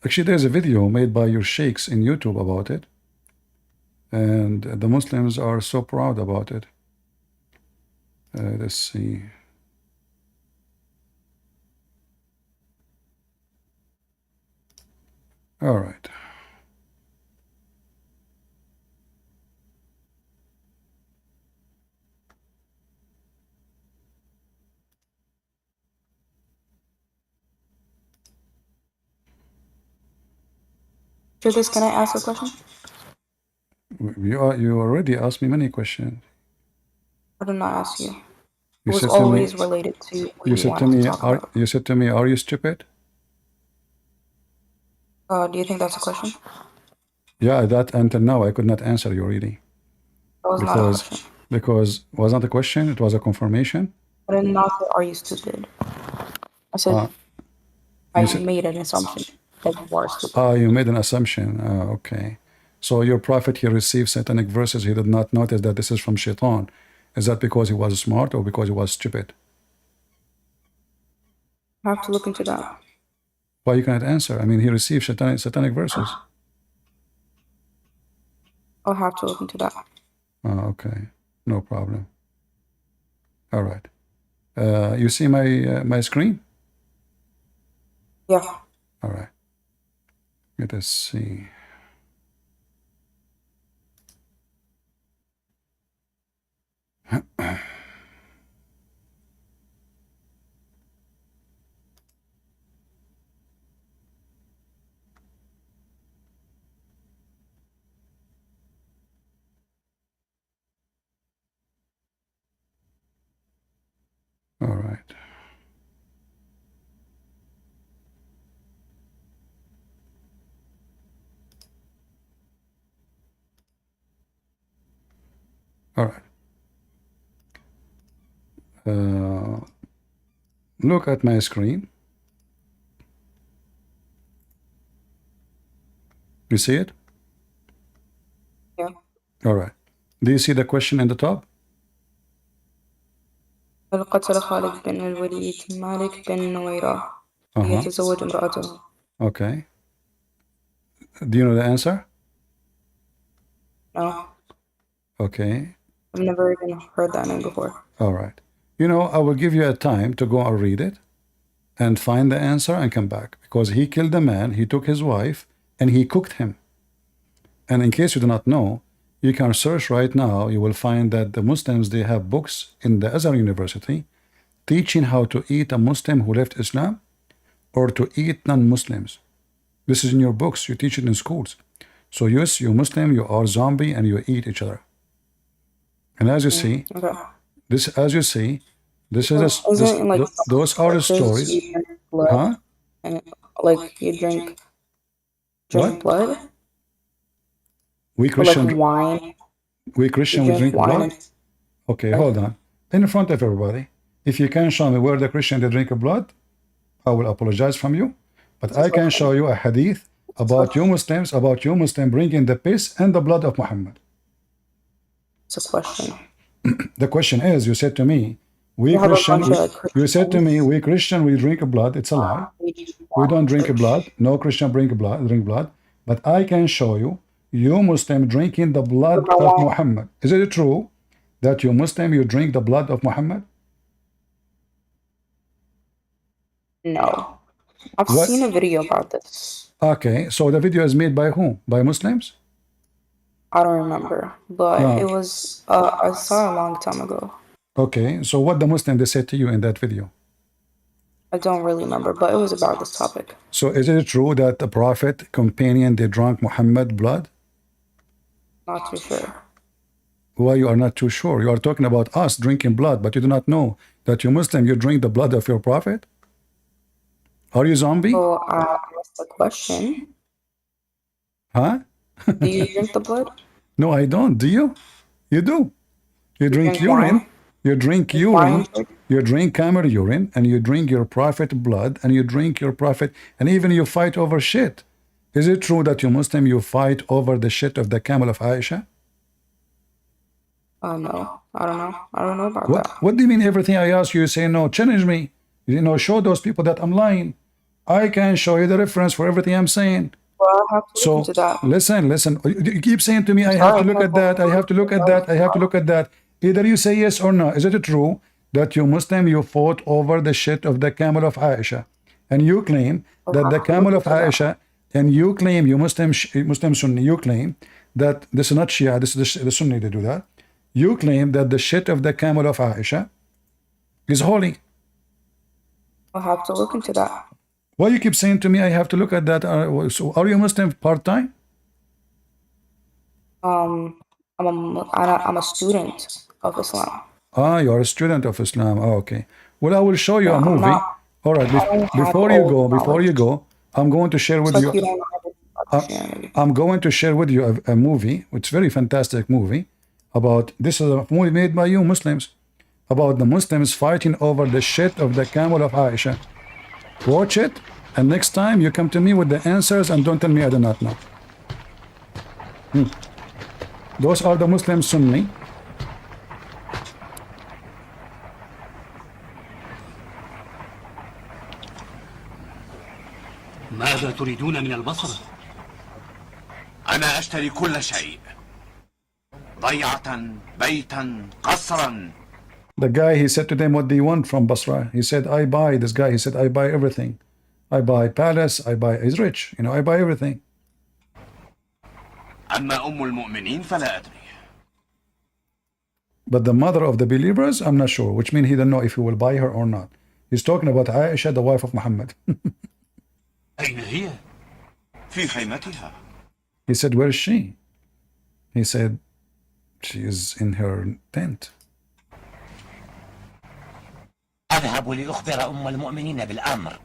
S1: Actually, there's a video made by your sheikhs in YouTube about it. And the Muslims are so proud about it. Let's see. All right.
S17: Judith, can I ask a question?
S1: You already asked me many questions.
S17: I did not ask you. It
S1: You
S17: was
S1: said to me,
S17: always related to what
S1: you
S17: you
S1: said to
S17: wanted to
S1: me,
S17: talk about.
S1: you said to me, are you stupid?
S17: Do you think that's a question?
S1: Yeah, that until now I could not answer you really.
S17: That was not a question.
S1: Because it was not a question, it was a confirmation.
S17: I did not say, are you stupid? I said, I made an assumption that you are stupid.
S1: You made an assumption. Okay. So your prophet, he received satanic verses. He did not notice that this is from Shaitan. Is that because he was smart or because he was stupid?
S17: I have to look into that.
S1: Why you cannot answer? I mean, he received satanic verses.
S17: I'll have to look into that.
S1: Okay. No problem. All right. You see my screen?
S17: Yeah.
S1: All right. Let us see. All right. All right. Look at my screen. You see it?
S17: Yeah.
S1: All right. Do you see the question in the top?
S17: هل قتل خالد بن الوليد مالك بن نويرة ليتزوج امرأته؟
S1: Okay. Do you know the answer?
S17: No.
S1: Okay.
S17: I've never even heard that name before.
S1: All right. You know, I will give you a time to go and read it and find the answer and come back. Because he killed a man, he took his wife, and he cooked him. And in case you do not know, you can search right now. You will find that the Muslims, they have books in the Azhar University teaching how to eat a Muslim who left Islam or to eat non-Muslims. This is in your books. You teach it in schools. So yes, you Muslim, you are zombie, and you eat each other. And as you see, this is those are the stories. Huh?
S17: And like you drink blood?
S1: We Christian,
S17: like wine.
S1: We Christian, we drink blood. Okay, hold on. In front of everybody, if you can show me where the Christian they drink blood, I will apologize from you. But I can show you a hadith about you Muslims, bringing the piss and the blood of Muhammad.
S17: It's a question.
S1: The question is, you said to me, we Christian, you said to me, we Christian, we drink blood. It's a lie. We don't drink blood. No Christian drink blood. But I can show you, you Muslim drinking the blood of Muhammad. Is it true that you Muslim, you drink the blood of Muhammad?
S17: No. I've seen a video about this.
S1: Okay, so the video is made by whom? By Muslims?
S17: I don't remember, but it was, I saw a long time ago.
S1: Okay, so what the Muslim they said to you in that video?
S17: I don't really remember, but it was about this topic.
S1: So is it true that the Prophet companion they drank Muhammad blood?
S17: Not too sure.
S1: Why you are not too sure? You are talking about us drinking blood, but you do not know that you Muslim, you drink the blood of your prophet? Are you zombie?
S17: So that's the question.
S1: Huh?
S17: Do you drink the blood?
S1: No, I don't. Do you? You do. You drink urine.
S17: Wine?
S1: You drink urine. You drink camel urine, and you drink your prophet blood, and you drink your prophet, and even you fight over shit. Is it true that you Muslim, you fight over the shit of the camel of Aisha?
S17: No. I don't know. I don't know about
S1: What?
S17: that.
S1: What do you mean everything I ask you, you say no? Challenge me. You know, show those people that I'm lying. I can show you the reference for everything I'm saying.
S17: Well, I'll have to
S1: So
S17: look into that.
S1: listen. You keep saying to me, I have to look at that. I have to look at that. I have to look at that. Either you say yes or no. Is it true that you Muslim, you fought over the shit of the camel of Aisha, and you claim that the camel of Aisha, and you claim you Muslim Sunni, you claim that this is not Shia, this is the Sunni to do that. You claim that the shit of the camel of Aisha is holy.
S17: I'll have to look into that.
S1: Why you keep saying to me, I have to look at that? So are you Muslim part-time?
S17: I'm a student of Islam.
S1: Ah, you are a student of Islam. Oh, okay. Well, I will show you a movie. All right. Before you go, I'm going to share with you. I'm going to share with you a movie. It's a very fantastic movie about. This is a movie made by you Muslims about the Muslims fighting over the shit of the camel of Aisha. Watch it, and next time you come to me with the answers and don't tell me I do not know. Those are the Muslim Sunni.
S18: ماذا تريدون من البصرة؟ أنا أشتري كل شيء ضيعة بيتا قصرا.
S1: The guy, he said to them, what do you want from Basra? He said, I buy. This guy, he said, I buy everything. I buy palace, I buy, he's rich, you know, I buy everything.
S18: أما أم المؤمنين فلا أدري.
S1: But the mother of the believers, I'm not sure, which means he don't know if he will buy her or not. He's talking about Aisha, the wife of Muhammad.
S18: أين هي؟ في خيمتها.
S1: He said, where is she? He said, she is in her tent.
S18: أذهب لأخبر أم المؤمنين بالأمر.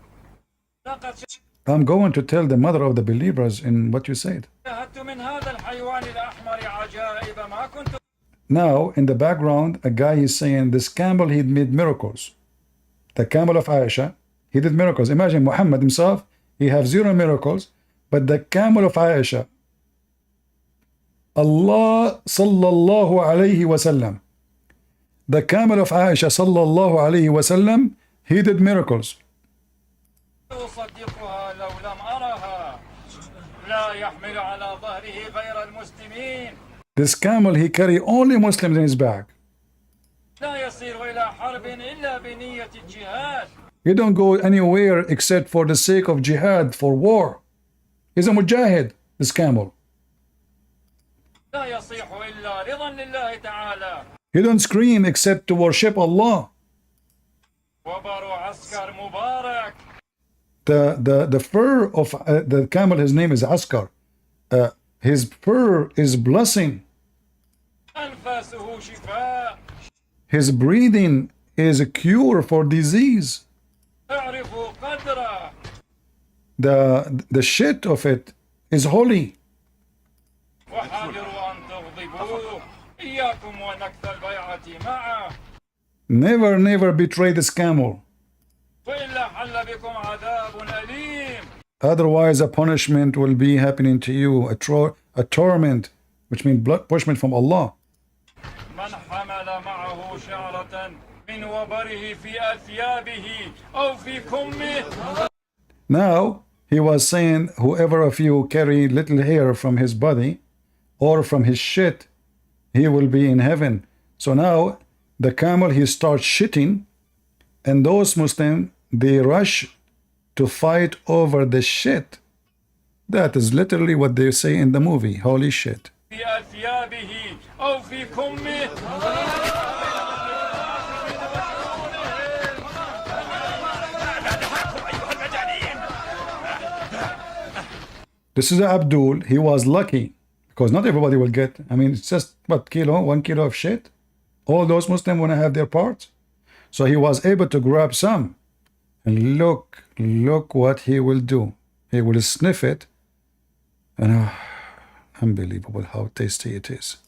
S1: I'm going to tell the mother of the believers in what you said. Now, in the background, a guy is saying this camel, he made miracles. The camel of Aisha, he did miracles. Imagine Muhammad himself, he have 0 miracles, but the camel of Aisha, Allah sallallahu alayhi wasallam, the camel of Aisha sallallahu alayhi wasallam, he did miracles. This camel, he carry only Muslims in his back. He don't go anywhere except for the sake of jihad, for war. He's a mujahid, this camel. He don't scream except to worship Allah. The fur of the camel, his name is Askar. His fur is blessing. His breathing is a cure for disease. The shit of it is holy. Never betray this camel. Otherwise, a punishment will be happening to you, a torment, which means blood punishment from Allah. Now, he was saying, whoever of you carry little hair from his body or from his shit, he will be in heaven. So now, the camel, he starts shitting, and those Muslims, they rush to fight over the shit. That is literally what they say in the movie. Holy shit. This is Abdul. He was lucky Because not everybody will get. I mean, it's just what, 1 kilo of shit. All those Muslims want to have their parts. So he was able to grab some. And look what he will do. He will sniff it. And unbelievable how tasty it is.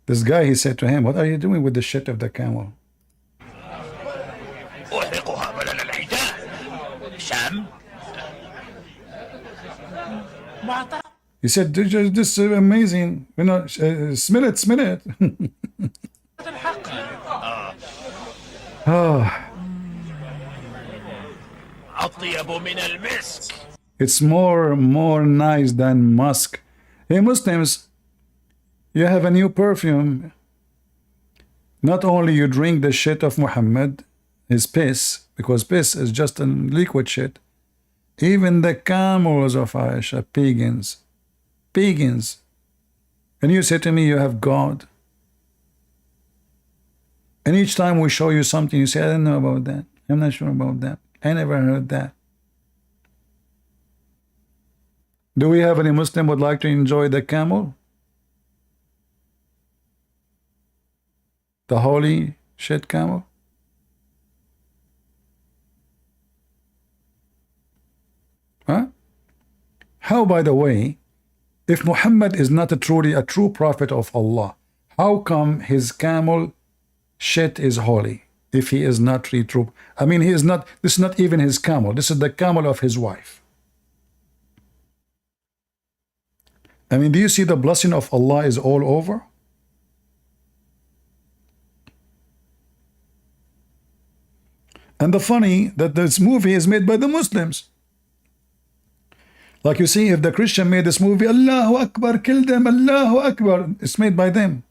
S1: This guy, he said to him, what are you doing with the shit of the camel? He said, this is amazing. You know, smell it, smell it. It's more nice than musk. Hey, Muslims, you have a new perfume. Not only you drink the shit of Muhammad, his piss, because piss is just a liquid shit. Even the camels of Aisha, pagans. And you say to me, you have God. And each time we show you something, you say, I don't know about that. I'm not sure about that. I never heard that. Do we have any Muslim would like to enjoy the camel? The holy shit camel? Huh? How, by the way, if Muhammad is not truly a true prophet of Allah, how come his camel shit is holy? If he is not really true, I mean, he is not. This is not even his camel. This is the camel of his wife. I mean, do you see the blessing of Allah is all over? And the funny that this movie is made by the Muslims. Like you see, if the Christian made this movie, Allahu Akbar, kill them, Allahu Akbar, it's made by them.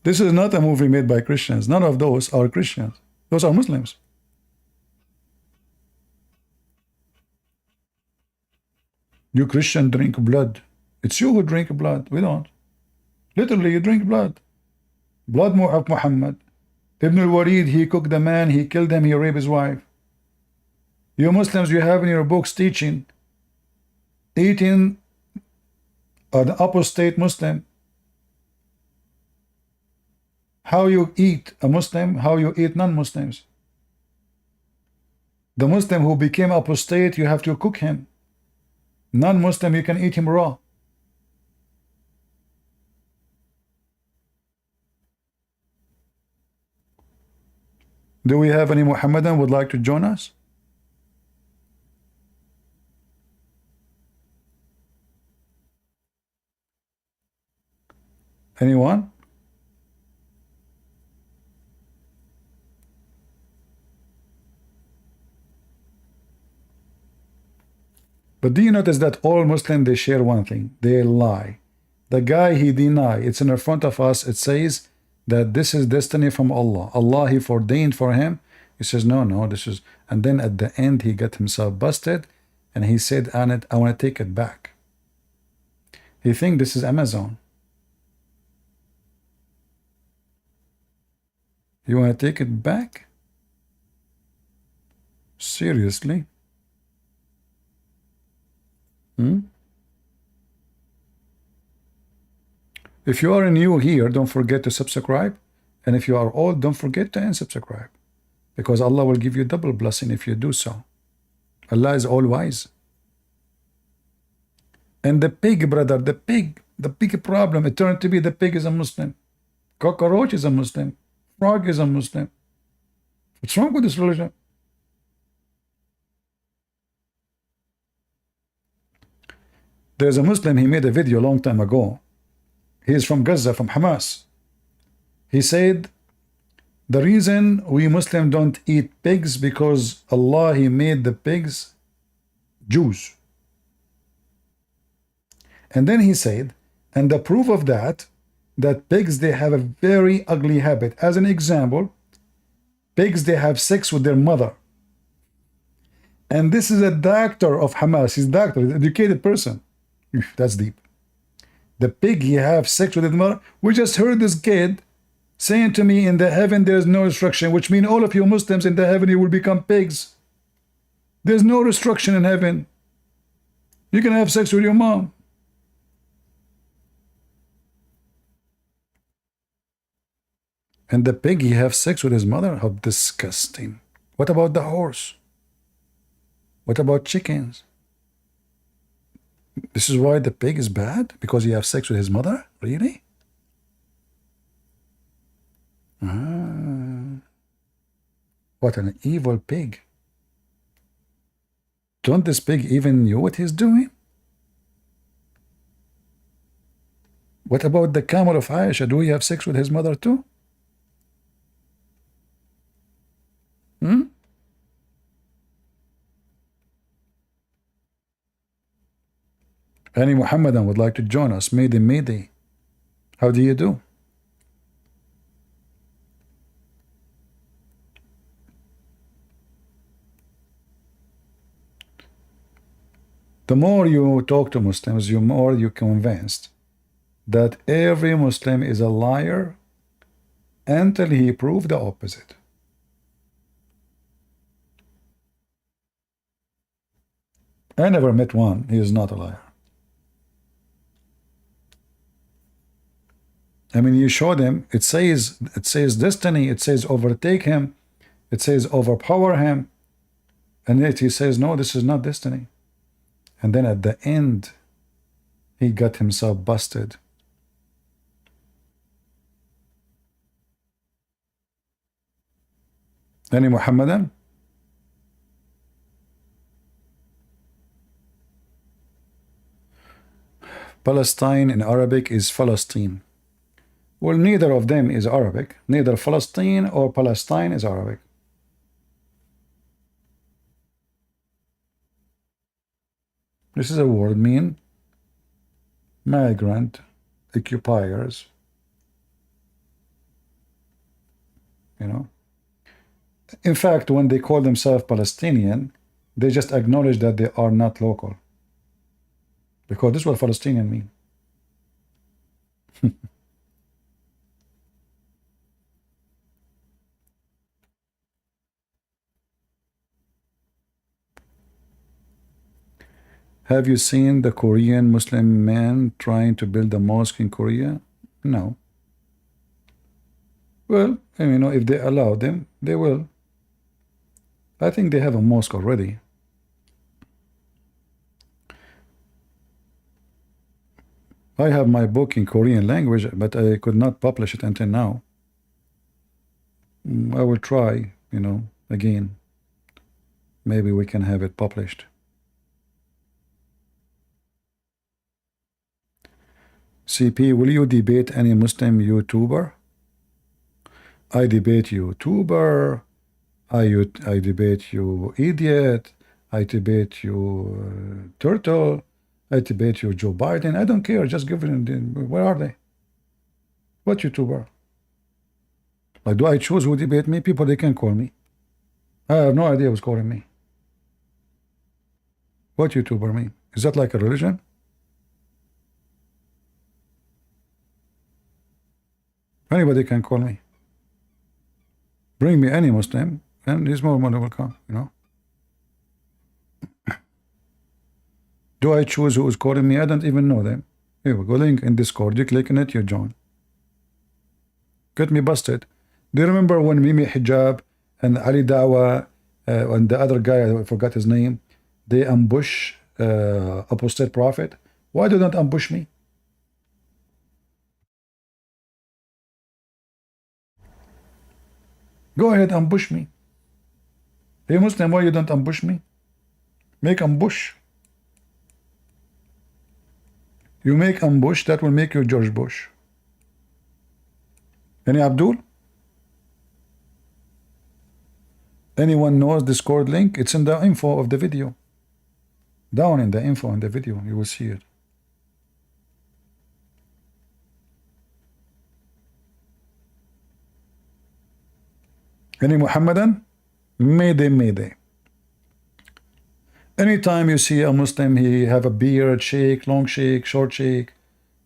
S1: This is not a movie made by Christians. None of those are Christians. Those are Muslims. You Christian drink blood. It's you who drink blood. We don't. Literally, you drink blood. Blood of Muhammad. Ibn al-Walid, he cooked the man, he killed him, he raped his wife. You Muslims, you have in your books teaching, eating an apostate Muslim. How you eat a Muslim, how you eat non-Muslims. The Muslim who became apostate, you have to cook him. Non-Muslim, you can eat him raw. Do we have any Muhammadan would like to join us? Anyone? But do you notice that all Muslims, they share one thing? They lie. The guy, he deny. It's in front of us. It says that this is destiny from Allah. Allah, he ordained for him. He says, no, this is... And then at the end, he got himself busted. And he said, I want to take it back. He think this is Amazon. You want to take it back? Seriously? If you are new here, don't forget to subscribe. And if you are old, don't forget to unsubscribe. Because Allah will give you double blessing if you do so. Allah is all wise. And the pig, brother, the big problem, it turned to be the pig is a Muslim. Cockroach is a Muslim. Frog is a Muslim. What's wrong with this religion? There's a Muslim, he made a video a long time ago. He is from Gaza, from Hamas. He said, the reason we Muslims don't eat pigs because Allah, he made the pigs Jews. And then he said, and the proof of that pigs, they have a very ugly habit. As an example, pigs, they have sex with their mother. And this is a doctor of Hamas. He's a doctor, an educated person. That's deep. The pig, he have sex with his mother. We just heard this kid saying to me in the heaven there is no restriction, which means all of you Muslims in the heaven you will become pigs. There's no restriction in heaven. You can have sex with your mom. And the pig, he have sex with his mother? How disgusting. What about the horse? What about chickens? This is why the pig is bad? Because he have sex with his mother? Really? What an evil pig. Don't this pig even know what he's doing? What about the camel of Aisha? Do he have sex with his mother too? Any Muhammadan would like to join us? Mayday. How do you do? The more you talk to Muslims, the more you're convinced that every Muslim is a liar until he proves the opposite. I never met one. He is not a liar. I mean, you show them, it says destiny, it says overtake him, it says overpower him, and yet he says, no, this is not destiny. And then at the end, he got himself busted. Any Muhammadan? Palestine in Arabic is Palestine. Well, neither of them is Arabic. Neither Palestine or Palestine is Arabic. This is a word mean migrant, occupiers, you know. In fact, when they call themselves Palestinian, they just acknowledge that they are not local. Because this is what Palestinian mean. Have you seen the Korean Muslim man trying to build a mosque in Korea? No. Well, I mean, if they allow them, they will. I think they have a mosque already. I have my book in Korean language, but I could not publish it until now. I will try, you know, again. Maybe we can have it published. CP, will you debate any Muslim YouTuber? I debate YouTuber. I debate you idiot. I debate you turtle. I debate you Joe Biden. I don't care. Just give it. Where are they? What YouTuber? Like, do I choose who debate me? People, they can call me. I have no idea who's calling me. What YouTuber mean? Is that like a religion? Anybody can call me. Bring me any Muslim, and his more money will come, you know. Do I choose who is calling me? I don't even know them. Here we go, link in Discord. You click on it, you join. Get me busted. Do you remember when Mimi Hijab and Ali Dawa and the other guy, I forgot his name, they ambush apostate prophet? Why do they not ambush me? Go ahead, ambush me. Hey Muslim, why you don't ambush me? Make ambush. You make ambush, that will make you George Bush. Any Abdul? Anyone knows Discord link? It's in the info of the video. Down in the info in the video, you will see it. Any Muhammadan? Mayday. Anytime you see a Muslim, he have a beard, shake, long shake, short shake,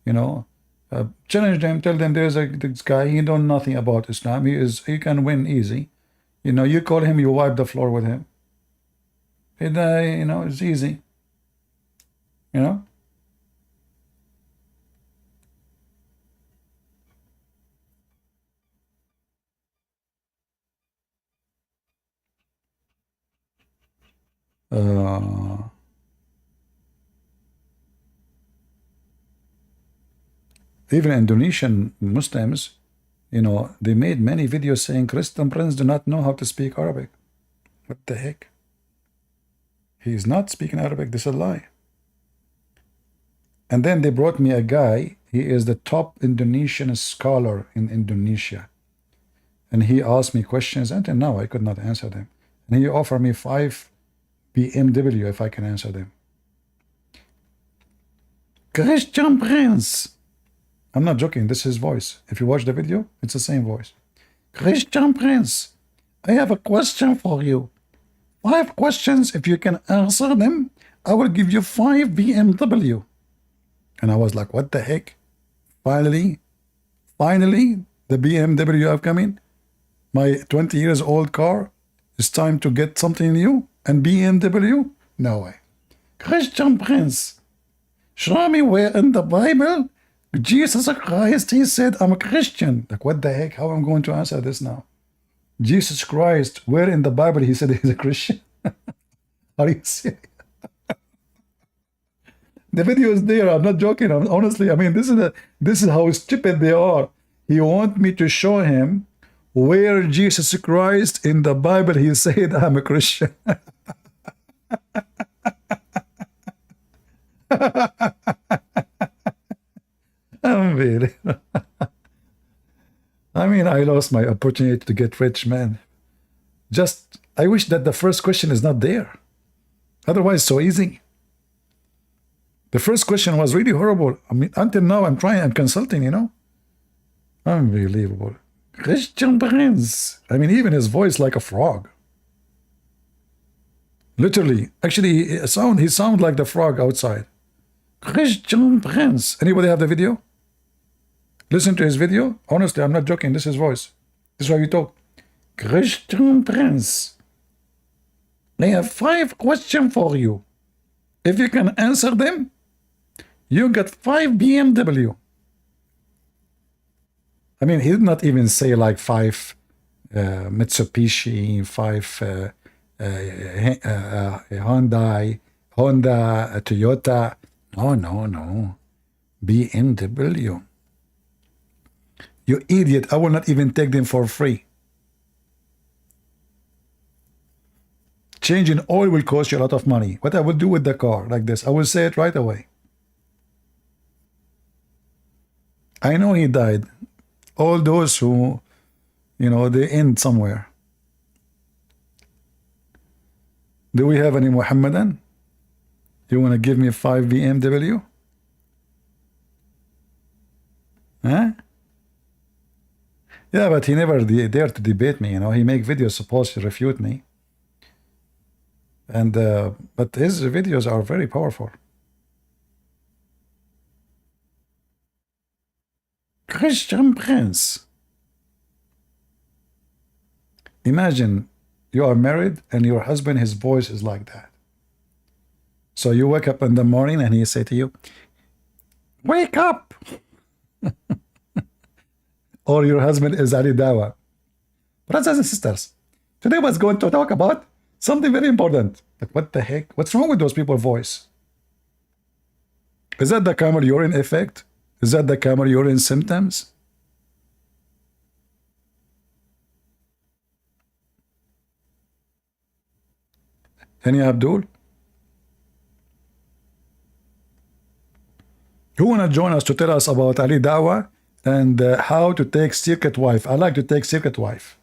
S1: you know, Challenge them, tell them there's this guy, he know nothing about Islam, he can win easy. You know, you call him, you wipe the floor with him. And, you know, it's easy. You know? Even Indonesian Muslims, you know, they made many videos saying Christian Prince do not know how to speak Arabic. What the heck? He is not speaking Arabic. This is a lie. And then they brought me a guy. He is the top Indonesian scholar in Indonesia. And he asked me questions. Until now, I could not answer them. And he offered me 5 BMW if I can answer them. Christian Prince. I'm not joking. This is his voice. If you watch the video, it's the same voice. Christian Prince, I have a question for you. 5 questions. If you can answer them, I will give you 5 BMW. And I was like, what the heck? Finally, the BMW have come in. My 20 years old car. It's time to get something new. And BMW? No way. Christian Prince, show me where in the Bible Jesus Christ, he said, I'm a Christian. Like, what the heck? How am I going to answer this now? Jesus Christ, where in the Bible he said he's a Christian? Are you serious? The video is there. I'm not joking. Honestly, I mean, this is how stupid they are. He want me to show him where Jesus Christ in the Bible he said I'm a Christian. Unbelievable. I mean, I lost my opportunity to get rich, man. Just, I wish that the first question is not there. Otherwise, so easy. The first question was really horrible. I mean, until now, I'm consulting, you know. Unbelievable. Christian Prince. I mean, even his voice like a frog. Literally. Actually, he sound like the frog outside. Christian Prince. Anybody have the video? Listen to his video. Honestly, I'm not joking. This is his voice. This is how you talk. Christian Prince. I have 5 questions for you. If you can answer them, you get 5 BMW. I mean, he did not even say like 5 Mitsubishi, 5 Honda, Toyota. No. BMW. You idiot. I will not even take them for free. Changing oil will cost you a lot of money. What I will do with the car like this, I will say it right away. I know he died. All those who, you know, they end somewhere. Do we have any Muhammadan? You want to give me 5 BMW? Huh? Yeah, but he never dared to debate me, you know. He make videos supposed to refute me. And but his videos are very powerful. Christian Prince. Imagine you are married and your husband, his voice is like that. So you wake up in the morning and he say to you, wake up. Or your husband is Ali Dawa. Brothers and sisters, today was going to talk about something very important. Like, what the heck? What's wrong with those people's voice? Is that the camel urine effect? Is that the camel urine symptoms? Any Abdul? Who wanna join us to tell us about Ali Dawa and how to take secret wife? I like to take secret wife.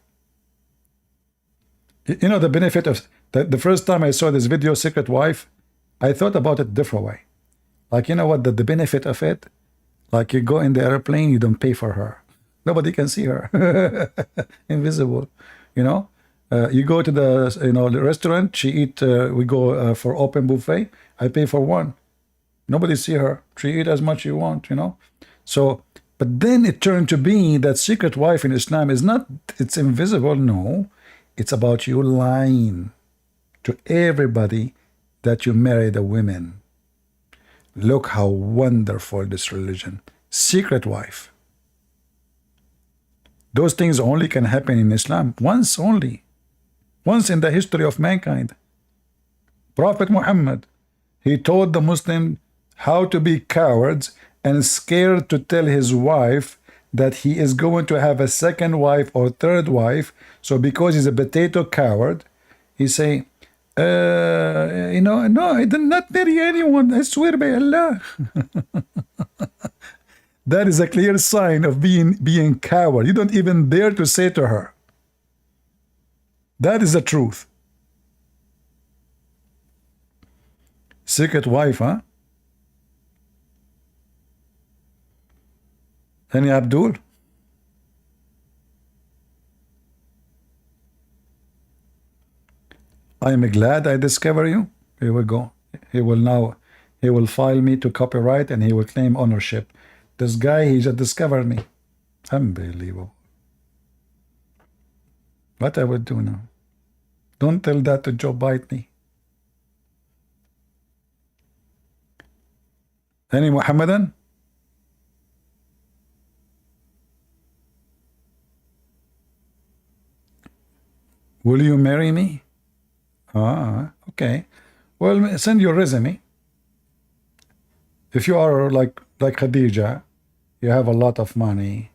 S1: You know the benefit of the first time I saw this video, secret wife, I thought about it different way. Like, you know what, the benefit of it? Like, you go in the airplane, you don't pay for her. Nobody can see her. Invisible, you know. You go to the, you know, the restaurant, she eat, we go for open buffet, I pay for one. Nobody see her. She eat as much you want, you know. So But then it turned to be that secret wife in Islam is not, it's invisible, no. It's about you lying to everybody that you married a woman. Look how wonderful this religion. Secret wife. Those things only can happen in Islam. Once only. Once in the history of mankind. Prophet Muhammad, he taught the Muslim how to be cowards and scared to tell his wife that he is going to have a second wife or third wife. So because he's a potato coward, he say, no, I did not marry anyone. I swear by Allah. That is a clear sign of being coward. You don't even dare to say to her. That is the truth. Secret wife, huh? Any Abdul? I am glad I discover you. Here we go. He will file me to copyright and he will claim ownership. This guy, he just discovered me. Unbelievable. What I would do now? Don't tell that to Joe Biden. Any Muhammadan? Will you marry me? Okay. Well, send your resume. If you are like Khadija, you have a lot of money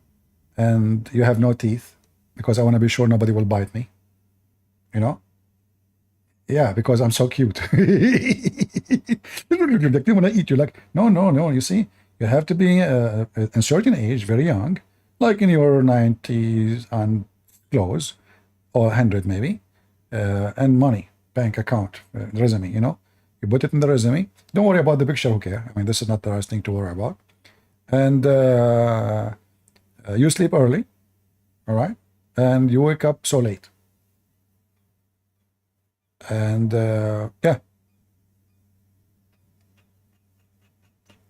S1: and you have no teeth, because I want to be sure nobody will bite me. You know? Yeah, because I'm so cute. They want to eat you. Like, no. You see, you have to be a certain age, very young, like in your 90s and close, or 100 maybe, and money, bank account, resume, you know. You put it in the resume. Don't worry about the picture, who cares? I mean, this is not the last thing to worry about. And you sleep early, all right? And you wake up so late. And yeah.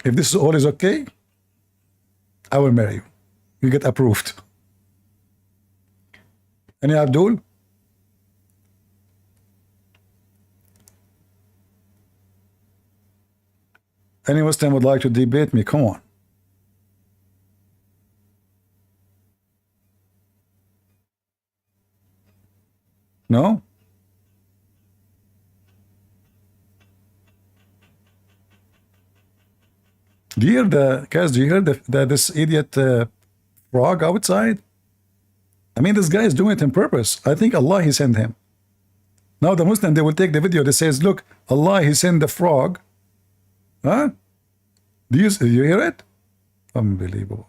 S1: If this all is okay, I will marry you. You get approved. Any Abdul? Any Muslim would like to debate me? Come on. No? Do you hear this idiot frog outside? I mean, this guy is doing it on purpose. I think Allah, he sent him. Now the Muslim, they will take the video that says, look, Allah, he sent the frog. Huh? Do you hear it? Unbelievable.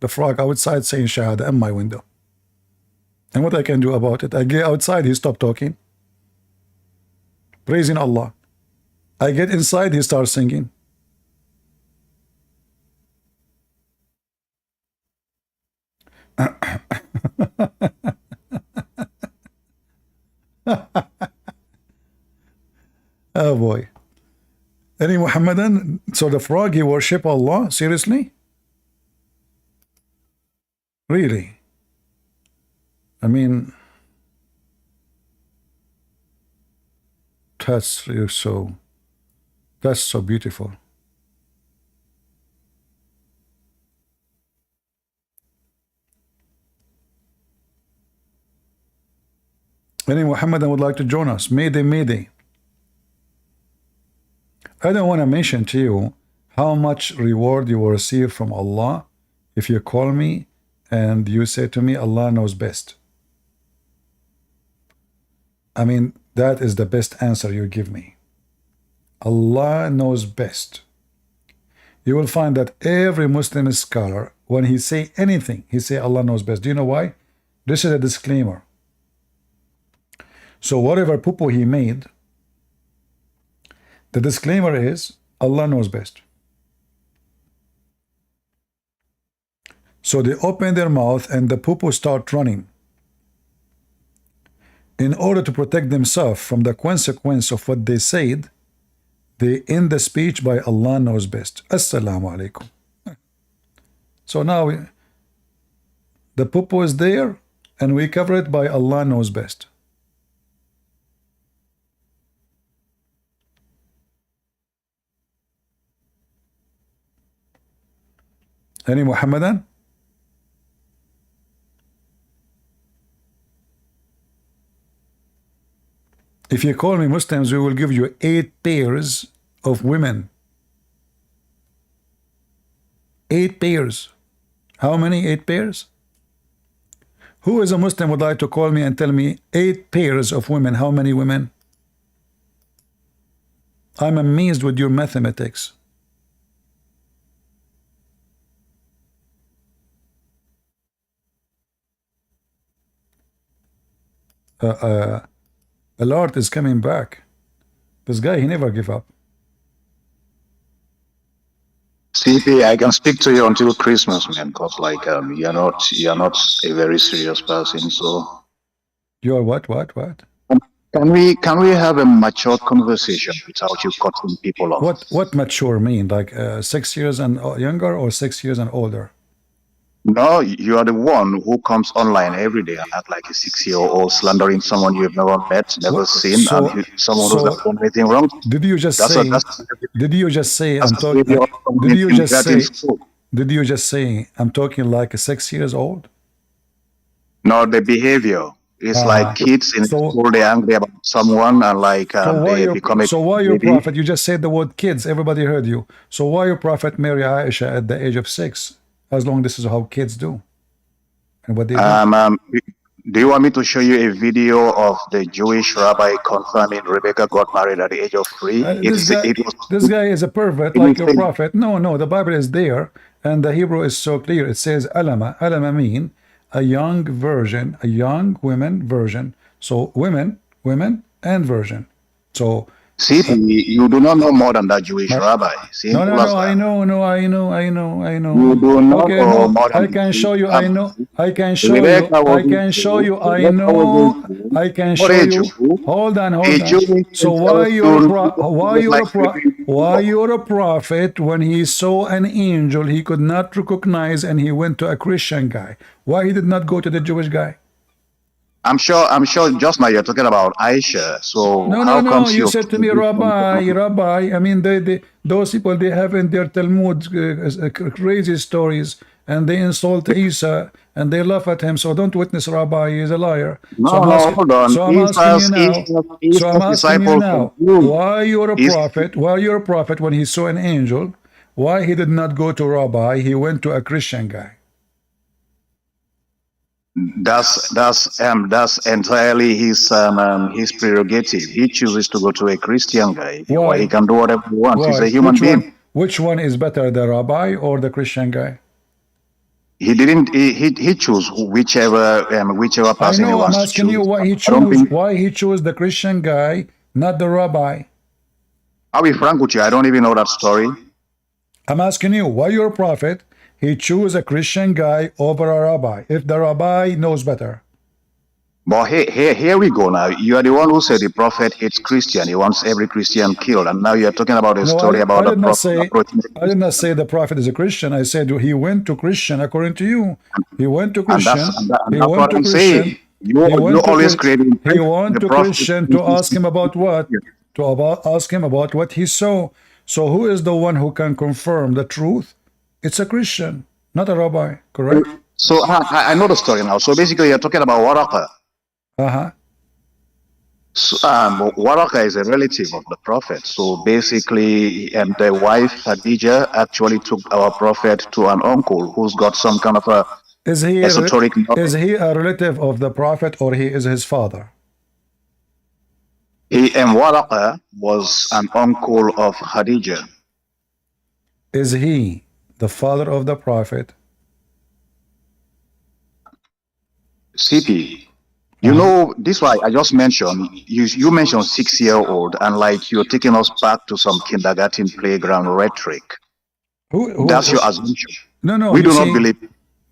S1: The frog outside saying Shahada in my window. And what I can do about it? I get outside, he stopped talking. Praising Allah. I get inside, he starts singing. Oh boy. Any Muhammadan? So the frog, he worship Allah? Seriously? Really? I mean, that's so beautiful. Any Muhammadan would like to join us? Mayday, mayday. I don't want to mention to you how much reward you will receive from Allah if you call me and you say to me, Allah knows best. I mean, that is the best answer you give me. Allah knows best. You will find that every Muslim scholar, when he say anything, he say Allah knows best. Do you know why? This is a disclaimer. So whatever poo-poo he made, the disclaimer is Allah knows best. So they open their mouth and the poo-poo start running. In order to protect themselves from the consequence of what they said, they end the speech by Allah knows best. Assalamu alaikum. So now the poo is there, and we cover it by Allah knows best. Any Muhammadan? If you call me Muslims, we will give you 8 pairs of women. 8 pairs. How many 8 pairs? Who is a Muslim would like to call me and tell me 8 pairs of women? How many women? I'm amazed with your mathematics. The Lord is coming back. This guy, he never give up.
S5: CP, I can speak to you until Christmas, man, because like you're not a very serious person. So
S1: you are what?
S5: Can we have a mature conversation without you cutting people off?
S1: What mature mean? Like 6 years and younger, or 6 years and older?
S5: No, you are the one who comes online every day and act like a 6-year-old slandering someone you've never met, never seen, and someone who's not done anything wrong.
S1: Did you just say? Did you just say I'm talking? Did you just say I'm talking like a 6 years old?
S5: No, the behavior. It's like kids in school, they're angry about someone and like they become a.
S1: So why your prophet? You just said the word kids. Everybody heard you. So why your prophet marry Aisha at the age of 6? As long this is how kids do. And what they do.
S5: Do you want me to show you a video of the Jewish rabbi confirming Rebecca got married at the age of 3?
S1: This guy is a pervert like your prophet. No, the Bible is there, and the Hebrew is so clear. It says alama. Alama mean a young virgin, a young women virgin. So women, and virgin. So
S5: see, you do not know more than that Jewish rabbi.
S1: No, I know.
S5: You do not know more than
S1: I can show you. I know. I can show you. I can show you. I know. I can show you. Hold on. So why you're a prophet when he saw an angel he could not recognize and he went to a Christian guy? Why he did not go to the Jewish guy?
S5: I'm sure just now you're talking about Aisha. So
S1: no. You said to me, Rabbi. I mean, those people, they have in their Talmud crazy stories, and they insult Isa and they laugh at him. So don't witness Rabbi. He's a liar.
S5: Hold on.
S1: So I'm asking you now. Why you're a prophet? Why you're a prophet when he saw an angel? Why he did not go to Rabbi? He went to a Christian guy.
S5: That's entirely his prerogative. He chooses to go to a Christian guy. Why? He can do whatever he wants. He's a human being.
S1: Which one is better, the rabbi or the Christian guy?
S5: He didn't. He chose whichever person he wants.
S1: I'm asking you why he chose. Why he chose the Christian guy, not the rabbi?
S5: I'll be frank with you. I don't even know that story.
S1: I'm asking you why you're a prophet. He chose a Christian guy over a rabbi, if the rabbi knows better.
S5: But here we go now. You are the one who said the prophet hates Christian. He wants every Christian killed. And now you're talking about a story about the prophet.
S1: I did not say the prophet is a Christian. I said he went to Christian according to you. He went to Christian.
S5: He went to Christian. You always creating.
S1: He went to Christian to ask him about what? Ask him about what he saw. So who is the one who can confirm the truth? It's a Christian, not a rabbi, correct?
S5: So I know the story now. So basically, you're talking about Waraqah. So, Waraqah is a relative of the prophet. So basically, the wife Khadija actually took our prophet to an uncle who's got some kind of a esoteric knowledge.
S1: Is he a relative of the prophet, or he is his father?
S5: Waraqah was an uncle of Khadija.
S1: Is he the father of the prophet?
S5: CP, you know, this why I just mentioned, you mentioned 6-year-old, and like you're taking us back to some kindergarten playground rhetoric. That's your assumption.
S1: No,
S5: we do not believe.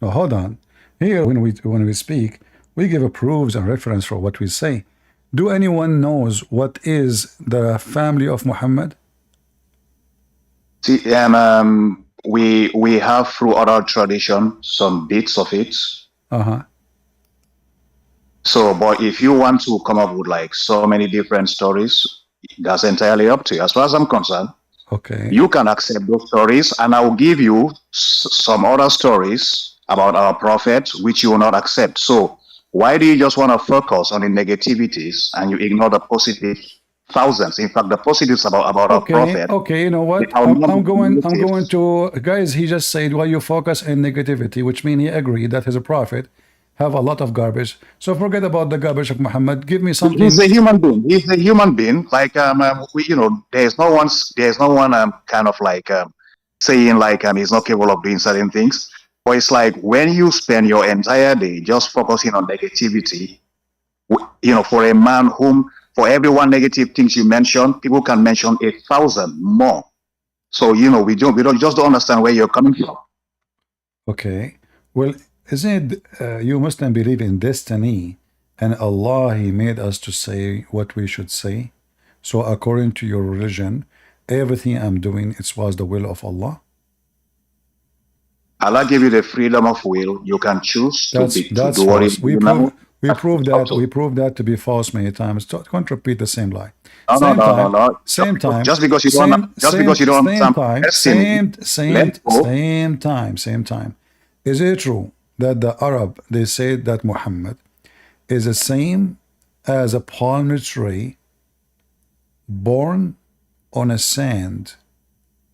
S1: No, hold on. Here, when we speak, we give proofs and reference for what we say. Do anyone knows what is the family of Muhammad?
S5: See, we have through oral tradition some bits of it. So, but if you want to come up with like so many different stories, that's entirely up to you. As far as I'm concerned, you can accept those stories, and I will give you some other stories about our prophet which you will not accept. So, why do you just want to focus on the negativities and you ignore the positive thousands? In fact, the positives about our prophet.
S1: Okay, you know what? I'm going to, guys, he just said why you focus on negativity, which means he agreed that his prophet have a lot of garbage. So forget about the garbage of Muhammad. Give me something.
S5: He's a human being. He's a human being. Like you know, there's no one kind of like saying like he's not capable of doing certain things. But it's like when you spend your entire day just focusing on negativity, you know, for a man whom for every one negative things you mention, people can mention 1,000 more. So you know, we don't understand where you're coming from.
S1: Okay, well, isn't it you Muslim believe in destiny, and Allah He made us to say what we should say. So according to your religion, everything I'm doing it was the will of Allah.
S5: Allah gave you the freedom of will. You can choose to do what
S1: false. We prove that to be false many times. Don't repeat the same lie.
S5: No.
S1: Same time.
S5: Just because you don't
S1: same time. Is it true that the Arab they say that Muhammad is the same as a palm tree born on a sand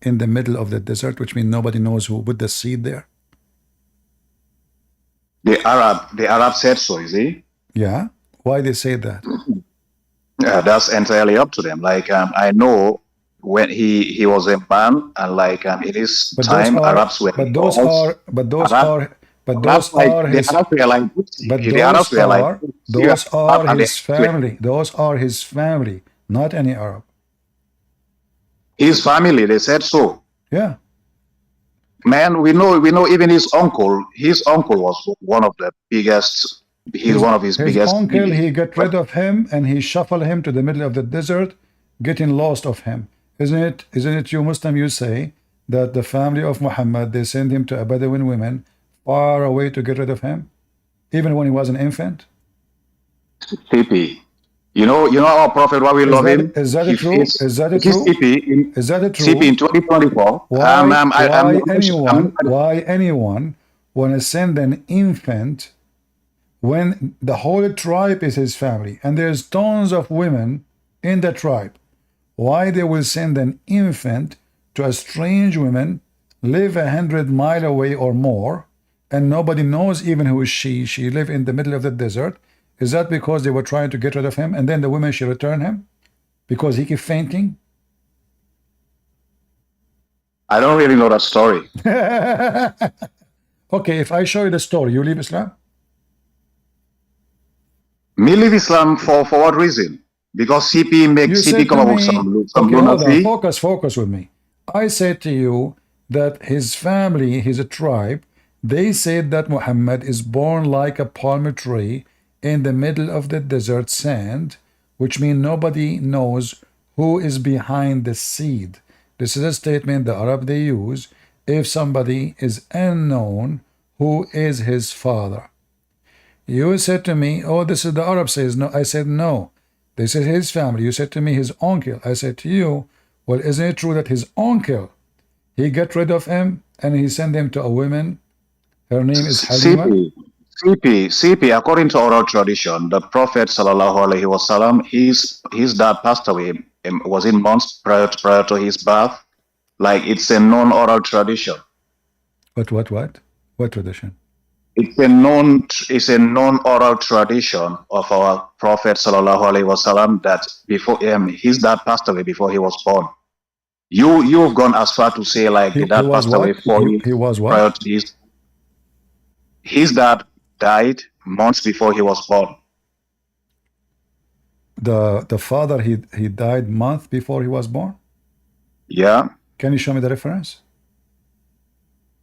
S1: in the middle of the desert, which means nobody knows who put the seed there?
S5: The Arab said so, is he?
S1: Yeah. Why they say that?
S5: Yeah, that's entirely up to them. Like I know when he was a man, and like in his time, Arabs were. Those are
S1: his family, not any Arab.
S5: His family, they said so.
S1: Yeah.
S5: Man, we know even his uncle was one of the biggest. He's one of his biggest.
S1: His uncle, he got rid of him and he shuffled him to the middle of the desert, getting lost of him. Isn't it you Muslim, you say that the family of Muhammad, they send him to a Bedouin woman far away to get rid of him, even when he was an infant?
S5: CP. You know our prophet, why we love him?
S1: Is that true? Is that true? Is that true?
S5: CP in 2024.
S1: Why anyone want to send an infant when the whole tribe is his family and there's tons of women in the tribe? Why they will send an infant to a strange woman, live 100 miles away or more, and nobody knows even who is she? She live in the middle of the desert. Is that because they were trying to get rid of him, and then the women should return him because he keep fainting?
S5: I don't really know that story.
S1: Okay, if I show you the story, you leave Islam?
S5: Me leave Islam for what reason? Because CP makes CP come up with some
S1: lunacy. Focus with me. I said to you that his family, his tribe, they said that Muhammad is born like a palm tree in the middle of the desert sand, which means nobody knows who is behind the seed. This is a statement the Arab they use if somebody is unknown who is his father. You said to me, oh, this is the Arab says. No, I said no. They said his family. You said to me his uncle. I said to you, well, isn't it true that his uncle, he got rid of him and he sent him to a woman? Her name is Halima.
S5: CP, according to oral tradition, the Prophet ﷺ, his dad passed away, was in months prior to his birth. Like it's a known oral tradition.
S1: What tradition?
S5: It's a known oral tradition of our Prophet ﷺ that before his dad passed away before he was born. You've gone as far to say like the dad passed away
S1: he was what?
S5: Prior to his dad died months before he was born.
S1: The father he died month before he was born?
S5: Yeah.
S1: Can you show me the reference?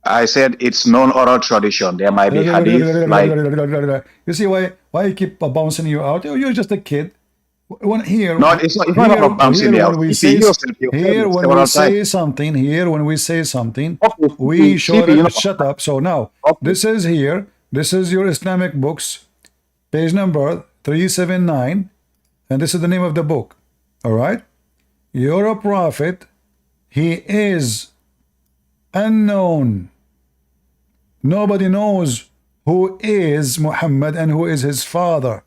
S5: I said it's known oral tradition. There might be hadith like
S1: you see why I keep bouncing you out? You're just a kid. Here,
S5: No, it's not about bouncing
S1: here
S5: out.
S1: when we
S5: CP,
S1: say
S5: you said several times.
S1: something, here when we say something,
S5: Okay,
S1: we show
S5: CP, you know
S1: it. Shut up. So now, this is here. This is your Islamic books, page number 379, and this is the name of the book. All right. You're a prophet. He is unknown. Nobody knows who is Muhammad and who is his father.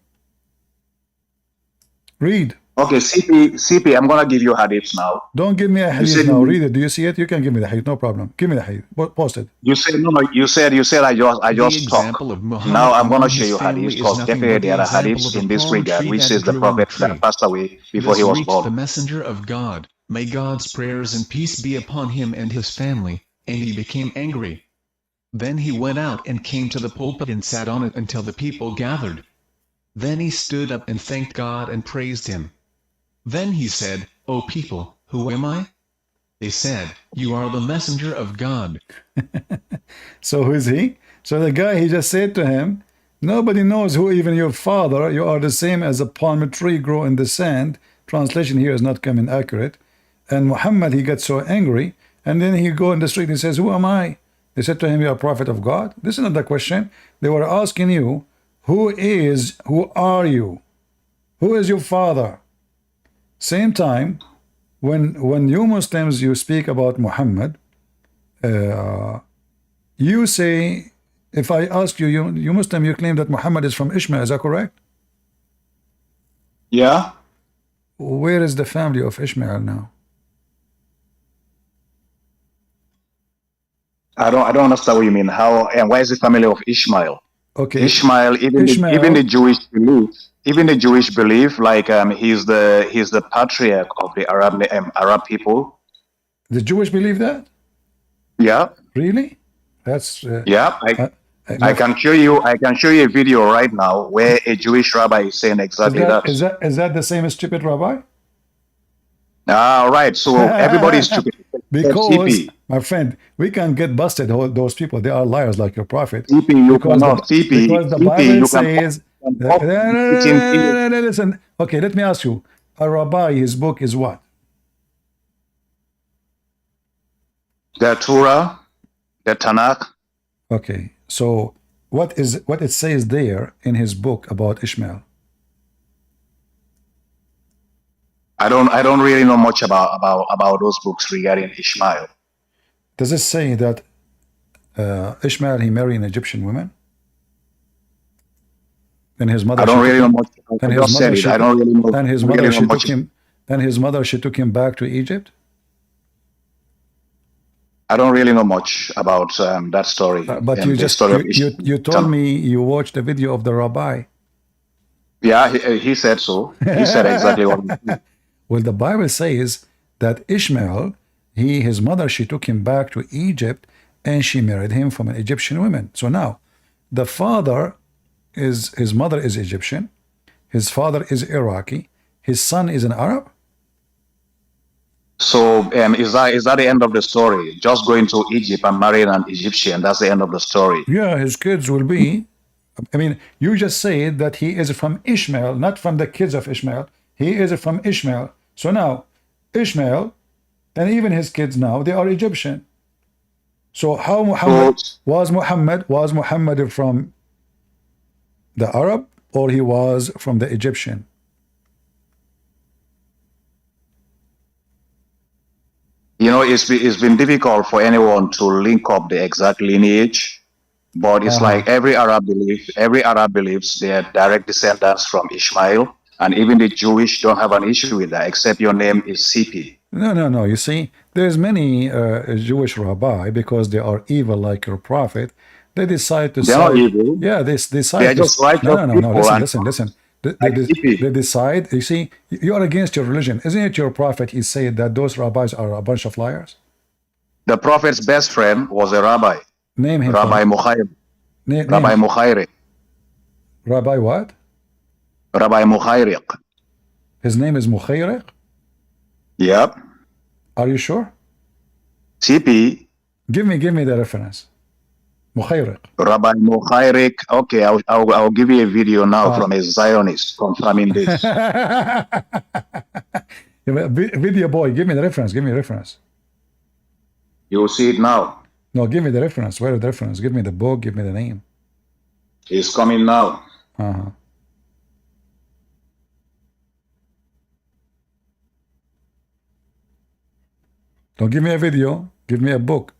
S1: Read.
S5: Okay, CP, I'm gonna give you hadith now.
S1: Don't give me a hadith now. Read it. Do you see it? You can give me the hadith. No problem. Give me the hadith. Post it.
S5: You said no. You said I just talk. Now I'm gonna show you hadith because definitely there are hadiths in this regard, which is the prophet that passed away before he was born.
S8: The messenger of God. May God's prayers and peace be upon him and his family. And he became angry. Then he went out and came to the pulpit and sat on it until the people gathered. Then he stood up and thanked God and praised him. Then he said, O people, who am I? They said, you are the messenger of God.
S1: So who is he? So the guy, he just said to him, nobody knows who even your father. You are the same as a palm tree grow in the sand. Translation here is not coming accurate. And Muhammad, he gets so angry. And then he go in the street and says, who am I? They said to him, you are a prophet of God. This is not the question. They were asking you, who are you? Who is your father? Same time, when you Muslims, you speak about Muhammad, you say, if I ask you, you Muslim, you claim that Muhammad is from Ishmael, is that correct?
S5: Yeah.
S1: Where is the family of Ishmael now?
S5: I don't understand what you mean. How and why is the family of Ishmael?
S1: Okay.
S5: Ishmael, even the Jewish belief, like he's the patriarch of the Arab people.
S1: The Jewish believe that?
S5: Yeah.
S1: Really? That's
S5: yeah. I can show you a video right now where a Jewish rabbi is saying exactly that.
S1: Is that the same as stupid rabbi?
S5: All right. So everybody is stupid.
S1: Because, my friend, we can get busted. Those people, they are liars like your prophet.
S5: Because
S1: the Bible says. Listen. Okay, let me ask you. A rabbi, his book is what?
S5: The Torah, the Tanakh.
S1: Okay, so what it says there in his book about Ishmael?
S5: I don't really know much about those books regarding Ishmael.
S1: Does it say that Ishmael, he married an Egyptian woman? And his mother.
S5: I don't really know much.
S1: And his mother, I don't really know. And his mother, she took him. And his mother, she took him back to Egypt.
S5: I don't really know much about that story.
S1: But you told me you watched the video of the rabbi.
S5: Yeah, he said so. He said exactly what.
S1: Well, the Bible says that Ishmael, his mother, she took him back to Egypt, and she married him from an Egyptian woman. So now, the father his mother is Egyptian, his father is Iraqi, his son is an Arab.
S5: So is that the end of the story? Just going to Egypt and marrying an Egyptian, that's the end of the story.
S1: Yeah, his kids will be. I mean, you just said that he is from Ishmael, not from the kids of Ishmael. He is from Ishmael. So now, Ishmael, and even his kids now, they are Egyptian. So how was Muhammad from the Arab, or he was from the Egyptian?
S5: You know, it's been difficult for anyone to link up the exact lineage, but it's like every Arab believes they are direct descendants from Ishmael, and even the Jewish don't have an issue with that, except your name is CP.
S1: No. You see, there's many Jewish rabbi, because they are evil like your prophet. They decide to.
S5: They're not evil.
S1: Yeah, they decide.
S5: They're just like
S1: no. Listen. They decide. You see, you are against your religion, isn't it? Your prophet, he said that those rabbis are a bunch of liars.
S5: The prophet's best friend was a rabbi.
S1: Name him.
S5: Rabbi Mukhayr. Rabbi Mukhayriq.
S1: Rabbi what?
S5: Rabbi Mukhayriq.
S1: His name is Mukhayriq?
S5: Yep.
S1: Are you sure?
S5: CP.
S1: Give me the reference. Mukhayriq.
S5: Rabbi Mukhayriq. Okay, I'll give you a video now from a Zionist confirming this.
S1: Video boy, give me the reference. Give me a reference.
S5: You will see it now.
S1: No, give me the reference. Where is the reference? Give me the book. Give me the name.
S5: It's coming now.
S1: Uh-huh. Don't give me a video. Give me a book.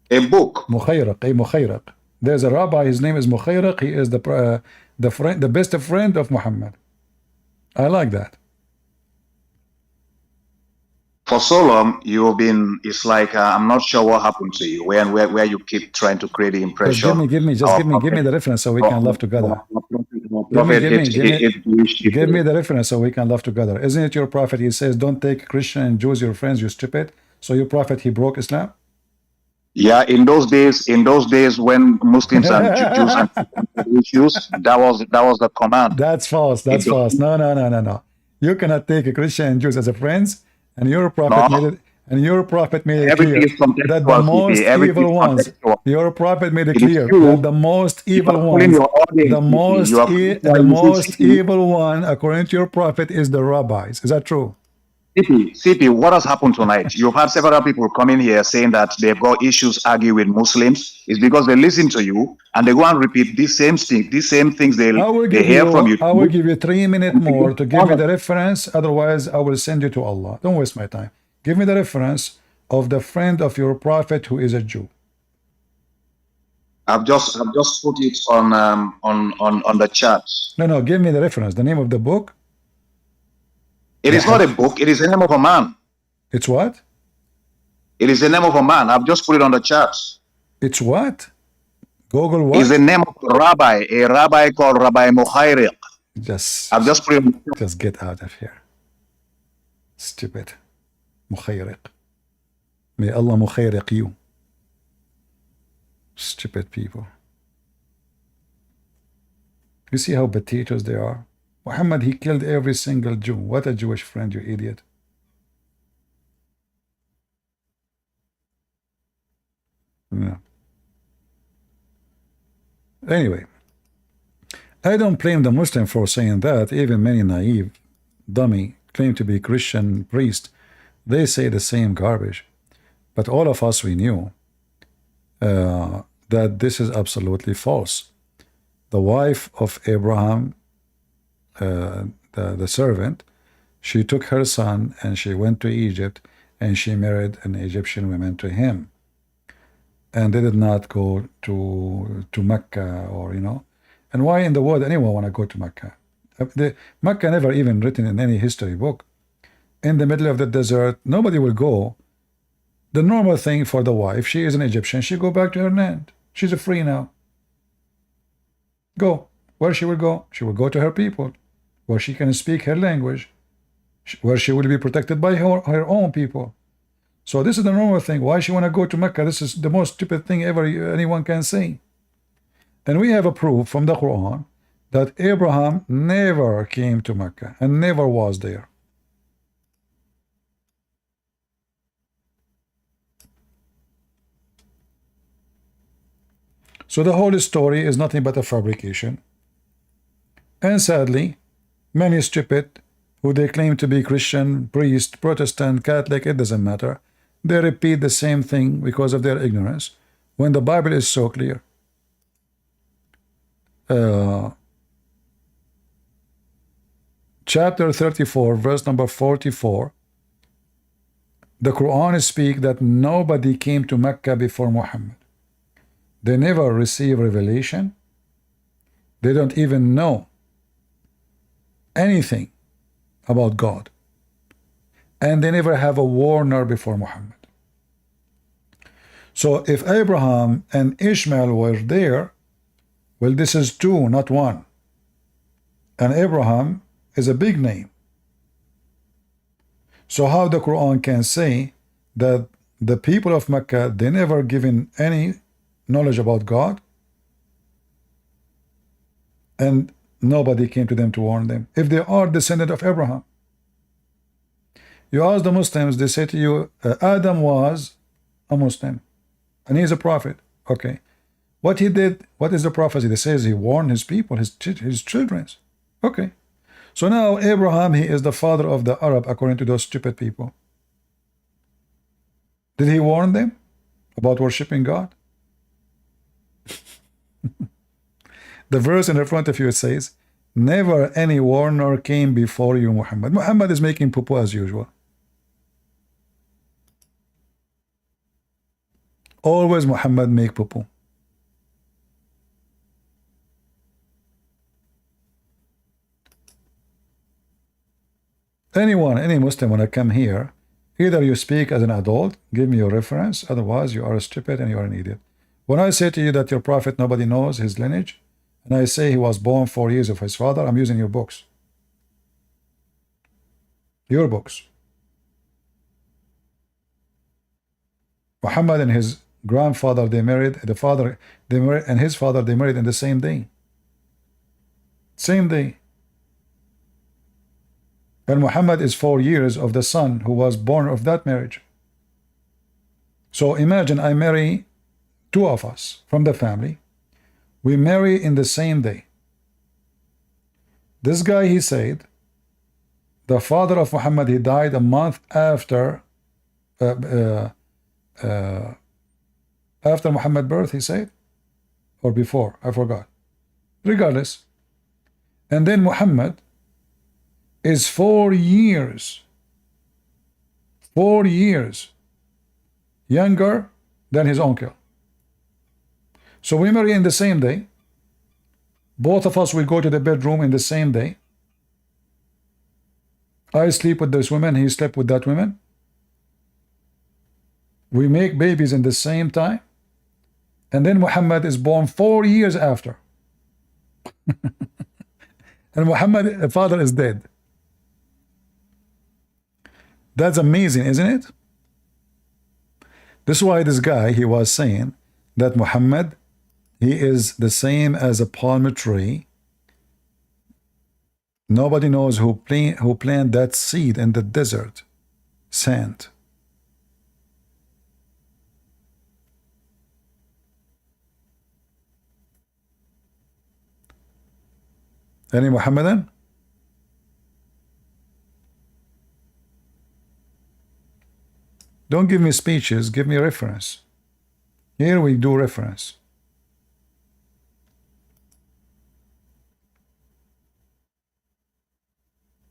S5: A book.
S1: Mukhayriq. There's a rabbi. His name is Mukhayriq. He is the best friend of Muhammad. I like that.
S5: For so long, you've been. It's like I'm not sure what happened to you. Where you keep trying to create the impression.
S1: Give me the reference so we can laugh together. Give me the reference so we can laugh together. Isn't it your prophet? He says, "Don't take Christian and Jews your friends, you stupid." So your prophet, he broke Islam.
S5: Yeah, in those days when Muslims and Jews and issues, that was the command.
S1: That's false. That's false. No. You cannot take a Christian and Jews as a friends, and your prophet made it. And your prophet made it clear that the most evil ones. Your prophet made it clear that the most evil ones, the most evil one, according to your prophet, is the rabbis. Is that true?
S5: CP, what has happened tonight? You've had several people coming here saying that they've got issues arguing with Muslims. It's because they listen to you and they go and repeat these same things they hear from you.
S1: I will give you 3 minutes more to give me the reference. Otherwise, I will send you to Allah. Don't waste my time. Give me the reference of the friend of your prophet who is a Jew.
S5: I've just put it on the chat.
S1: No. Give me the reference. The name of the book.
S5: It is not a book. It is the name of a man.
S1: It's what?
S5: It is the name of a man. I've just put it on the chat.
S1: It's what? Google what?
S5: It's the name of a rabbi called Rabbi Mukhayriq. I've just put it on.
S1: Just get out of here. Stupid. Mukhayriq. May Allah mukhayriq you. Stupid people. You see how potatoes they are? Muhammad, he killed every single Jew. What a Jewish friend, you idiot. Yeah. Anyway, I don't blame the Muslim for saying that. Even many naive, dummy, claim to be Christian priest, they say the same garbage. But all of us, we knew that this is absolutely false. The wife of Abraham, the servant, she took her son and she went to Egypt and she married an Egyptian woman to him. And they did not go to Mecca, or, you know. And why in the world anyone want to go to Mecca? Mecca never even written in any history book. In the middle of the desert, nobody will go. The normal thing for the wife, she is an Egyptian, she go back to her land. She's free now. Go. Where she will go? She will go to her people, where she can speak her language, where she will be protected by her own people. So this is the normal thing. Why she want to go to Mecca? This is the most stupid thing ever anyone can say. And we have a proof from the Quran that Abraham never came to Mecca and never was there. So the whole story is nothing but a fabrication. And sadly, many stupid who they claim to be Christian, priest, Protestant, Catholic, it doesn't matter. They repeat the same thing because of their ignorance, when the Bible is so clear. Chapter 34, verse number 44, the Quran speaks that nobody came to Mecca before Muhammad. They never receive revelation. They don't even know anything about God. And they never have a warner before Muhammad. So if Abraham and Ishmael were there, well, this is two, not one. And Abraham is a big name. So how the Quran can say that the people of Mecca, they never given any knowledge about God, and nobody came to them to warn them, if they are descendant of Abraham? You ask the Muslims, they say to you, Adam was a Muslim and he is a prophet. Okay, What he did, what is the prophecy? It says he warned his people, his children. Okay. So now Abraham, he is the father of the Arab according to those stupid people. Did he warn them about worshiping God? The verse in the front of you, it says, never any warner came before you, Muhammad. Muhammad is making poo-poo as usual. Always Muhammad make poo-poo. Anyone, any Muslim, when I come here, either you speak as an adult, give me your reference, otherwise you are stupid and you are an idiot. When I say to you that your prophet, nobody knows his lineage, and I say he was born 4 years of his father, I'm using your books. Your books. Muhammad and his grandfather, they married, the father, they married, and his father, they married in the same day. Same day. And Muhammad is 4 years of the son who was born of that marriage. So imagine I marry two of us from the family. We marry in the same day. This guy, he said, the father of Muhammad, he died a month after Muhammad's birth, he said, or before, I forgot. Regardless. And then Muhammad is 4 years younger than his uncle. So we marry in the same day. Both of us will go to the bedroom in the same day. I sleep with this woman, he slept with that woman. We make babies in the same time. And then Muhammad is born 4 years after. And Muhammad's father is dead. That's amazing, isn't it? This is why this guy, he was saying that Muhammad, he is the same as a palm tree. Nobody knows who planted that seed in the desert. Sand. Any Muhammadan? Don't give me speeches, give me reference. Here we do reference.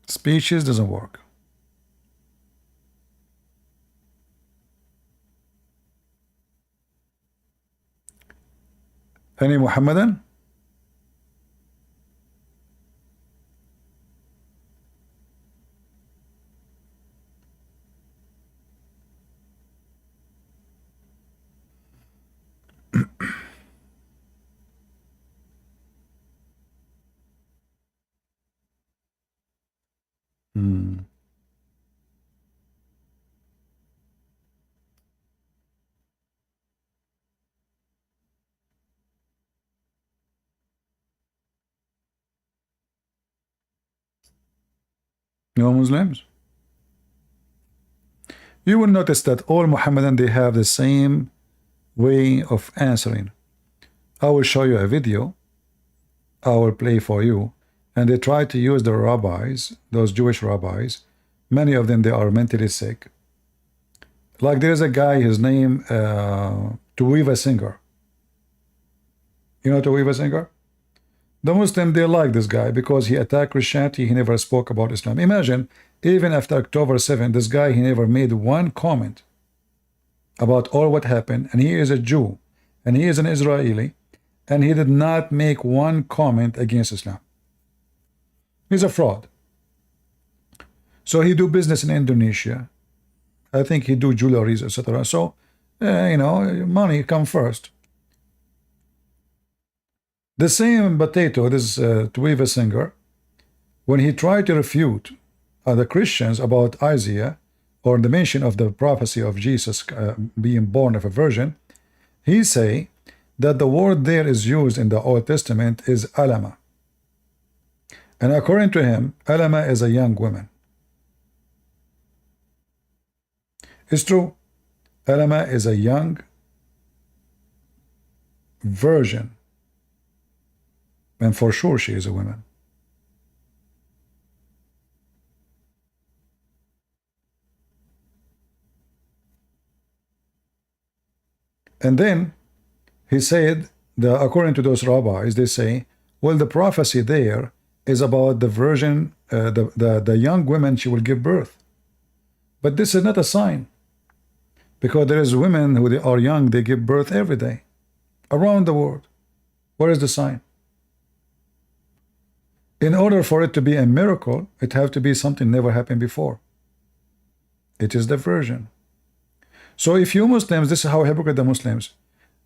S1: Speeches doesn't work. Any Muhammadan? No Muslims? You will notice that all Muhammadan, they have the same way of answering. I will show you a video. I will play for you. And they try to use the rabbis, those Jewish rabbis. Many of them, they are mentally sick. Like there's a guy, his name, Tuwiva Singer. You know Tuwiva Singer? The Muslim, they like this guy because he attacked Christianity. He never spoke about Islam. Imagine, even after October 7, this guy, he never made one comment about all what happened. And he is a Jew. And he is an Israeli. And he did not make one comment against Islam. He's a fraud. So he do business in Indonesia. I think he do jewelries, etc. So, you know, money come first. The same potato, this Tuwiva Singer, when he tried to refute the Christians about Isaiah, or the mention of the prophecy of Jesus being born of a virgin, he say that the word there is used in the Old Testament is alama. And according to him, alama is a young woman. It's true. Alama is a young virgin. And for sure she is a woman. And then he said, according to those rabbis, they say, well, the prophecy there is about the virgin, the young woman she will give birth. But this is not a sign, because there is women who they are young, they give birth every day around the world. Where is the sign? In order for it to be a miracle, it have to be something never happened before. It is the virgin. So if you Muslims, this is how hypocrite the Muslims,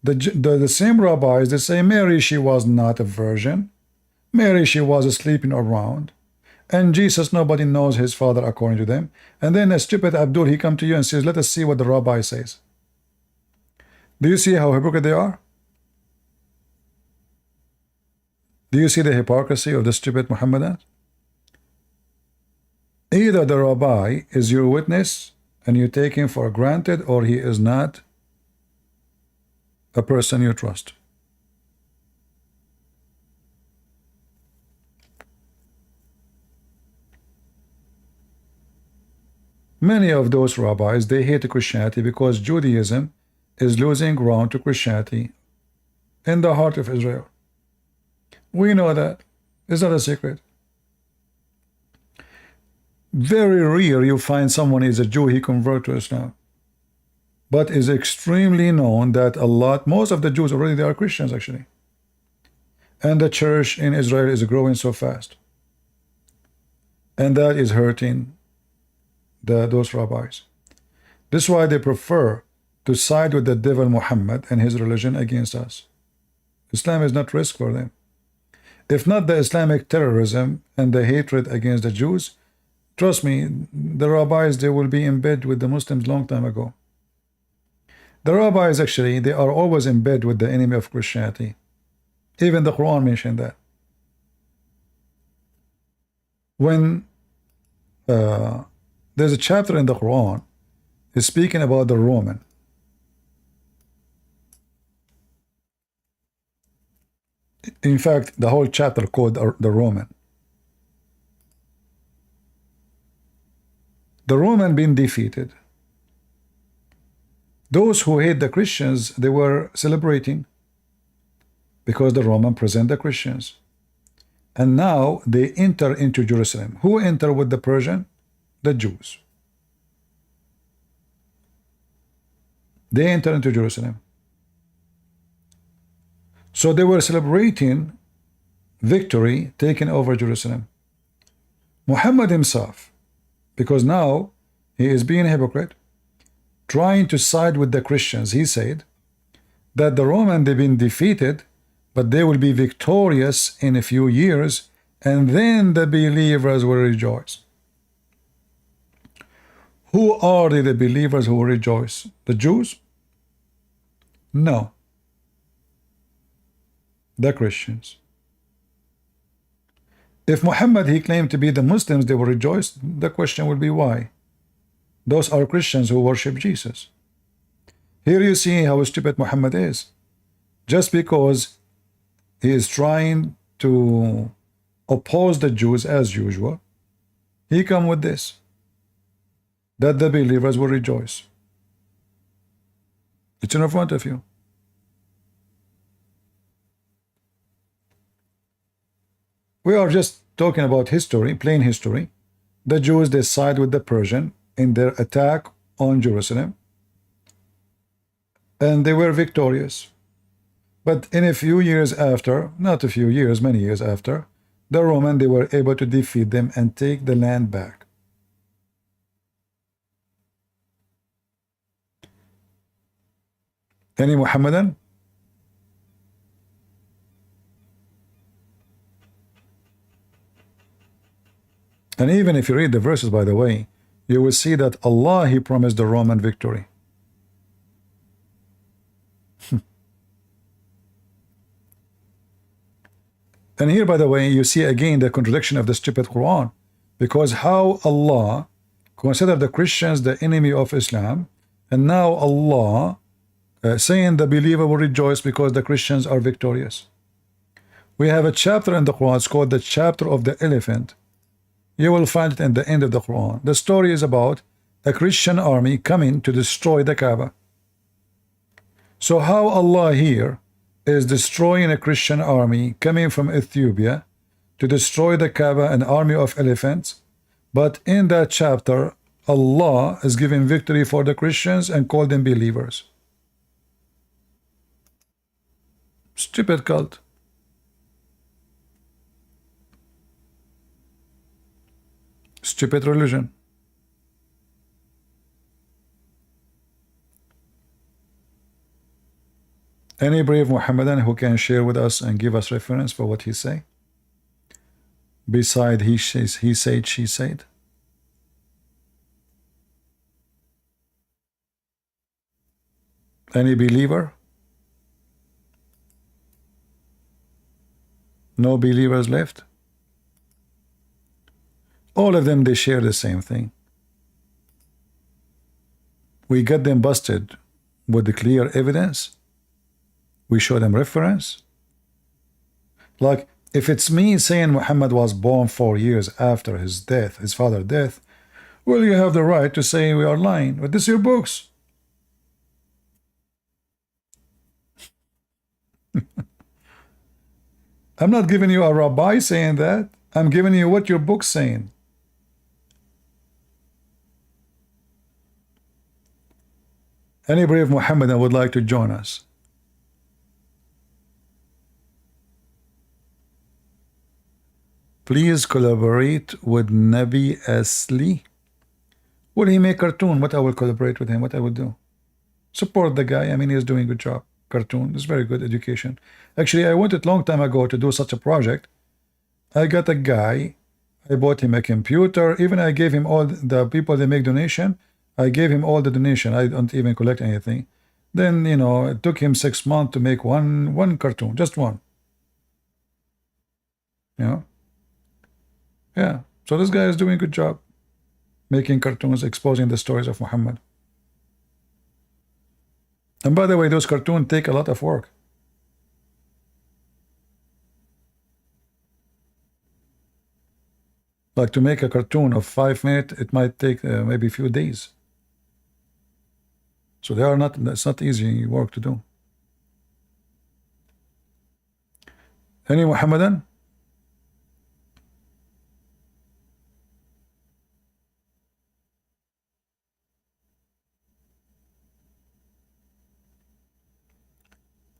S1: the same rabbis, they say Mary, she was not a virgin. Mary, she was sleeping around. And Jesus, nobody knows his father according to them. And then a stupid Abdul, he come to you and says, let us see what the rabbi says. Do you see how hypocrite they are? Do you see the hypocrisy of the stupid Muhammadans? Either the rabbi is your witness and you take him for granted, or he is not a person you trust. Many of those rabbis, they hate Christianity because Judaism is losing ground to Christianity in the heart of Israel. We know that. It's not a secret. Very rare you find someone is a Jew, he convert to Islam. But it's extremely known that most of the Jews already, they are Christians actually. And the church in Israel is growing so fast. And that is hurting those rabbis. This is why they prefer to side with the devil Muhammad and his religion against us. Islam is not risk for them. If not the Islamic terrorism and the hatred against the Jews, trust me, the rabbis, they will be in bed with the Muslims long time ago. The rabbis actually, they are always in bed with the enemy of Christianity. Even the Quran mentioned that. When there's a chapter in the Quran is speaking about the Roman. In fact, the whole chapter called the Roman. The Roman being defeated. Those who hate the Christians, they were celebrating because the Roman present the Christians. And now they enter into Jerusalem. Who enter with the Persian? The Jews. They enter into Jerusalem. So they were celebrating victory, taking over Jerusalem. Muhammad himself, because now he is being a hypocrite, trying to side with the Christians, he said that the Romans, they've been defeated, but they will be victorious in a few years, and then the believers will rejoice. Who are the believers who will rejoice? The Jews? No. The Christians. If Muhammad, he claimed to be the Muslims, they will rejoice, the question will be why? Those are Christians who worship Jesus. Here you see how stupid Muhammad is. Just because he is trying to oppose the Jews as usual, he come with this, that the believers will rejoice. It's in front of you. We are just talking about history, plain history. The Jews, they side with the Persian in their attack on Jerusalem, and they were victorious. But in a few years after, not a few years, many years after, the Roman, they were able to defeat them and take the land back. Any Muhammadan? And even if you read the verses, by the way, you will see that Allah, he promised the Roman victory. And here, by the way, you see again the contradiction of the stupid Quran, because how Allah considered the Christians the enemy of Islam, and now Allah saying the believer will rejoice because the Christians are victorious. We have a chapter in the Quran, it's called the chapter of the elephant. You will find it in the end of the Quran. The story is about a Christian army coming to destroy the Kaaba. So how Allah here is destroying a Christian army coming from Ethiopia to destroy the Kaaba, an army of elephants, but in that chapter Allah is giving victory for the Christians and called them believers. Stupid cult. Stupid religion. Any brave Muhammadan who can share with us and give us reference for what he say? Beside he says, he said, she said. Any believer? No believers left? All of them, they share the same thing. We get them busted with the clear evidence. We show them reference. Like, if it's me saying Muhammad was born 4 years after his death, his father's death, well, you have the right to say we are lying. But this is your books. I'm not giving you a rabbi saying that. I'm giving you what your book's saying. Any brave Muhammadan would like to join us? Please collaborate with Nabi Asli. Will he make cartoon? What I will collaborate with him? What I will do? Support the guy. I mean, he's doing a good job. Cartoon is very good education. Actually, I wanted long time ago to do such a project. I got a guy. I bought him a computer. Even I gave him all the people they make donation. I gave him all the donation. I don't even collect anything. Then, you know, it took him 6 months to make one cartoon, just one. You know? Yeah. So this guy is doing a good job making cartoons, exposing the stories of Muhammad. And by the way, those cartoons take a lot of work. Like to make a cartoon of 5 minutes, it might take maybe a few days. So they are not, it's not easy work to do. Any Muhammadan?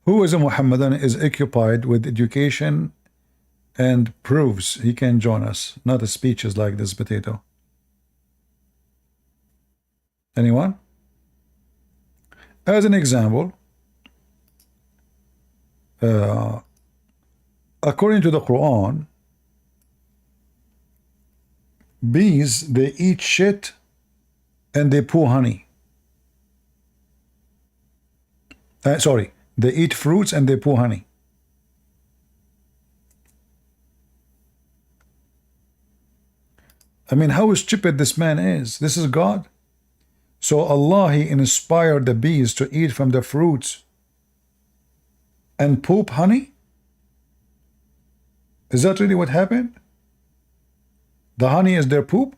S1: Who is a Muhammadan is occupied with education and proves he can join us, not speeches like this potato. Anyone? As an example, according to the Quran, bees, they eat shit and they poo honey. Sorry, they eat fruits and they poo honey. I mean, how stupid this man is. This is God. So Allah, he inspired the bees to eat from the fruits and poop honey? Is that really what happened? The honey is their poop?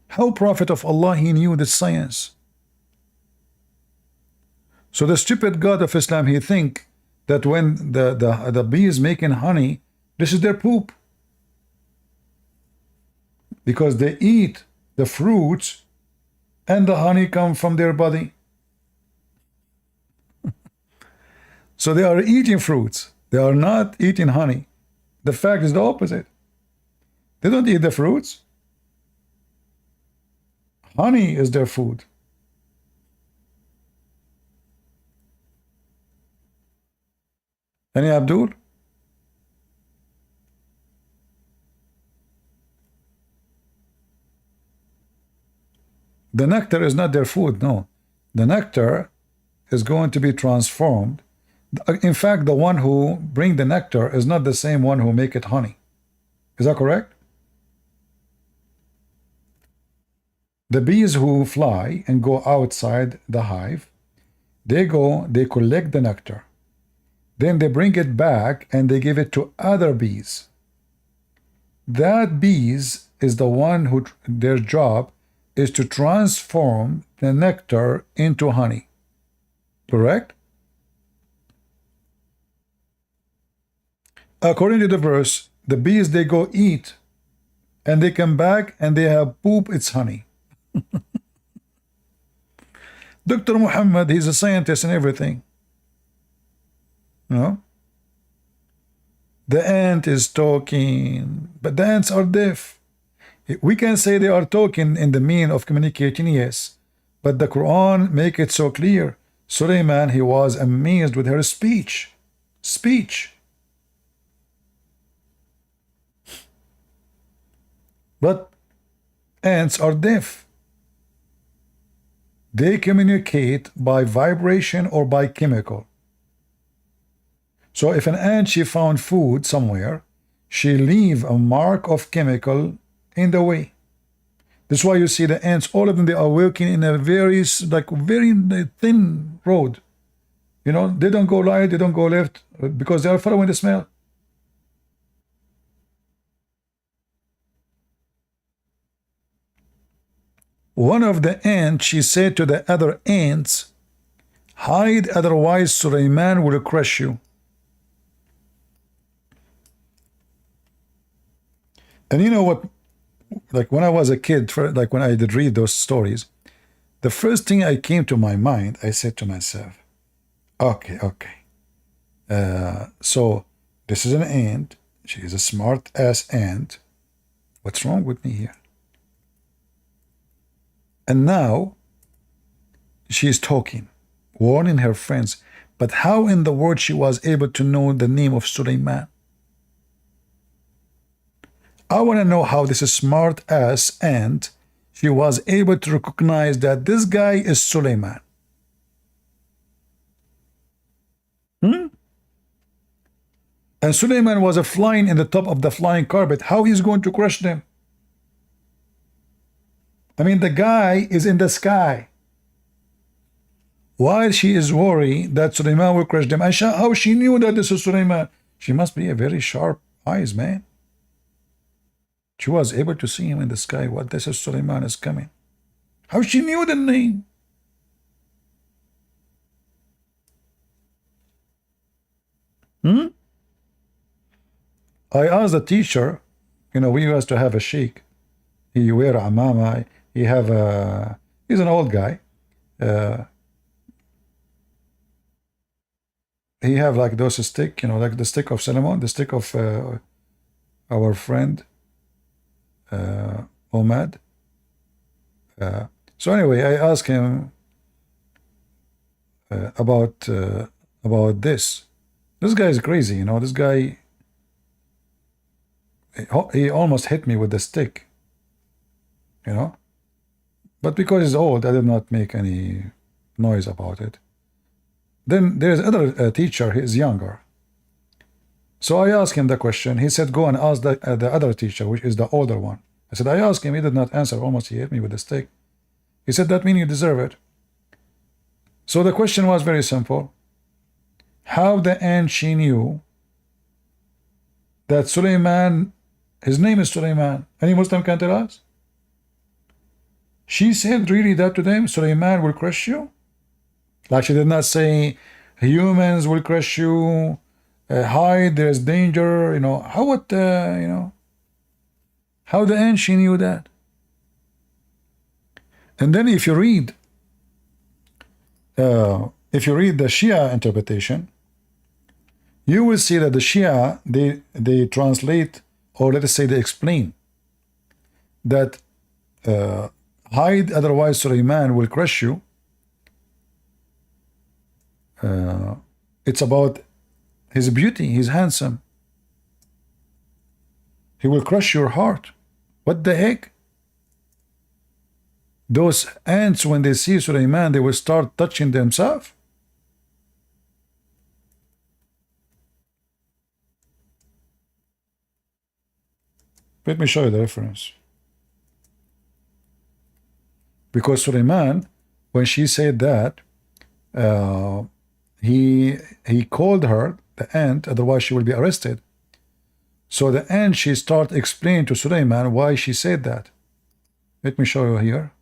S1: How Prophet of Allah, he knew the science? So the stupid God of Islam, he think that when the bee is making honey, this is their poop. Because they eat the fruits and the honey come from their body. So they are eating fruits. They are not eating honey. The fact is the opposite. They don't eat the fruits. Honey is their food. Any Abdul? The nectar is not their food, no. The nectar is going to be transformed. In fact, the one who bring the nectar is not the same one who make it honey. Is that correct? The bees who fly and go outside the hive, they collect the nectar. Then they bring it back and they give it to other bees. That bees is the one who their job is to transform the nectar into honey. Correct? According to the verse, the bees, they go eat and they come back and they have poop, it's honey. Dr. Muhammad, he's a scientist and everything. You know? The ant is talking, but the ants are deaf. We can say they are talking in the mean of communicating, yes, but the Quran make it so clear. Sulaiman, he was amazed with her speech. But ants are deaf. They communicate by vibration or by chemical. So if an ant, she found food somewhere, she leave a mark of chemical in the way. That's why you see the ants, all of them, they are working in a very thin road. You know, they don't go right, they don't go left, because they are following the smell. One of the ants, she said to the other ants, hide, otherwise Sulaiman will crush you. And you know what, like when I was a kid, like when I did read those stories, the first thing I came to my mind, I said to myself, okay, so this is an ant, she is a smart ass ant, what's wrong with me here? And now she is talking, warning her friends, but how in the world she was able to know the name of Sulaiman? I want to know how this smart ass ant, she was able to recognize that this guy is Sulaiman. And Sulaiman was flying in the top of the flying carpet. How he's going to crush them? I mean, the guy is in the sky. While she is worried that Sulaiman will crush them, and how she knew that this is Sulaiman? She must be a very sharp eyes, man. She was able to see him in the sky. What, this is Sulaiman is coming. How she knew the name? I asked the teacher, you know, we used to have a sheikh. He wear amama. He's an old guy. He have like those stick, you know, like the stick of Solomon, the stick of our friend Omad. So anyway, I asked him about this. This guy is crazy, you know. This guy, he almost hit me with the stick, you know. But because he's old, I did not make any noise about it. Then there's another teacher, he is younger. So I asked him the question. He said, go and ask the other teacher, which is the older one. I said, I asked him, he did not answer. Almost he hit me with the stick. He said, that means you deserve it. So the question was very simple. How the ant she knew that Sulaiman, his name is Sulaiman. Any Muslim can tell us? She said really that to them, Sulaiman will crush you? Like she did not say, humans will crush you, hide, there's danger, you know. How would, you know, how the end she knew that? And then if you read the Shia interpretation, you will see that the Shia, they translate, or let us say they explain, that hide, otherwise Sulaiman will crush you. It's about his beauty, he's handsome. He will crush your heart. What the heck? Those ants, when they see Sulaiman, they will start touching themselves. Let me show you the reference. Because Suleiman, when she said that, he called her the ant, otherwise she will be arrested. So the ant, she start explaining to Suleiman why she said that. Let me show you here.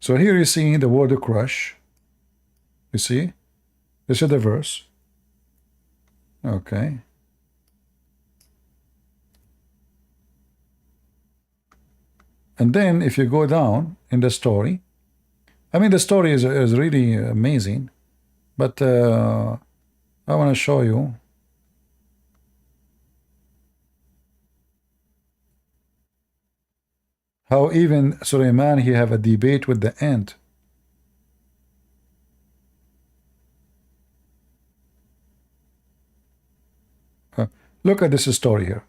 S1: So here you see the word crush. You see? This is the verse. Okay. And then if you go down in the story, I mean the story is really amazing, but I want to show you how even Suleiman, he have a debate with the ant. Look at this story here.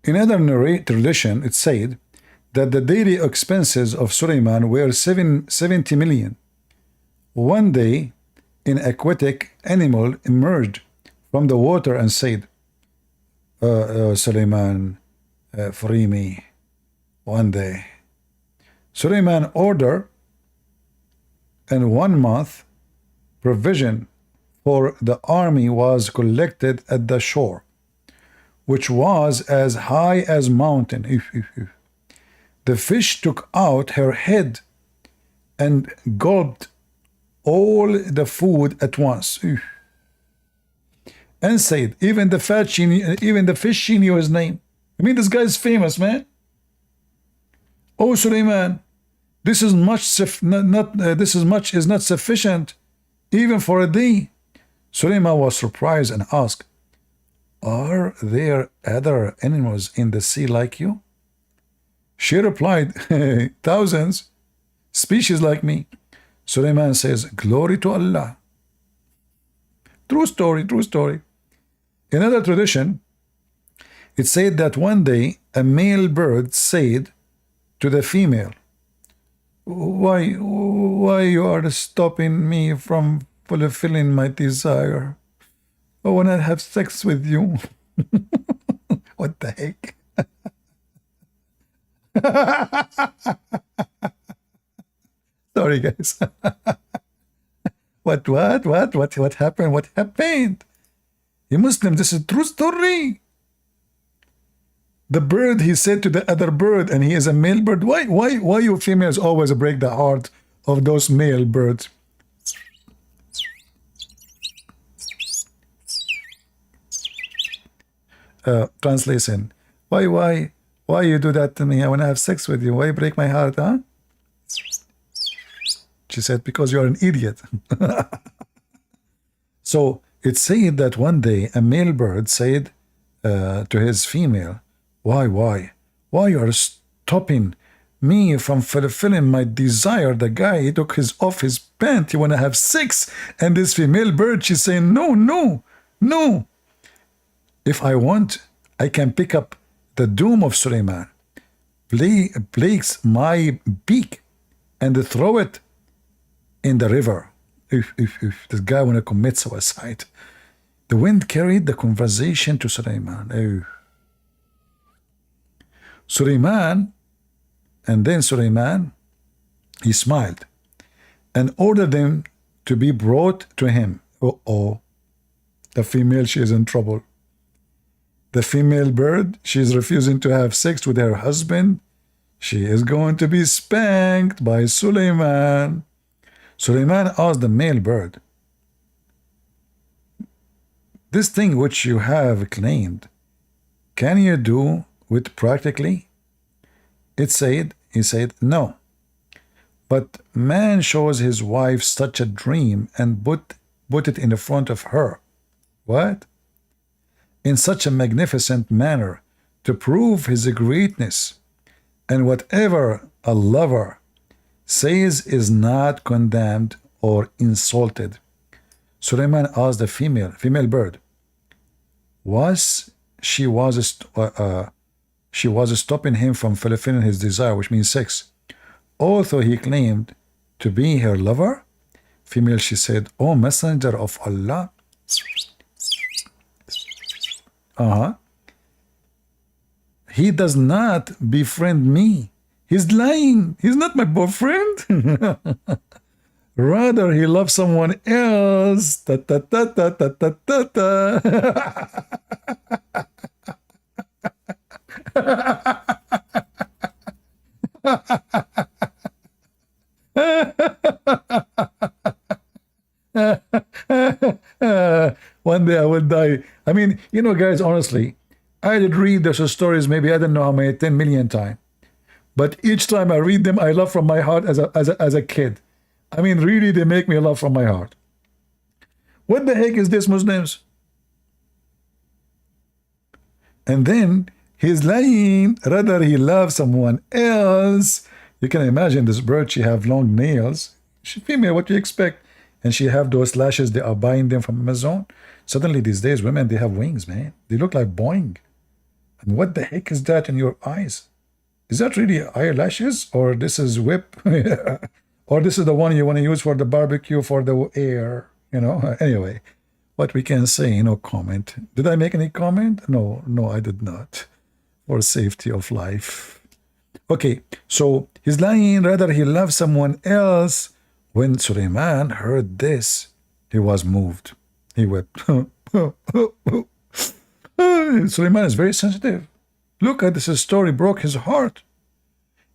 S1: In another tradition, it said that the daily expenses of Suleiman were 70 million. One day, an aquatic animal emerged from the water and said, Suleiman, free me one day. Suleiman ordered, and 1 month provision for the army was collected at the shore, which was as high as mountain. The fish took out her head and gulped all the food at once. And said, even the fish, she knew his name. I mean, this guy is famous, man. Oh, Suleiman, this is much is not sufficient, even for a day. Suleiman was surprised and asked, are there other animals in the sea like you? She replied, thousands, species like me. Suleiman says, glory to Allah. True story, true story. In another tradition, it said that one day a male bird said to the female, why you are stopping me from fulfilling my desire? I want to have sex with you. What the heck? Sorry, guys. What happened? What happened? You Muslim, this is a true story. The bird, he said to the other bird, and he is a male bird. Why you females always break the heart of those male birds? Translation. Why you do that to me? I want to have sex with you. Why you break my heart, huh? She said, because you're an idiot. So it said that one day a male bird said to his female, why you are stopping me from fulfilling my desire? The guy, he took off his pants, you want to have sex. And this female bird, she's saying, no. If I want, I can pick up the doom of Suleiman, place my beak, and throw it in the river. If this guy want to commit suicide. The wind carried the conversation to Suleiman. Suleiman, he smiled and ordered them to be brought to him. The female, she is in trouble. The female bird, she is refusing to have sex with her husband. She is going to be spanked by Suleiman. Suleiman asked the male bird, this thing which you have claimed, can you do it practically? He said, no. But man shows his wife such a dream and put it in the front of her. What? In such a magnificent manner to prove his greatness. And whatever a lover says is not condemned or insulted. Suleiman asked the female bird, she was stopping him from fulfilling his desire, which means sex. Although he claimed to be her lover, female, she said, "O Messenger of Allah, he does not befriend me. He's lying. He's not my boyfriend. Rather, he loves someone else." Ta, ta, ta, ta, ta, ta, ta, ta. One day I will die. I mean, you know, guys, honestly, I did read those stories maybe I don't know how many 10 million times. But each time I read them, I laugh from my heart as a kid. I mean, really, they make me laugh from my heart. What the heck is this, Muslims? And then he's lying. Rather, he loves someone else. You can imagine this bird. She have long nails. She female. What do you expect? And she have those lashes. They are buying them from Amazon. Suddenly, these days, women, they have wings, man. They look like Boeing. And what the heck is that in your eyes? Is that really eyelashes, or this is whip, or this is the one you want to use for the barbecue for the air? You know. Anyway, what we can say, no comment. Did I make any comment? No, I did not. For safety of life. Okay, so he's lying. Rather, he loves someone else. When Suleiman heard this, he was moved. He wept. Suleiman is very sensitive. Look at this story, broke his heart.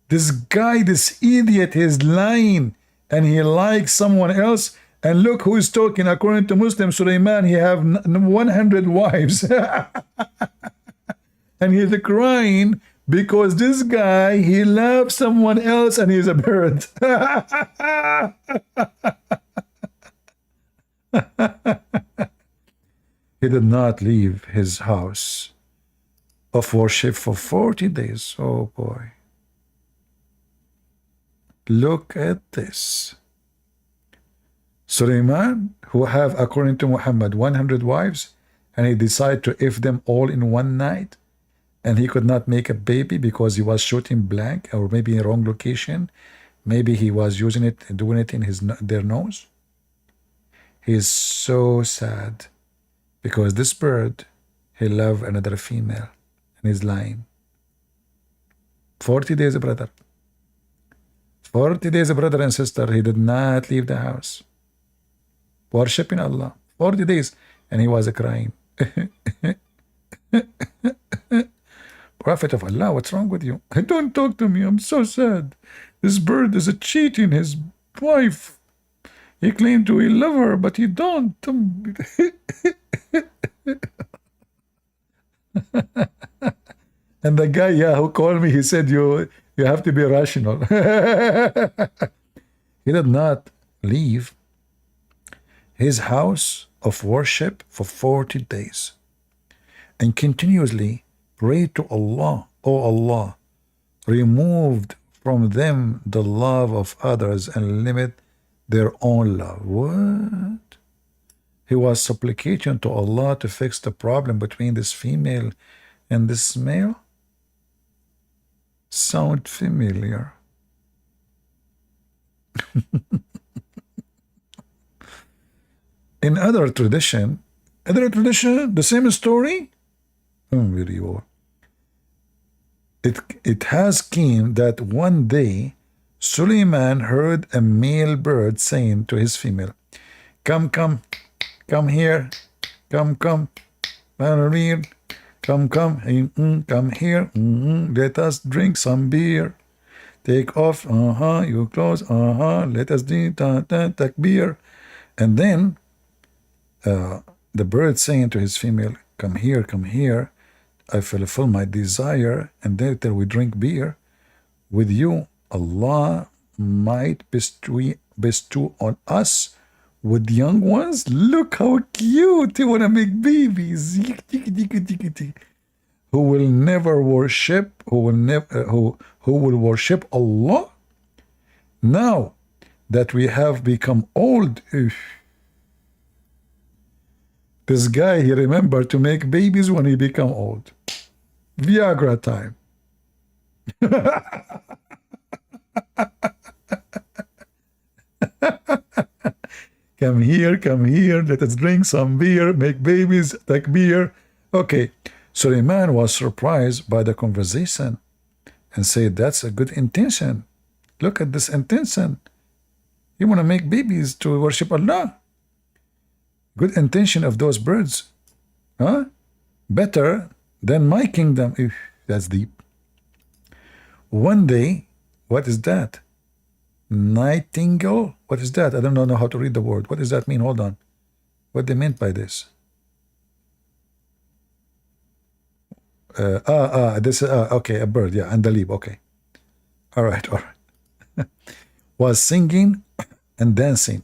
S1: This guy, this idiot, is lying, and he likes someone else. And look who is talking. According to Muslim Suleiman, he have 100 wives. And he's crying because this guy, he loves someone else and he's a bird. He did not leave his house of worship for 40 days. Oh boy. Look at this. Suleiman, who have, according to Muhammad, 100 wives, and he decided to F them all in one night, and he could not make a baby because he was shooting blank, or maybe in wrong location. Maybe he was using it and doing it in their nose. He is so sad because this bird, he loved another female, and he's lying. 40 days, brother. 40 days, brother and sister, he did not leave the house. Worshipping Allah. 40 days. And he was crying. Prophet of Allah, what's wrong with you? Don't talk to me. I'm so sad. This bird is cheating his wife. He claimed to love her, but he don't. And the guy, who called me, he said, you have to be rational. He did not leave his house of worship for 40 days and continuously prayed to Allah, "O Allah, removed from them the love of others and limit their own love." What? He was supplicating to Allah to fix the problem between this female and this male? Sound familiar? In other tradition, the same story. It has came that one day Suleiman heard a male bird saying to his female, "Come here, come here, come here, let us drink some beer. Take off, your clothes, let us drink, takbir." And then the bird saying to his female, come here, I fulfill my desire, and later we drink beer with you. Allah might bestow on us with young ones. Look how cute. They want to make babies. Who will never worship, who will worship Allah. Now that we have become old, this guy, he remembered to make babies when he become old. Viagra time. Come here, let us drink some beer, make babies, take beer. Okay, Suleiman was surprised by the conversation and said, that's a good intention. Look at this intention. You want to make babies to worship Allah. Good intention of those birds. Huh? Better than my kingdom. That's deep. One day, what is that? Nightingale? What is that? I don't know how to read the word. What does that mean? Hold on. What they meant by this? Okay, a bird. Yeah, andalib. Okay. All right. Was singing and dancing.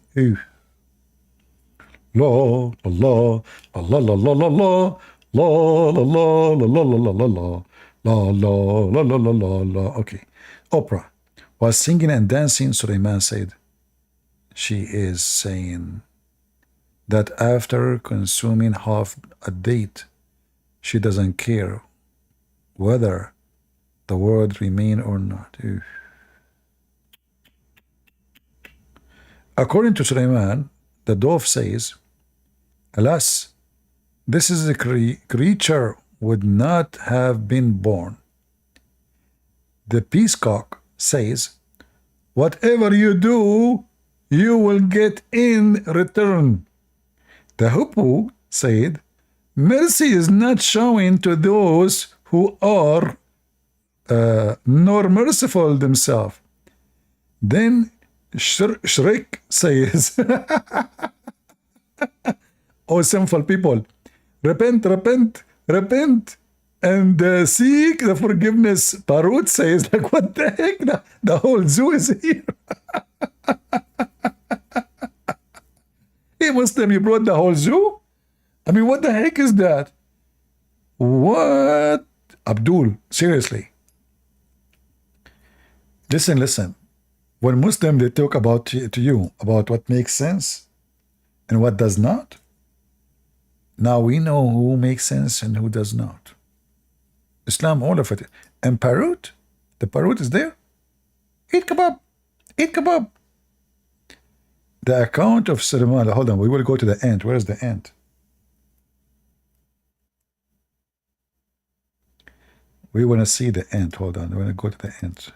S1: La la la la la la la la la la la la la la la la la la la la. Okay. Oprah was singing and dancing. Suleiman said, she is saying that after consuming half a date, she doesn't care whether the world remain or not. According to Suleiman, the dove says, alas, this is a creature would not have been born. The peacock says, whatever you do, you will get in return. The hippo said, mercy is not showing to those who are nor merciful themselves. Then Shrek says, oh sinful people, repent, repent, repent, and seek the forgiveness. Parut says, like, what the heck? The whole zoo is here. Hey, Muslim, you brought the whole zoo? I mean, what the heck is that? What? Abdul, seriously. Listen. When Muslim, they talk about to you about what makes sense and what does not. Now we know who makes sense and who does not. Islam, all of it. And Parut, the Parut is there. Eat kebab. Eat kebab. The account of Suleiman, hold on, we will go to the ant. Where is the ant? We want to see the ant. Hold on, we want to go to the ant.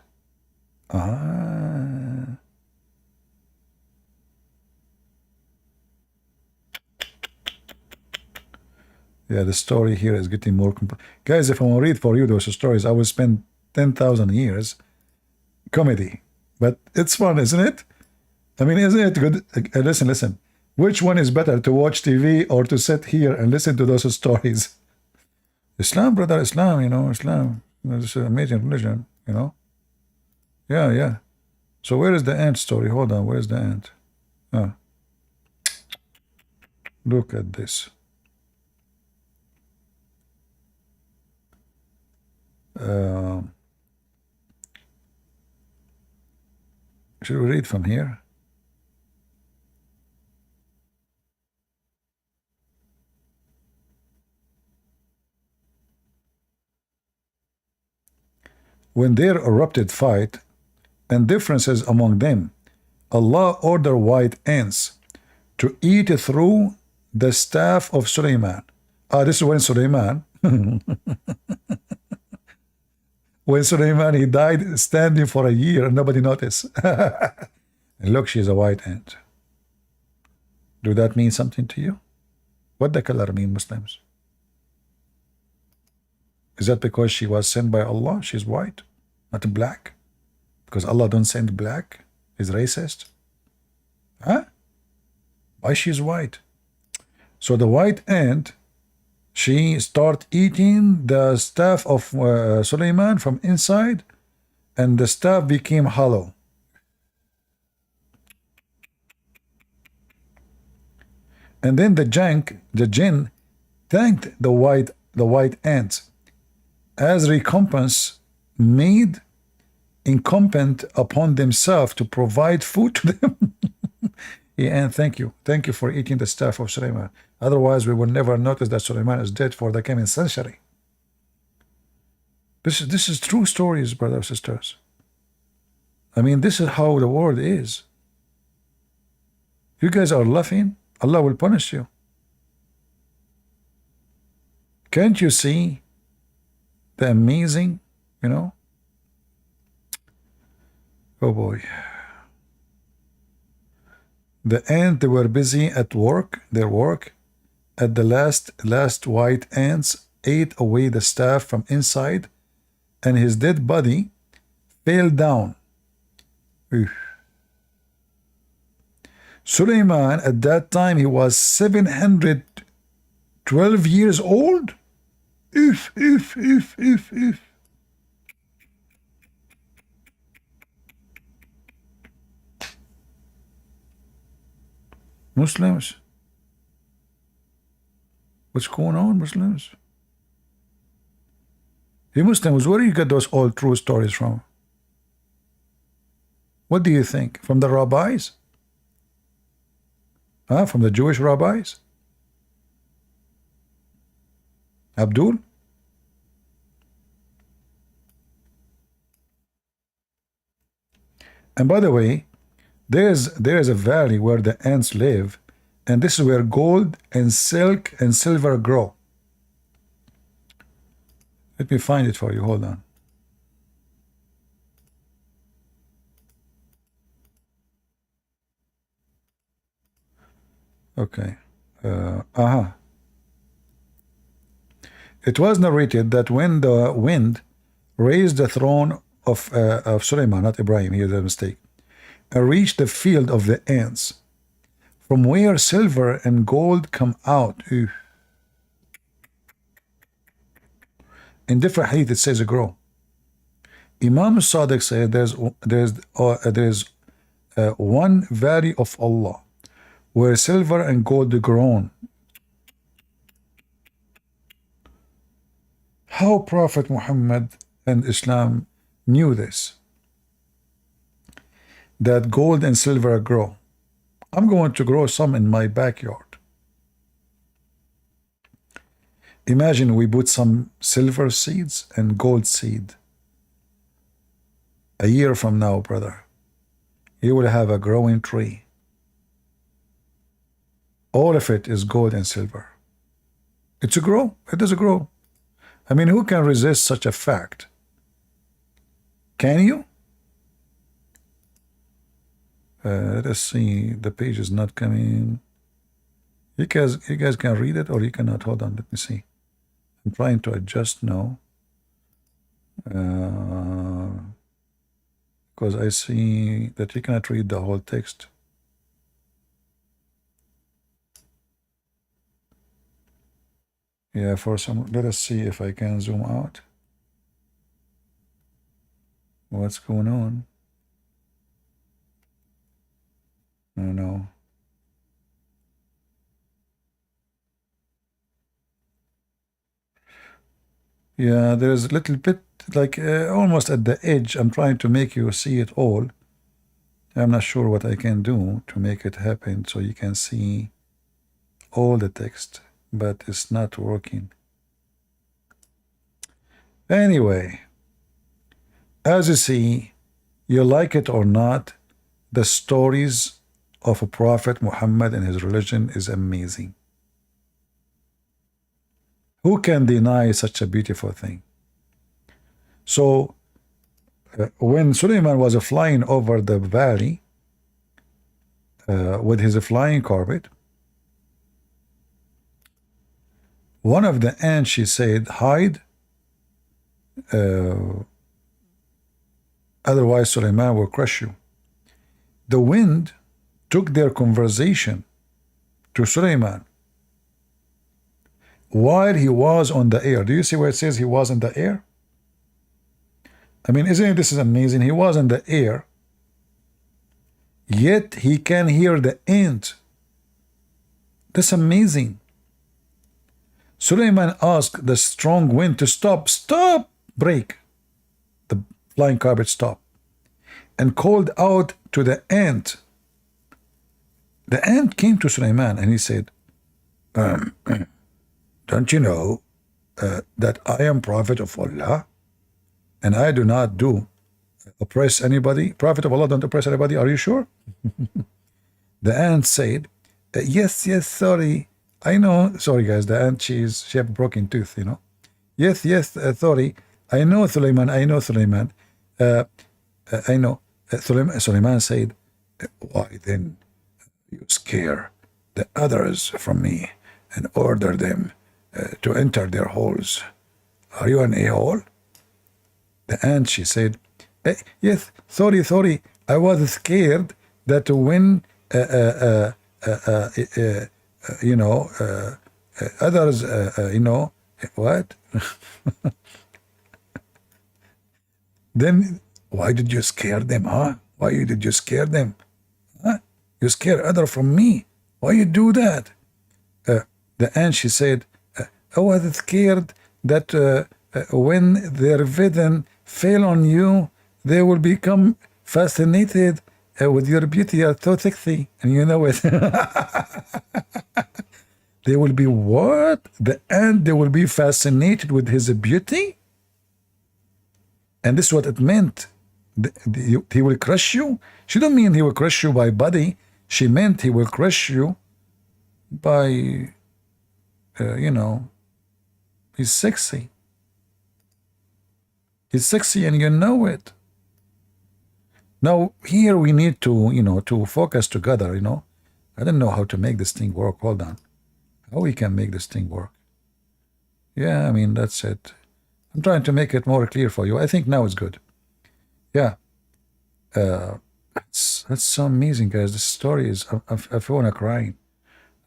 S1: Yeah, the story here is getting more complex. Guys, if I want to read for you those stories, I will spend 10,000 years. Comedy. But it's fun, isn't it? I mean, isn't it good? Listen. Which one is better, to watch TV or to sit here and listen to those stories? Islam, brother, Islam, Islam. This is an amazing religion, Yeah. So where is the ant story? Hold on, where is the ant? Look at this. Should we read from here? When there erupted fight and differences among them, Allah ordered white ants to eat through the staff of Suleiman. This is when Suleiman, when Suleiman, he died standing for a year and nobody noticed. And look, she's a white ant. Do that mean something to you? What the color mean, Muslims? Is that because she was sent by Allah? She's white, not black? Because Allah don't send black? Is racist? Huh? Why she's white? So the white ant, she start eating the staff of Suleiman from inside, and the staff became hollow. And then the jinn thanked the white ants as recompense, made incumbent upon themselves to provide food to them. Yeah, and thank you for eating the staff of Sulaiman. Otherwise, we would never notice that Sulaiman is dead for the coming century. This is true stories, brothers and sisters. I mean, this is how the world is. You guys are laughing. Allah will punish you. Can't you see the amazing, you know? Oh boy. The ants, they were busy at their work. At the last white ants ate away the staff from inside, and his dead body fell down. Suleiman, at that time, he was 712 years old. If. Muslims, what's going on, Muslims? You Muslims, where do you get those old true stories from? What do you think? From the rabbis? From the Jewish rabbis? Abdul? And by the way, there's a valley where the ants live, and this is where gold and silk and silver grow. Let me find it for you. Hold on. Okay. It was narrated that when the wind raised the throne of Suleiman, not Ibrahim, here's a mistake, and reached the field of the ants, from where silver and gold come out. In different hadith it says grow. Imam Sadiq said there's one valley of Allah where silver and gold grown. How Prophet Muhammad and Islam knew this, that gold and silver grow. I'm going to grow some in my backyard. Imagine we put some silver seeds and gold seed. A year from now, brother, you will have a growing tree. All of it is gold and silver. It's a grow. It does grow. I mean, who can resist such a fact? Can you? Let us see. The page is not coming. You guys can read it or you cannot. Hold on. Let me see. I'm trying to adjust now. Because I see that you cannot read the whole text. Yeah, for some, let us see if I can zoom out. What's going on? No. Yeah, there's a little bit like almost at the edge. I'm trying to make you see it all. I'm not sure what I can do to make it happen so you can see all the text, but it's not working. Anyway, as you see, you like it or not, the stories of a Prophet Muhammad and his religion is amazing. Who can deny such a beautiful thing? So, when Suleiman was flying over the valley with his flying carpet, one of the ants, she said, hide, otherwise Suleiman will crush you. The wind took their conversation to Suleiman while he was on the air. Do you see where it says he was in the air? I mean, isn't this is amazing? He was in the air, yet he can hear the ant That's amazing. Suleiman asked the strong wind to stop, break. The flying carpet stopped, and called out to the ant. The ant came to Suleiman and he said, don't you know that I am prophet of Allah and I do not oppress anybody? Prophet of Allah don't oppress anybody. Are you sure? The ant said, yes, sorry. I know. Sorry, guys. The ant, she have a broken tooth, you know. Yes, sorry. I know, Suleiman. I know. Suleiman said, why then you scare the others from me and order them to enter their holes? Are you an a-hole? The ant, she said, yes, sorry. I was scared that when others, what? Then why did you scare them, huh? Why did you scare them? Huh? You scare others from me. Why you do that? The ant, she said, I was scared that when their vision fell on you, they will become fascinated with your beauty. You are so sexy, and you know it. They will be what? The ant, they will be fascinated with his beauty? And this is what it meant. He will crush you? She don't mean he will crush you by body. She meant he will crush you by, he's sexy. He's sexy and you know it. Now, here we need to, to focus together, I don't know how to make this thing work. Hold on. How we can make this thing work? Yeah, I mean, that's it. I'm trying to make it more clear for you. I think now it's good. Yeah. That's so amazing, guys. This story is, I feel like crying.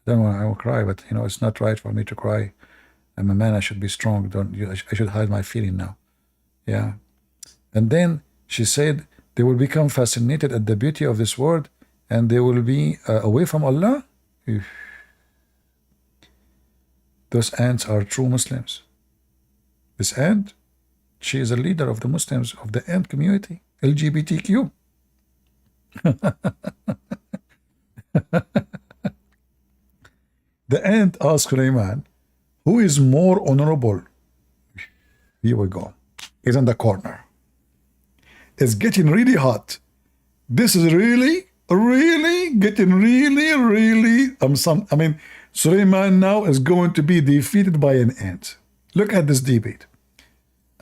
S1: I don't want to cry, but, it's not right for me to cry. I'm a man. I should be strong. I should hide my feeling now. Yeah. And then she said, they will become fascinated at the beauty of this world and they will be away from Allah. Those ants are true Muslims. This ant, she is a leader of the Muslims, of the ant community, LGBTQ. The ant asked Suleiman, who is more honorable? Here we go. He's in the corner. It's getting really hot. This is really getting really. Suleiman now is going to be defeated by an ant. Look at this debate.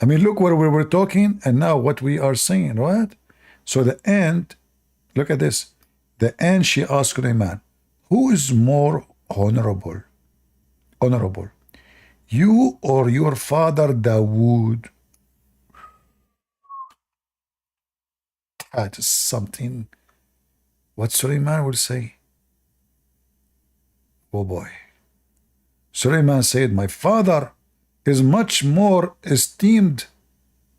S1: Look where we were talking and now what we are saying, right? So the ant, look at this. The ant, she asked Suleiman, who is more honorable? You or your father Dawood? That is something what Suleiman will say. Oh boy. Suleiman said, my father is much more esteemed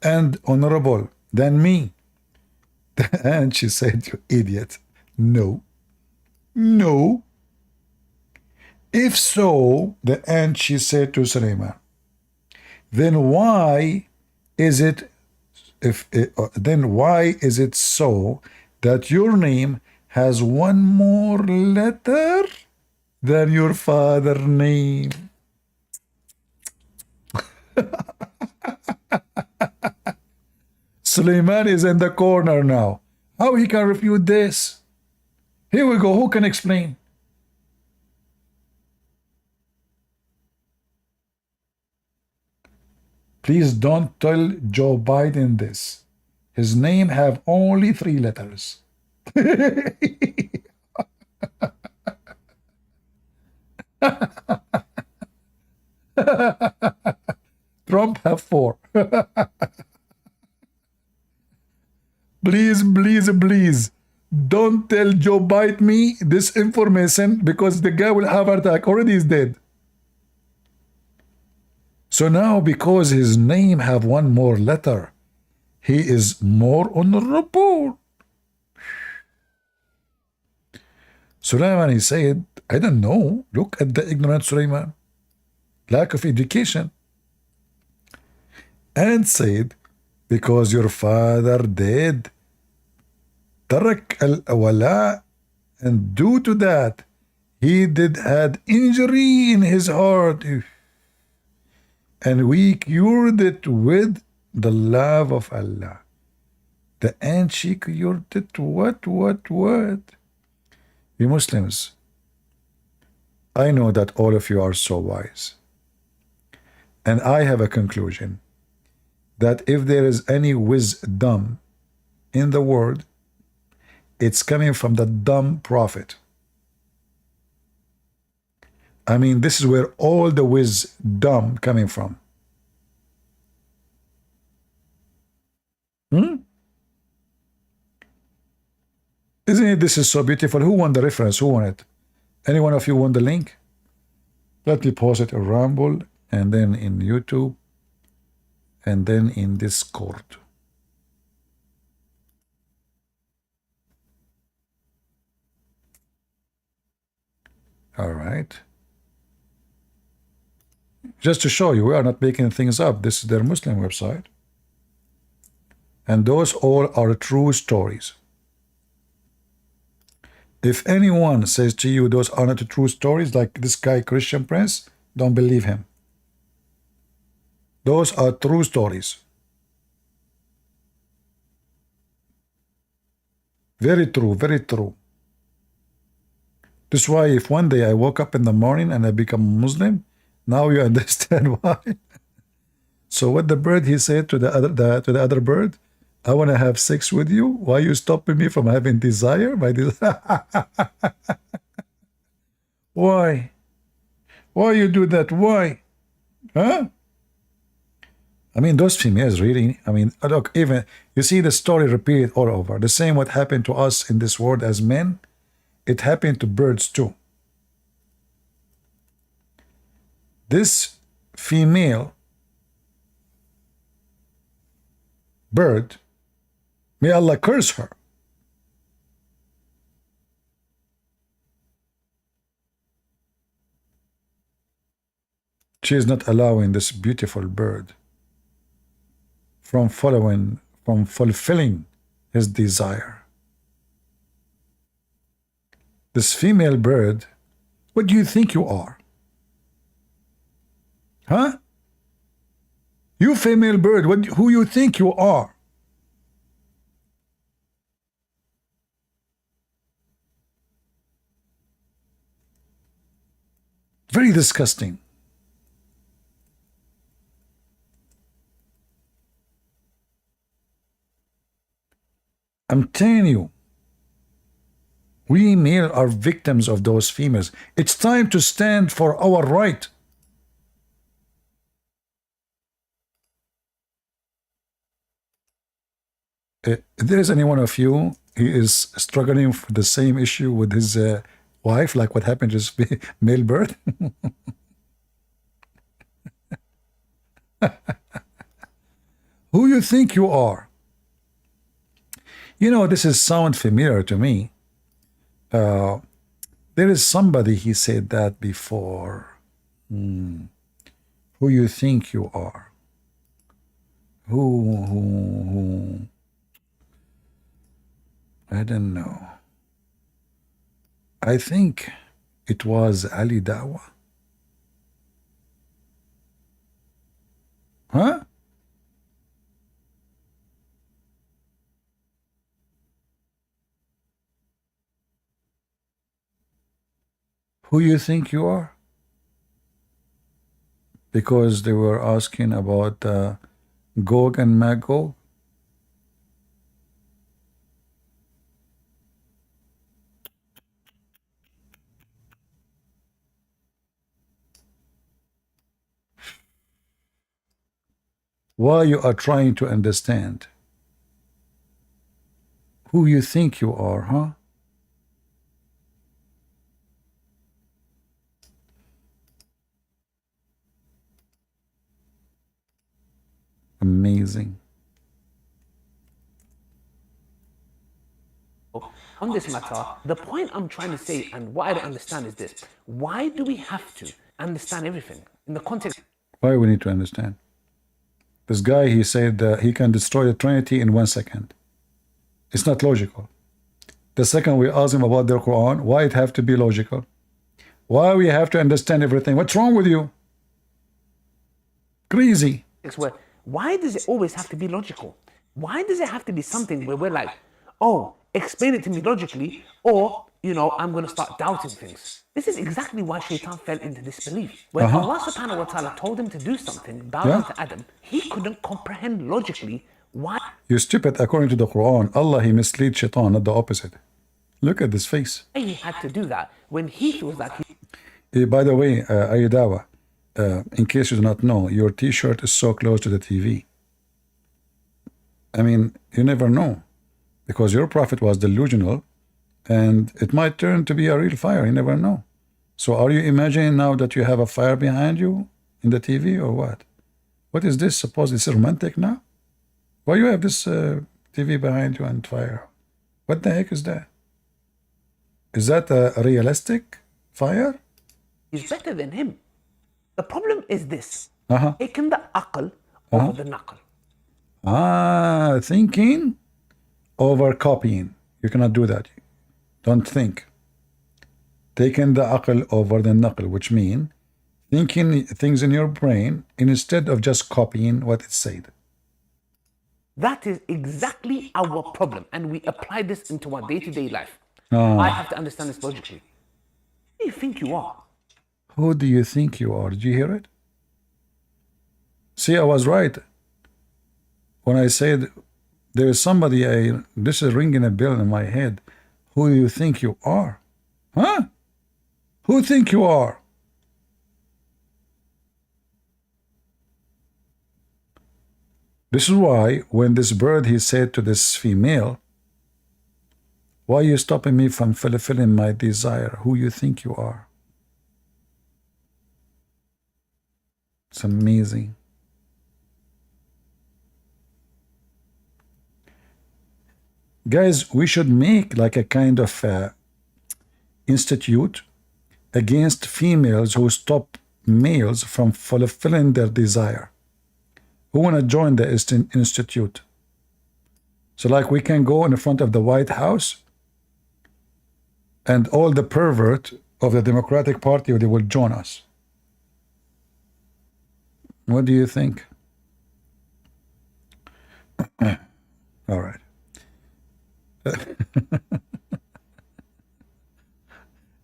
S1: and honorable than me. And she said, you idiot. No. If so, the ant, she said to Suleiman, then why is it so that your name has one more letter than your father's name? Suleiman is in the corner now. How he can refute this? Here we go. Who can explain? Please don't tell Joe Biden this. His name have only 3 letters. Trump have 4. Please. Don't tell Joe Biden me this information because the guy will have an attack. Already is dead. So now because his name have one more letter, he is more honorable. Sulaiman, he said, I don't know. Look at the ignorant Sulaiman. Lack of education. And said, because your father did tarak al-awala, and due to that, he did had injury in his heart. And we cured it with the love of Allah. And she cured it what? You Muslims, I know that all of you are so wise. And I have a conclusion that if there is any wisdom in the world, it's coming from the dumb prophet. I mean, this is where all the wisdom coming from. Isn't it? This is so beautiful. Who won the reference? Who won it? Any one of you won the link? Let me post it in Rumble, and then in YouTube, and then in Discord. All right. Just to show you, we are not making things up. This is their Muslim website. And those all are true stories. If anyone says to you those are not true stories, like this guy Christian Prince, don't believe him. Those are true stories. Very true, very true. That's why if one day I woke up in the morning and I become Muslim, now you understand why. So what the bird, he said to the other bird, I want to have sex with you. Why are you stopping me from having desire? My desire. Why? Why you do that? Why? Huh? I mean, those females really, I mean, look, even, you see the story repeated all over. The same what happened to us in this world as men, it happened to birds too. This female bird, may Allah curse her. She is not allowing this beautiful bird from fulfilling his desire. This female bird, what do you think you are? Huh? You female bird, who you think you are? Very disgusting. I'm telling you, we male are victims of those females. It's time to stand for our right. If there is any one of you, he is struggling for the same issue with his wife, like what happened to his male bird. Who you think you are? You know, this is sound familiar to me. There is somebody, he said that before. Who you think you are? Who? I don't know. I think it was Ali Dawa. Huh? Who you think you are? Because they were asking about Gog and Magog. Why you are trying to understand who you think you are, huh? Amazing.
S19: on this matter, the point I'm trying to say and what I don't understand is this. Why do we have to understand everything in the context?
S1: Why we need to understand? This guy, he said that he can destroy the Trinity in 1 second. It's not logical. The second we ask him about the Quran, why it have to be logical? Why we have to understand everything? What's wrong with you? Crazy.
S19: Where, why does it always have to be logical? Why does it have to be something where we're like, oh, explain it to me logically, or, you know, I'm going to start doubting things. This is exactly why Shaitan fell into disbelief. When Allah subhanahu wa ta'ala told him to do something, bow down to Adam, he couldn't comprehend logically why.
S1: You're stupid. According to the Quran, Allah, he misled Shaitan, not the opposite. Look at this face.
S19: He had to do that when he feels like
S1: By the way, Ayadawa, in case you do not know, your t-shirt is so close to the TV. I mean, you never know. Because your prophet was delusional, and it might turn to be a real fire. You never know. So are you imagining now that you have a fire behind you in the TV, or what? What is this? Suppose it's romantic now? Why you have this TV behind you and fire? What the heck is that? Is that a realistic fire?
S19: he's better than him. The problem is this. Taking the aql over the naql.
S1: Thinking over copying. You cannot do that. Don't think. Taking the aql over the naql, which means thinking things in your brain instead of just copying what it said.
S19: That is exactly our problem, and we apply this into our day-to-day life. I have to understand this logically. Who do you think you are?
S1: Who do you think you are? Did you hear it? See, I was right when I said there is somebody, this is ringing a bell in my head. Who do you think you are? Huh? Who think you are? This is why when this bird, he said to this female, why are you stopping me from fulfilling my desire? Who you think you are? It's amazing. Guys, we should make like a kind of institute against females who stop males from fulfilling their desire. Who want to join the institute? So like we can go in front of the White House and all the pervert of the Democratic Party, they will join us. What do you think? All right.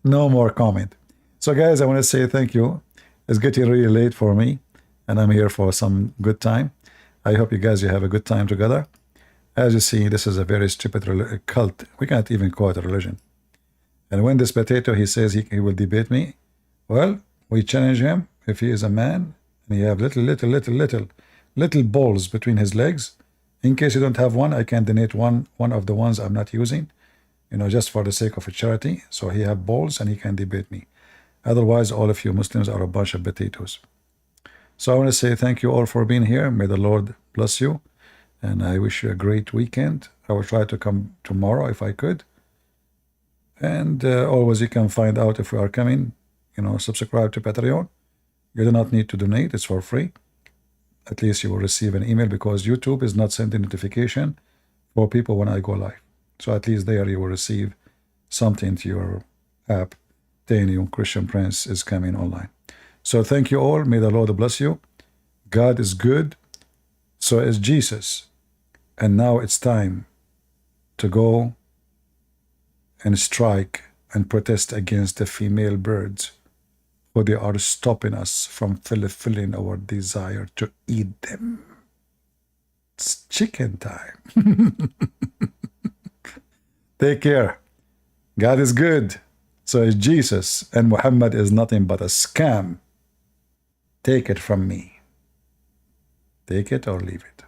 S1: No more comment. So guys, I want to say thank you. It's getting really late for me, and I'm here for some good time. I hope you guys, you have a good time together. As you see, this is a very stupid cult. We can't even call it a religion. And when this potato, he says he will debate me, well, we challenge him. If he is a man and he have little balls between his legs, in case you don't have one, I can donate one of the ones I'm not using, you know, just for the sake of a charity. So he have balls and he can debate me. Otherwise, all of you Muslims are a bunch of potatoes. So I want to say thank you all for being here. May the Lord bless you. And I wish you a great weekend. I will try to come tomorrow if I could. And always you can find out if we are coming. You know, subscribe to Patreon. You do not need to donate. It's for free. At least you will receive an email because YouTube is not sending notification for people when I go live. So at least there you will receive something to your app telling you Christian Prince is coming online. So thank you all. May the Lord bless you. God is good. So is Jesus. And now it's time to go and strike and protest against the female birds, for they are stopping us from fulfilling our desire to eat them. It's chicken time. Take care. God is good. So is Jesus. And Muhammad is nothing but a scam. Take it from me. Take it or leave it.